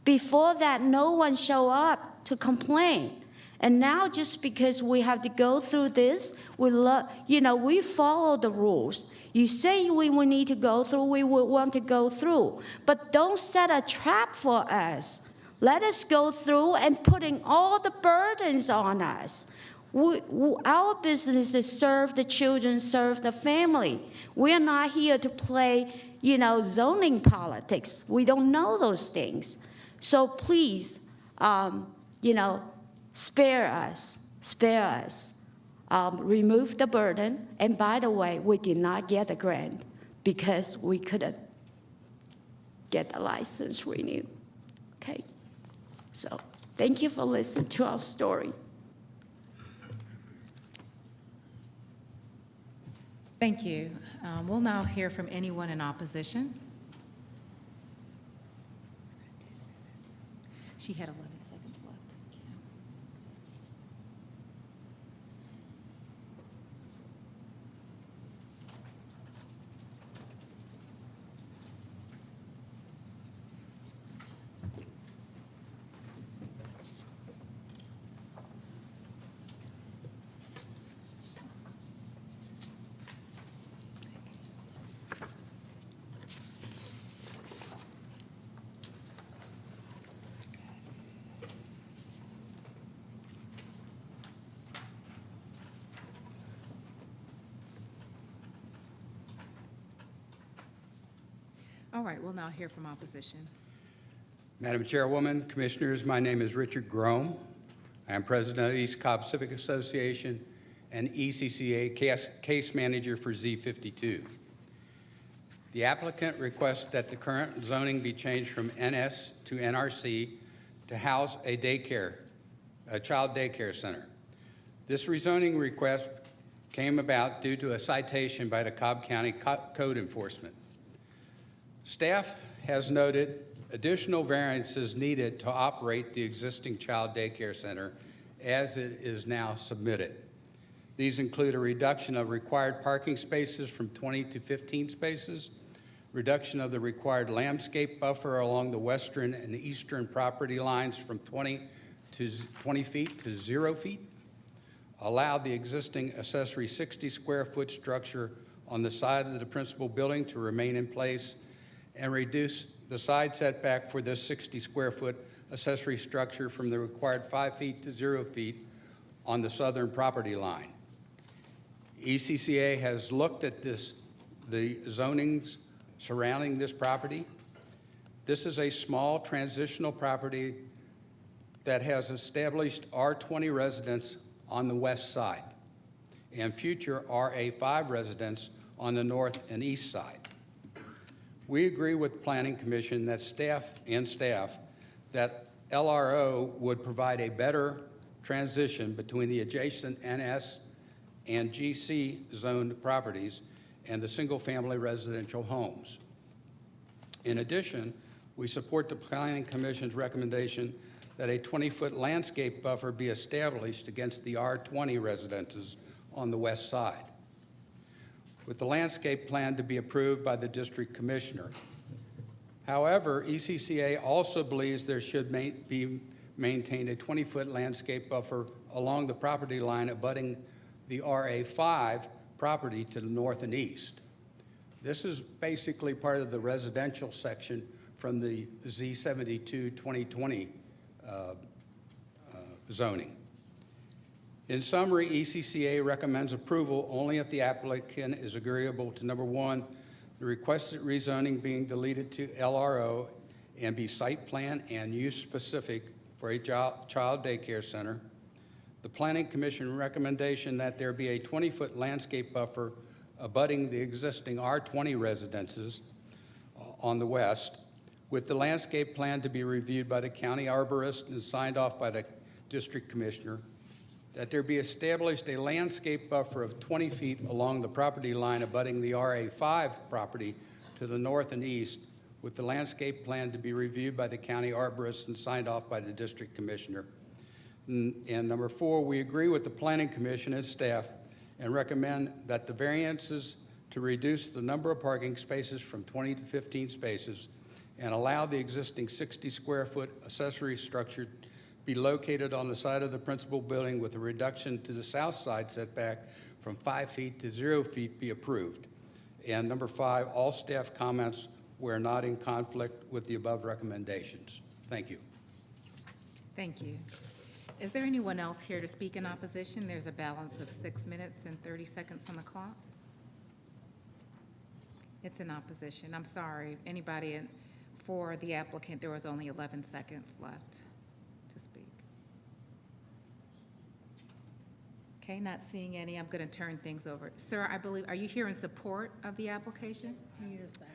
Before that, no one showed up to complain. And now, just because we have to go through this, we follow the rules. You say we need to go through, we will want to go through. But don't set a trap for us. Let us go through and putting all the burdens on us. Our business is serve the children, serve the family. We're not here to play, zoning politics. We don't know those things. So please, spare us. Remove the burden. And by the way, we did not get a grant because we couldn't get the license renewed. Okay? So thank you for listening to our story. Thank you. We'll now hear from anyone in opposition. She had 11 seconds left. All right, we'll now hear from opposition. Madam Chairwoman, Commissioners, my name is Richard Grome. I am President of East Cobb Civic Association and ECCA case manager for Z52. The applicant requests that the current zoning be changed from NS to NRC to house a child daycare center. This rezoning request came about due to a citation by the Cobb County Code Enforcement. Staff has noted additional variances needed to operate the existing child daycare center as it is now submitted. These include a reduction of required parking spaces from 20 to 15 spaces, reduction of the required landscape buffer along the western and eastern property lines from 20 feet to 0 feet, allow the existing accessory 60 square foot structure on the side of the principal building to remain in place, and reduce the side setback for this 60 square foot accessory structure from the required 5 feet to 0 feet on the southern property line. ECCA has looked at the zonings surrounding this property. This is a small transitional property that has established R20 residents on the west side and future RA5 residents on the north and east side. We agree with the Planning Commission that staff that LRO would provide a better transition between the adjacent NS and GC zoned properties and the single-family residential homes. In addition, we support the Planning Commission's recommendation that a 20-foot landscape buffer be established against the R20 residences on the west side, with the landscape plan to be approved by the district commissioner. However, ECCA also believes there should be maintained a 20-foot landscape buffer along the property line abutting the RA5 property to the north and east. This is basically part of the residential section from the Z72 2020 zoning. In summary, ECCA recommends approval only if the applicant is agreeable to, number one, the requested rezoning being deleted to LRO and be site plan and use specific for a child daycare center. The Planning Commission recommendation that there be a 20-foot landscape buffer abutting the existing R20 residences on the west, with the landscape plan to be reviewed by the county arborist and signed off by the district commissioner. that there be established a landscape buffer of 20 feet along the property line abutting the RA5 property to the north and east, with the landscape plan to be reviewed by the county arborist and signed off by the district commissioner. And number 4, we agree with the planning commission and staff and recommend that the variances to reduce the number of parking spaces from 20 to 15 spaces and allow the existing 60 square foot accessory structure be located on the side of the principal building with a reduction to the south side setback from 5 feet to 0 feet be approved. And number 5, all staff comments were not in conflict with the above recommendations. Thank you. Thank you. Is there anyone else here to speak in opposition? There's a balance of 6 minutes and 30 seconds on the clock. It's in opposition. I'm sorry. Anybody for the applicant, there was only 11 seconds left to speak. Okay, not seeing any. I'm going to turn things over. Sir, I believe, are you here in support of the application? He is the applicant.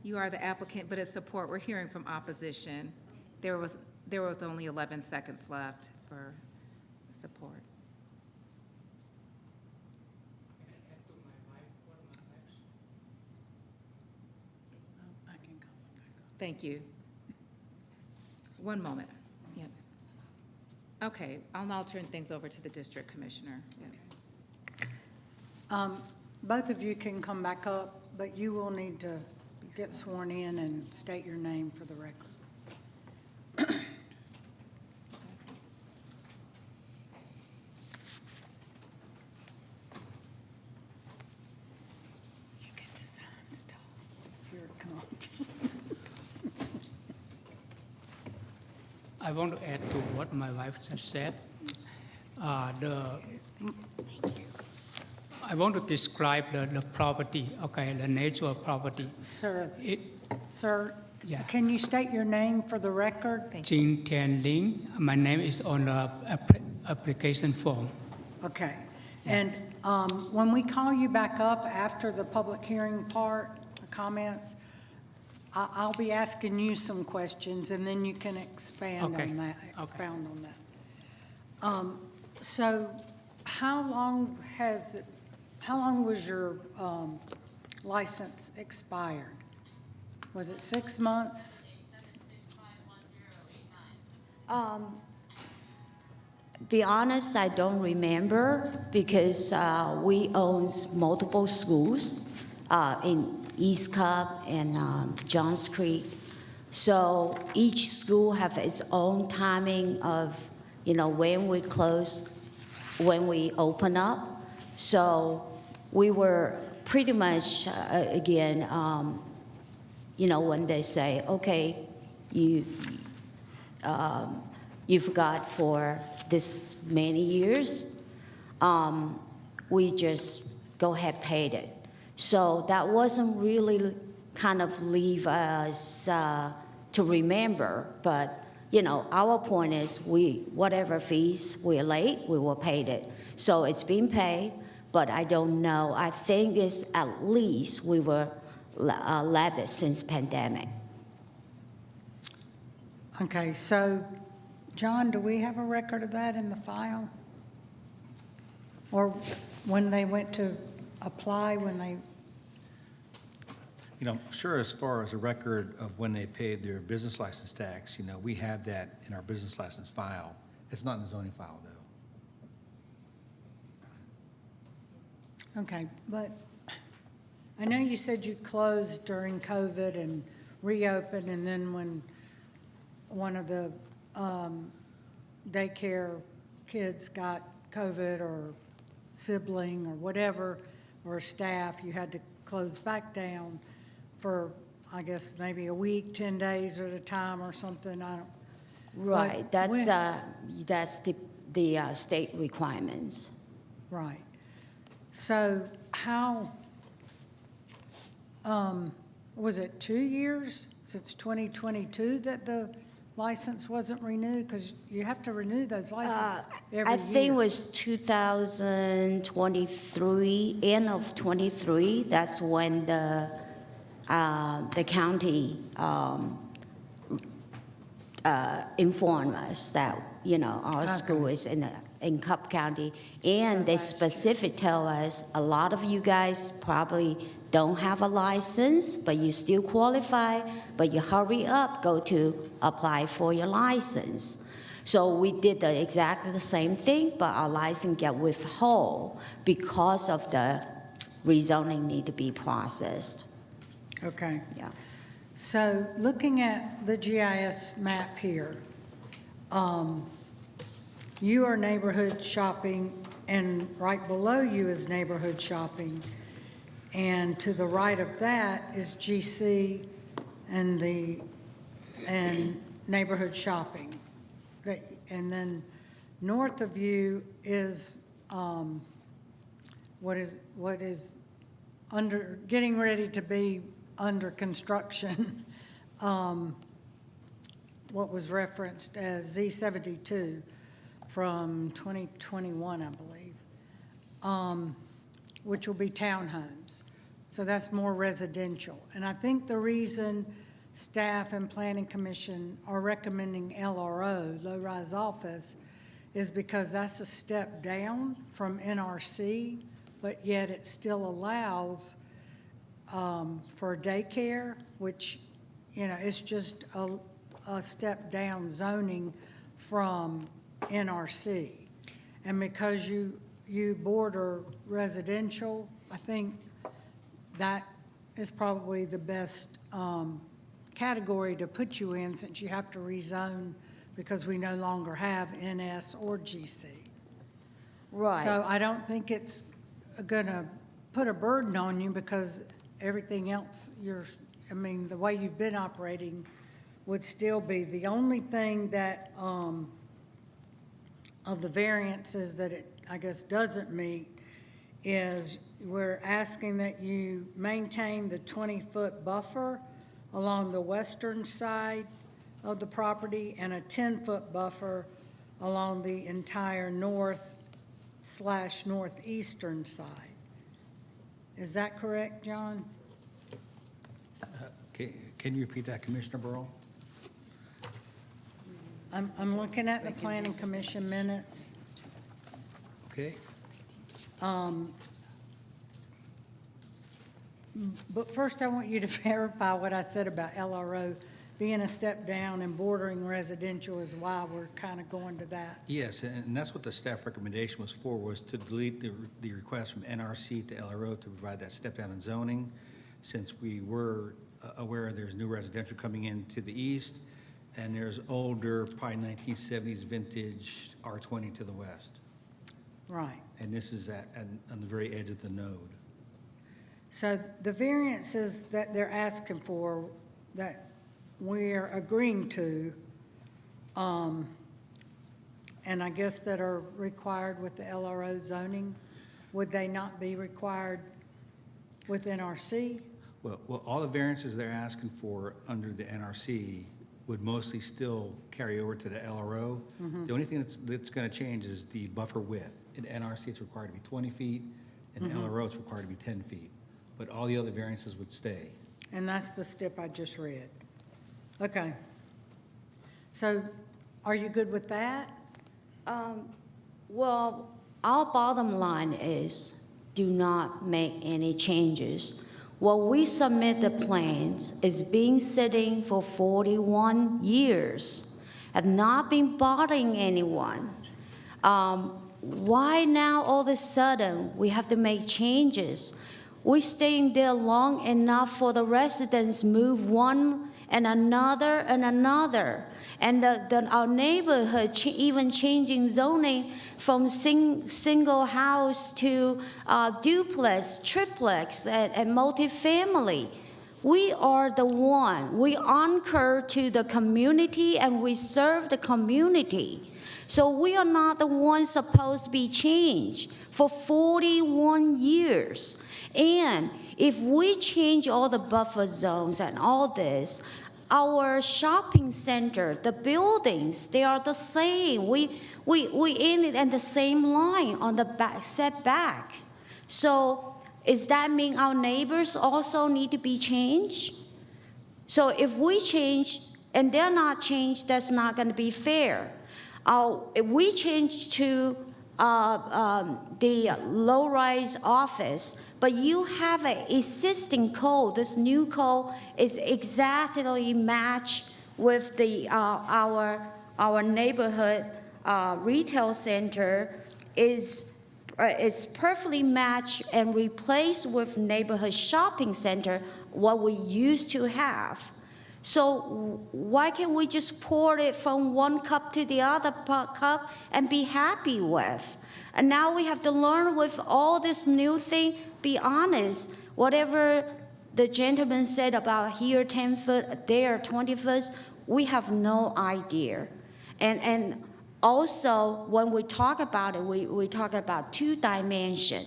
You are the applicant, but it's support. We're hearing from opposition. There was only 11 seconds left for support. Thank you. One moment. Yep. Okay, I'll now turn things over to the district commissioner. Yep. Both of you can come back up, but you will need to get sworn in and state your name for the record. You get to sign stuff. Here it comes. I want to add to what my wife just said. I want to describe the property, okay, the nature of property. Sir, Yeah. can you state your name for the record? Jing Tian Ling. My name is on the application form. Okay. And when we call you back up after the public hearing part, the comments, I'll be asking you some questions, and then you can expand Okay. on that. Okay. Expound on that. So how long was your license expired? Was it 6 months? Be honest, I don't remember because we own multiple schools in East Cobb and Johns Creek. So each school have its own timing of, when we close, when we open up. So we were pretty much, when they say, okay, you've got for this many years, we just go ahead paid it. So that wasn't really kind of leave us to remember, but our point is whatever fees we're late, we were paid it. So it's been paid, but I don't know. I think it's at least we were late since pandemic. Okay, so, John, do we have a record of that in the file? Or when they went to apply, I'm sure as far as a record of when they paid their business license tax, we have that in our business license file. It's not in the zoning file, though. Okay, but I know you said you closed during COVID and reopened, and then when one of the daycare kids got COVID or sibling or whatever, or staff, you had to close back down for, I guess, maybe a week, 10 days at a time or something. Right, that's the state requirements. Right. So how, was it 2 years since 2022 that the license wasn't renewed? Because you have to renew those licenses every year. I think it was 2023, end of 23. That's when the county informed us that our school is in in Cobb County, and they specific tell us, a lot of you guys probably don't have a license, but you still qualify, but you hurry up, go to apply for your license. So we did exactly the same thing, but our license get withheld because of the rezoning need to be processed. Okay. Yeah. So looking at the GIS map here, you are neighborhood shopping, and right below you is neighborhood shopping. And to the right of that is GC and neighborhood shopping. And then north of you is what is getting ready to be under construction, what was referenced as Z72 from 2021, I believe, which will be townhomes. So that's more residential. And I think the reason staff and Planning Commission are recommending LRO, low-rise office, is because that's a step down from NRC, but yet it still allows for daycare, which, it's just a step down zoning from NRC. And because you border residential, I think that is probably the best category to put you in, since you have to rezone because we no longer have NS or GC. Right. So I don't think it's gonna put a burden on you, because everything else the way you've been operating would still be. The only thing that, of the variances that it, I guess, doesn't meet is we're asking that you maintain the 20-foot buffer along the western side of the property and a 10-foot buffer along the entire north/northeastern side. Is that correct, John? Can you repeat that, Commissioner Burrow? I'm looking at the Planning Commission minutes. Okay. But first, I want you to verify what I said about LRO being a step down and bordering residential is why we're kind of going to that. Yes, and that's what the staff recommendation was for, was to delete the request from NRC to LRO to provide that step down in zoning, since we were aware there's new residential coming in to the east, and there's older, probably 1970s vintage R20 to the west. Right. And this is on the very edge of the node. So the variances that they're asking for, that we're agreeing to, and I guess that are required with the LRO zoning, would they not be required with NRC? Well, all the variances they're asking for under the NRC would mostly still carry over to the LRO. The only thing that's going to change is the buffer width. In NRC, it's required to be 20 feet, and LRO, it's required to be 10 feet. But all the other variances would stay. And that's the step I just read. Okay. So are you good with that? Well, our bottom line is do not make any changes. What we submit the plans is being sitting for 41 years, have not been bothering anyone. Why now all of a sudden we have to make changes? We're staying there long enough for the residents move one and another and another. And our neighborhood even changing zoning from single house to duplex, triplex, and multifamily. We are the one. We anchor to the community and we serve the community. So we are not the ones supposed to be changed for 41 years. And if we change all the buffer zones and all this, our shopping center, the buildings, they are the same. We in it in the same line on the back setback. So does that mean our neighbors also need to be changed? So if we change and they're not changed, that's not going to be fair. If we change to the low-rise office, but you have an existing code. This new code is exactly matched with the our neighborhood retail center is perfectly matched and replaced with neighborhood shopping center, what we used to have. So why can't we just pour it from one cup to the other cup and be happy with? And now we have to learn with all this new thing, be honest, whatever the gentleman said about here 10 foot, there 20 foot, we have no idea. And also, when we talk about it, we talk about 2 dimension.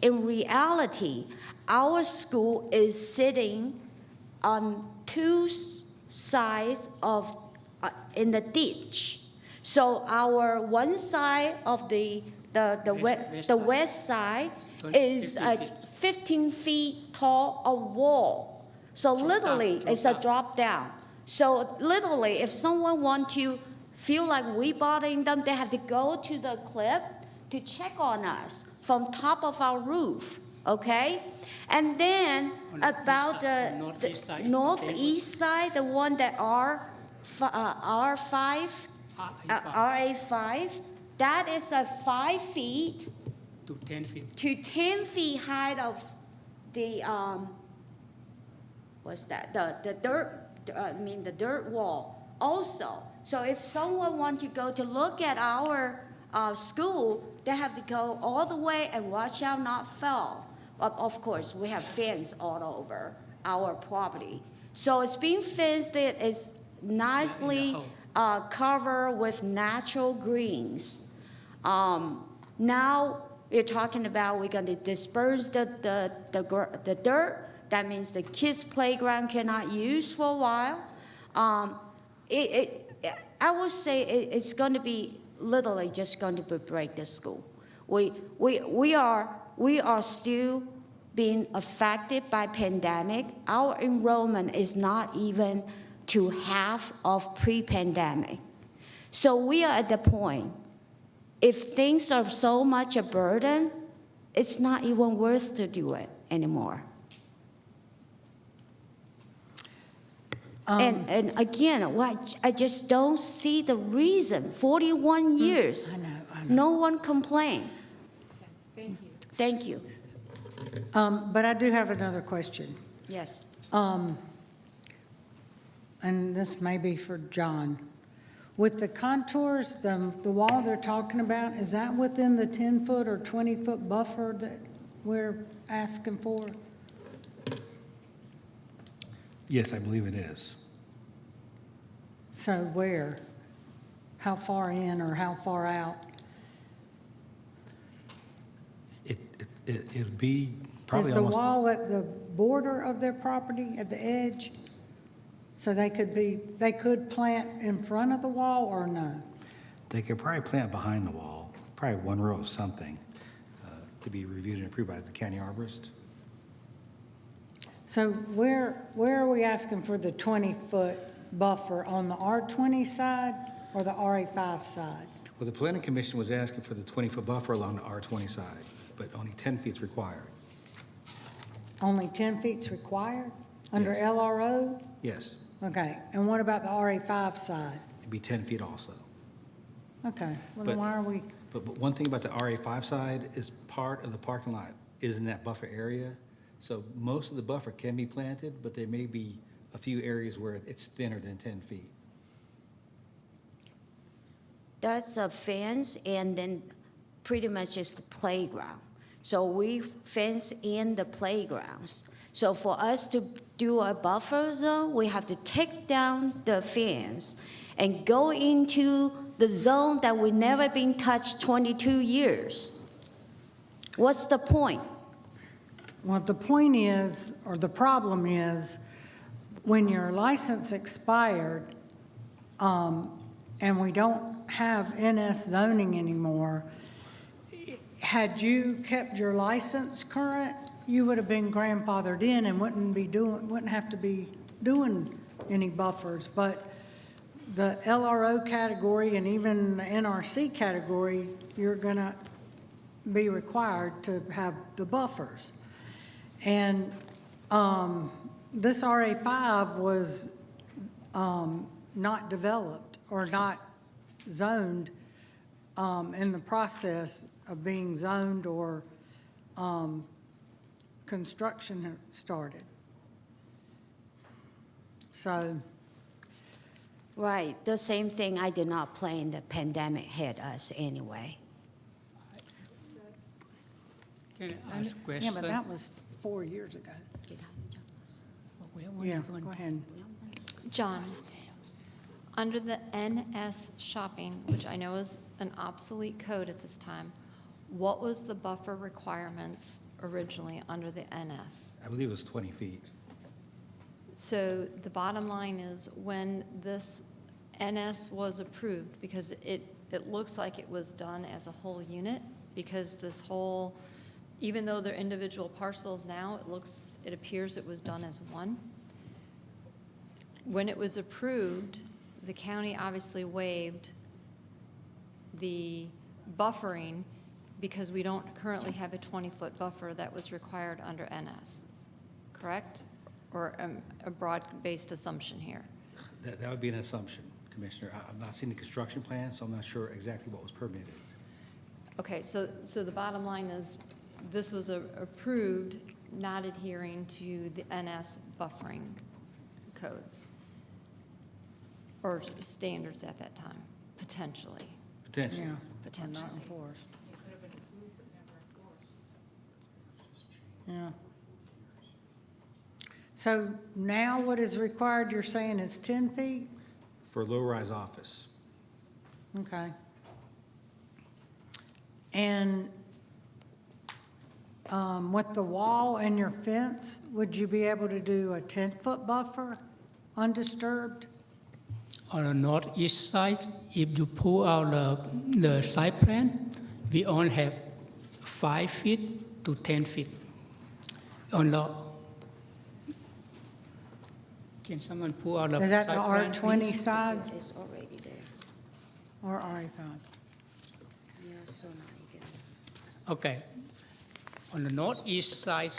In reality, our school is sitting on 2 sides of in the ditch. So our one side of the west side is 15 feet tall a wall. So literally, it's a drop down. So literally, if someone want to feel like we bothering them, they have to go to the cliff to check on us from top of our roof, okay? And then about the northeast side, the one that R5, RA5, that is a 5 feet to 10 feet. to 10 feet height of the what's that? The dirt. The dirt wall also. So if someone wants to go to look at our school, they have to go all the way and watch out not fall. Of course, we have fence all over our property. So it's being fenced. It's nicely covered with natural greens. Now we're talking about we're going to disperse the dirt. That means the kids' playground cannot use for a while. I would say it's going to be literally just going to break the school. We are still being affected by pandemic. Our enrollment is not even to half of pre-pandemic. So we are at the point, if things are so much a burden, it's not even worth to do it anymore. And again, I just don't see the reason. 41 years, I know. no one complained. Thank you. Thank you. But I do have another question. Yes. And this may be for John. With the contours, the wall they're talking about, is that within the 10-foot or 20-foot buffer that we're asking for? Yes, I believe it is. So where? How far in or how far out? It'd be probably Is the almost. wall at the border of their property, at the edge? So they could plant in front of the wall or no? They could probably plant behind the wall, probably one row of something, to be reviewed and approved by the county arborist. So where are we asking for the 20-foot buffer, on the R20 side or the RA5 side? Well, the planning commission was asking for the 20-foot buffer along the R20 side, but only 10 feet's required. Only 10 feet's required under Yes. LRO? Yes, Okay, and what about the RA5 side? it'd be 10 feet also. Okay, well But- then why are we, But one thing about the RA5 side is part of the parking lot is in that buffer area. So most of the buffer can be planted, but there may be a few areas where it's thinner than 10 feet. That's a fence, and then pretty much is the playground. So we fence in the playgrounds. So for us to do a buffer zone, we have to take down the fence and go into the zone that we never been touched 22 years. What's the point? well, the point is, or the problem is, when your license expired, and we don't have NS zoning anymore, had you kept your license current, you would have been grandfathered in and wouldn't have to be doing any buffers. But the LRO category and even the NRC category, you're gonna be required to have the buffers. And this RA5 was not developed or not zoned in the process of being zoned or construction started. So, Right, the same thing I did not plan, the pandemic hit us anyway. Can I ask a yeah, question? but that was 4 years ago. Yeah, go ahead. John, under the NS shopping, which I know is an obsolete code at this time, what was the buffer requirements originally under the NS? I believe it was 20 feet. So the bottom line is, when this NS was approved, because it looks like it was done as a whole unit, because this whole, even though they're individual parcels now, it appears it was done as one. When it was approved, the county obviously waived the buffering because we don't currently have a 20-foot buffer that was required under NS, correct? Or a broad-based assumption here? That would be an assumption, Commissioner. I've not seen the construction plan, so I'm not sure exactly what was permitted. Okay, so the bottom line is, this was approved not adhering to the NS buffering codes or standards at that time, potentially. Potentially. Yeah, Potentially. not enforced. Yeah. So now what is required, you're saying is 10 feet? For a low-rise office. Okay. And with the wall and your fence, would you be able to do a 10-foot buffer undisturbed? On the northeast side, if you pull out the site plan, we only have 5 feet to 10 feet. On the, can someone pull out the Is that the site plan, R20 please? side It's already there. or RA5? Yeah, so now you can. Okay. On the northeast side,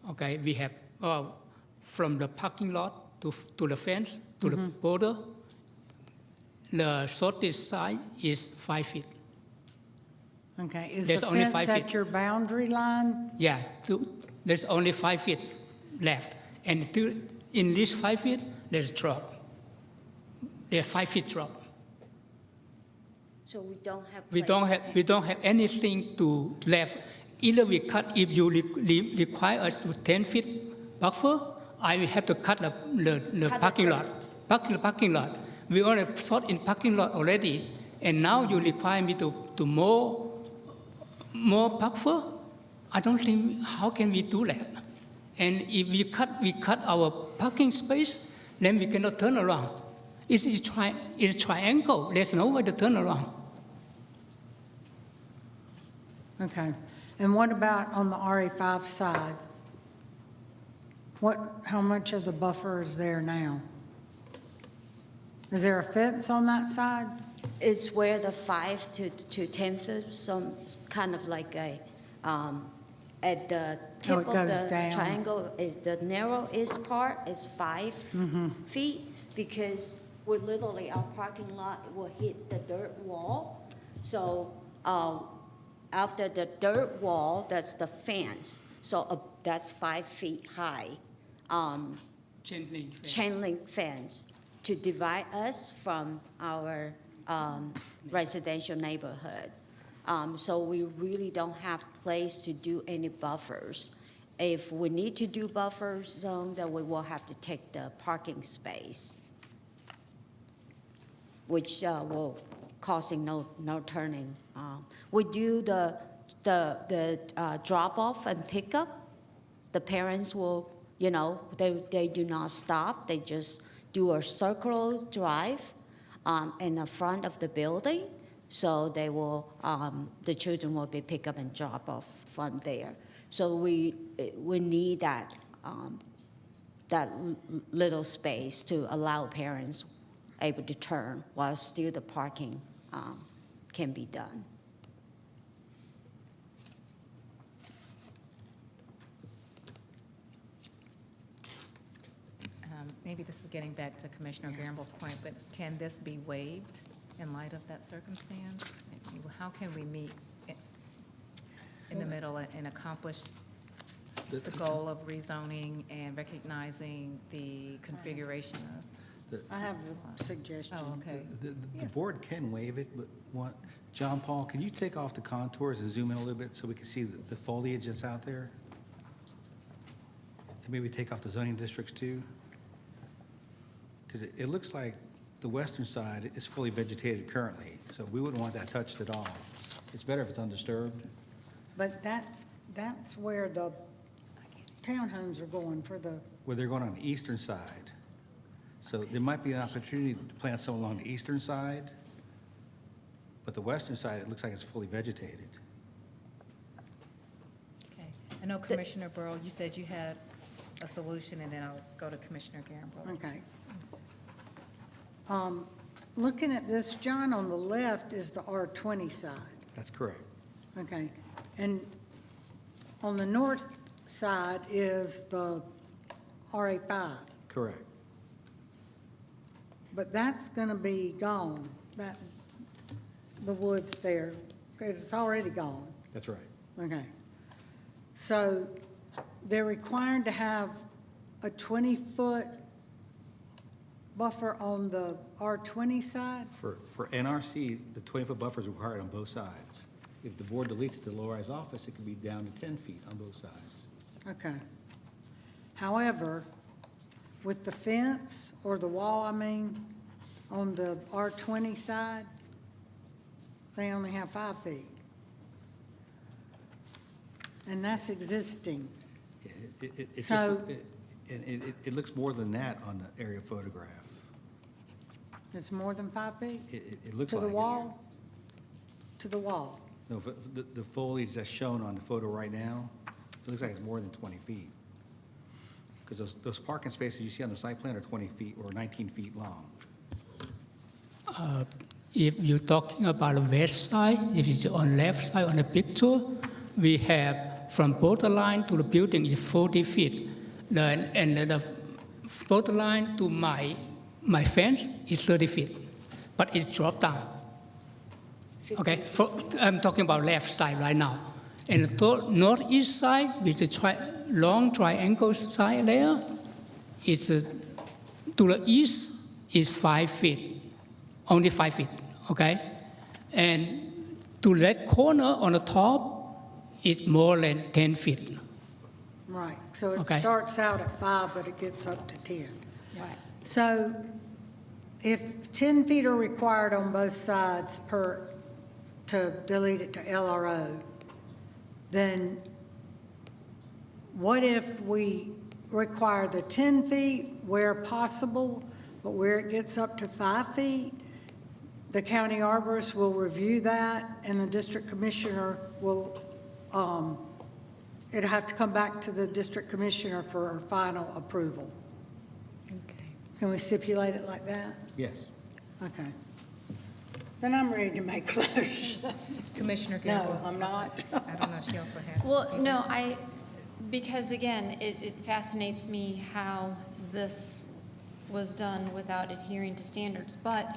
okay, we have from the parking lot to the fence to the border. The shortest side is 5 feet. Okay, is the There's only 5 fence at feet. your boundary line? Yeah, there's only 5 feet left, and in this 5 feet, there's drop. There's 5 feet drop. So we don't have. We don't have anything to left. Either we cut, if you require us to 10 feet buffer, I will have to cut the parking lot. Parking lot. We already sought in parking lot already, and now you require me to more buffer? I don't think, how can we do that? And if we cut our parking space, then we cannot turn around. It is triangle. There's no way to turn around. Okay. And what about on the RA5 side? How much of the buffer is there now? Is there a fence on that side? It's where the 5 to 10 foot, some kind of like a, at the tip of the triangle is the narrowest part is 5 feet, because we're literally, our parking lot will hit the dirt wall. So after the dirt wall, that's the fence. So that's 5 feet high. Chain link fence to divide us from our residential neighborhood. So we really don't have place to do any buffers. If we need to do buffer zone, then we will have to take the parking space, which will causing no turning. We do the drop off and pickup. The parents will, they do not stop. They just do a circular drive in the front of the building. So they will, the children will be picked up and drop off from there. So we need that little space to allow parents able to turn while still the parking can be done. maybe this is getting back to Commissioner Gamble's point, but can this be waived in light of that circumstance? How can we meet in the middle and accomplish the goal of rezoning and recognizing the configuration of? I have a suggestion. Oh, okay. The board can waive it, but John Paul, can you take off the contours and zoom in a little bit so we can see the foliage that's out there? And maybe take off the zoning districts too? Because it looks like the western side is fully vegetated currently, so we wouldn't want that touched at all. It's better if it's undisturbed. But that's where the townhomes are going for the, Where they're going on the eastern side. So there might be an opportunity to plant some along the eastern side, but the western side, it looks like it's fully vegetated. Okay. I know Commissioner Burrow, you said you had a solution, and then I'll go to Commissioner Gamble. okay. Looking at this, John, on the left is the R20 side, That's correct. okay? And on the north side is the RA5, Correct. but that's gonna be gone, the woods there, it's already gone, That's right. okay? So they're required to have a 20-foot buffer on the R20 side? For NRC, the 20-foot buffer is required on both sides. If the board deletes the low-rise office, it could be down to 10 feet on both sides. Okay. However, with the fence, or the wall, I mean, on the R20 side, they only have 5 feet. And that's existing. It's So- just, it looks more than that on the aerial photograph. It's more than 5 feet? It looks To like the it. wall? To the wall? No, but the foliage that's shown on the photo right now, it looks like it's more than 20 feet. Because those parking spaces you see on the site plan are 20 feet or 19 feet long. If you're talking about the west side, if it's on left side on the picture, we have from borderline to the building is 40 feet. And the borderline to my fence is 30 feet, but it's dropped down. Okay, I'm talking about left side right now. And the northeast side, with the long triangle side there, it's to the east is 5 feet, only 5 feet, okay? And to that corner on the top is more than 10 feet. Right, so it Okay. starts out at 5, but it gets up to 10. Right. So if 10 feet are required on both sides to delete it to LRO, then what if we require the 10 feet where possible, but where it gets up to 5 feet, the county arborist will review that, and the district commissioner will, it'll have to come back to the district commissioner for final approval. Okay. Can we stipulate it like that? Yes. Okay. Then I'm ready to make a motion. Commissioner Gamble? No, I'm not. I don't know, she also had. Well, no, because again, it fascinates me how this was done without adhering to standards. But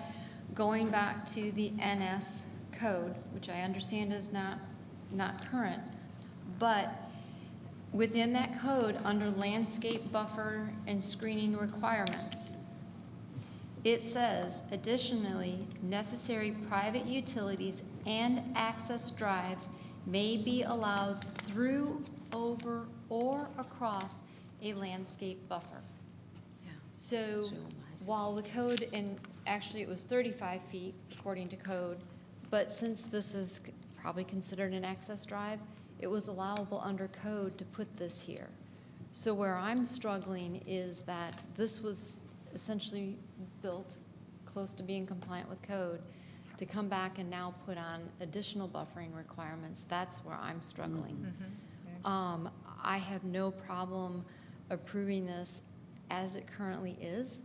going back to the NS code, which I understand is not current, but within that code, under landscape buffer and screening requirements, it says, additionally, necessary private utilities and access drives may be allowed through, over, or across a landscape buffer. So while the code, and actually it was 35 feet according to code, but since this is probably considered an access drive, it was allowable under code to put this here. So where I'm struggling is that this was essentially built close to being compliant with code, to come back and now put on additional buffering requirements, that's where I'm struggling. I have no problem approving this as it currently is,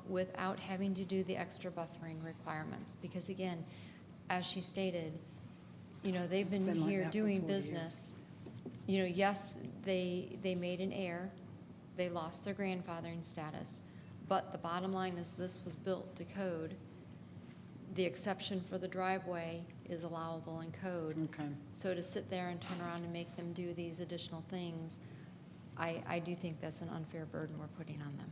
without having to do the extra buffering requirements. Because again, as she stated, they've been been like here that for doing 40 years. business. Yes, they made an error, They lost their grandfathering status. But the bottom line is this was built to code. The exception for the driveway is allowable in code. Okay. So to sit there and turn around and make them do these additional things, I do think that's an unfair burden we're putting on them.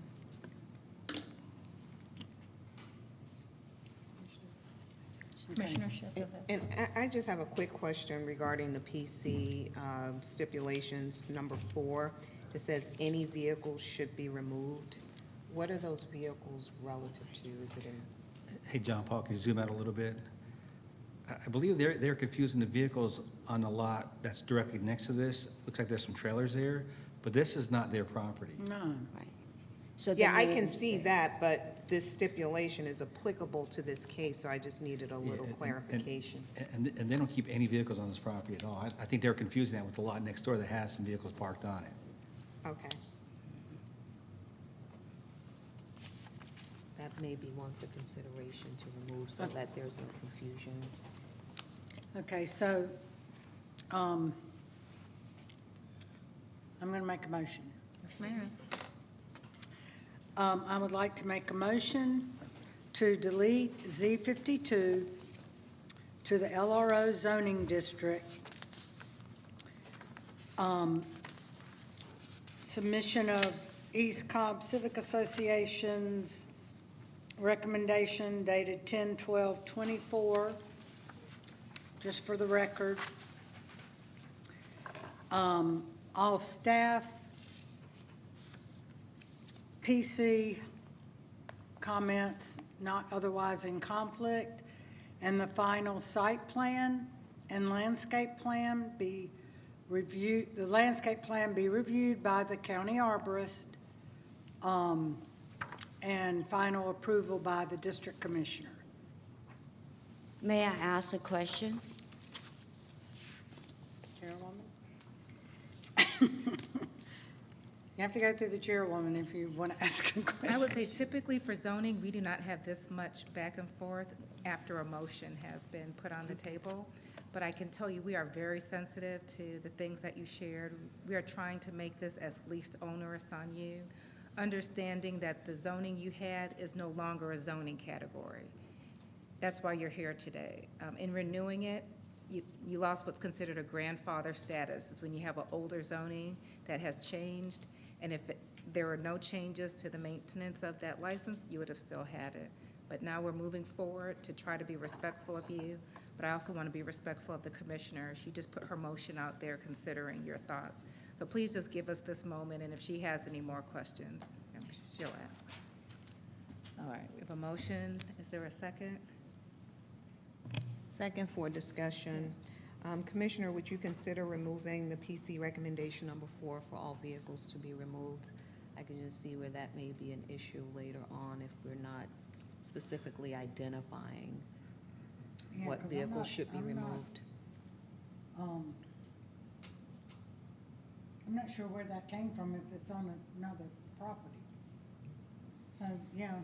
Commissioner Sheffield has. And I just have a quick question regarding the PC stipulations, number 4. It says any vehicles should be removed. What are those vehicles relative to? Is it in? Hey, John Paul, can you zoom out a little bit? I believe they're confusing the vehicles on the lot that's directly next to this. Looks like there's some trailers there, but this is not their property. No. Right. So Yeah, then I we can understand. see that, but this stipulation is applicable to this case, so I just needed a little clarification. And they don't keep any vehicles on this property at all. I think they're confusing that with the lot next door that has some vehicles parked on it. Okay. That may be one for consideration to remove so that there's no confusion. Okay, so, I'm going to make a motion. Yes, ma'am. I would like to make a motion to delete Z52 to the LRO zoning district. Submission of East Cobb Civic Association's recommendation dated 10/12/24, just for the record. All staff, PC comments not otherwise in conflict, and the final site plan and landscape plan be reviewed, the landscape plan be reviewed by the county arborist, and final approval by the district commissioner. May I ask a question? Chairwoman? You have to go through the chairwoman if you want to ask a question. I would say typically for zoning, we do not have this much back and forth after a motion has been put on the table. But I can tell you, we are very sensitive to the things that you shared. We are trying to make this as least onerous on you, understanding that the zoning you had is no longer a zoning category. That's why you're here today. In renewing it, you lost what's considered a grandfather status. It's when you have an older zoning that has changed, and if there are no changes to the maintenance of that license, you would have still had it. But now we're moving forward to try to be respectful of you, but I also want to be respectful of the commissioner. She just put her motion out there considering your thoughts. So please just give us this moment, and if she has any more questions, she'll ask. All right, we have a motion. Is there a second? Second for discussion. Commissioner, would you consider removing the PC recommendation number 4 for all vehicles to be removed? I can just see where that may be an issue later on if we're not specifically identifying Yeah, what 'cause vehicles should be I'm not- removed. I'm not sure where that came from, if it's on another property. So, yeah,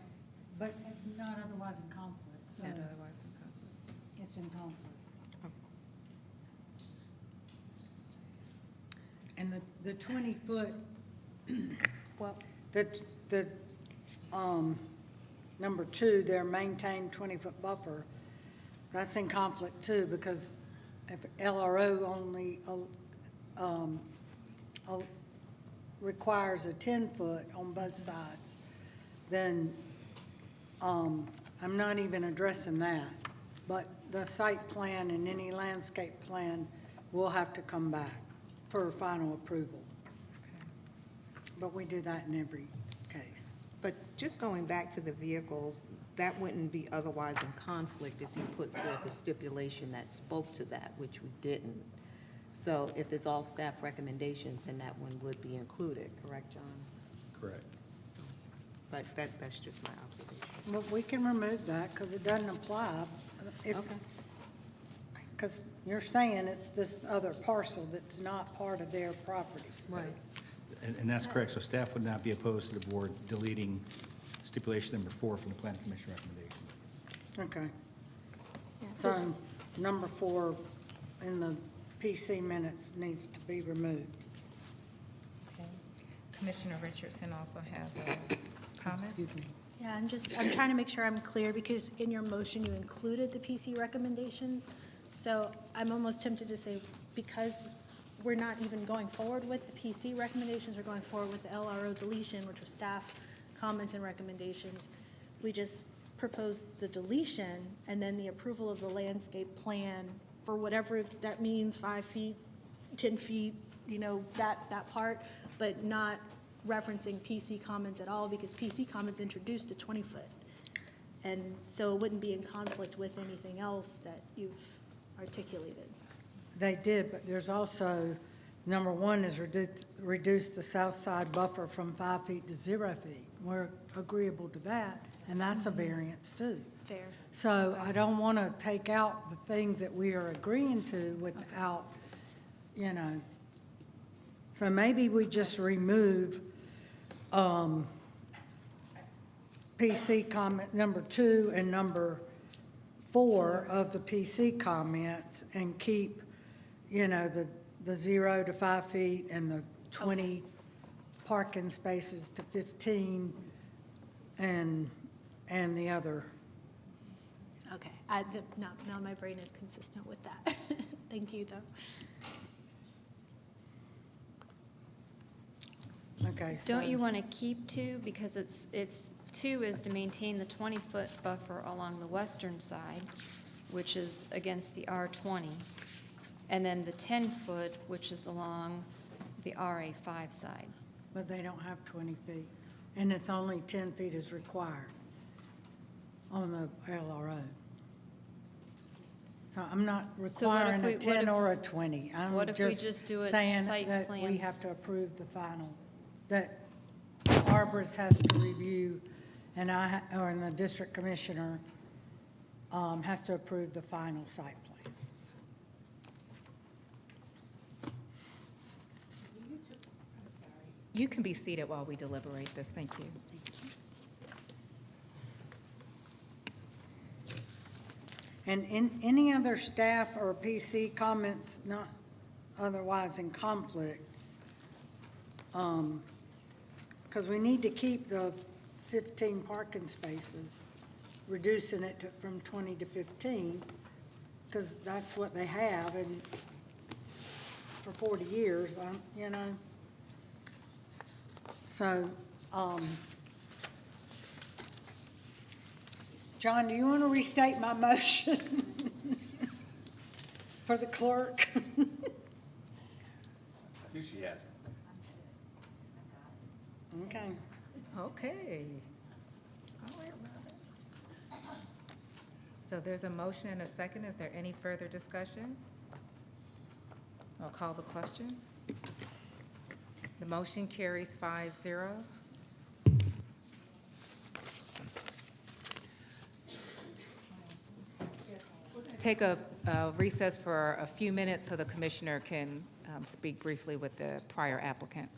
but not otherwise in conflict, so Not otherwise in conflict. it's in conflict. And the 20-foot, Well, the number 2, their maintained 20-foot buffer, that's in conflict too, because if LRO only requires a 10-foot on both sides, then I'm not even addressing that. But the site plan and any landscape plan will have to come back for final approval. But we do that in every case. but just going back to the vehicles, that wouldn't be otherwise in conflict if you put forth a stipulation that spoke to that, which we didn't. So if it's all staff recommendations, then that one would be included, correct, John? Correct. But that's just my observation. Well, we can remove that because it doesn't apply. Okay. Because you're saying it's this other parcel that's not part of their property. Right. And that's correct. So staff would not be opposed to the board deleting stipulation number 4 from the planning commission recommendation. Okay. So number 4 in the PC minutes needs to be removed. Commissioner Richardson also has a comment. Excuse me. Yeah, I'm trying to make sure I'm clear, because in your motion, you included the PC recommendations. So I'm almost tempted to say, because we're not even going forward with the PC recommendations, we're going forward with the LRO deletion, which was staff comments and recommendations. We just proposed the deletion and then the approval of the landscape plan for whatever that means, 5 feet, 10 feet, that part, but not referencing PC comments at all, because PC comments introduced a 20-foot. And so it wouldn't be in conflict with anything else that you've articulated. They did, but there's also, number one is reduce the south side buffer from 5 feet to 0 feet. We're agreeable to that, and that's a variance too. Fair. So I don't want to take out the things that we are agreeing to without, so maybe we just remove PC comment number 2 and number 4 of the PC comments and keep, the 0 to 5 feet and the 20 parking spaces to 15 and the other. Okay, now my brain is consistent with that. Thank you, though. Okay. So Don't you want to keep 2, because it's 2 is to maintain the 20-foot buffer along the western side, which is against the R20, and then the 10-foot, which is along the RA5 side. But they don't have 20 feet, and it's only 10 feet is required on the LRO. So I'm not So what if requiring we- a what 10 if- or a 20. I'm what if we just do it saying site that we plans? have to approve the final, that Arborist has to review, and and the district commissioner has to approve the final site plan. You can be seated while we deliberate this. Thank you. And any other staff or PC comments not otherwise in conflict? Because we need to keep the 15 parking spaces, reducing it from 20 to 15, because that's what they have, and for 40 years, So, John, do you want to restate my motion for the clerk? I think she has. Okay. Okay. All right, Robin. So there's a motion and a second. Is there any further discussion? I'll call the question. The motion carries 5-0. Take a recess for a few minutes so the commissioner can speak briefly with the prior applicant.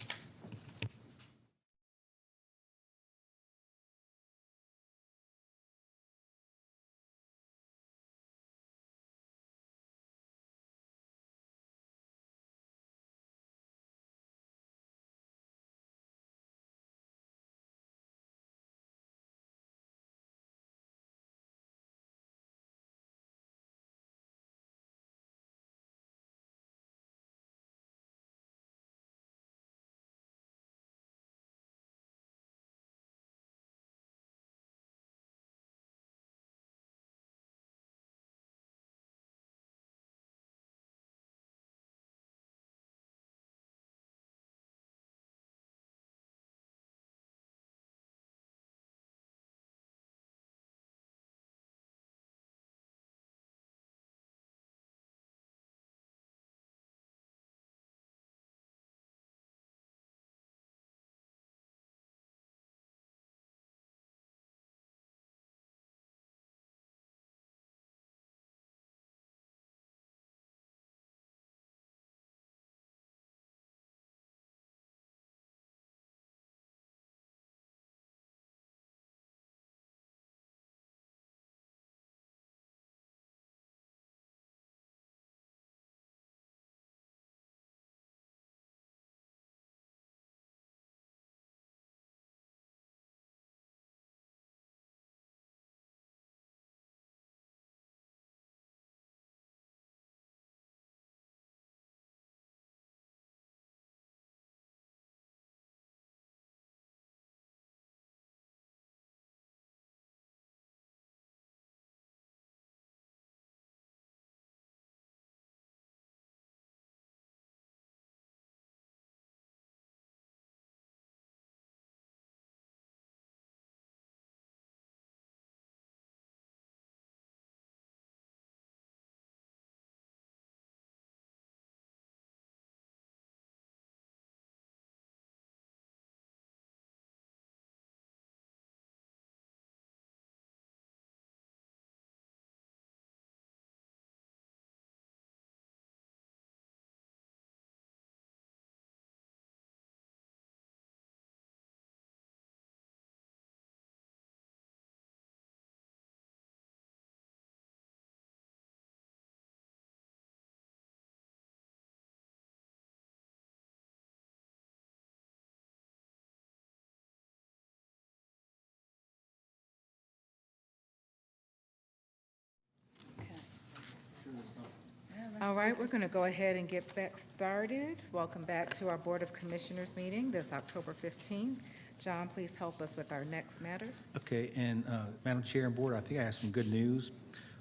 All right, we're going to go ahead and get back started. Welcome back to our Board of Commissioners meeting this October 15th. John, please help us with our next matter. Okay, and Madam Chair and Board, I think I have some good news.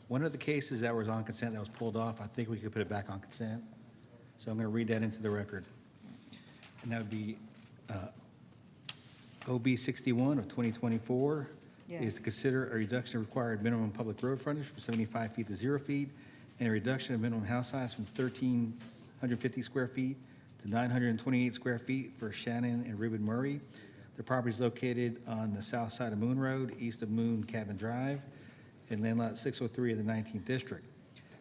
One of the cases that was on consent that was pulled off, I think we could put it back on consent. So I'm going to read that into the record. And that would be OB 61 of 2024 is to consider a reduction of required minimum public road frontage from 75 feet to 0 feet and a reduction of minimum house size from 1,350 square feet to 928 square feet for Shannon and Reuben Murray. The property is located on the south side of Moon Road, east of Moon Cabin Drive, in land lot 603 of the 19th District.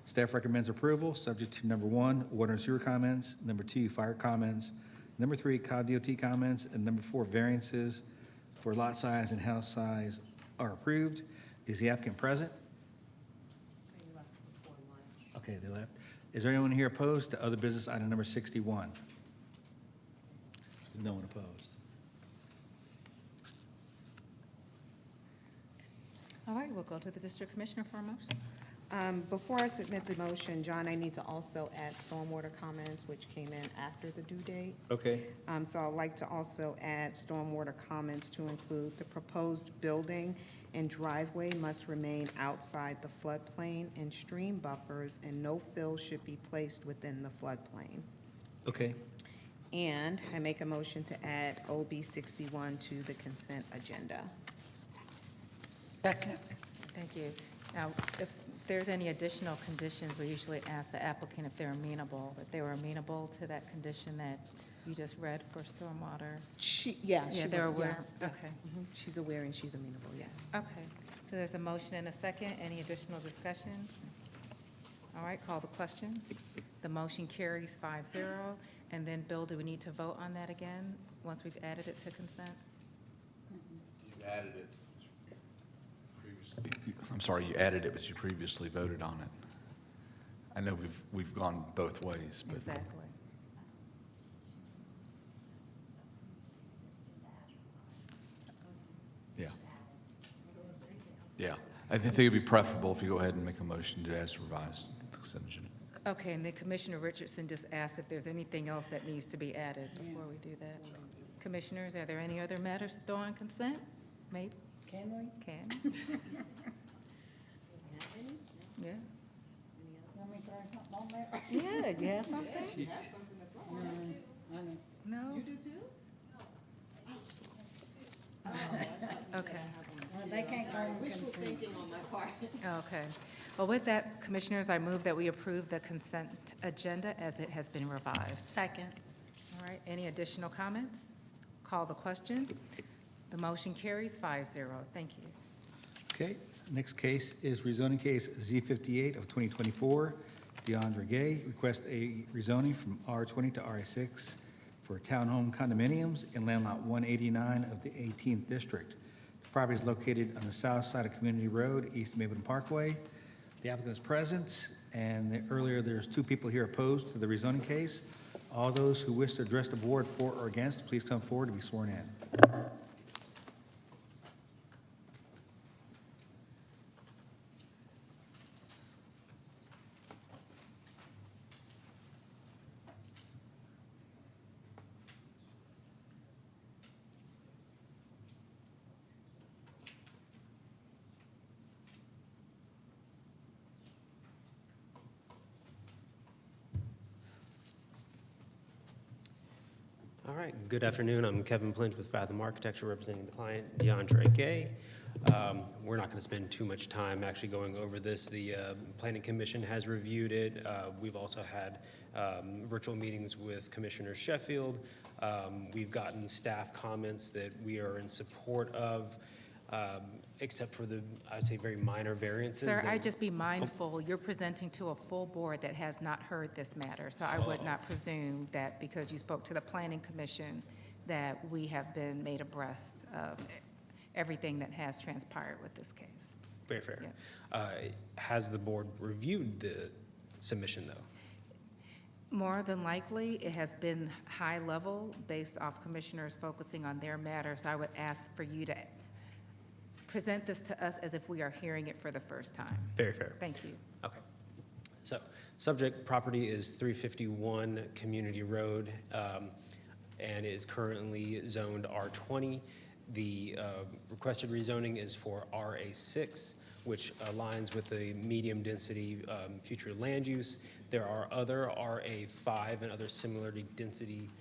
Staff recommends approval, subject to number 1, water and sewer comments, number 2, fire comments, number 3, Cobb DOT comments, and number 4, variances for lot size and house size are approved. Is the applicant present? Okay, they left. Is there anyone here opposed to other business item number 61? No one opposed. All right, we'll go to the District Commissioner for a motion. Before I submit the motion, John, I need to also add stormwater comments, which came in after the due date. Okay. So I'd like to also add stormwater comments to include the proposed building and driveway must remain outside the floodplain and stream buffers, and no fill should be placed within the floodplain. Okay. And I make a motion to add OB 61 to the consent agenda. Second. Thank you. Now, if there's any additional conditions, we usually ask the applicant if they're amenable. If they were amenable to that condition that you just read for stormwater? Yeah, they're aware? yeah. Okay. Mhm. She's aware and she's amenable, yes. Okay. So there's a motion and a second. Any additional discussion? All right, call the question. The motion carries 5-0. And then, Bill, do we need to vote on that again, once we've added it to consent? You added it previously. I'm sorry, you added it, but you previously voted on it. I know we've gone both ways, but. Exactly. Yeah. Yeah. I think it'd be preferable if you go ahead and make a motion to as revised consent agenda. Okay, and then Commissioner Richardson just asked if there's anything else that needs to be added before we do that. Commissioners, are there any other matters to throw on consent? Maybe? Can we? Can. Yeah. Want me to throw something on there? Yeah, you have something? No? You do too? Okay. Well, they can't go on consent. Okay. Well, with that, Commissioners, I move that we approve the consent agenda as it has been revised. Second. All right, any additional comments? Call the question. The motion carries 5-0. Thank you. Okay, next case is rezoning case Z58 of 2024. DeAndre Gay requests a rezoning from R20 to RA6 for townhome condominiums in land lot 189 of the 18th District. The property is located on the south side of Community Road, east of Mapleton Parkway. The applicant is present, and earlier there's 2 people here opposed to the rezoning case. All those who wish to address the board for or against, please come forward to be sworn in. All right, good afternoon. I'm Kevin Plinch with Fathom Architecture, representing the client, DeAndre Gay. We're not going to spend too much time actually going over this. The Planning Commission has reviewed it. We've also had virtual meetings with Commissioner Sheffield. We've gotten staff comments that we are in support of, except for the, I'd say, very minor variances. Sir, that- I'd just be mindful, you're presenting to a full board that has not heard this matter, so I would not presume that because you spoke to the Planning Commission that we have been made abreast of everything that has transpired with this case. Very fair. Yeah. Has the board reviewed the submission, though? More than likely, it has been high level based off commissioners focusing on their matter, so I would ask for you to present this to us as if we are hearing it for the first time. Very fair. Thank you. Okay. So Subject property is 351 Community Road, and is currently zoned R20. The requested rezoning is for RA6, which aligns with the medium-density future land use. There are other RA5 and other similarly density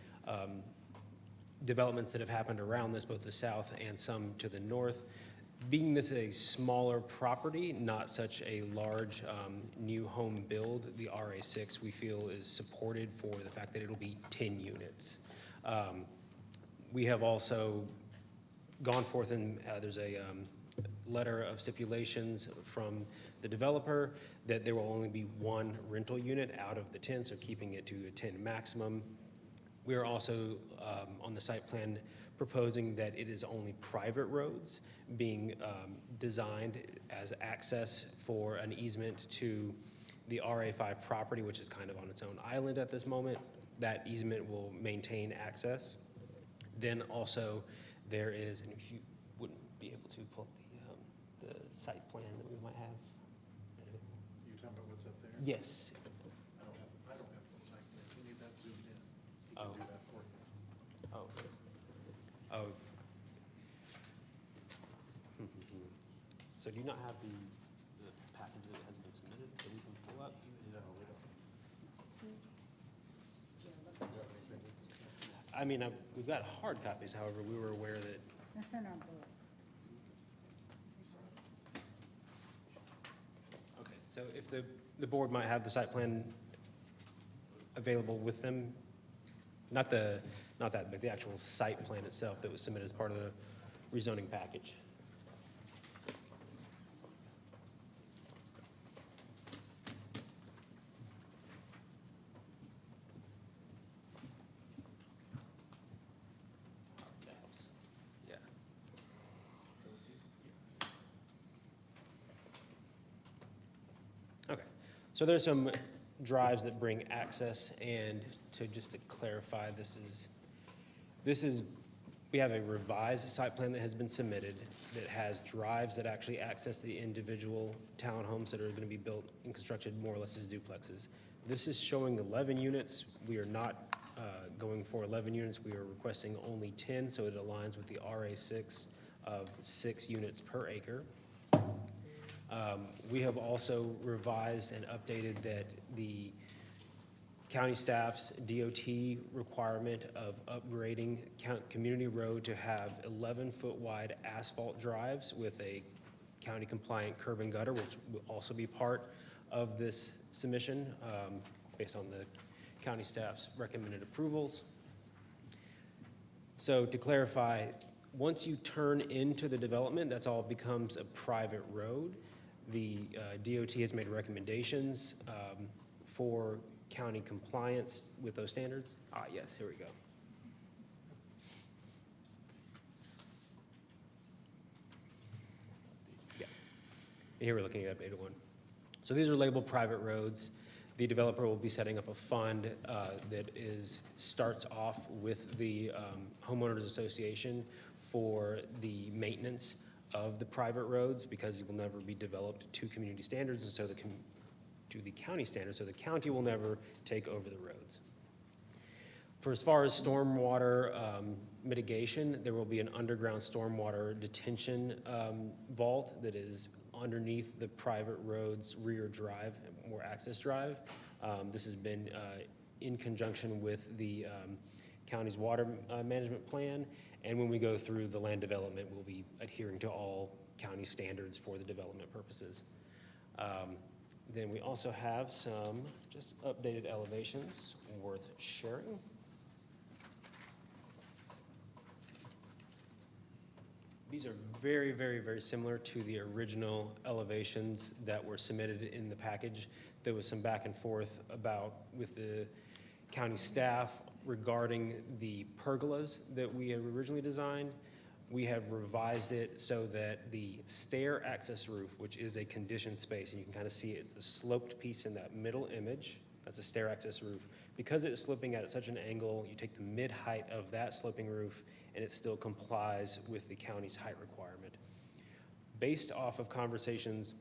developments that have happened around this, both the south and some to the north. Being this a smaller property, not such a large new home build, the RA6 we feel is supported for the fact that it'll be 10 units. We have also gone forth and there's a letter of stipulations from the developer that there will only be one rental unit out of the 10, so keeping it to a 10 maximum. We are also on the site plan proposing that it is only private roads being designed as access for an easement to the RA5 property, which is kind of on its own island at this moment. That easement will maintain access. Then also there is, and if you wouldn't be able to pull the site plan that we might have. You're talking about what's up there? Yes. I don't have the site plan. You need that zoomed in. He Oh. can do that for you. Oh. Oh. So do you not have the package that has been submitted that we can pull up? No, we don't. I mean, we've got hard copies, however, we were aware that. That's in our book. Okay, so if the board might have the site plan available with them, not that, but the actual site plan itself that was submitted as part of the rezoning package. That helps. Yeah. Okay, so there's some drives that bring access, and just to clarify, this is, we have a revised site plan that has been submitted that has drives that actually access the individual townhomes that are going to be built and constructed more or less as duplexes. This is showing 11 units. We are not going for 11 units. We are requesting only 10, so it aligns with the RA6 of 6 units per acre. We have also revised and updated that the county staff's DOT requirement of upgrading Community Road to have 11-foot wide asphalt drives with a county compliant curb and gutter, which will also be part of this submission based on the county staff's recommended approvals. So to clarify, once you turn into the development, that's all becomes a private road. The DOT has made recommendations for county compliance with those standards. Yes, here we go. Yeah, and here we're looking at Beta 1. So these are labeled private roads. The developer will be setting up a fund that starts off with the homeowners association for the maintenance of the private roads, because it will never be developed to community standards, and so to the county standards, so the county will never take over the roads. For as far as stormwater mitigation, there will be an underground stormwater detention vault that is underneath the private road's rear drive, or access drive. This has been in conjunction with the county's water management plan, and when we go through the land development, we'll be adhering to all county standards for the development purposes. Then we also have some just updated elevations worth sharing. These are very, very, very similar to the original elevations that were submitted in the package. There was some back and forth with the county staff regarding the pergolas that we had originally designed. We have revised it so that the stair access roof, which is a conditioned space, and you can kind of see it's the sloped piece in that middle image. That's a stair access roof. Because it is sloping at such an angle, you take the mid-height of that sloping roof, and it still complies with the county's height requirement. Based off of conversations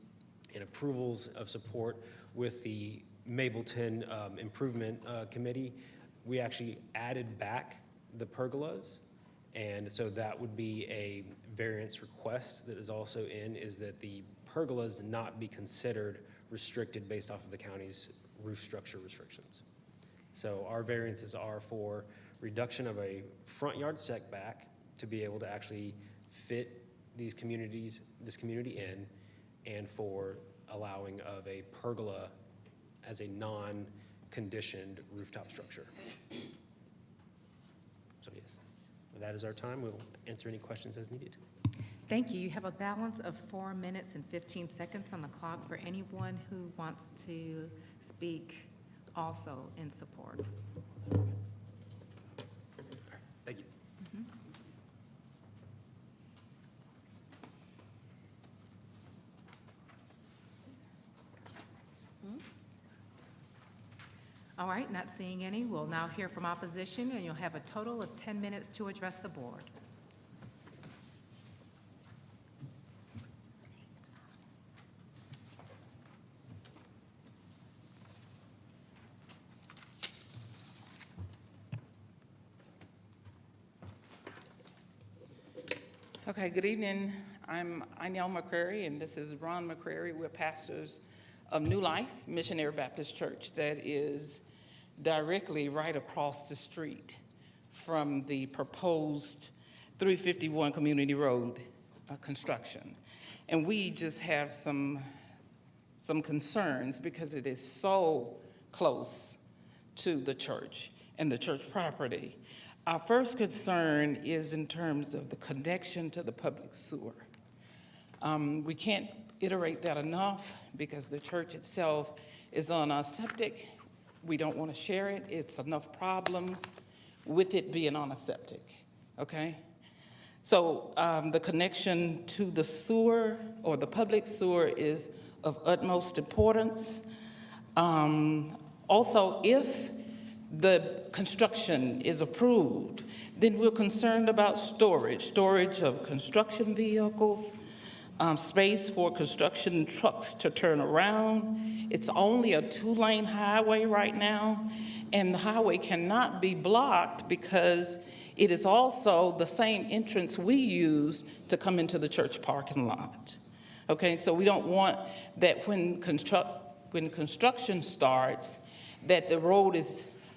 and approvals of support with the Mableton Improvement Committee, we actually added back the pergolas. And so that would be a variance request that is also in, is that the pergolas not be considered restricted based off of the county's roof structure restrictions. So our variances are for reduction of a front yard setback to be able to actually fit this community in, and for allowing of a pergola as a non-conditioned rooftop structure. So yes, that is our time. We'll answer any questions as needed. Thank you. You have a balance of 4 minutes and 15 seconds on the clock for anyone who wants to speak also in support. Thank you. All right, not seeing any, we'll now hear from opposition, and you'll have a total of 10 minutes to address the board. Okay, good evening. I'm Inell McCrary, and this is Ron McCrary. We're pastors of New Life Missionary Baptist Church that is directly right across the street from the proposed 351 Community Road construction. And we just have some concerns because it is so close to the church and the church property. Our first concern is in terms of the connection to the public sewer. We can't iterate that enough because the church itself is on a septic. We don't want to share it. It's enough problems with it being on a septic, okay? So the connection to the sewer or the public sewer is of utmost importance. Also, if the construction is approved, then we're concerned about storage of construction vehicles, space for construction trucks to turn around. It's only a 2-lane highway right now, and the highway cannot be blocked because it is also the same entrance we use to come into the church parking lot. Okay, so we don't want that when construction starts, that the road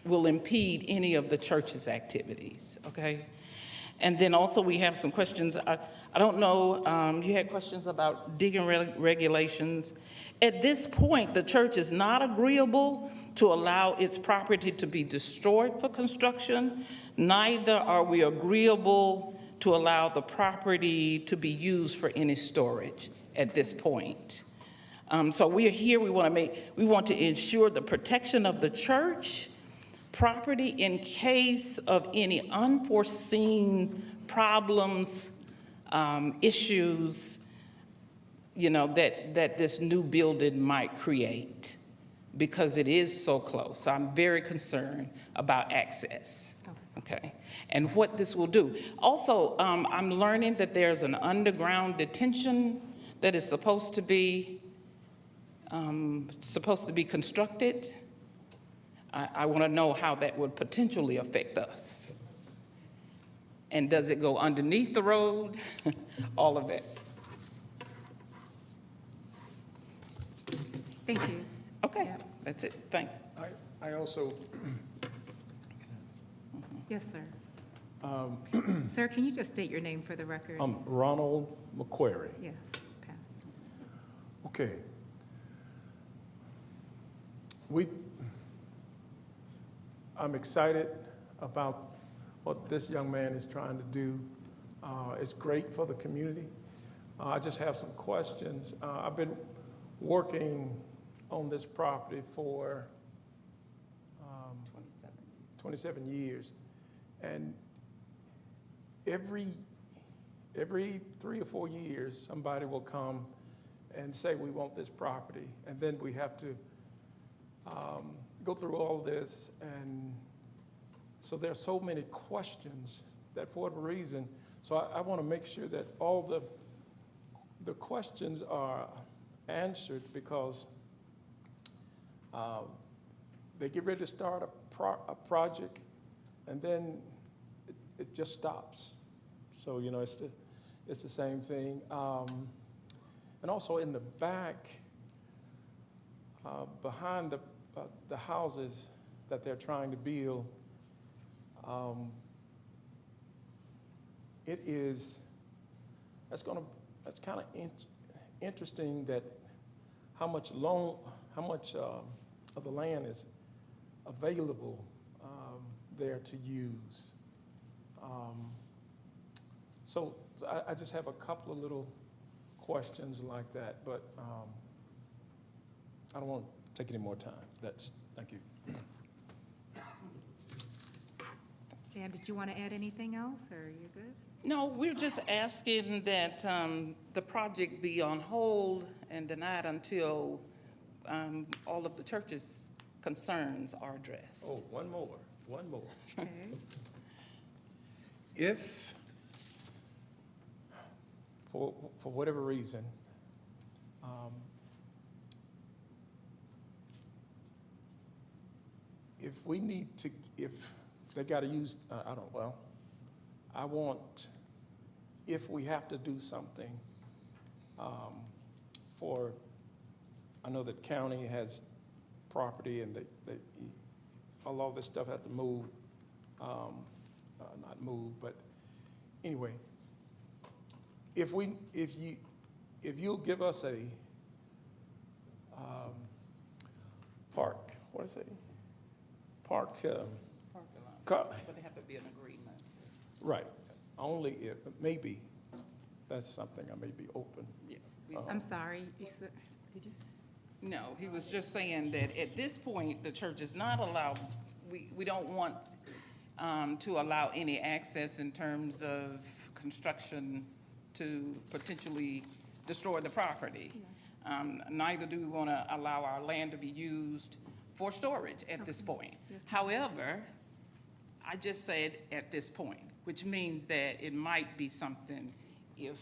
will impede any of the church's activities, okay? And then also we have some questions. I don't know, you had questions about digging regulations. At this point, the church is not agreeable to allow its property to be destroyed for construction. Neither are we agreeable to allow the property to be used for any storage at this point. So we are here, we want to ensure the protection of the church property in case of any unforeseen problems, issues, you know, that this new building might create, because it is so close. I'm very concerned about access, okay, and what this will do. Also, I'm learning that there's an underground detention that is supposed to be constructed. I want to know how that would potentially affect us. And does it go underneath the road? All of that. Thank you. Okay, that's it. Thank you. I also, Yes, sir. Sir, can you just state your name for the record? I'm Ronald McQuarrie. Yes, Pastor. Okay. I'm excited about what this young man is trying to do. It's great for the community. I just have some questions. I've been working on this property for 27 years. And every 3 or 4 years, somebody will come and say, we want this property. And then we have to go through all this. And so there are so many questions that for whatever reason, so I want to make sure that all the questions are answered, because They get ready to start a project, and then it just stops. So, you know, it's the same thing. And also in the back, behind the houses that they're trying to build, that's kind of interesting that how much of the land is available there to use. So I just have a couple of little questions like that, but I don't want to take any more time. Thank you. Dan, did you want to add anything else, or are you good? No, we're just asking that the project be on hold and denied until all of the church's concerns are addressed. Oh, one more. Okay. If, for whatever reason, if they got to use, if we have to do something I know that county has property and a lot of this stuff has to move, not move, but anyway, if you'll give us a park, what is it? Park. But they have to be an agreement. Right. Only if, maybe, that's something I may be open. Yeah. I'm sorry, you said, did you? No, he was just saying that at this point, the church is not allowed, we don't want to allow any access in terms of construction to potentially destroy the property. Neither do we want to allow our land to be used for storage at this point. However, I just said at this point, which means that it might be something if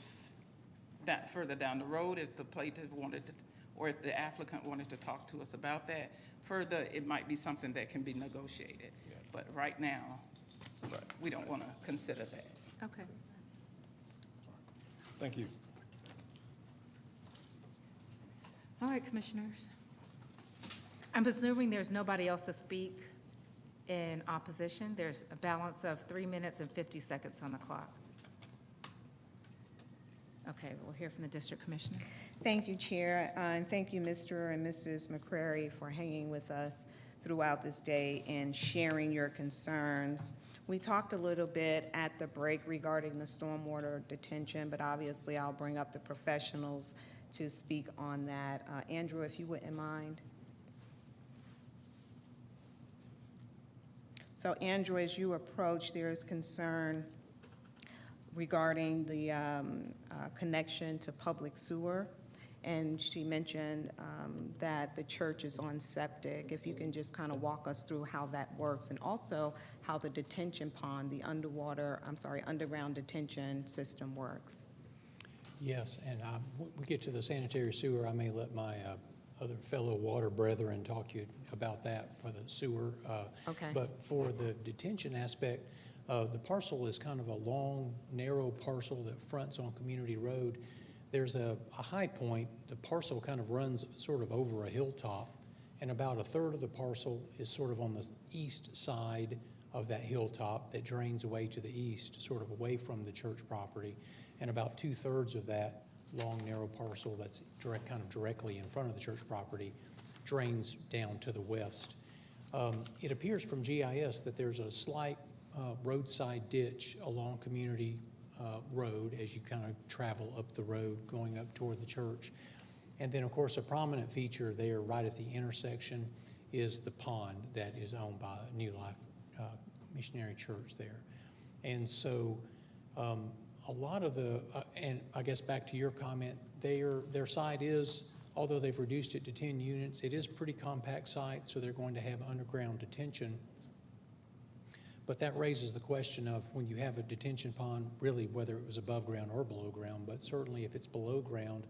that further down the road, if the plaintiff wanted to, or if the applicant wanted to talk to us about that further, it might be something that can be negotiated. Yeah. But right now, we don't want to consider that. Okay. Thank you. All right, commissioners. I'm assuming there's nobody else to speak in opposition. There's a balance of 3 minutes and 50 seconds on the clock. Okay, we'll hear from the district commissioner. Thank you, Chair, and thank you, Mr. and Mrs. McCrary, for hanging with us throughout this day and sharing your concerns. We talked a little bit at the break regarding the stormwater detention, but obviously I'll bring up the professionals to speak on that. Andrew, if you wouldn't mind. So Andrew, as you approach, there is concern regarding the connection to public sewer. And she mentioned that the church is on septic. If you can just kind of walk us through how that works, and also how the detention pond, the underground detention system works. Yes, and when we get to the sanitary sewer, I may let my other fellow water brethren talk to you about that for the sewer. Okay. But for the detention aspect, the parcel is kind of a long, narrow parcel that fronts on Community Road. There's a high point. The parcel kind of runs sort of over a hilltop, and about a third of the parcel is sort of on the east side of that hilltop that drains away to the east, sort of away from the church property. And about 2/3 of that long, narrow parcel that's kind of directly in front of the church property drains down to the west. It appears from GIS that there's a slight roadside ditch along Community Road as you kind of travel up the road going up toward the church. And then, of course, a prominent feature there right at the intersection is the pond that is owned by New Life Missionary Church there. And so a lot of the, and I guess back to your comment, their site is, although they've reduced it to 10 units, it is a pretty compact site, so they're going to have underground detention. But that raises the question of when you have a detention pond, really whether it was above ground or below ground, but certainly if it's below ground,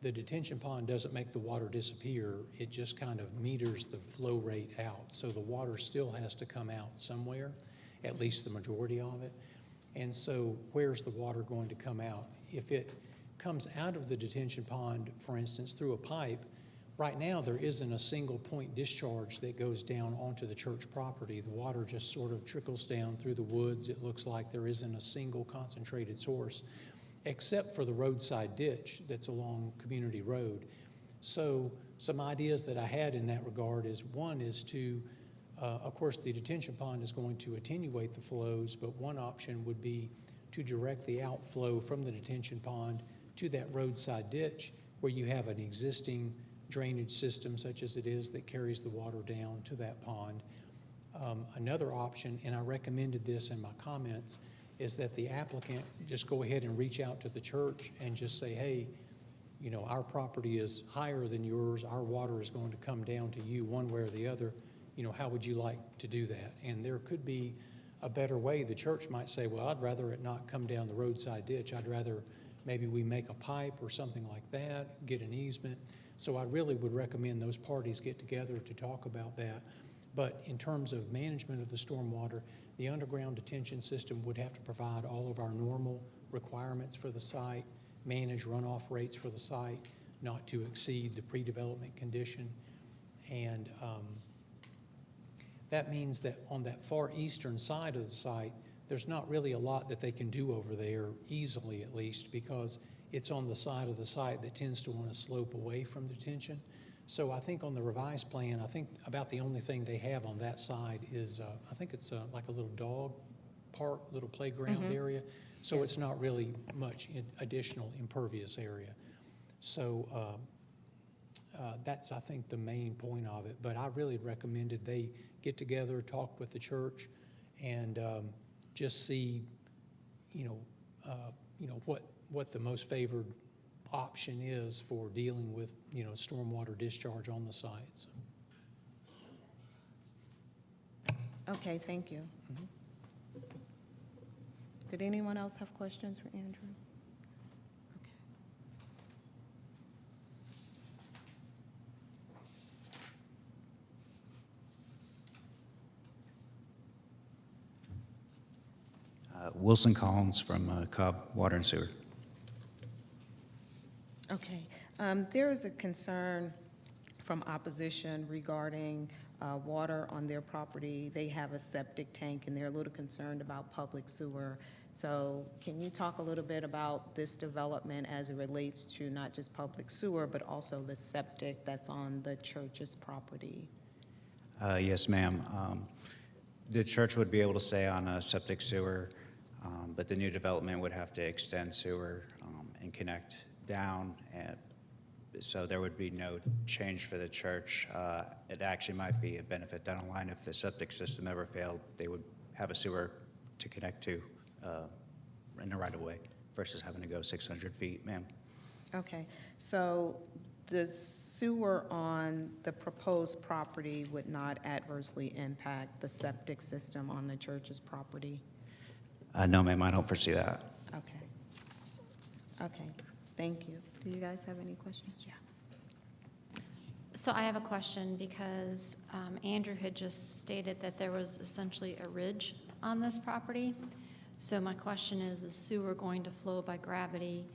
the detention pond doesn't make the water disappear. It just kind of meters the flow rate out. So the water still has to come out somewhere, at least the majority of it. And so where's the water going to come out? If it comes out of the detention pond, for instance, through a pipe, right now there isn't a single point discharge that goes down onto the church property. The water just sort of trickles down through the woods. It looks like there isn't a single concentrated source, except for the roadside ditch that's along Community Road. So some ideas that I had in that regard is, one is to, of course, the detention pond is going to attenuate the flows, but one option would be to direct the outflow from the detention pond to that roadside ditch where you have an existing drainage system such as it is that carries the water down to that pond. Another option, and I recommended this in my comments, is that the applicant just go ahead and reach out to the church and just say, hey, you know, our property is higher than yours, our water is going to come down to you one way or the other, you know, how would you like to do that? And there could be a better way. The church might say, well, I'd rather it not come down the roadside ditch. I'd rather maybe we make a pipe or something like that, get an easement. So I really would recommend those parties get together to talk about that. But in terms of management of the stormwater, the underground detention system would have to provide all of our normal requirements for the site, manage runoff rates for the site, not to exceed the pre-development condition. And that means that on that far eastern side of the site, there's not really a lot that they can do over there, easily at least, because it's on the side of the site that tends to want to slope away from detention. So I think on the revised plan, I think about the only thing they have on that side is, I think it's like a little dog park, little playground area. So Yes. it's not really much additional impervious area. So that's, I think, the main point of it. But I really recommended they get together, talk with the church, and just see, what the most favored option is for dealing with, stormwater discharge on the site. So. Okay, thank you. Did anyone else have questions for Andrew? Wilson Collins from Cobb Water and Sewer. Okay. There is a concern from opposition regarding water on their property. They have a septic tank and they're a little concerned about public sewer. So can you talk a little bit about this development as it relates to not just public sewer, but also the septic that's on the church's property? Yes, ma'am. The church would be able to stay on a septic sewer, but the new development would have to extend sewer and connect down. And so there would be no change for the church. It actually might be a benefit down the line if the septic system ever failed. They would have a sewer to connect to in the right of way versus having to go 600 feet, ma'am. Okay, so the sewer on the proposed property would not adversely impact the septic system on the church's property? No, ma'am, I don't foresee that. Okay. Okay, thank you. Do you guys have any questions? Yeah. So I have a question because Andrew had just stated that there was essentially a ridge on this property. So my question is sewer going to flow by gravity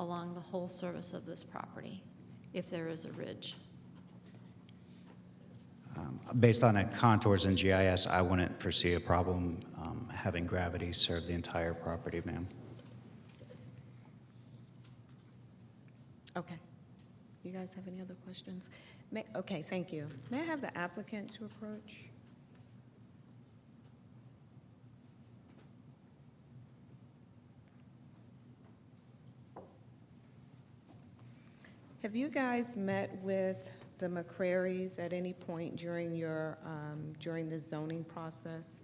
along the whole surface of this property if there is a ridge? Based on the contours in GIS, I wouldn't foresee a problem having gravity serve the entire property, ma'am. Okay. You guys have any other questions? Okay, thank you. May I have the applicant to approach? Have you guys met with the McCrarys at any point during your, during the zoning process?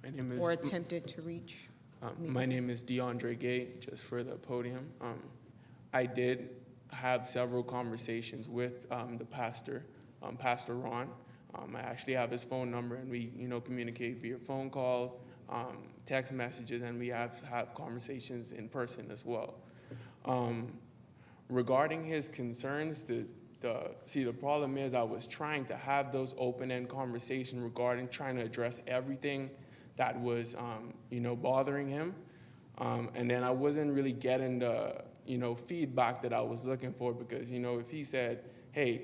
My name is, or attempted to reach? my name is DeAndre Gay, just for the podium. I did have several conversations with the pastor, Pastor Ron. I actually have his phone number, and we, communicate via phone call, text messages, and we have conversations in person as well. Regarding his concerns, the problem is I was trying to have those open-end conversations regarding trying to address everything that was, bothering him. And then I wasn't really getting the, feedback that I was looking for because, if he said, hey,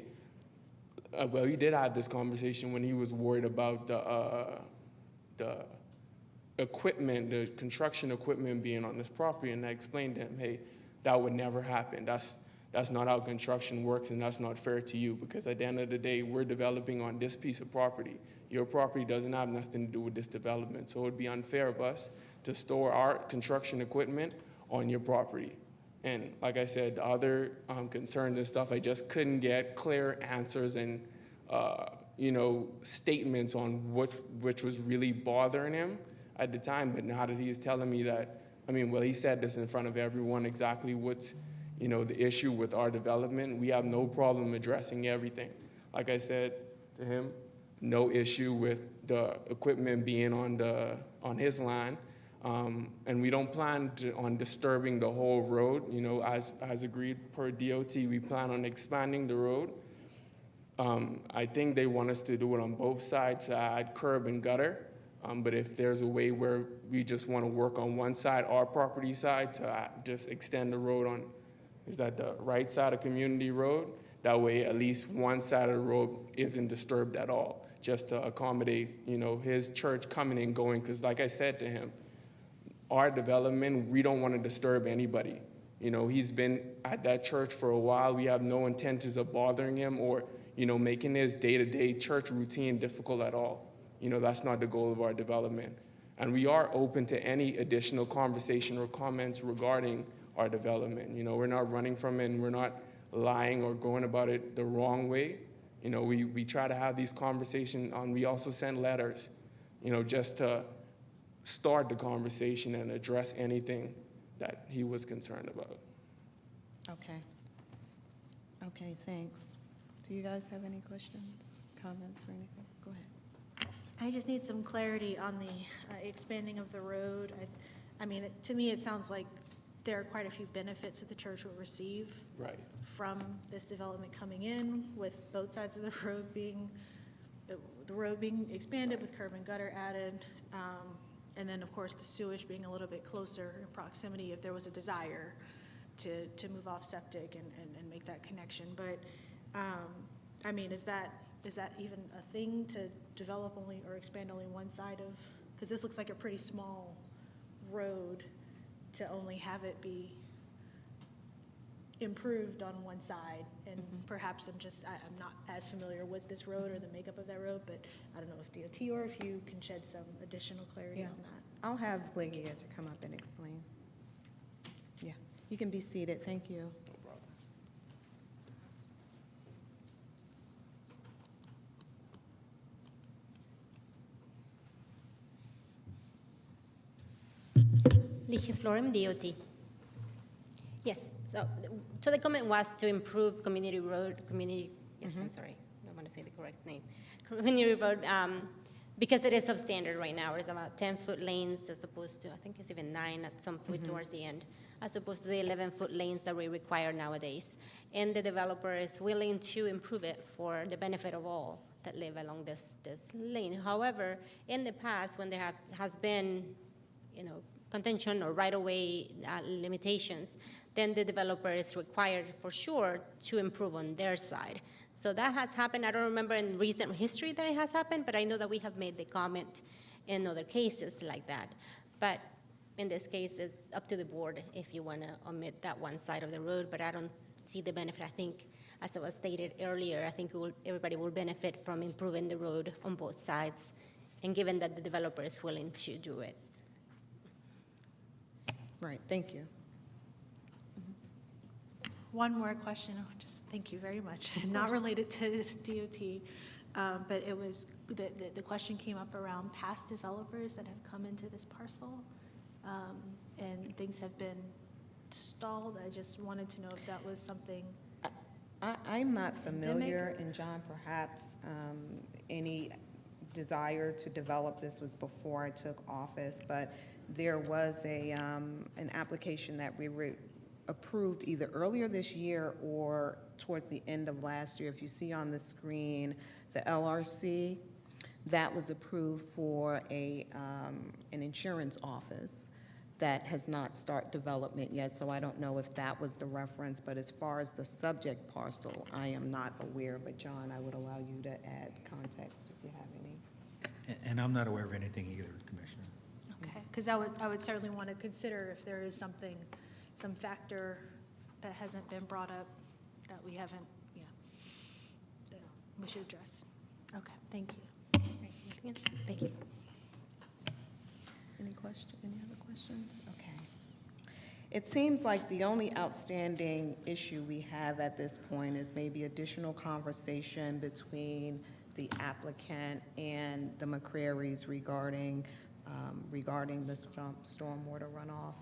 well, he did have this conversation when he was worried about the equipment, the construction equipment being on this property, and I explained to him, hey, that would never happen. That's not how construction works, and that's not fair to you because at the end of the day, we're developing on this piece of property. Your property doesn't have nothing to do with this development, so it would be unfair of us to store our construction equipment on your property. And like I said, the other concerns and stuff, I just couldn't get clear answers and, statements on which was really bothering him at the time. But now that he is telling me that, he said this in front of everyone, exactly what's, the issue with our development. We have no problem addressing everything. Like I said to him, no issue with the equipment being on his land. And we don't plan on disturbing the whole road, as agreed per DOT. We plan on expanding the road. I think they want us to do it on both sides, to add curb and gutter. But if there's a way where we just want to work on one side, our property side, to just extend the road on, is that the right side of Community Road? That way, at least one side of the road isn't disturbed at all, just to accommodate, his church coming and going. Because like I said to him, our development, we don't want to disturb anybody. He's been at that church for a while. We have no intentions of bothering him or, making his day-to-day church routine difficult at all. That's not the goal of our development. And we are open to any additional conversation or comments regarding our development. We're not running from it, and we're not lying or going about it the wrong way. We try to have these conversations, and we also send letters, just to start the conversation and address anything that he was concerned about. Okay. Okay, thanks. Do you guys have any questions, comments, or anything? Go ahead. I just need some clarity on the expanding of the road. To me, it sounds like there are quite a few benefits that the church will receive from this development coming in, with both sides of the road being expanded, with curb and gutter added, and then, of course, the sewage being a little bit closer in proximity if there was a desire to move off septic and make that connection. But, is that even a thing to develop only or expand only one side of? Because this looks like a pretty small road to only have it be improved on one side. And perhaps I'm not as familiar with this road or the makeup of that road, but I don't know if DOT or if you can shed some additional clarity on that. I'll have Legia to come up and explain. Yeah, you can be seated. Thank you. No problem. Ligia Florem, DOT. Yes, so the comment was to improve Community Road, I'm sorry, I want to say the correct name. Community Road, because it is substandard right now. It's about 10-foot lanes as opposed to, I think it's even 9 at some point towards the end, as opposed to the 11-foot lanes that we require nowadays. And the developer is willing to improve it for the benefit of all that live along this lane. However, in the past, when there has been, contention or right-of-way limitations, then the developer is required for sure to improve on their side. So that has happened. I don't remember in recent history that it has happened, but I know that we have made the comment in other cases like that. But in this case, it's up to the board if you want to omit that one side of the road, but I don't see the benefit. I think, as it was stated earlier, I think everybody will benefit from improving the road on both sides, and given that the developer is willing to do it. Right, thank you. One more question. Just thank you very much. Not related to DOT, but it was the question came up around past developers that have come into this parcel, and things have been stalled. I just wanted to know if that was something. I'm not familiar, and John, perhaps any desire to develop this was before I took office, but there was an application that we approved either earlier this year or towards the end of last year. If you see on the screen, the LRC, that was approved for an insurance office that has not started development yet, so I don't know if that was the reference, but as far as the subject parcel, I am not aware, but John, I would allow you to add context if you have any. And I'm not aware of anything either, Commissioner. Okay, because I would certainly want to consider if there is something, some factor that hasn't been brought up that we haven't, that we should address. Okay, thank you. Thank you. Any other questions? Okay. It seems like the only outstanding issue we have at this point is maybe additional conversation between the applicant and the McCrarys regarding the stormwater runoff.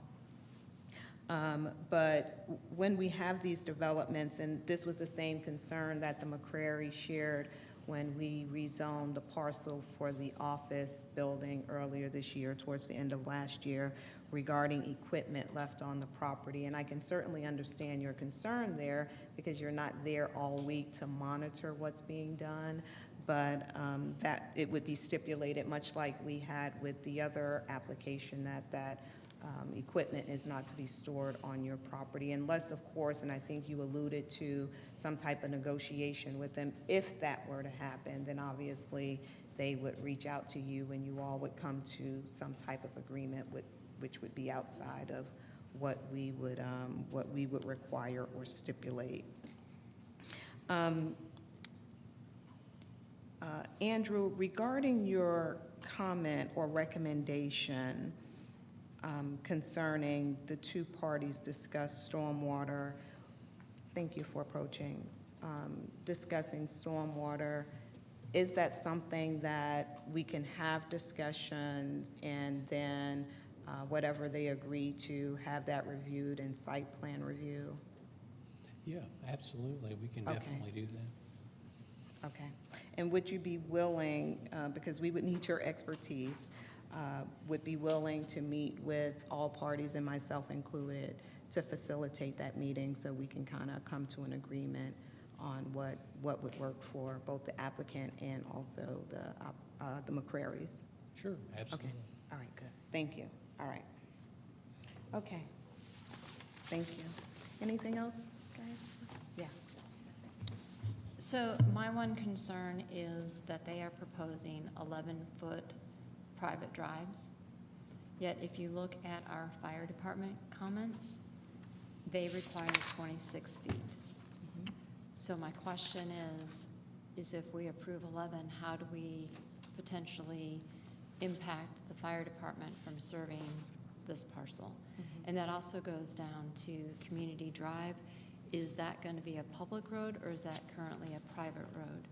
But when we have these developments, and this was the same concern that the McCrary shared when we rezoned the parcel for the office building earlier this year, towards the end of last year, regarding equipment left on the property. And I can certainly understand your concern there because you're not there all week to monitor what's being done, but that it would be stipulated, much like we had with the other application, that equipment is not to be stored on your property unless, of course, and I think you alluded to some type of negotiation with them. If that were to happen, then obviously they would reach out to you and you all would come to some type of agreement which would be outside of what we would require or stipulate. Andrew, regarding your comment or recommendation concerning the two parties discussed stormwater, thank you for approaching, discussing stormwater, is that something that we can have discussions and then whatever they agree to, have that reviewed in site plan review? Yeah, absolutely. We can definitely do that. Okay. And would you be willing, because we would need your expertise, would be willing to meet with all parties and myself included to facilitate that meeting so we can kind of come to an agreement on what would work for both the applicant and also the McCrarys? Sure, absolutely. Okay. All right, good. Thank you. All right. Okay. Thank you. Anything else, guys? Yeah. So my one concern is that they are proposing 11-foot private drives. Yet if you look at our fire department comments, they require 26 feet. So my question is if we approve 11, how do we potentially impact the fire department from serving this parcel? And that also goes down to Community Drive. Is that going to be a public road or is that currently a private road?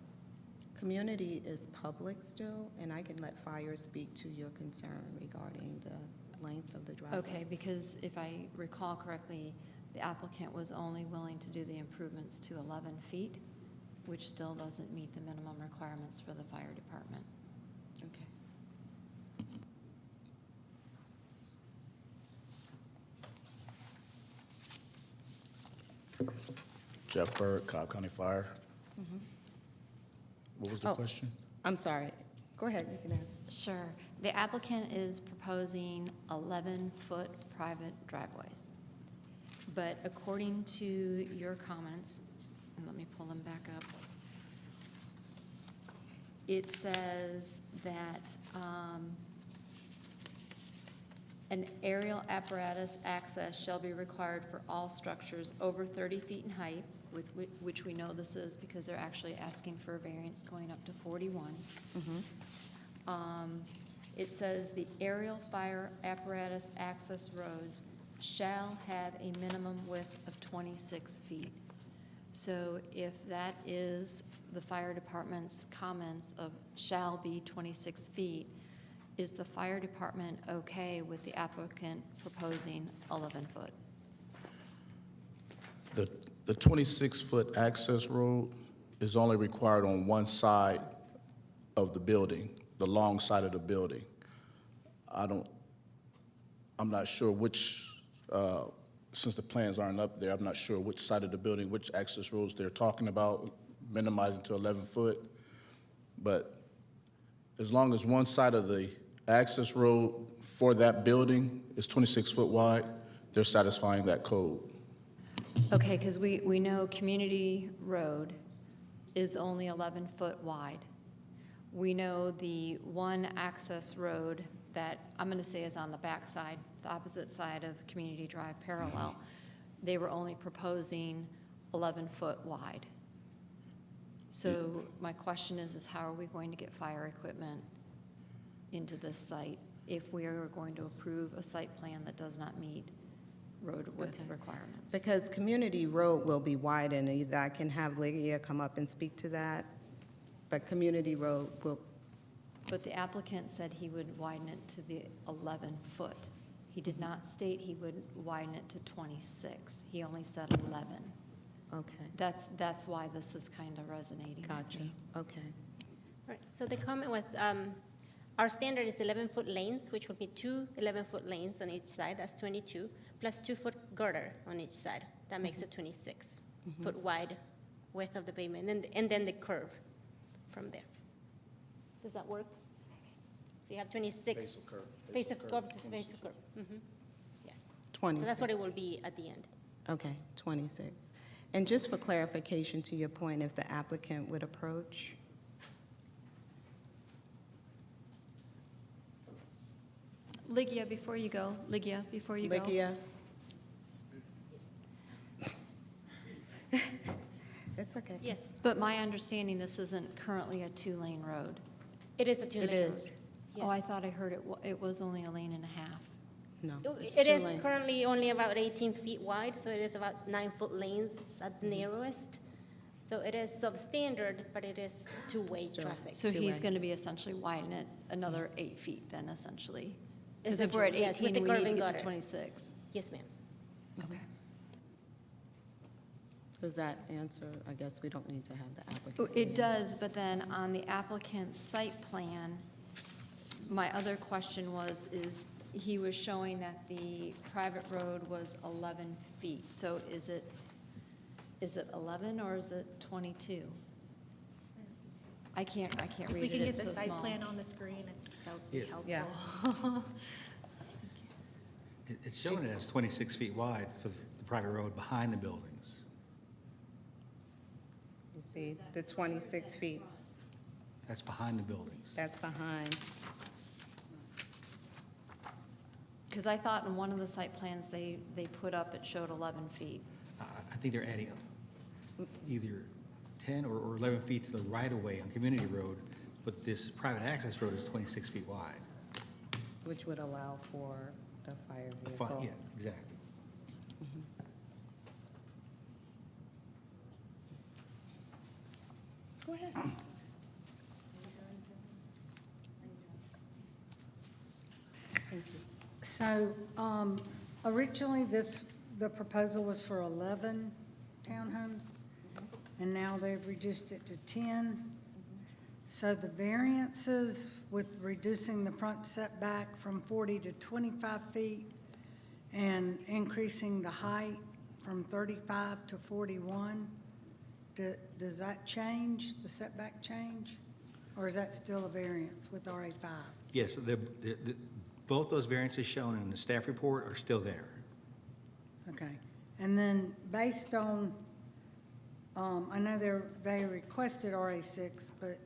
Community is public still, and I can let fire speak to your concern regarding the length of the driveway. Okay, because if I recall correctly, the applicant was only willing to do the improvements to 11 feet, which still doesn't meet the minimum requirements for the fire department. Okay. Jeff Bird, Cobb County Fire. What was the Oh. question? I'm sorry. Go ahead, you can ask. Sure. The applicant is proposing 11-foot private driveways. But according to your comments, and let me pull them back up, it says that an aerial apparatus access shall be required for all structures over 30 feet in height, with which we know this is because they're actually asking for a variance going up to 41. It says the aerial fire apparatus access roads shall have a minimum width of 26 feet. So if that is the fire department's comments of shall be 26 feet, is the fire department okay with the applicant proposing 11 foot? The 26-foot access road is only required on one side of the building, the long side of the building. I'm not sure which since the plans aren't up there, I'm not sure which side of the building, which access roads they're talking about, minimizing to 11 foot. But as long as one side of the access road for that building is 26 foot wide, they're satisfying that code. Okay, because we know Community Road is only 11 foot wide. We know the one access road that I'm going to say is on the back side, the opposite side of Community Drive parallel, they were only proposing 11 foot wide. So my question is how are we going to get fire equipment into this site if we are going to approve a site plan that does not meet road width requirements? Because Community Road will be widened, either I can have Lydia come up and speak to that, but Community Road will, But the applicant said he would widen it to the 11 foot. He did not state he would widen it to 26. He only said 11. okay, That's why this is kind of resonating with gotcha, me. okay. Right, so the comment was, our standard is 11-foot lanes, which would be two 11-foot lanes on each side, that's 22, plus 2-foot girder on each side. That makes it 26-foot wide width of the pavement, and then the curve from there. Does that work? So you have 26. Face of curve. Face of curve to face of curve. Yes. 26. So that's what it will be at the end. Okay, 26. And just for clarification to your point, if the applicant would approach? Lygia, before you go. Lydia? It's okay. Yes, But my understanding, this isn't currently a 2-lane road. it is a two-lane It is. road. Oh, I Yes. thought I heard it was only a lane and a half. No. it's It two is lane. currently only about 18 feet wide, so it is about 9-foot lanes at the narrowest. So it is substandard, but it is two-way Still. traffic. So he's Two-way. going to be essentially widening it another 8 feet then, essentially? Because if we're at Essentially, yes, with 18, the we need curving to get gutter. to 26. Yes, ma'am. Okay. Does that answer, I guess we don't need to have the Oh, applicant. it does, but then on the applicant's site plan, my other question is he was showing that the private road was 11 feet. So is it 11 or is it 22? I can't If read it. we can get It's the so site small. plan on the screen, that would be Yeah. helpful. It's showing it as 26 feet wide for the private road behind the buildings. You see, the 26 feet, That's behind the buildings. that's behind. Because I thought in one of the site plans they put up, it showed 11 feet. I think they're adding either 10 or 11 feet to the right-of-way on Community Road, but this private access road is 26 feet wide. Which would allow for the fire vehicle. Yeah, exactly. Go ahead. Thank you. So originally, the proposal was for 11 townhomes, and now they've reduced it to 10. So the variances with reducing the front setback from 40 to 25 feet and increasing the height from 35 to 41, does that change, the setback change? Or is that still a variance with RA5? Yes, both those variances shown in the staff report are still there. Okay, and then based on, I know they requested RA6, but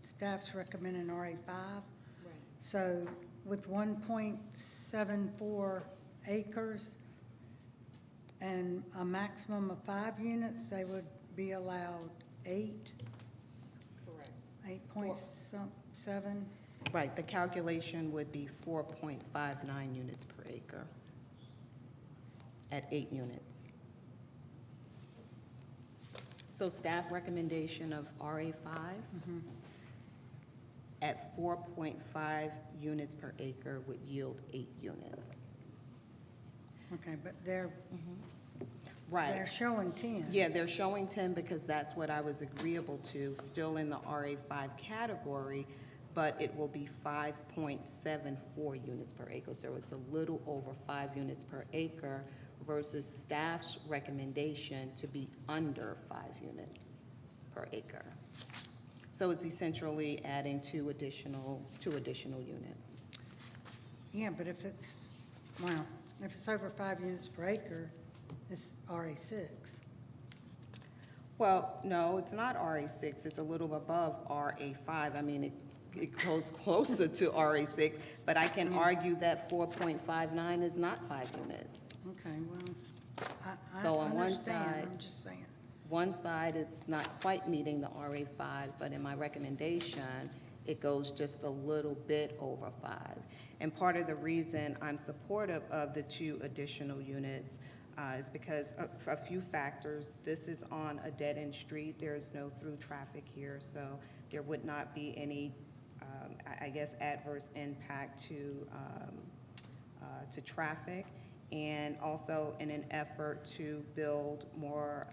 staff's recommending RA5. Right. So with 1.74 acres and a maximum of 5 units, they would be allowed 8? Correct. 8.7? Right, the calculation would be 4.59 units per acre at 8 units. So staff recommendation of RA5 at 4.5 units per acre would yield 8 units. Okay, but they're Right. showing 10. Yeah, they're showing 10 because that's what I was agreeable to, still in the RA5 category, but it will be 5.74 units per acre. So it's a little over 5 units per acre, versus staff's recommendation to be under 5 units per acre. So it's essentially adding two additional units. Yeah, but if it's, well, if it's over 5 units per acre, it's RA6. Well, no, it's not RA6, it's a little above RA5. I mean, it goes closer to RA6, but I can argue that 4.59 is not 5 units. Okay, well, I So on one understand, side, I'm just saying. one side, it's not quite meeting the RA5, but in my recommendation, it goes just a little bit over 5. And part of the reason I'm supportive of the 2 additional units is because of a few factors. This is on a dead-end street. There's no through traffic here, so there would not be any, I guess, adverse impact to traffic. And also in an effort to build more,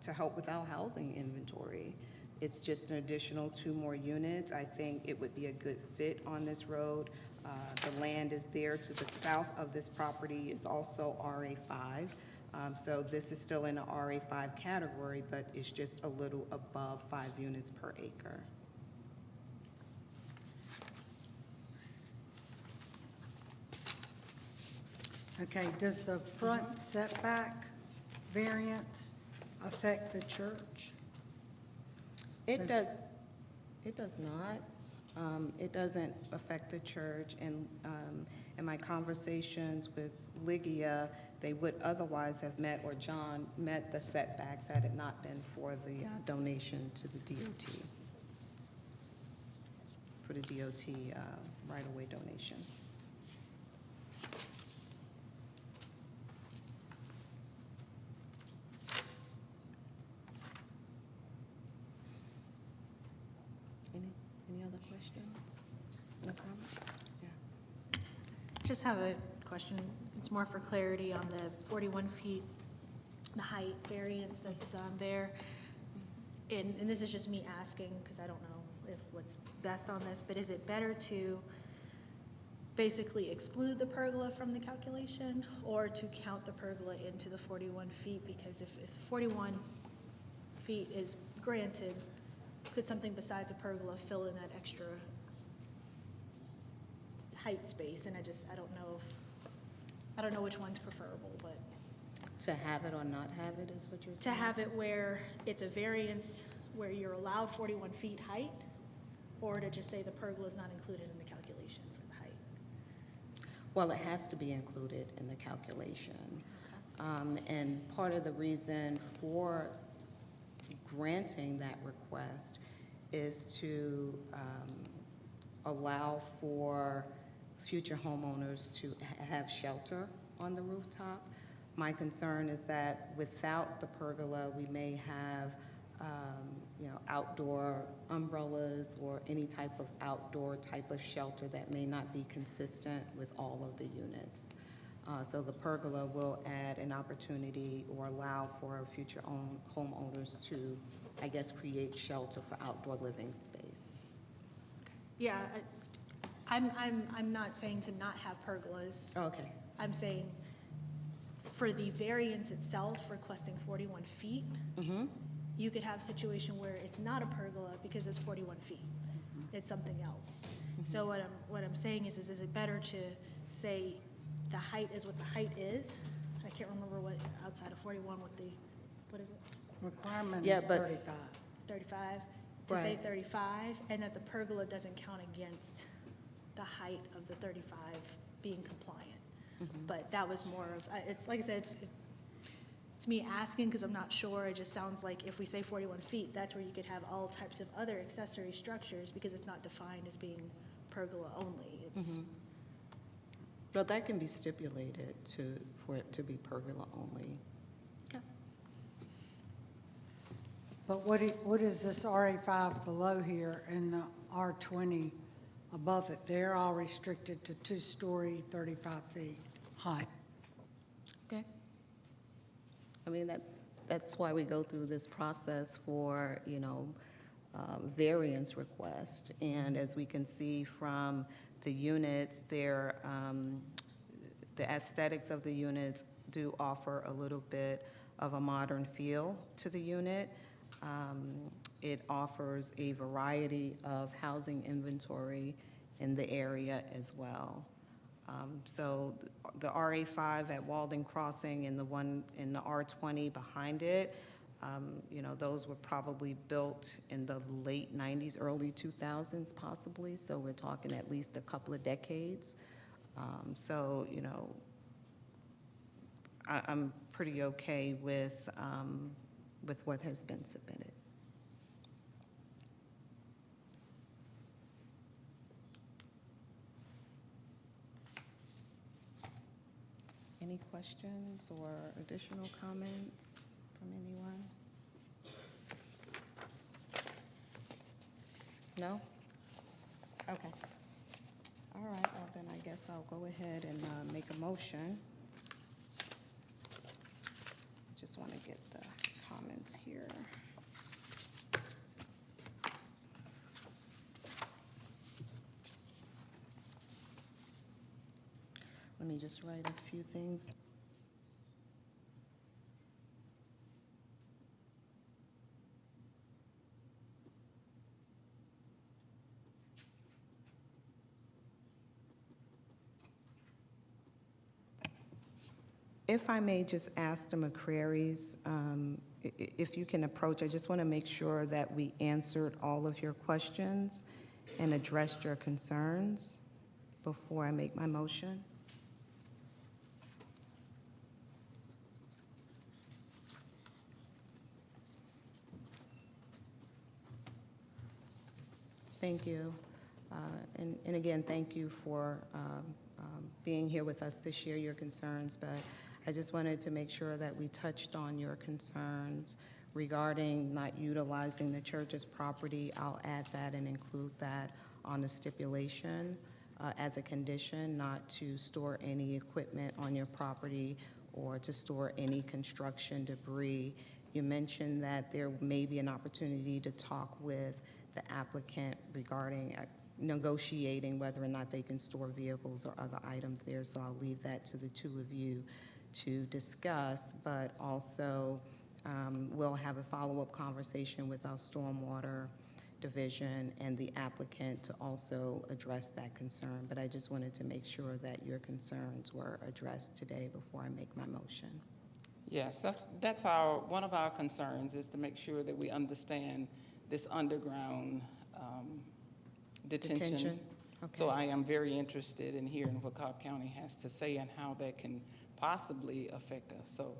to help with our housing inventory. It's just an additional 2 more units. I think it would be a good fit on this road. The land is there to the south of this property is also RA5. So this is still in the RA5 category, but it's just a little above 5 units per acre. Okay, does the front setback variance affect the church? It does not. It doesn't affect the church, and in my conversations with Lygia, they would otherwise have met, or John met the setbacks had it not been for the donation to the DOT, for the DOT right-of-way donation. Any other questions? No comments? Yeah. Just have a question. It's more for clarity on the 41 feet, the height variance that's there. And this is just me asking, because I don't know if what's best on this, but is it better to basically exclude the pergola from the calculation or to count the pergola into the 41 feet? Because if 41 feet is granted, could something besides a pergola fill in that extra height space? And I don't know which one's preferable, but. To have it or not have it is what you're To saying? have it where it's a variance where you're allowed 41 feet height, or to just say the pergola is not included in the calculation for the height? Well, it has to be included in the calculation. And part of the reason for granting that request is to allow for future homeowners to have shelter on the rooftop. My concern is that without the pergola, we may have outdoor umbrellas or any type of outdoor type of shelter that may not be consistent with all of the units. So the pergola will add an opportunity or allow for future homeowners to, I guess, create shelter for outdoor living space. Yeah, I'm not saying to not have pergolas. Okay. I'm saying for the variance itself, requesting 41 feet, you could have a situation where it's not a pergola because it's 41 feet. It's something else. So what I'm saying is it better to say the height is what the height is? I can't remember what, outside of 41, what is it? Requirement Yeah, is but- 35. 35? To say Right. 35, and that the pergola doesn't count against the height of the 35 being compliant. But that was more of, it's like I said, it's me asking because I'm not sure. It just sounds like if we say 41 feet, that's where you could have all types of other accessory structures because it's not defined as being pergola only. It's But that can be stipulated for it to be pergola only. But what is this RA5 below here and the R20 above it? They're all restricted to 2-story, 35 feet height. Okay. I mean, that's why we go through this process for, variance request. And as we can see from the units, The aesthetics of the units do offer a little bit of a modern feel to the unit. It offers a variety of housing inventory in the area as well. So the RA5 at Walden Crossing and the one in the R20 behind it, you know, those were probably built in the late 90s, early 2000s possibly. So we're talking at least a couple of decades. So, you know, I'm pretty okay with what has been submitted. Any questions or additional comments from anyone? No? Okay. All right, well then I guess I'll go ahead and make a motion. Just want to get the comments here. Let me just write a few things. If I may just ask the McCrary's, if you can approach, I just want to make sure that we answered all of your questions and addressed your concerns before I make my motion. Thank you. And again, thank you for being here with us to share your concerns, but I just wanted to make sure that we touched on your concerns regarding not utilizing the church's property. I'll add that and include that on the stipulation as a condition, not to store any equipment on your property or to store any construction debris. You mentioned that there may be an opportunity to talk with the applicant regarding negotiating whether or not they can store vehicles or other items there, so I'll leave that to the two of you to discuss, but also we'll have a follow-up conversation with our stormwater division and the applicant to also address that concern, but I just wanted to make sure that your concerns were addressed today before I make my motion. Yes, that's one of our concerns, is to make sure that we understand this underground detention. Okay. So I am very interested in hearing what Cobb County has to say and how that can possibly affect us. So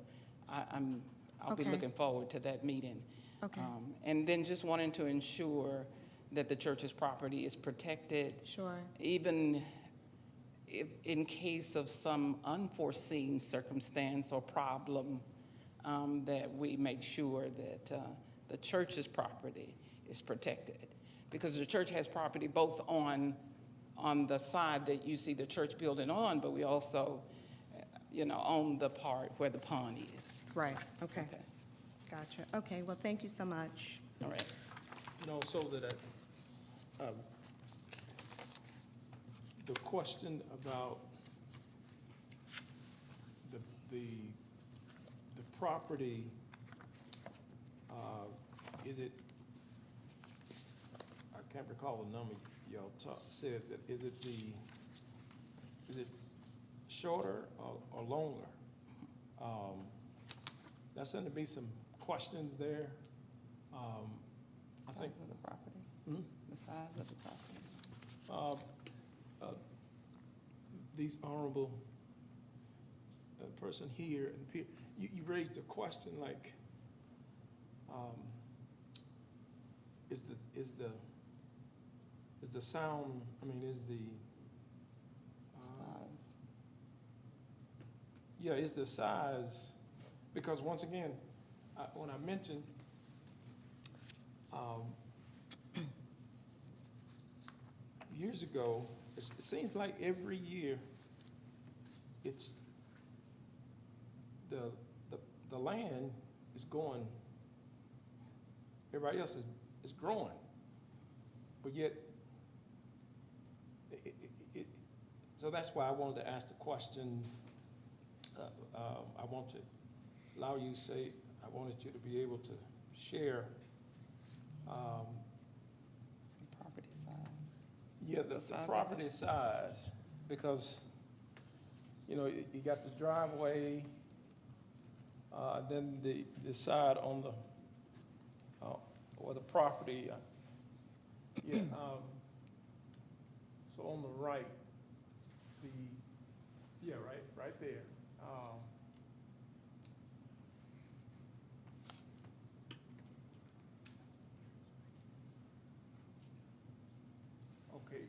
I'll be Okay. looking forward to that meeting. Okay. And then just wanting to ensure that the church's property is protected. Sure. Even if in case of some unforeseen circumstance or problem, that we make sure that the church's property is protected. Because the church has property both on the side that you see the church building on, but we also, you know, own the part where the pond is. Right, okay. Gotcha. Okay, well, thank you so much. All right. And also that the question about the property, is it, I can't recall the number y'all said, that is it shorter or longer? There's going to be some questions there. I think. Size of the property? Hmm? The size of the property? These honorable person here, and you raised a question like, is the sound, I mean, is the Size. yeah, is the size, because once again, when I mentioned years ago, it seems like every year it's the land is going, everybody else is growing, but yet so that's why I wanted to ask the question, I want to allow you to say, I wanted you to be able to share, Property size. yeah, the size of property size, because, you know, you got the driveway, then the side on the, or the property, yeah, so on the right, yeah, right there. Okay.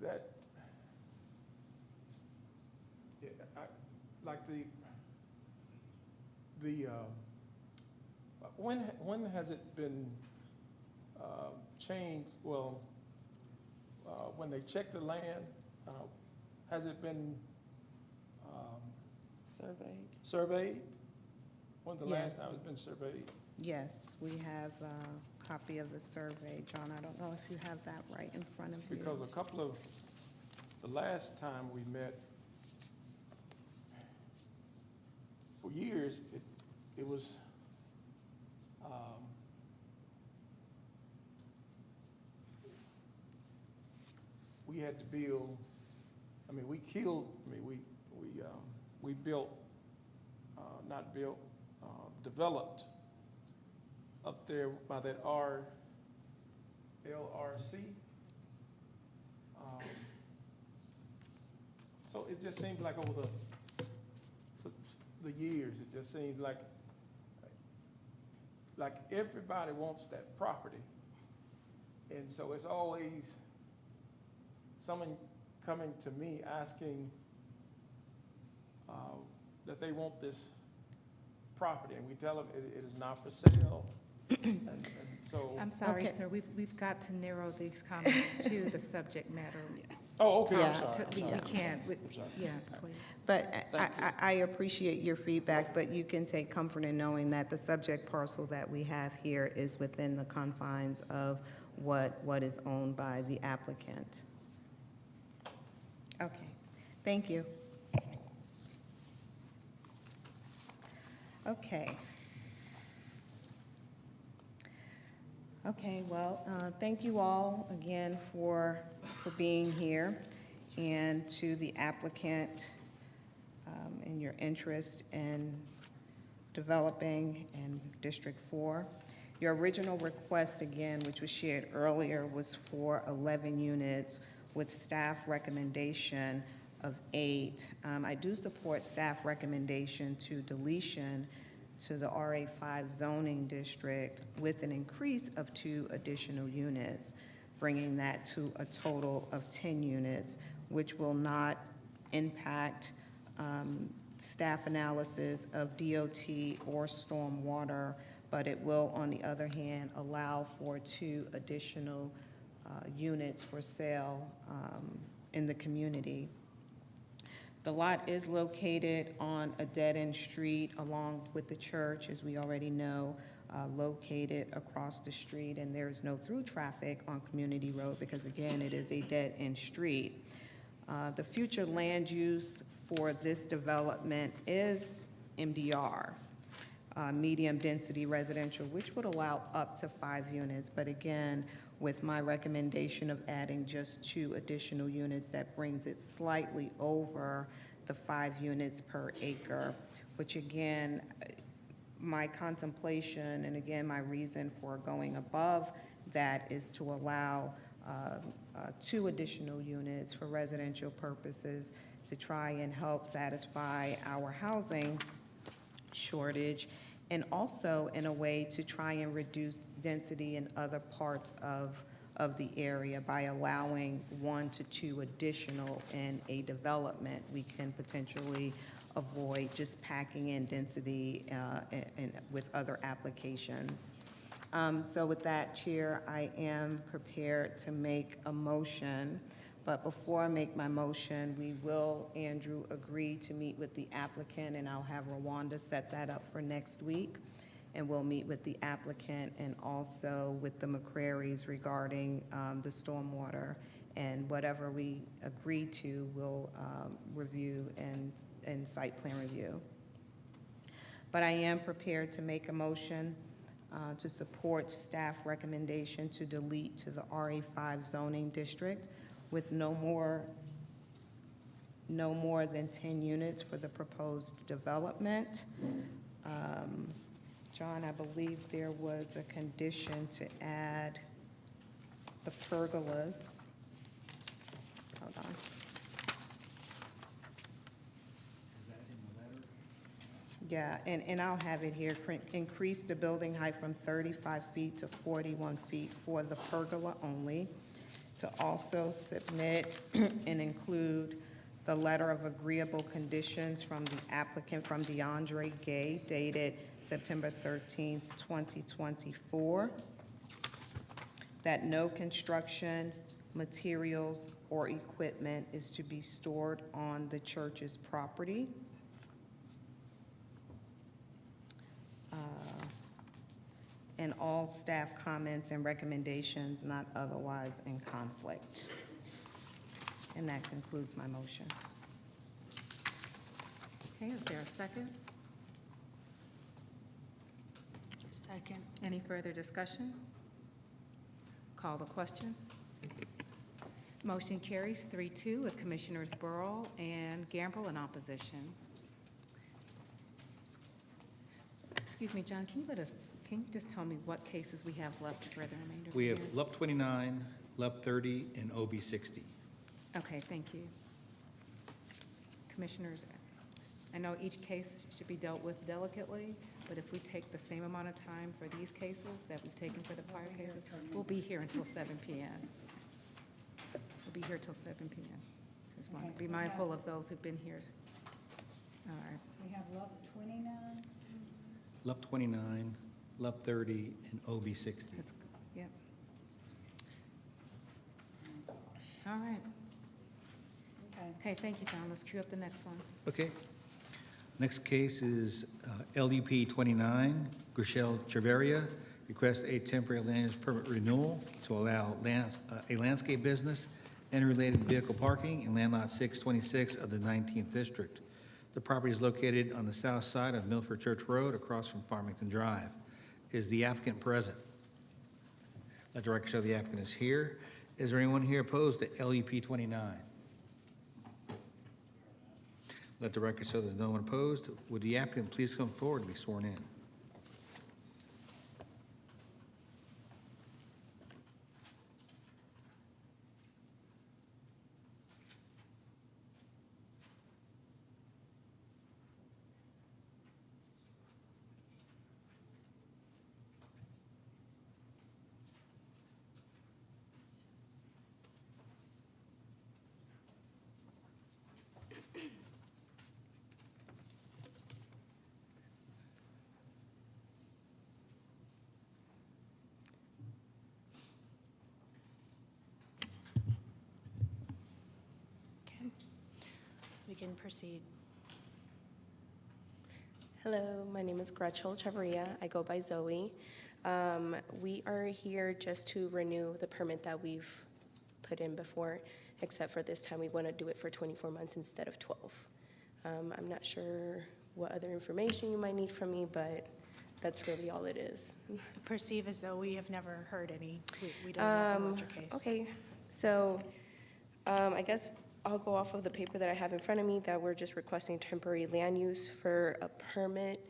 That, yeah, like when has it been changed? Well, when they check the land, has it been surveyed? When's the last time Yes. it's been surveyed? Yes, we have a copy of the survey. John, I don't know if you have that right in front of you. Because the last time we met, for years, it was, we had to build, we built, not built, developed up there by that LRC. So it just seems like over the years, it just seems like everybody wants that property. And so it's always someone coming to me asking that they want this property, and we tell them it is not for sale. And so. I'm sorry, Okay. sir, we've got to narrow these comments to the subject matter. Oh, okay, I'm Yeah. sorry. We I'm sorry. can't, I'm sorry. yes, please. But I appreciate your feedback, but you can take comfort in knowing that the subject parcel that we have here is within the confines of what is owned by the applicant. Okay, thank you. Okay. Okay, well, thank you all again for being here, and to the applicant and your interest in developing in District 4. Your original request, again, which was shared earlier, was for 11 units with staff recommendation of 8. I do support staff recommendation to deletion to the RA5 zoning district with an increase of 2 additional units, bringing that to a total of 10 units, which will not impact staff analysis of DOT or stormwater, but it will, on the other hand, allow for 2 additional units for sale in the community. The lot is located on a dead-end street along with the church, as we already know, located across the street, and there is no through traffic on Community Road because, again, it is a dead-end street. The future land use for this development is MDR, medium-density residential, which would allow up to 5 units, but again, with my recommendation of adding just 2 additional units, that brings it slightly over the 5 units per acre, which again, my contemplation and again, my reason for going above that is to allow 2 additional units for residential purposes to try and help satisfy our housing shortage, and also in a way to try and reduce density in other parts of the area by allowing 1 to 2 additional in a development. We can potentially avoid just packing in density and with other applications. So with that, Chair, I am prepared to make a motion. But before I make my motion, we will, Andrew, agree to meet with the applicant, and I'll have Rwanda set that up for next week. and we'll meet with the applicant and also with the McCrarys regarding the stormwater. And whatever we agree to, we'll review and site plan review. But I am prepared to make a motion to support staff recommendation to delete to the RA5 zoning district with no more than 10 units for the proposed development. John, I believe there was a condition to add the pergolas. Hold on. Yeah, and I'll have it here. Increase the building height from 35 feet to 41 feet for the pergola only. To also submit and include the letter of agreeable conditions from the applicant, from DeAndre Gay, dated September 13th, 2024, that no construction materials or equipment is to be stored on the church's property. And all staff comments and recommendations not otherwise in conflict. And that concludes my motion. Okay, is there a second? Second. Any further discussion? Call the question. Motion carries 3-2 with Commissioners Burrow and Gamble in opposition. Excuse me, John, can you just tell me what cases we have left for the remainder of the We have hearing? LUP 29, LUP 30, and OB 60. Okay, thank you. Commissioners, I know each case should be dealt with delicately, but if we take the same amount of time for these cases that we've taken for the prior cases, we'll be here until 7 p.m. We'll be here till 7 p.m. Just want to be mindful of those who've been here. All right. We have LUP 29. LUP 29, LUP 30, and OB 60. Yep. All right. Okay, thank you, John. Let's cue up the next one. Okay. Next case is LUP 29, Grishel Treveria, requests a temporary land use permit renewal to allow a landscape business and related vehicle parking in land lot 626 of the 19th District. The property is located on the south side of Milford Church Road across from Farmington Drive. Is the applicant present? Let the record show the applicant is here. Is there anyone here opposed to LUP 29? Let the record show there's no one opposed. Would the applicant please come forward to be sworn in? Okay. We can proceed. Hello, my name is Grishel Treveria. I go by Zoe. We are here just to renew the permit that we've put in before, except for this time we want to do it for 24 months instead of 12. I'm not sure what other information you might need from me, but that's really all it is. Perceive as though we have never heard any. We don't know about your case. Okay, so I guess I'll go off of the paper that I have in front of me that we're just requesting temporary land use for a permit.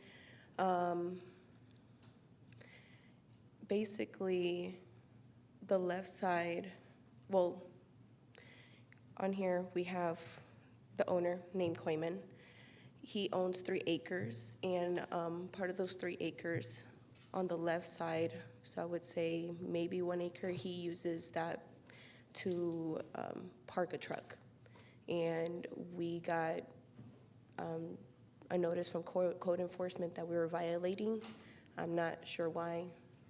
Basically, the left side, well, on here we have the owner named Koyman. He owns 3 acres, and part of those 3 acres on the left side, so I would say maybe 1 acre, he uses that to park a truck. And we got a notice from code enforcement that we were violating. I'm not sure why,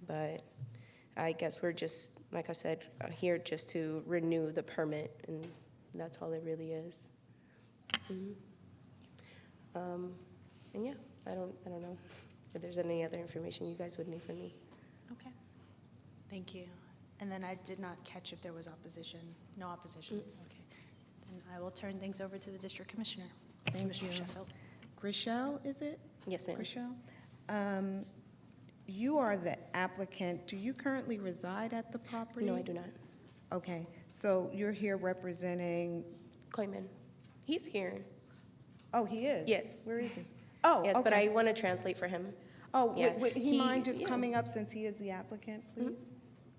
but I guess we're just, like I said, here just to renew the permit, and that's all it really is. And yeah, I don't know. if there's any other information you guys would need from me. Okay, thank you. And then I did not catch if there was opposition. No opposition, okay. Then I will turn things over to the district commissioner. Thank Commissioner you. Sheffield. Grishel, is it? Yes, ma'am. Grishel? You are the applicant. Do you currently reside at the property? No, I do not. Okay, so you're here representing, Koyman. He's here. oh, he is? Yes. Where is he? Oh, Yes, but okay. I want to translate for him. Oh, Yeah, would he mind just yeah. coming up since he is the applicant, please?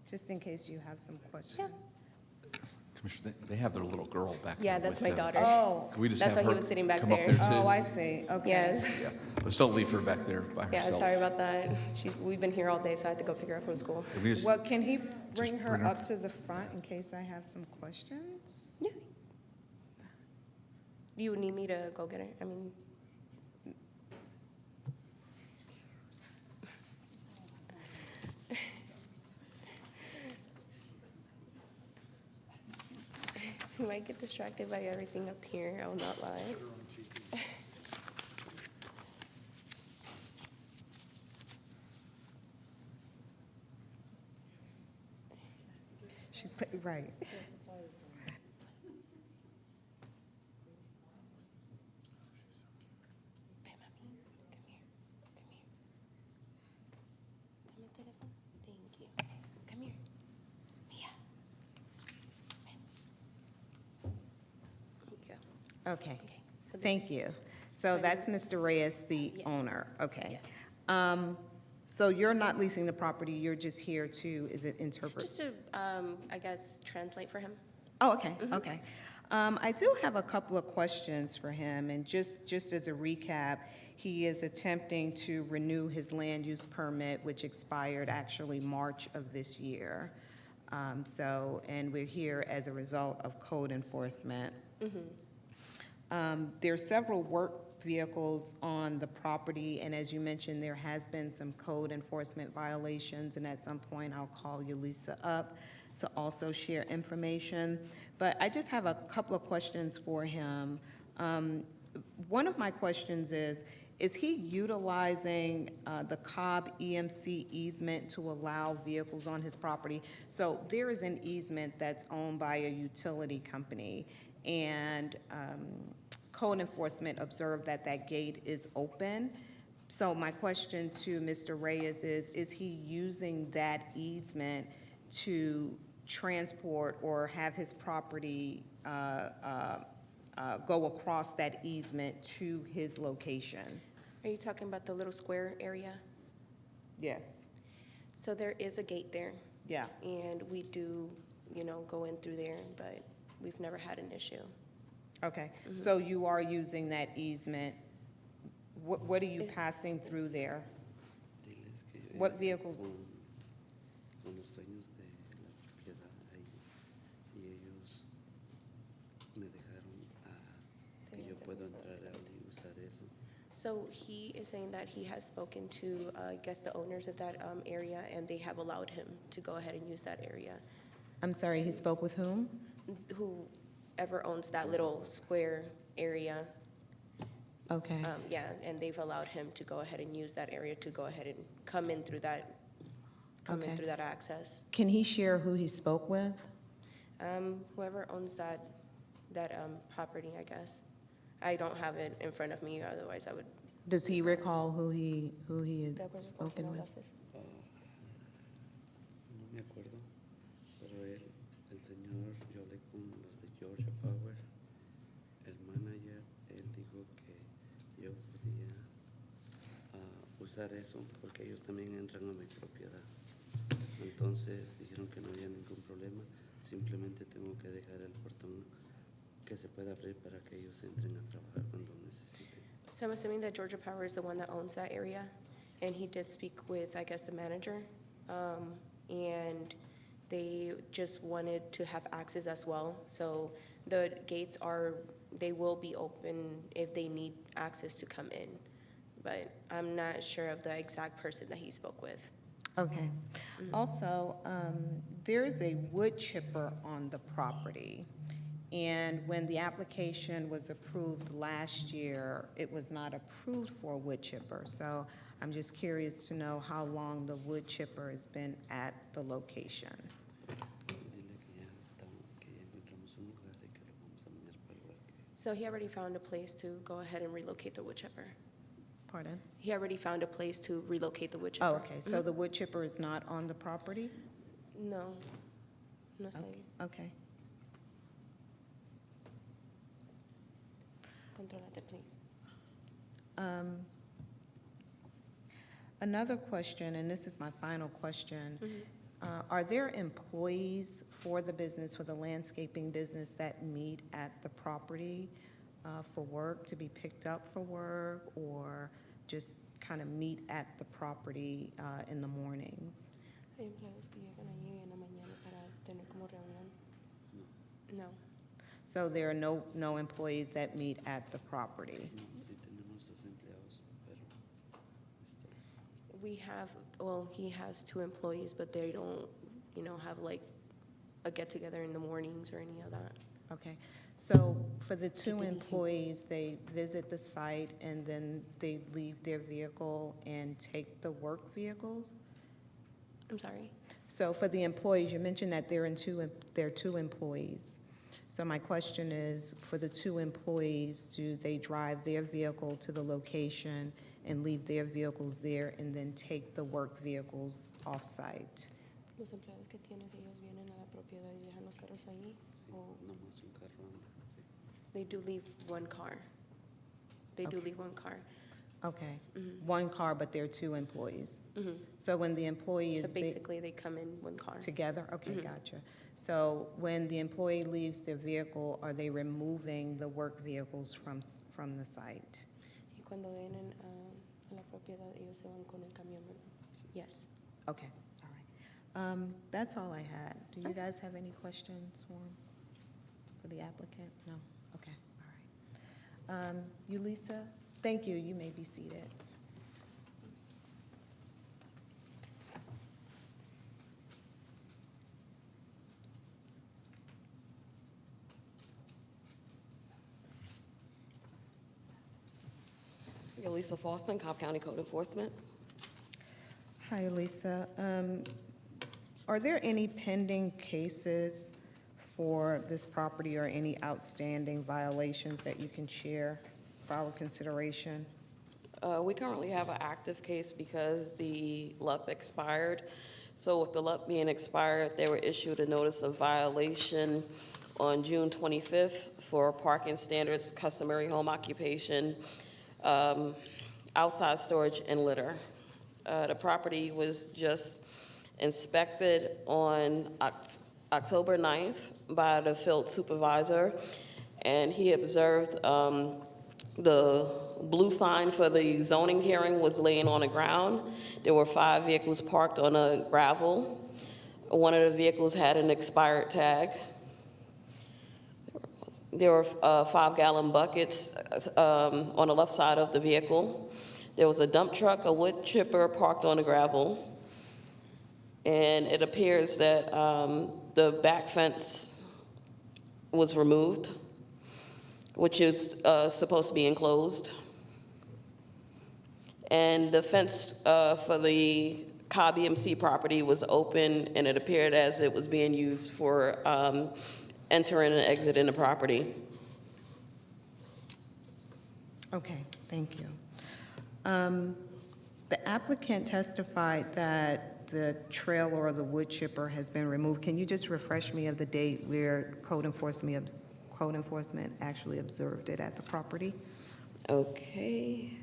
Just in case you have some questions. Yeah. Commissioner, they have their little girl back there. Yeah, that's with my them. daughter. Oh. Can we just That's have why he her was sitting back come up there. there too? Oh, I see, okay. Yes. Yeah, let's don't leave her back there by Yeah, herself. sorry about that. We've been here all day, so I had to go pick her up from school. Can we just- Well, can he bring her bring her- up to the front in case I have some questions? Yeah. You would need me to go get her? I mean, she might get distracted by everything up here, I will not lie. She put, right. Thank you. Come here. Mia. There you go. Okay, So this thank is- you. So that's Mr. Reyes, the Yes. owner, okay. Yes. So you're not leasing the property, you're just here to, is it interpret? Just to, I guess, translate for him. Oh, okay, okay. I do have a couple of questions for him, and just as a recap, he is attempting to renew his land use permit, which expired actually March of this year. And we're here as a result of code enforcement. There are several work vehicles on the property, and as you mentioned, there has been some code enforcement violations, and at some point, I'll call Yulisa up to also share information. But I just have a couple of questions for him. One of my questions is he utilizing the Cobb EMC easement to allow vehicles on his property? So there is an easement that's owned by a utility company, and code enforcement observed that that gate is open. So my question to Mr. Reyes is he using that easement to transport or have his property go across that easement to his location? Are you talking about the little square area? Yes. So there is a gate there, Yeah. and we do, go in through there, but we've never had an issue. Okay. So you are using that easement. What are you passing through there? What vehicles? Con los dueños de la propiedad ahí, y ellos me dejaron que yo puedo entrar ahí y usar eso. So he is saying that he has spoken to, I guess, the owners of that area, and they have allowed him to go ahead and use that area. I'm sorry, he spoke with whom? Whoever owns that little square area, Okay. yeah, and they've allowed him to go ahead and use that area to go ahead and come in through that Okay. access. Can he share who he spoke with? Whoever owns that property, I guess. I don't have it in front of me, otherwise I would. Does he recall who he had spoken with? No me acuerdo, pero el señor, yo hablé con los de Georgia Power, el manager, él dijo que yo podía usar eso porque ellos también entran a mi propiedad. Entonces dijeron que no había ningún problema, simplemente tengo que dejar el portón que se pueda abrir para que ellos entren a trabajar cuando necesiten. So I'm assuming that Georgia Power is the one that owns that area, and he did speak with, I guess, the manager, and they just wanted to have access as well. So the gates they will be open if they need access to come in, but I'm not sure of the exact person that he spoke with. Okay. Also, there is a wood chipper on the property, And when the application was approved last year, it was not approved for a wood chipper. So I'm just curious to know how long the wood chipper has been at the location. So he already found a place to go ahead and relocate the wood chipper. Pardon? He already found a place to relocate the wood chipper. Oh, okay, so the wood chipper is not on the property? No. No está ahí. Okay. Contrólate, please. Another question, and this is my final question. Are there employees for the business, for the landscaping business, that meet at the property for work, to be picked up for work, or just kind of meet at the property in the mornings? ¿Hay empleados que llegan allí en la mañana para tener como reunión? No. So there are no employees that meet at the property? Sí tenemos dos empleados, pero We have, well, he has 2 employees, but they don't, have like a get-together in the mornings or any of that. Okay, so for the 2 employees, they visit the site and then they leave their vehicle and take the work vehicles? I'm sorry? So for the employees, you mentioned that there are 2 employees. So my question is, for the 2 employees, do they drive their vehicle to the location and leave their vehicles there and then take the work vehicles off-site? Los empleados que tienes, ellos vienen a la propiedad y dejan los carros ahí. O nomás un carro anda, sí. they do leave one car. They do Okay. leave one car. Okay, Mhm. 1 car, but there are 2 employees. Mhm. So when the employee So is basically, they come in one car. together? Okay, Mhm. gotcha. So when the employee leaves their vehicle, are they removing the work vehicles from the site? Y cuando vienen a la propiedad, ellos se van con el camión, ¿verdad? Yes. Okay, all right. That's all I had. Do you guys have any questions for the applicant? No? Okay, all right. Yulisa, thank you. You may be seated. Lisa Foston, Cobb County Code Enforcement. Hi, Lisa. Are there any pending cases for this property or any outstanding violations that you can share for our consideration? We currently have an active case because the LUP expired. So with the LUP being expired, they were issued a notice of violation on June 25th for parking standards, customary home occupation, outside storage, and litter. The property was just inspected on October 9th by the field supervisor, and he observed the blue sign for the zoning hearing was laying on the ground. There were 5 vehicles parked on a gravel. One of the vehicles had an expired tag. There were 5-gallon buckets on the left side of the vehicle. There was a dump truck, a wood chipper parked on the gravel. And it appears that the back fence was removed, which is supposed to be enclosed. And the fence for the Cobb EMC property was open, and it appeared as it was being used for entering and exiting the property. Okay, thank you. The applicant testified that the trailer or the wood chipper has been removed. Can you just refresh me of the date where code enforcement actually observed it at the property? Okay.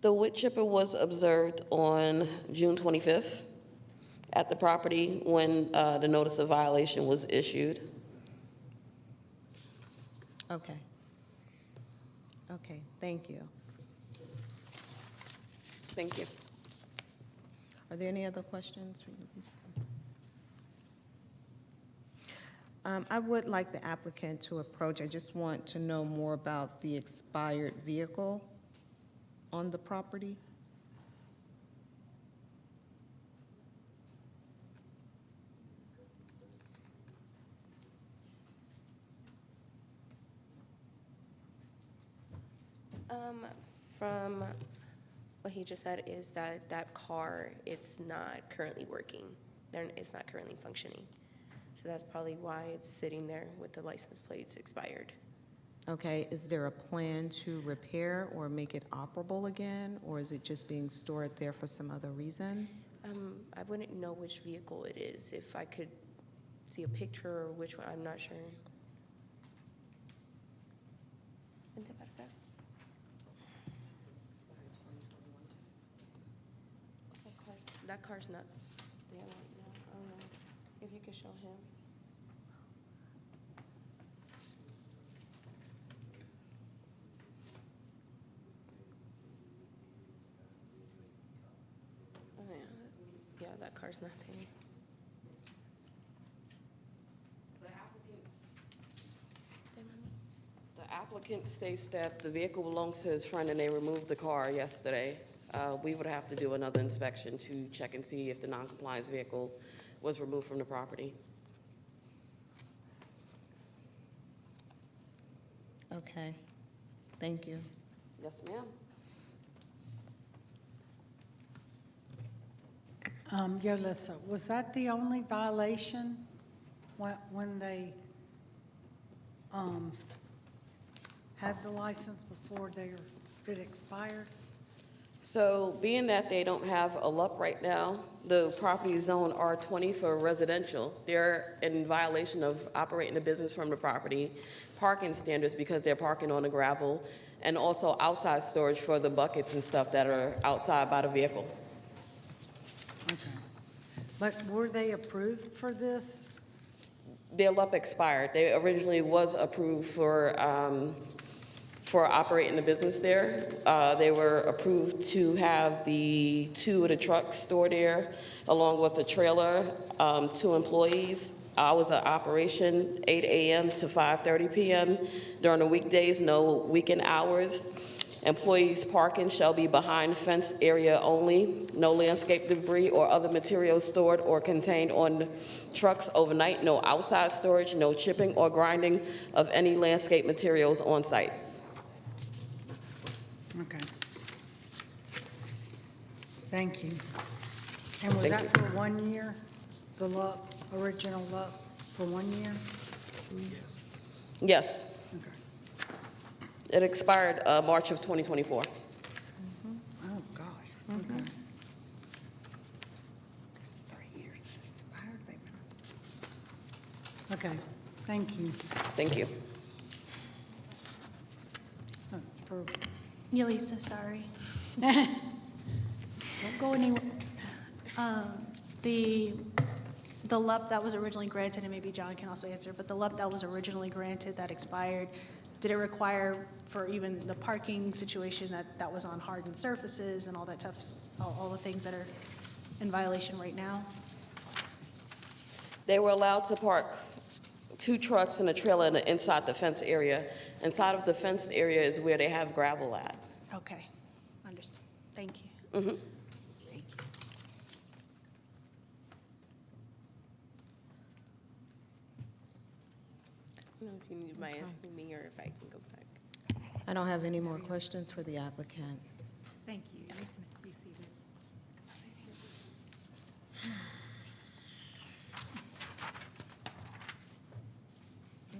The wood chipper was observed on June 25th at the property when the notice of violation was issued. Okay. Okay, thank you. Thank you. Are there any other questions for you, Lisa? I would like the applicant to approach. I just want to know more about the expired vehicle on the property. From what he just said is that that car, it's not currently working. It's not currently functioning. So that's probably why it's sitting there with the license plates expired. Okay, is there a plan to repair or make it operable again, or is it just being stored there for some other reason? I wouldn't know which vehicle it is. If I could see a picture or which one, I'm not sure. That car's not there right now. I don't know if you could show him. Oh, yeah, that car's not there. The applicant states that the vehicle belongs to his friend and they removed the car yesterday. We would have to do another inspection to check and see if the non-compliance vehicle was removed from the property. Okay, thank you. Yes, ma'am. Yolissa, was that the only violation when they had the license before it expired? So being that they don't have a LUP right now, the property is zone R20 for residential. They're in violation of operating the business from the property, parking standards because they're parking on the gravel, and also outside storage for the buckets and stuff that are outside by the vehicle. Okay. But were they approved for this? Their LUP expired. They originally was approved for operating the business there. They were approved to have the 2 of the trucks stored there, along with a trailer, 2 employees. Hours of operation, 8 a.m. to 5:30 p.m. During the weekdays, no weekend hours. Employees' parking shall be behind fenced area only. No landscape debris or other materials stored or contained on trucks overnight. No outside storage, no chipping or grinding of any landscape materials on site. Okay. Thank you. And was Thank that for 1 year, the LUP, original LUP, for 1 year? Yes. Okay. It expired March of 2024. Oh, gosh. Okay. It's 3 years expired. Okay, thank you. Thank you. For Yolissa, sorry. Don't go anywhere. The LUP that was originally granted, and maybe John can also answer, but the LUP that was originally granted that expired, did it require for even the parking situation that was on hardened surfaces and all that tough, all the things that are in violation right now? They were allowed to park 2 trucks and a trailer inside the fenced area. Inside of the fenced area is where they have gravel at. Okay, understood. Thank you. Mm-hmm. Thank you. I don't know if you need my me or if I can go back. I don't have any more questions for the applicant. Thank you. You can be seated.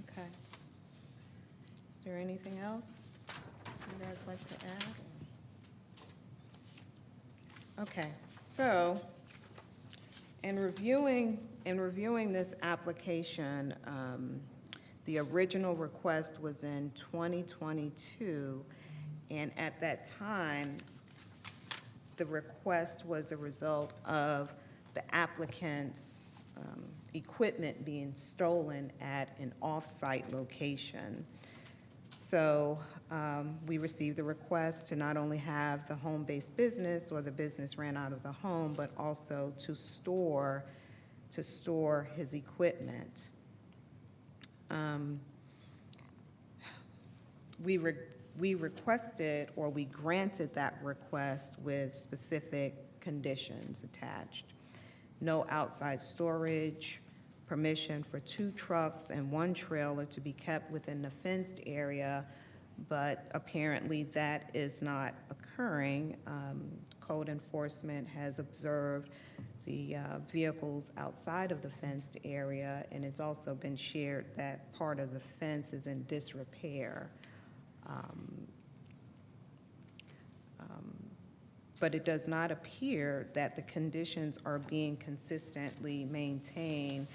Okay. Is there anything else you guys like to add? Okay, so in reviewing this application, the original request was in 2022, and at that time, the request was a result of the applicant's equipment being stolen at an off-site location. So we received the request to not only have the home-based business or the business ran out of the home, but also to store his equipment. We requested, or we granted that request with specific conditions attached. No outside storage, permission for 2 trucks and 1 trailer to be kept within the fenced area but apparently that is not occurring. Code enforcement has observed the vehicles outside of the fenced area, and it's also been shared that part of the fence is in disrepair. But it does not appear that the conditions are being consistently maintained.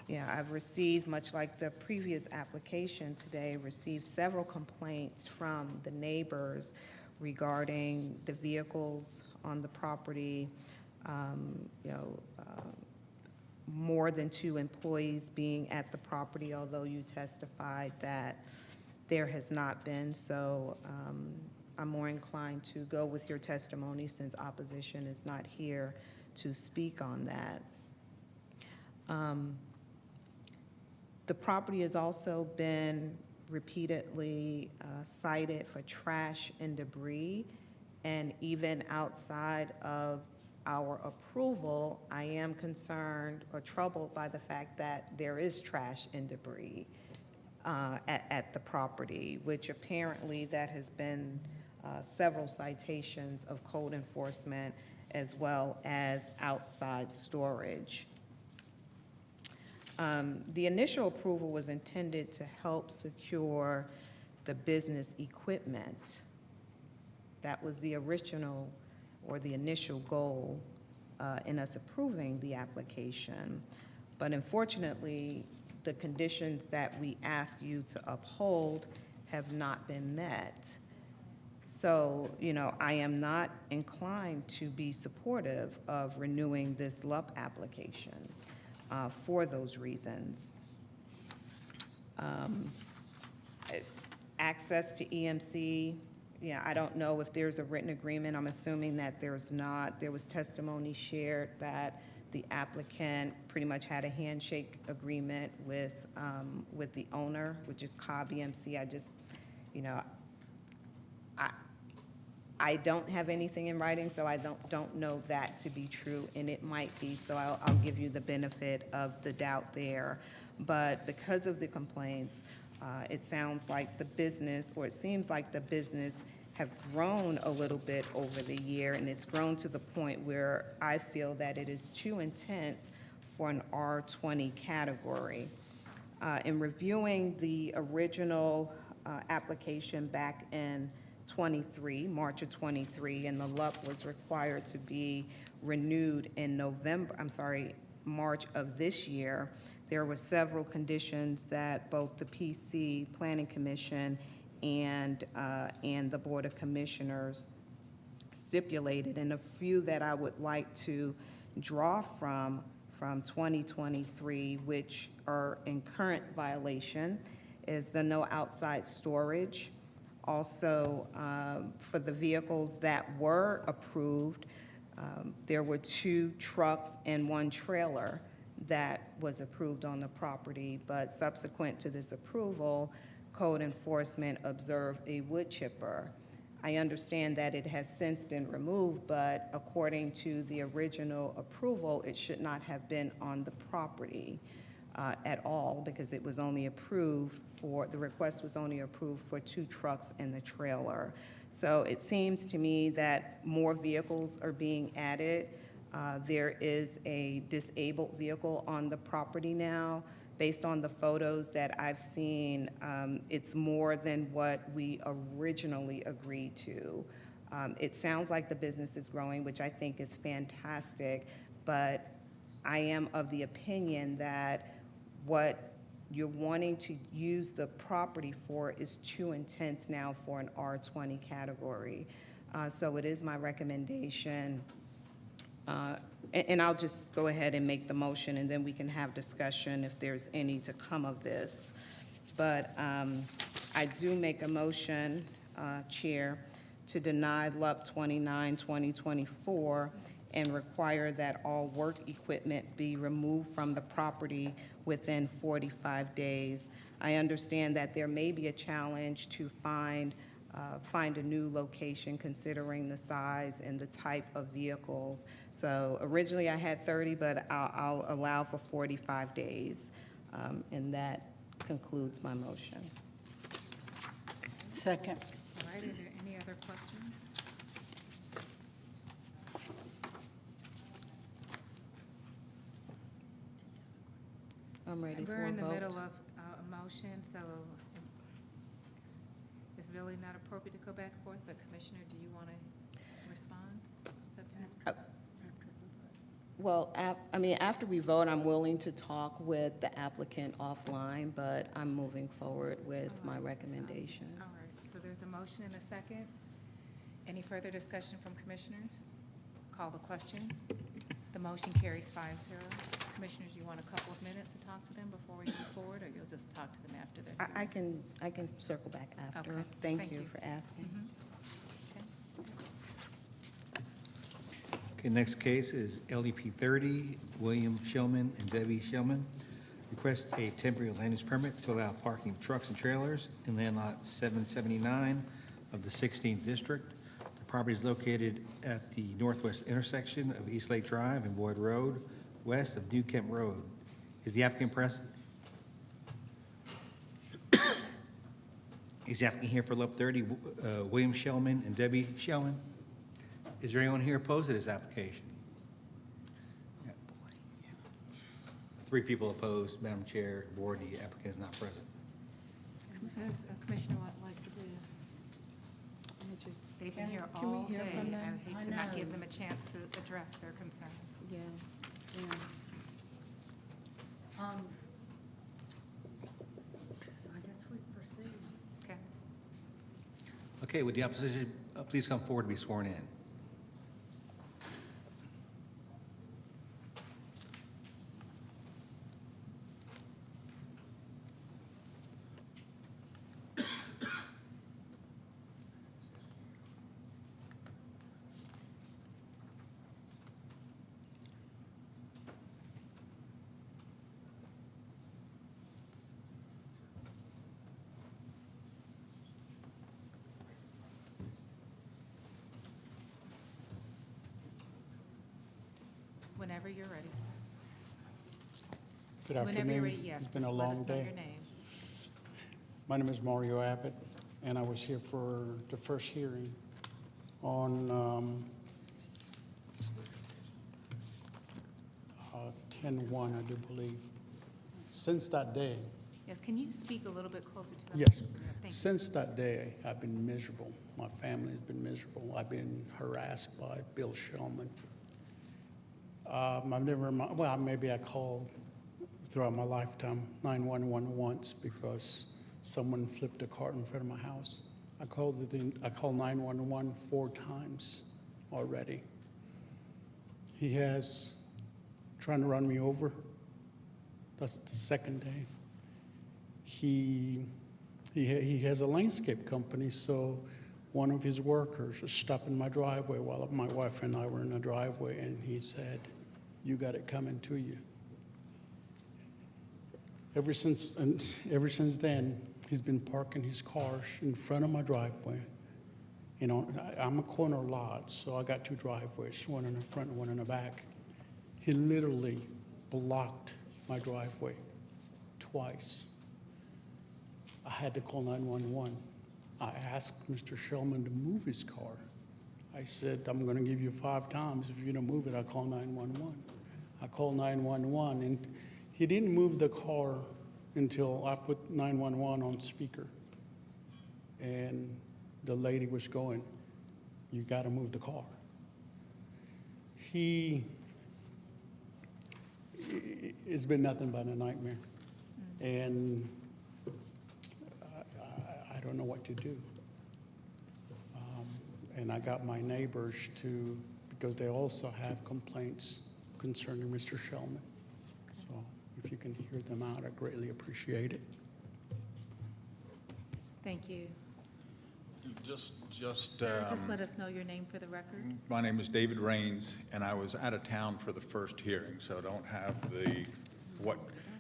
Yeah, I've received, much like the previous application today, received several complaints from the neighbors regarding the vehicles on the property, more than 2 employees being at the property, although you testified that there has not been. So I'm more inclined to go with your testimony since opposition is not here to speak on that. The property has also been repeatedly cited for trash and debris, and even outside of our approval, I am concerned or troubled by the fact that there is trash and debris at the property, which apparently that has been several citations of code enforcement as well as outside storage. The initial approval was intended to help secure the business equipment. That was the original or the initial goal in us approving the application. But unfortunately, the conditions that we ask you to uphold have not been met. So, I am not inclined to be supportive of renewing this LUP application for those reasons. Access to EMC, I don't know if there's a written agreement. I'm assuming that there's not. There was testimony shared that the applicant pretty much had a handshake agreement with the owner, which is Cobb EMC. I don't have anything in writing, so I don't know that to be true, and it might be, so I'll give you the benefit of the doubt there. But because of the complaints, it sounds like the business, or it seems like the business have grown a little bit over the year, and it's grown to the point where I feel that it is too intense for an R20 category. In reviewing the original application back in March of 23, and the LUP was required to be renewed in March of this year, there were several conditions that both the PC Planning Commission and the Board of Commissioners stipulated, and a few that I would like to draw from 2023, which are in current violation, is the no outside storage. Also, for the vehicles that were approved, there were 2 trucks and 1 trailer that was approved on the property, but subsequent to this approval, code enforcement observed a wood chipper. I understand that it has since been removed, but according to the original approval, it should not have been on the property at all, because it was only approved the request was only approved for 2 trucks and the trailer. So it seems to me that more vehicles are being added. There is a disabled vehicle on the property now. Based on the photos that I've seen, it's more than what we originally agreed to. It sounds like the business is growing, which I think is fantastic, but I am of the opinion that what you're wanting to use the property for is too intense now for an R20 category. So it is my recommendation, and I'll just go ahead and make the motion, and then we can have discussion if there's any to come of this. But I do make a motion, Chair, to deny LUP 29-2024 and require that all work equipment be removed from the property within 45 days. I understand that there may be a challenge to find a new location considering the size and the type of vehicles. So originally I had 30, but I'll allow for 45 days. And that concludes my motion. Second. All right, are there any other questions? I'm ready for a vote. We're in the middle of a motion, so it's really not appropriate to go back and forth, but Commissioner, do you want to respond? It's up to you. Well, I mean, after we vote, I'm willing to talk with the applicant offline, but I'm moving forward with my recommendation. All right, so there's a motion and a second. Any further discussion from commissioners? Call the question. The motion carries 5-0. Commissioners, you want a couple of minutes to talk to them before we move forward, or you'll just talk to them after they're here? I can circle back after. Okay, Thank you for asking. Okay, next case is LEP 30, William Shillman and Debbie Shillman. Request a temporary land use permit to allow parking of trucks and trailers in land lot 779 of the 16th district. The property is located at the northwest intersection of East Lake Drive and Boyd Road, west of New Kent Road. Is the applicant present? Is the applicant here for LEP 30, William Shillman and Debbie Shillman? Is there anyone here opposed to this application? 3 people opposed. Madam Chair, board, the applicant is not present. What does Commissioner like to do? They've been here Can we all hear day. from them? I hate to not give them a chance to address their concerns. Yeah, I guess we proceed. Okay. Okay, would the opposition please come forward to be sworn in? Whenever you're ready, sir. Good Whenever you're afternoon. ready, yes. It's been just a let us long know day. your name. My name is Mario Abbott, and I was here for the first hearing on 10/1, I do believe. Since that day, Yes, can you speak a little bit closer to the yes, microphone? Thank you. since that day, I've been miserable. My family has been miserable. I've been harassed by Bill Shellman. I've never, well, maybe I called throughout my lifetime 911 once because someone flipped a cart in front of my house. I called 911 4 times already. He has trying to run me over. That's the second day. He has a landscape company, so one of his workers was stopping my driveway while my wife and I were in the driveway, and he said, "You got it coming to you." Ever since then, he's been parking his cars in front of my driveway. You know, I'm a corner lot, so I got 2 driveways, one in the front and one in the back. He literally blocked my driveway twice. I had to call 911. I asked Mr. Shellman to move his car. I said, "I'm going to give you 5 times. If you don't move it, I'll call 911. I called 911, and he didn't move the car until I put 911 on speaker. And the lady was going, "You got to move the car." It's been nothing but a nightmare. And I don't know what to do. And I got my neighbors to, because they also have complaints concerning Mr. Shellman. So if you can hear them out, I greatly appreciate it. Thank you. Just Sir, just let us know your name for the record. my name is David Raines, and I was out of town for the first hearing, so I don't have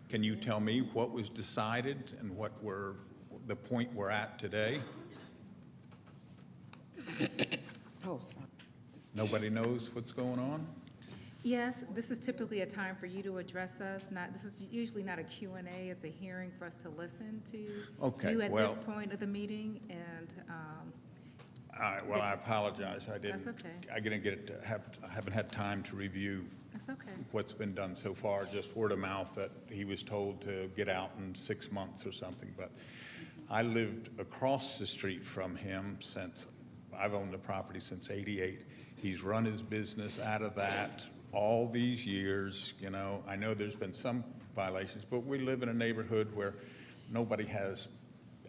can you tell me what was decided and what the point we're at today? Oh, sorry. Nobody knows what's going on? Yes, this is typically a time for you to address us. This is usually not a Q&A, it's a hearing for us to listen to Okay, you at well- this point of the meeting, and, All right, well, I apologize. I That's didn't, okay. I didn't get to I haven't had time to review that's okay. what's been done so far, just word of mouth that he was told to get out in 6 months or something. But I lived across the street from him since, I've owned the property since '88. He's run his business out of that all these years, you know. I know there's been some violations, but we live in a neighborhood where nobody has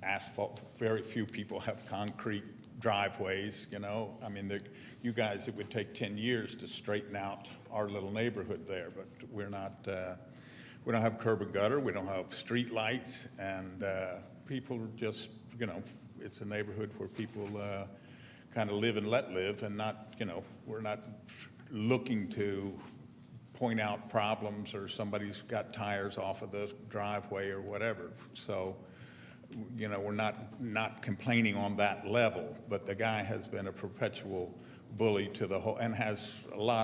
asphalt. Very few people have concrete driveways, you know. I mean, you guys, it would take 10 years to straighten out our little neighborhood there, but we're not, we don't have curb and gutter, we don't have street lights, and people just, you know, it's a neighborhood where people kind of live and let live, and not, you know, we're not looking to point out problems or somebody's got tires off of the driveway or whatever. So, you know, we're not complaining on that level, but the guy has been a perpetual bully to the whole, and has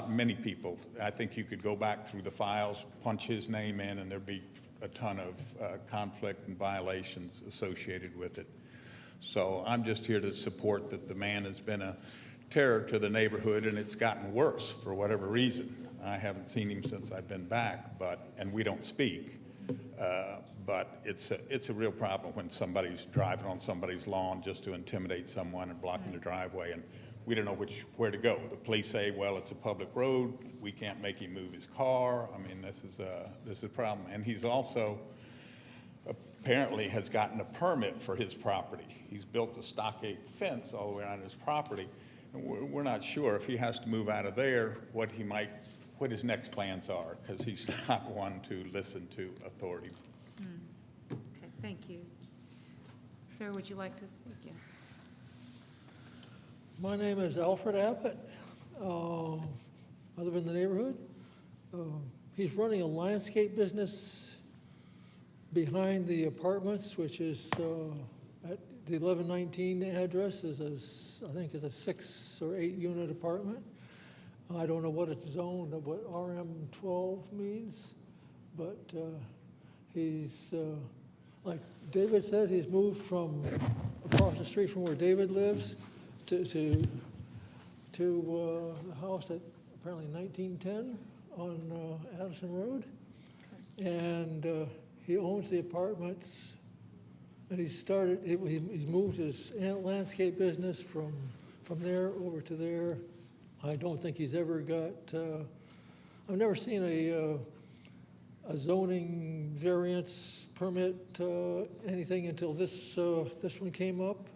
many people. I think you could go back through the files, punch his name in, and there'd be a ton of conflict and violations associated with it. So I'm just here to support that the man has been a terror to the neighborhood, and it's gotten worse for whatever reason. I haven't seen him since I've been back, and we don't speak. But it's a real problem when somebody's driving on somebody's lawn just to intimidate someone and blocking the driveway, and we don't know where to go. The police say, well, it's a public road, we can't make him move his car. I mean, this is a problem. And he's also apparently has gotten a permit for his property. He's built a stockade fence all the way around his property, and we're not sure if he has to move out of there, what his next plans are, because he's not one to listen to authority. Okay, thank you. Sir, would you like to speak? Yes. My name is Alfred Abbott. I live in the neighborhood. He's running a landscape business behind the apartments, which is at the 1119 address, I think is a 6 or 8 unit apartment. I don't know what it's zoned, what RM12 means, but he's, like David said, he's moved from across the street from where David lives to the house at apparently 1910 on Addison Road. And he owns the apartments, and he's moved his landscape business from there over to there. I don't think he's ever got, I've never seen a zoning variance permit, anything until this one came up.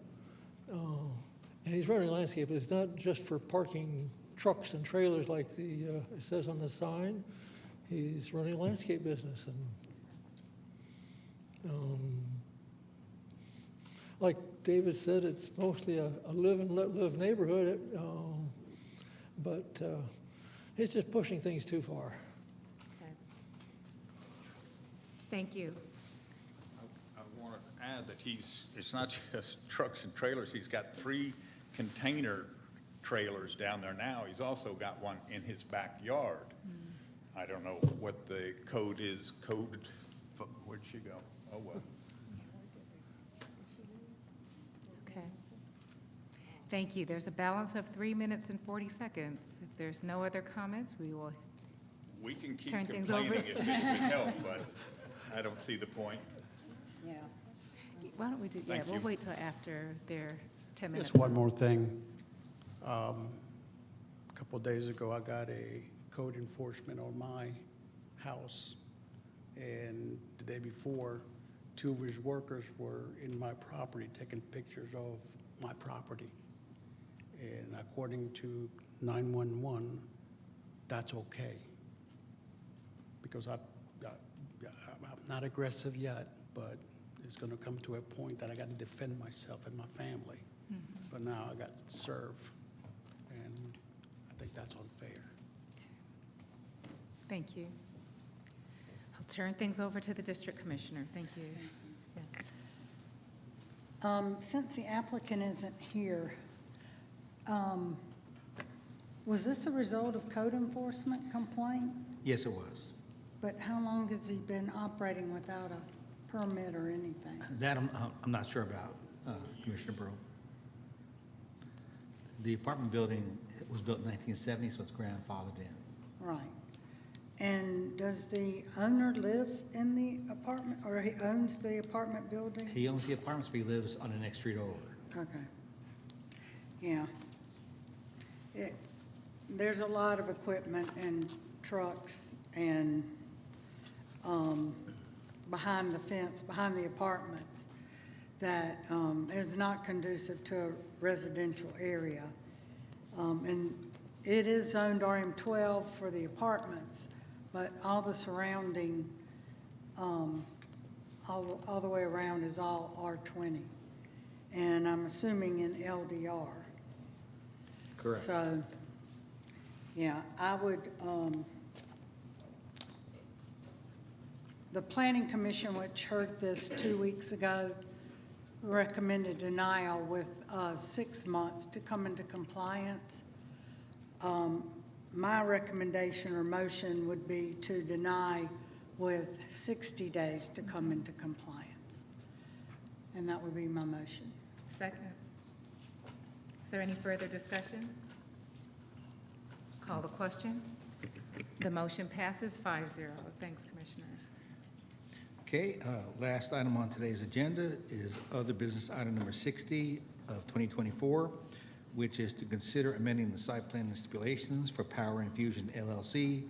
And he's running landscape. It's not just for parking trucks and trailers like it says on the sign. He's running a landscape business. And like David said, it's mostly a live and let live neighborhood. But he's just pushing things too far. Okay. Thank you. I want to add that it's not just trucks and trailers. He's got 3 container trailers down there now. He's also got one in his backyard. I don't know what the code is. Where'd she go? Oh, well. Okay. Thank you. There's a balance of 3 minutes and 40 seconds. If there's no other comments, We can keep turn things over. complaining if it would help, but I don't see the point. Yeah. Why don't we do, Thank we'll you. wait till after their 10 minutes. Just one more thing. A couple of days ago, I got a code enforcement on my house. And the day before, 2 of his workers were in my property taking pictures of my property. And according to 911, that's okay. Because I'm not aggressive yet, but it's going to come to a point that I got to defend myself and my family. But now I got served, and I think that's unfair. Thank you. I'll turn things over to the district commissioner. Thank you. Since the applicant isn't here, Was this a result of code enforcement complaint? Yes, it was. But how long has he been operating without a permit or anything? That I'm not sure about, Commissioner Brew. The apartment building was built in 1970, so it's grandfathered in. Right. And does the owner live in the apartment, or he owns the apartment building? He owns the apartments, but he lives on the next street over. Okay. Yeah. There's a lot of equipment and trucks and behind the fence, behind the apartments, that is not conducive to a residential area. And it is zoned RM12 for the apartments, but all the surrounding, all the way around is all R20. And I'm assuming in LDR. Correct. So, yeah, I would, the Planning Commission, which heard this 2 weeks ago, recommended denial with 6 months to come into compliance. My recommendation or motion would be to deny with 60 days to come into compliance. And that would be my motion. Second. Is there any further discussion? Call the question. The motion passes 5-0. Thanks, Commissioners. Okay, last item on today's agenda is other business item number 60 of 2024, which is to consider amending the site plan and stipulations for Power Infusion LLC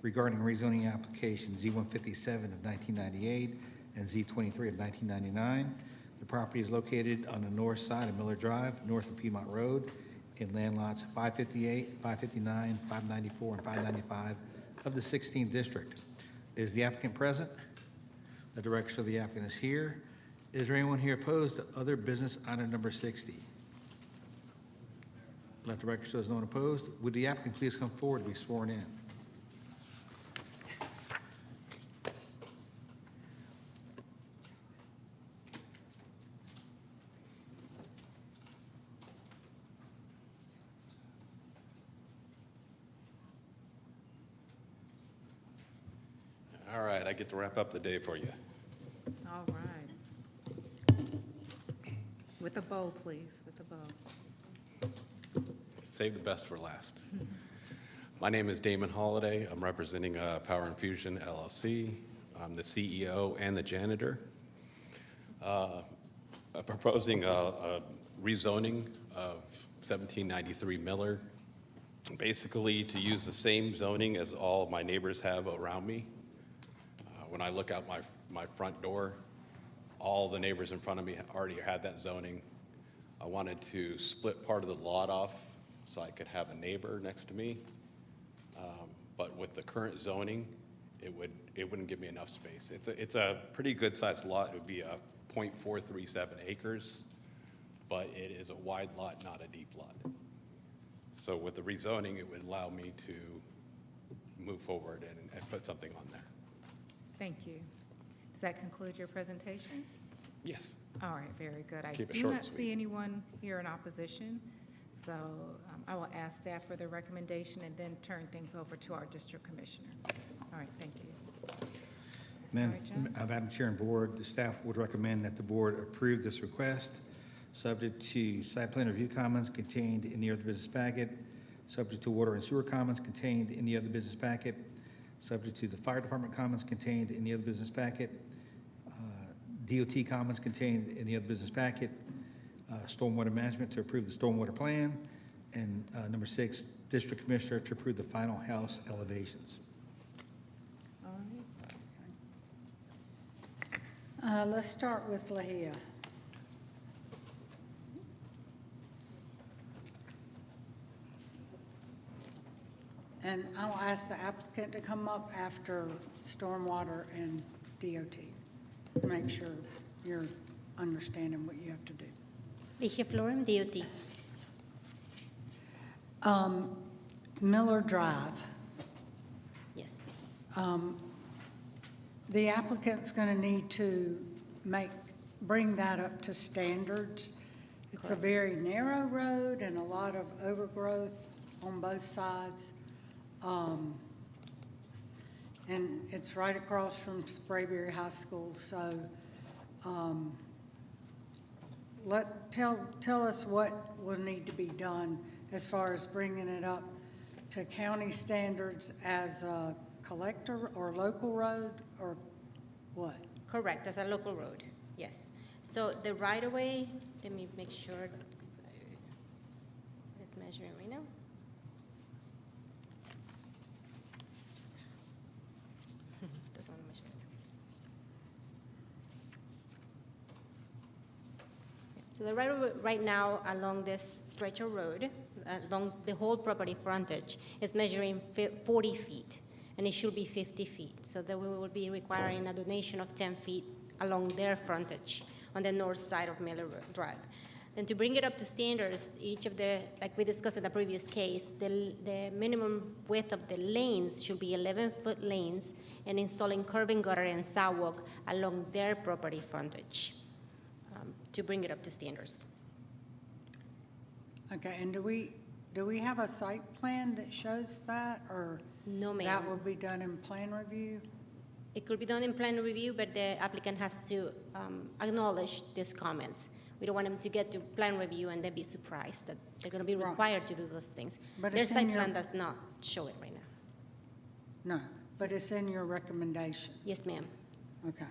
regarding rezoning application Z157 of 1998 and Z23 of 1999. The property is located on the north side of Miller Drive, north of Piedmont Road, in land lots 558, 559, 594, and 595 of the 16th District. Is the applicant present? The director of the applicant is here. Is there anyone here opposed to other business item number 60? Let the record show there's no one opposed. Would the applicant please come forward to be sworn in? All right, I get to wrap up the day for you. All right. With a bow, please, with a bow. Save the best for last. My name is Damon Holliday. I'm representing Power Infusion LLC. I'm the CEO and the janitor. I'm proposing a rezoning of 1793 Miller, basically to use the same zoning as all my neighbors have around me. When I look out my front door, all the neighbors in front of me already had that zoning. I wanted to split part of the lot off so I could have a neighbor next to me. But with the current zoning, it wouldn't give me enough space. It's a pretty good sized lot. It would be a 0.437 acres, but it is a wide lot, not a deep lot. So with the rezoning, it would allow me to move forward and put something on there. Thank you. Does that conclude your presentation? Yes. All right, very good. I Keep it do short not and see sweet. anyone here in opposition, so I will ask staff for their recommendation and then turn things over to our district commissioner. All right, thank you. Madam Chair and Board, the staff would recommend that the board approve this request, subject to site plan review comments contained in the other business packet, subject to water and sewer comments contained in the other business packet, subject to the fire department comments contained in the other business packet, DOT comments contained in the other business packet, stormwater management to approve the stormwater plan, and number 6, district commissioner to approve the final house elevations. All right. Let's start with Lahia. And I'll ask the applicant to come up after stormwater and DOT to make sure you're understanding what you have to do. Lahia Florem, DOT. Miller Drive. Yes. The applicant's going to need to bring that up to standards. It's a very narrow road and a lot of overgrowth on both sides. And it's right across from Sprayberry High School, so, tell us what will need to be done as far as bringing it up to county standards as a collector or local road, or what? Correct, as a local road, yes. So the right-of-way, let me make sure, because it's measuring right now. Doesn't want to measure it. So the right-of-way right now along this stretch of road, along the whole property frontage, is measuring 40 feet, and it should be 50 feet. So that we will be requiring a donation of 10 feet along their frontage on the north side of Miller Drive. Then to bring it up to standards, each of the, like we discussed in the previous case, the minimum width of the lanes should be 11-foot lanes, and installing curb and gutter and sidewalk along their property frontage to bring it up to standards. Okay, and do we have a site plan that shows that, or? No, ma'am. That will be done in plan review? It could be done in plan review, but the applicant has to acknowledge these comments. We don't want them to get to plan review and then be surprised that they're going to be required to do those things. But their it's in site your- plan does not show it right now. No, but it's in your recommendation. Yes, ma'am. Okay.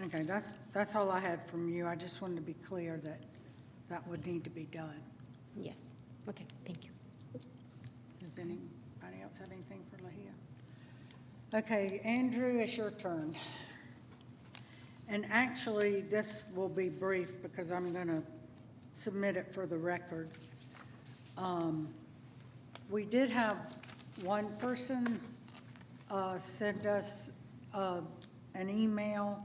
Okay, that's all I had from you. I just wanted to be clear that that would need to be done. Yes. Okay, thank you. Does anybody else have anything for Lahia? Okay, Andrew, it's your turn. And actually, this will be brief because I'm going to submit it for the record. We did have one person send us an email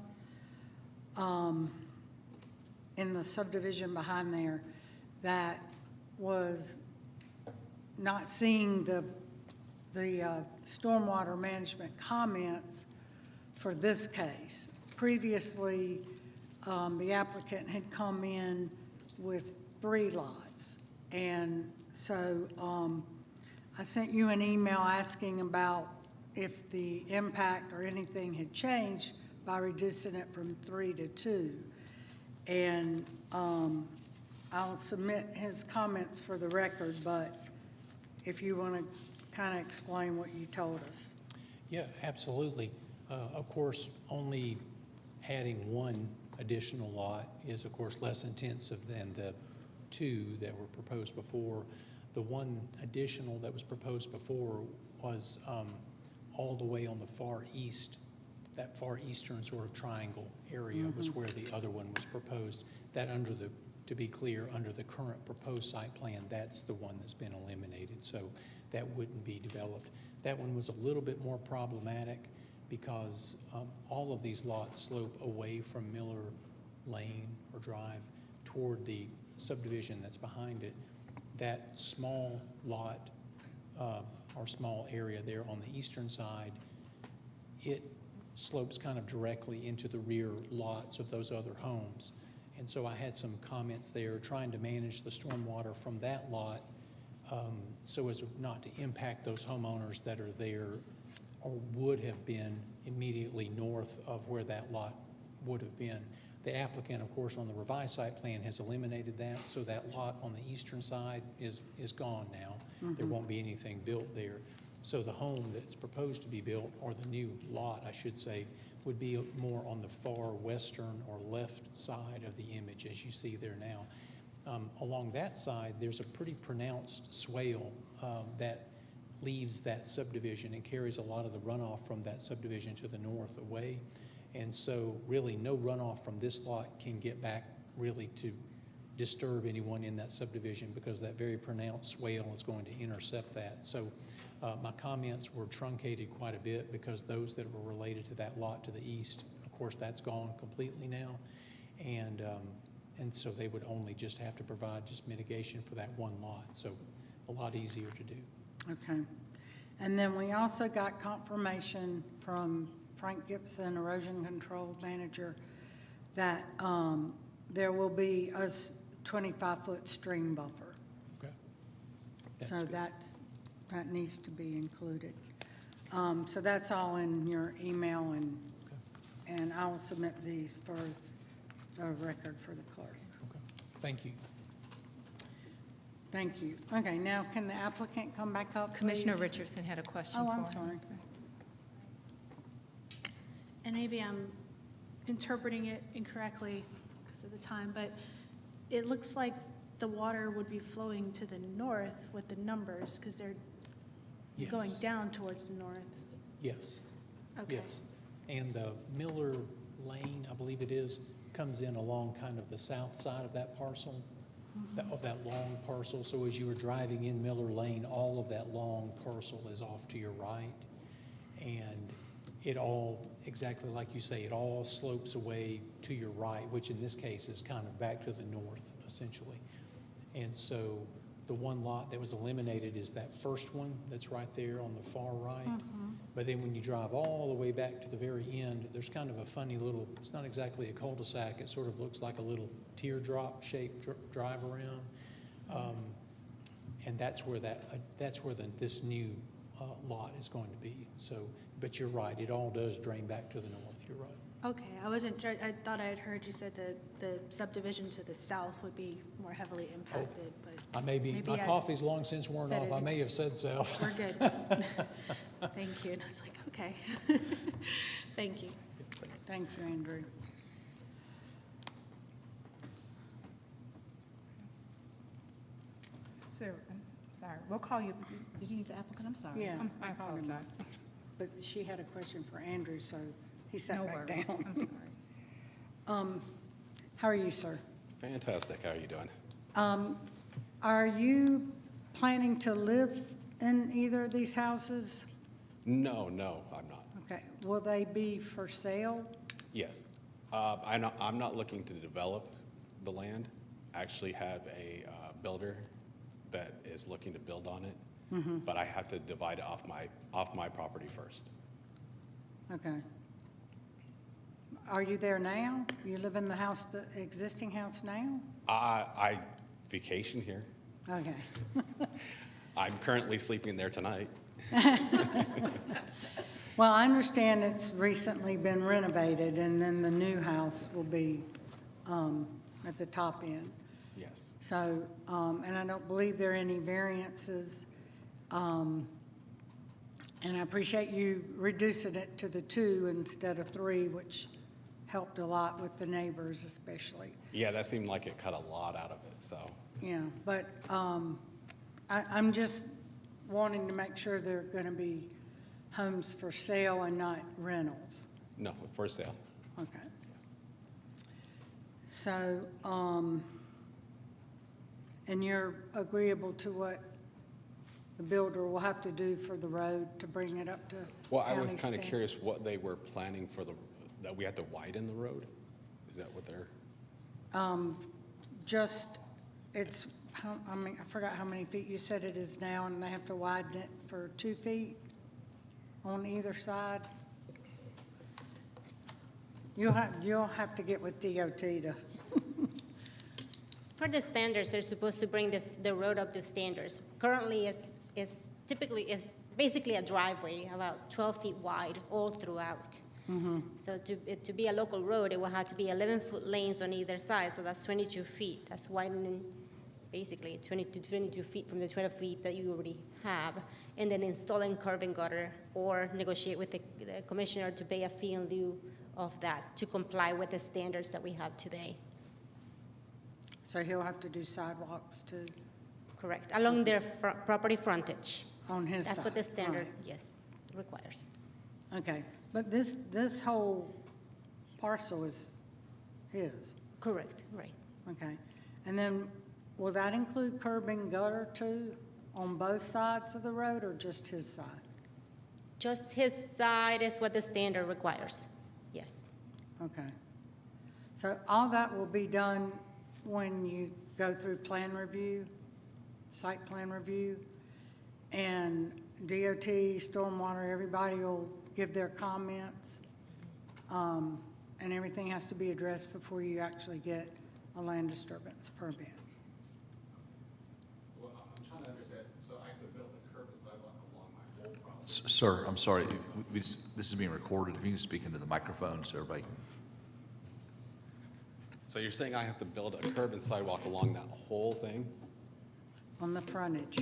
in the subdivision behind there that was not seeing the stormwater management comments for this case. Previously, the applicant had come in with 3 lots. And so I sent you an email asking about if the impact or anything had changed by reducing it from 3 to 2. And I'll submit his comments for the record, but if you want to kind of explain what you told us. Yeah, absolutely. Of course, only adding one additional lot is, of course, less intensive than the 2 that were proposed before. The one additional that was proposed before was all the way on the far east. That far eastern sort of triangle area was where the other one was proposed. That to be clear, under the current proposed site plan, that's the one that's been eliminated. So that wouldn't be developed. That one was a little bit more problematic because all of these lots slope away from Miller Lane or Drive toward the subdivision that's behind it. That small lot or small area there on the eastern side, it slopes kind of directly into the rear lots of those other homes. And so I had some comments there trying to manage the stormwater from that lot so as not to impact those homeowners that are there or would have been immediately north of where that lot would have been. The applicant, of course, on the revised site plan has eliminated that, so that lot on the eastern side is gone now. There won't be anything built there. So the home that's proposed to be built, or the new lot, I should say, would be more on the far western or left side of the image as you see there now. Along that side, there's a pretty pronounced swale that leaves that subdivision and carries a lot of the runoff from that subdivision to the north away. And so really no runoff from this lot can get back really to disturb anyone in that subdivision because that very pronounced swale is going to intercept that. So my comments were truncated quite a bit because those that were related to that lot to the east, of course, that's gone completely now. And so they would only just have to provide just mitigation for that one lot. So a lot easier to do. Okay. And then we also got confirmation from Frank Gibson, erosion control manager, that there will be a 25-foot stream buffer. Okay. So that needs to be included. So that's all in your email, and I will submit these for the record for the clerk. Okay. Thank you. Thank you. Okay, now can the applicant come back up, please? Commissioner Richardson had a question for Oh, I'm him. sorry. And maybe I'm interpreting it incorrectly because of the time, but it looks like the water would be flowing to the north with the numbers because they're Yes. going down towards the north. Yes. Okay. Yes. And the Miller Lane, I believe it is, comes in along kind of the south side of that parcel, of that long parcel. So as you were driving in Miller Lane, all of that long parcel is off to your right. And it all, exactly like you say, it all slopes away to your right, which in this case is kind of back to the north, essentially. And so the one lot that was eliminated is that first one that's right there on the far right. But then when you drive all the way back to the very end, there's kind of a funny little, it's not exactly a cul-de-sac, it sort of looks like a little teardrop shaped drive around. And that's where this new lot is going to be. So, but you're right, it all does drain back to the north, you're right. Okay, I wasn't sure, I thought I had heard you said that the subdivision to the south would be more heavily impacted, but My coffee's long since worn said off, it I may have said south. we're good. Thank you. And I was like, okay. Thank you. Thank you, Andrew. Sir, I'm sorry, we'll call you. Did you need the applicant? I'm sorry. Yeah, I apologize. But she had a question for Andrew, so he sat No back worries. down. I'm sorry. How are you, sir? Fantastic. How are you doing? Are you planning to live in either of these houses? No, I'm not. Okay, will they be for sale? Yes. I'm not looking to develop the land. I actually have a builder that is looking to build on it, but I have to divide it off my property first. Okay. Are you there now? You live in the house, the existing house now? I vacation here. Okay. I'm currently sleeping there tonight. Well, I understand it's recently been renovated, and then the new house will be at the top end. Yes. So, and I don't believe there are any variances. And I appreciate you reducing it to the 2 instead of 3, which helped a lot with the neighbors especially. Yeah, that seemed like it cut a lot out of it, so. Yeah, but I'm just wanting to make sure they're going to be homes for sale and not rentals. No, for sale. Okay. Yes. So, and you're agreeable to what the builder will have to do for the road to bring it up to Well, I was county kind of standard? curious what they were planning for that we had to widen the road? Is that what they're? Just, it's, I mean, I forgot how many feet you said it is now, and they have to widen it for 2 feet on either side. You'll have to get with DOT to, Per the standards, they're supposed to bring the road up to standards. Currently, it's basically a driveway, about 12 feet wide all throughout. So to be a local road, it will have to be 11-foot lanes on either side, so that's 22 feet. That's widening basically 22 feet from the 12 feet that you already have. And then installing curb and gutter or negotiate with the commissioner to pay a fee in lieu of that to comply with the standards that we have today. so he'll have to do sidewalks too, Correct, along their property frontage. on his side. That's what the standard, Right. yes, requires. Okay, but this whole parcel is his, Correct, right. okay. And then, will that include curb and gutter too, on both sides of the road, or just his side? Just his side is what the standard requires, yes. Okay. So all that will be done when you go through plan review, site plan review, and DOT, stormwater, everybody will give their comments, and everything has to be addressed before you actually get a land disturbance permit. Well, I'm trying to understand, so I could build a curb and sidewalk along my whole property? Sir, I'm sorry, this is being recorded. If you can speak into the microphone so everybody can. So you're saying I have to build a curb and sidewalk along that whole thing? On the frontage.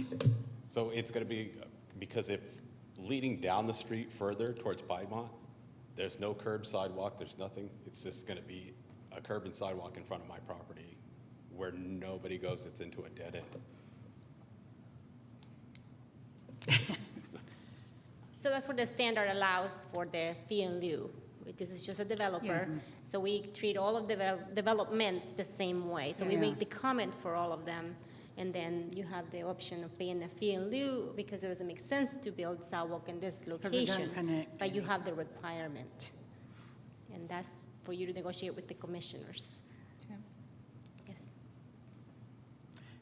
So it's going to be, because if leading down the street further towards Piedmont, there's no curb sidewalk, there's nothing, it's just going to be a curb and sidewalk in front of my property where nobody goes, it's into a dead end. So that's what the standard allows for the fee in lieu. This is just a developer, so we treat all of the developments the same way. So we Yeah. make the comment for all of them, and then you have the option of paying a fee in lieu because it doesn't make sense to build sidewalk in this it doesn't location. connect But you have the requirement, and that's for you to negotiate with the commissioners. Yes.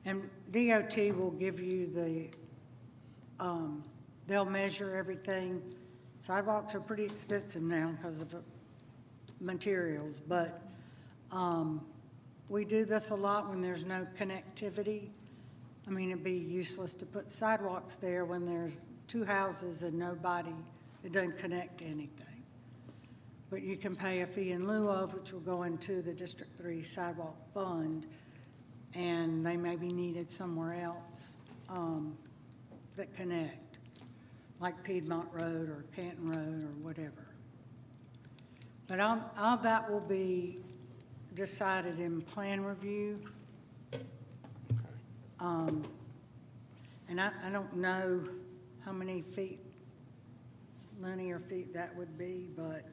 And DOT will give you the, they'll measure everything. Sidewalks are pretty expensive now because of the materials, but we do this a lot when there's no connectivity. I mean, it'd be useless to put sidewalks there when there's two houses and nobody, it doesn't connect to anything. But you can pay a fee in lieu of, which will go into the District 3 Sidewalk Fund, and they may be needed somewhere else that connect, like Piedmont Road or Canton Road or whatever. But all that will be decided in plan review. And I don't know how many feet, linear feet that would be, but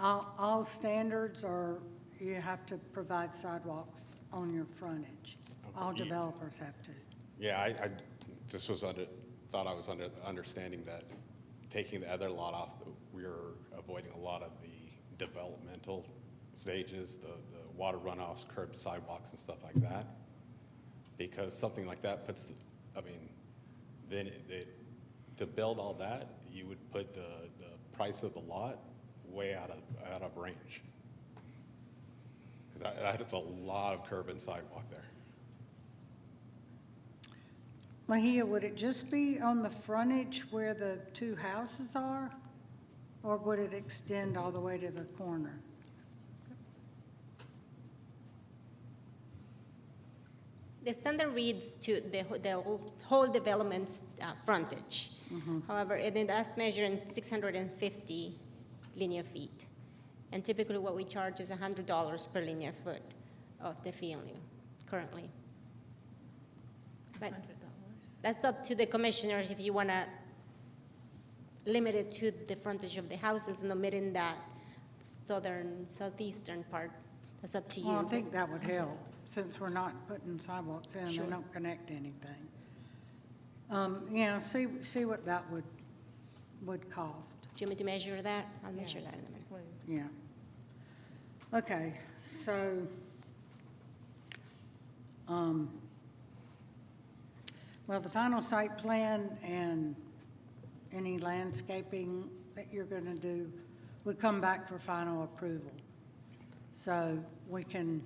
all standards are, you have to provide sidewalks on your frontage. All developers have to. Yeah, I just was thought I was under the understanding that taking the other lot off, we were avoiding a lot of the developmental stages, the water runoffs, curb sidewalks and stuff like that. Because something like that puts, then to build all that, you would put the price of the lot way out of range. Because that's a lot of curb and sidewalk there. Mahia, would it just be on the frontage where the two houses are? Or would it extend all the way to the corner? The standard reads to the whole development's frontage. However, it does measure in 650 linear feet. And typically what we charge is $100 per linear foot of the fee in lieu currently. But that's up to the commissioners if you want to limit it to the frontage of the houses and omitting that southeastern part. That's up to you. Well, I think that would help, since we're not putting sidewalks in, Sure. they don't connect to anything. Yeah, see what that would cost. Do you want me to measure that? I'll measure that in a minute. Yeah. Okay, so, well, the final site plan and any landscaping that you're gonna do would come back for final approval. So we can,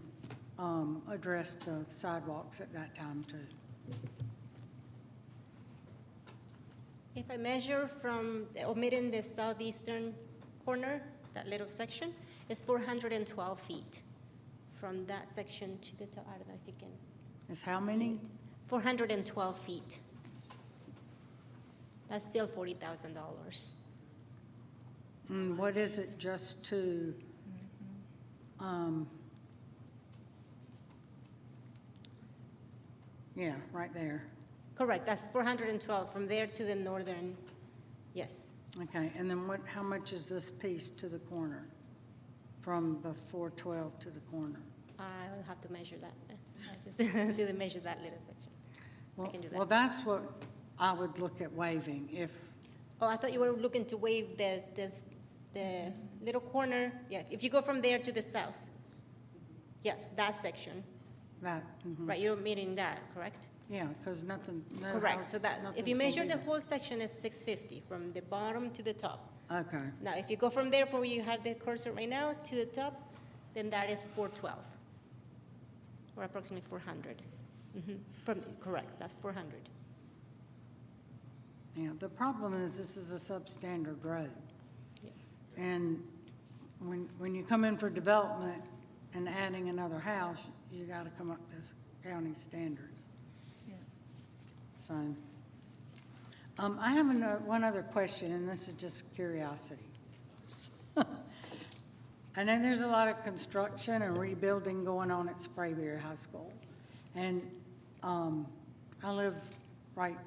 address the sidewalks at that time too. If I measure from, omitting the southeastern corner, that little section, it's 412 feet from that section to the top. I don't know if you can. Is how many? 412 feet. That's still $40,000. And what is it just to, yeah, right there. Correct, that's 412 from there to the northern, yes. Okay, and then how much is this piece to the corner? From the 412 to the corner? I'll have to measure that. I just didn't measure that little section. I can do that. Well, that's what I would look at waiving if, Oh, I thought you were looking to waive the little corner. Yeah, if you go from there to the south. Yeah, that section. that. Right, you're meeting that, correct? Yeah, because nothing, no Correct, house- so that, if nothing's you gonna measure be the there. whole section, it's 650 from the bottom to the top. Okay, Now, if you go from there, from where you have the cursor right now, to the top, then that is 412, or approximately 400. Correct, that's 400. Yeah, the problem is this is a substandard road. And when you come in for development and adding another house, you gotta come up to county standards. So, I have one other question, and this is just curiosity. I know there's a lot of construction and rebuilding going on at Sprayberry High School. And I live right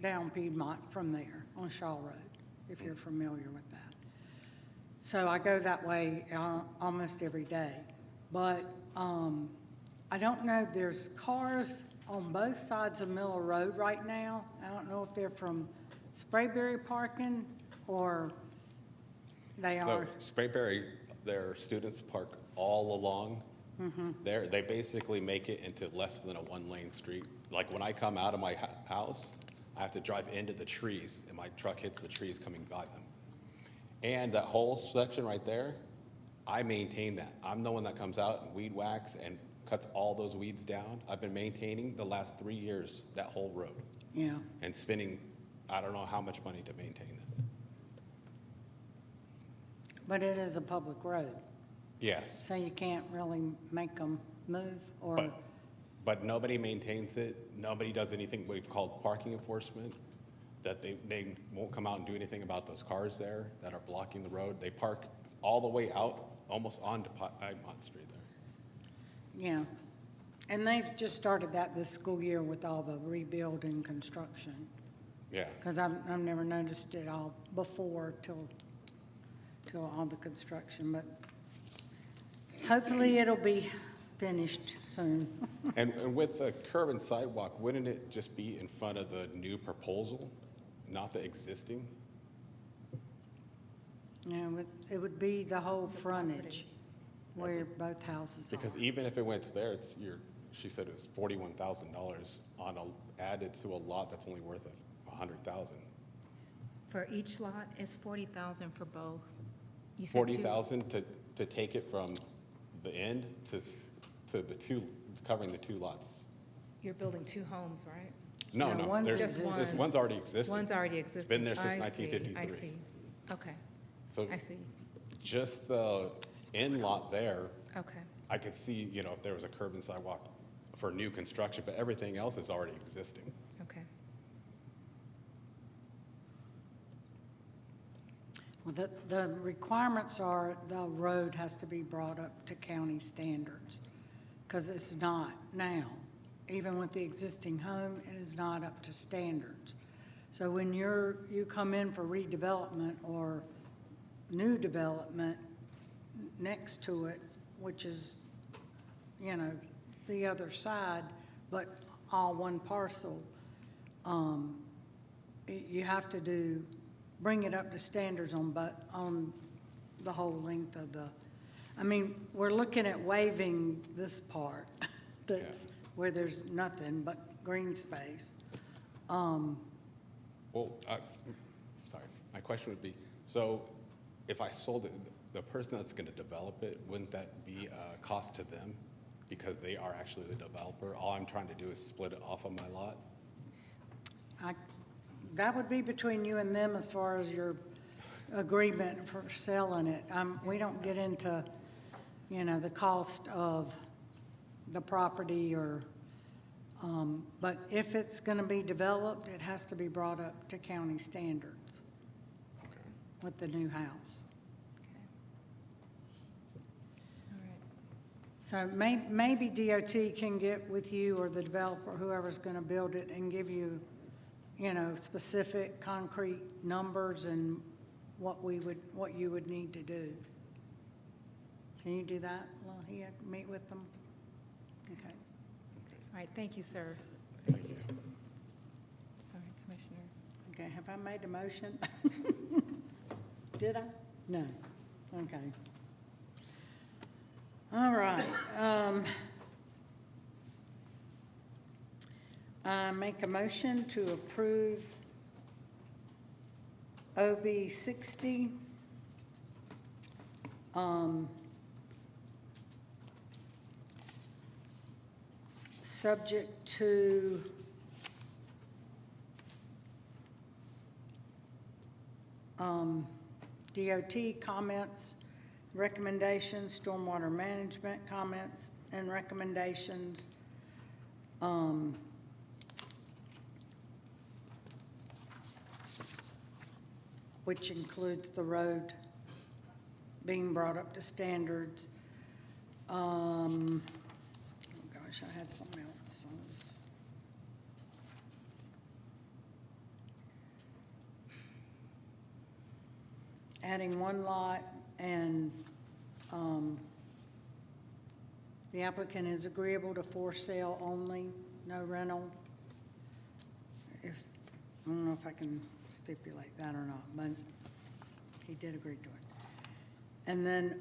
down Piedmont from there on Shaw Road, if you're familiar with that. So I go that way almost every day. But I don't know, there's cars on both sides of Miller Road right now. I don't know if they're from Sprayberry parking or they So are. Sprayberry, their students park all along there. They basically make it into less than a one-lane street. Like when I come out of my house, I have to drive into the trees, and my truck hits the trees coming by them. And that whole section right there, I maintain that. I'm the one that comes out and weed whacks and cuts all those weeds down. I've been maintaining the last 3 years that whole road. Yeah. And spending, I don't know how much money to maintain it. But it is a public road, Yes, so you can't really make them move or. but nobody maintains it. Nobody does anything we've called parking enforcement, that they won't come out and do anything about those cars there that are blocking the road. They park all the way out, almost onto Piedmont Street there. Yeah, and they've just started that this school year with all the rebuild and construction. Yeah. Because I've never noticed it all before till all the construction, but hopefully it'll be finished soon. And with the curb and sidewalk, wouldn't it just be in front of the new proposal, not the existing? Yeah, it would be the whole frontage where both houses are. Because even if it went to there, she said it was $41,000 added to a lot that's only worth $100,000. For each lot is 40,000 for both. You said 40,000 to take it from the end to the two, covering the two lots. You're building 2 homes, right? No, one's there's just one's already existing. One's already existing. It's been there since I see, 1953. I see. Okay, So I see. just the end lot there, Okay. I could see, if there was a curb and sidewalk for new construction, but everything else is already existing. Okay. Well, the requirements are the road has to be brought up to county standards, because it's not now. Even with the existing home, it is not up to standards. So when you come in for redevelopment or new development next to it, which is, the other side, but all one parcel, you have to bring it up to standards on the whole length of we're looking at waiving this part that's where there's nothing but green space. Well, sorry, my question would be, so if I sold it, the person that's going to develop it, wouldn't that be a cost to them because they are actually the developer? All I'm trying to do is split it off of my lot? That would be between you and them as far as your agreement for selling it. We don't get into, the cost of the property but if it's gonna be developed, it has to be brought up to county standards with the new house. So maybe DOT can get with you or the developer, whoever's gonna build it, and give you, specific concrete numbers and what you would need to do. Can you do that, Lahia? Meet with them? Okay. All right, thank you, sir. Thank you. All right, Commissioner. Okay, have I made a motion? Did I? No. Okay. All right. I make a motion to approve OB 60, subject to DOT comments, recommendations, stormwater management comments and recommendations, which includes the road being brought up to standards. Oh gosh, I had something else. Adding one lot and the applicant is agreeable to for sale only, no rental. I don't know if I can stipulate that or not, but he did agree to it. And then,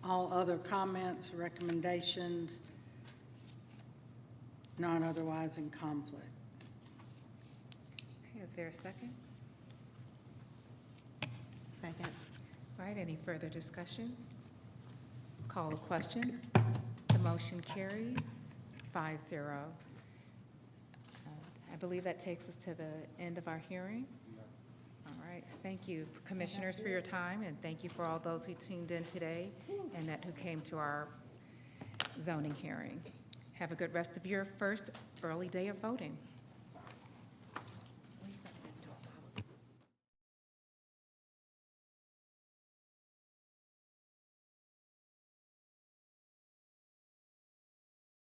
all other comments, recommendations, not otherwise in conflict. Okay, is there a second? Second. All right, any further discussion? Call the question. The motion carries 5-0. I believe that takes us to the end of our hearing. All right, thank you, commissioners, for your time, and thank you for all those who tuned in today and who came to our zoning hearing. Have a good rest of your first early day of voting.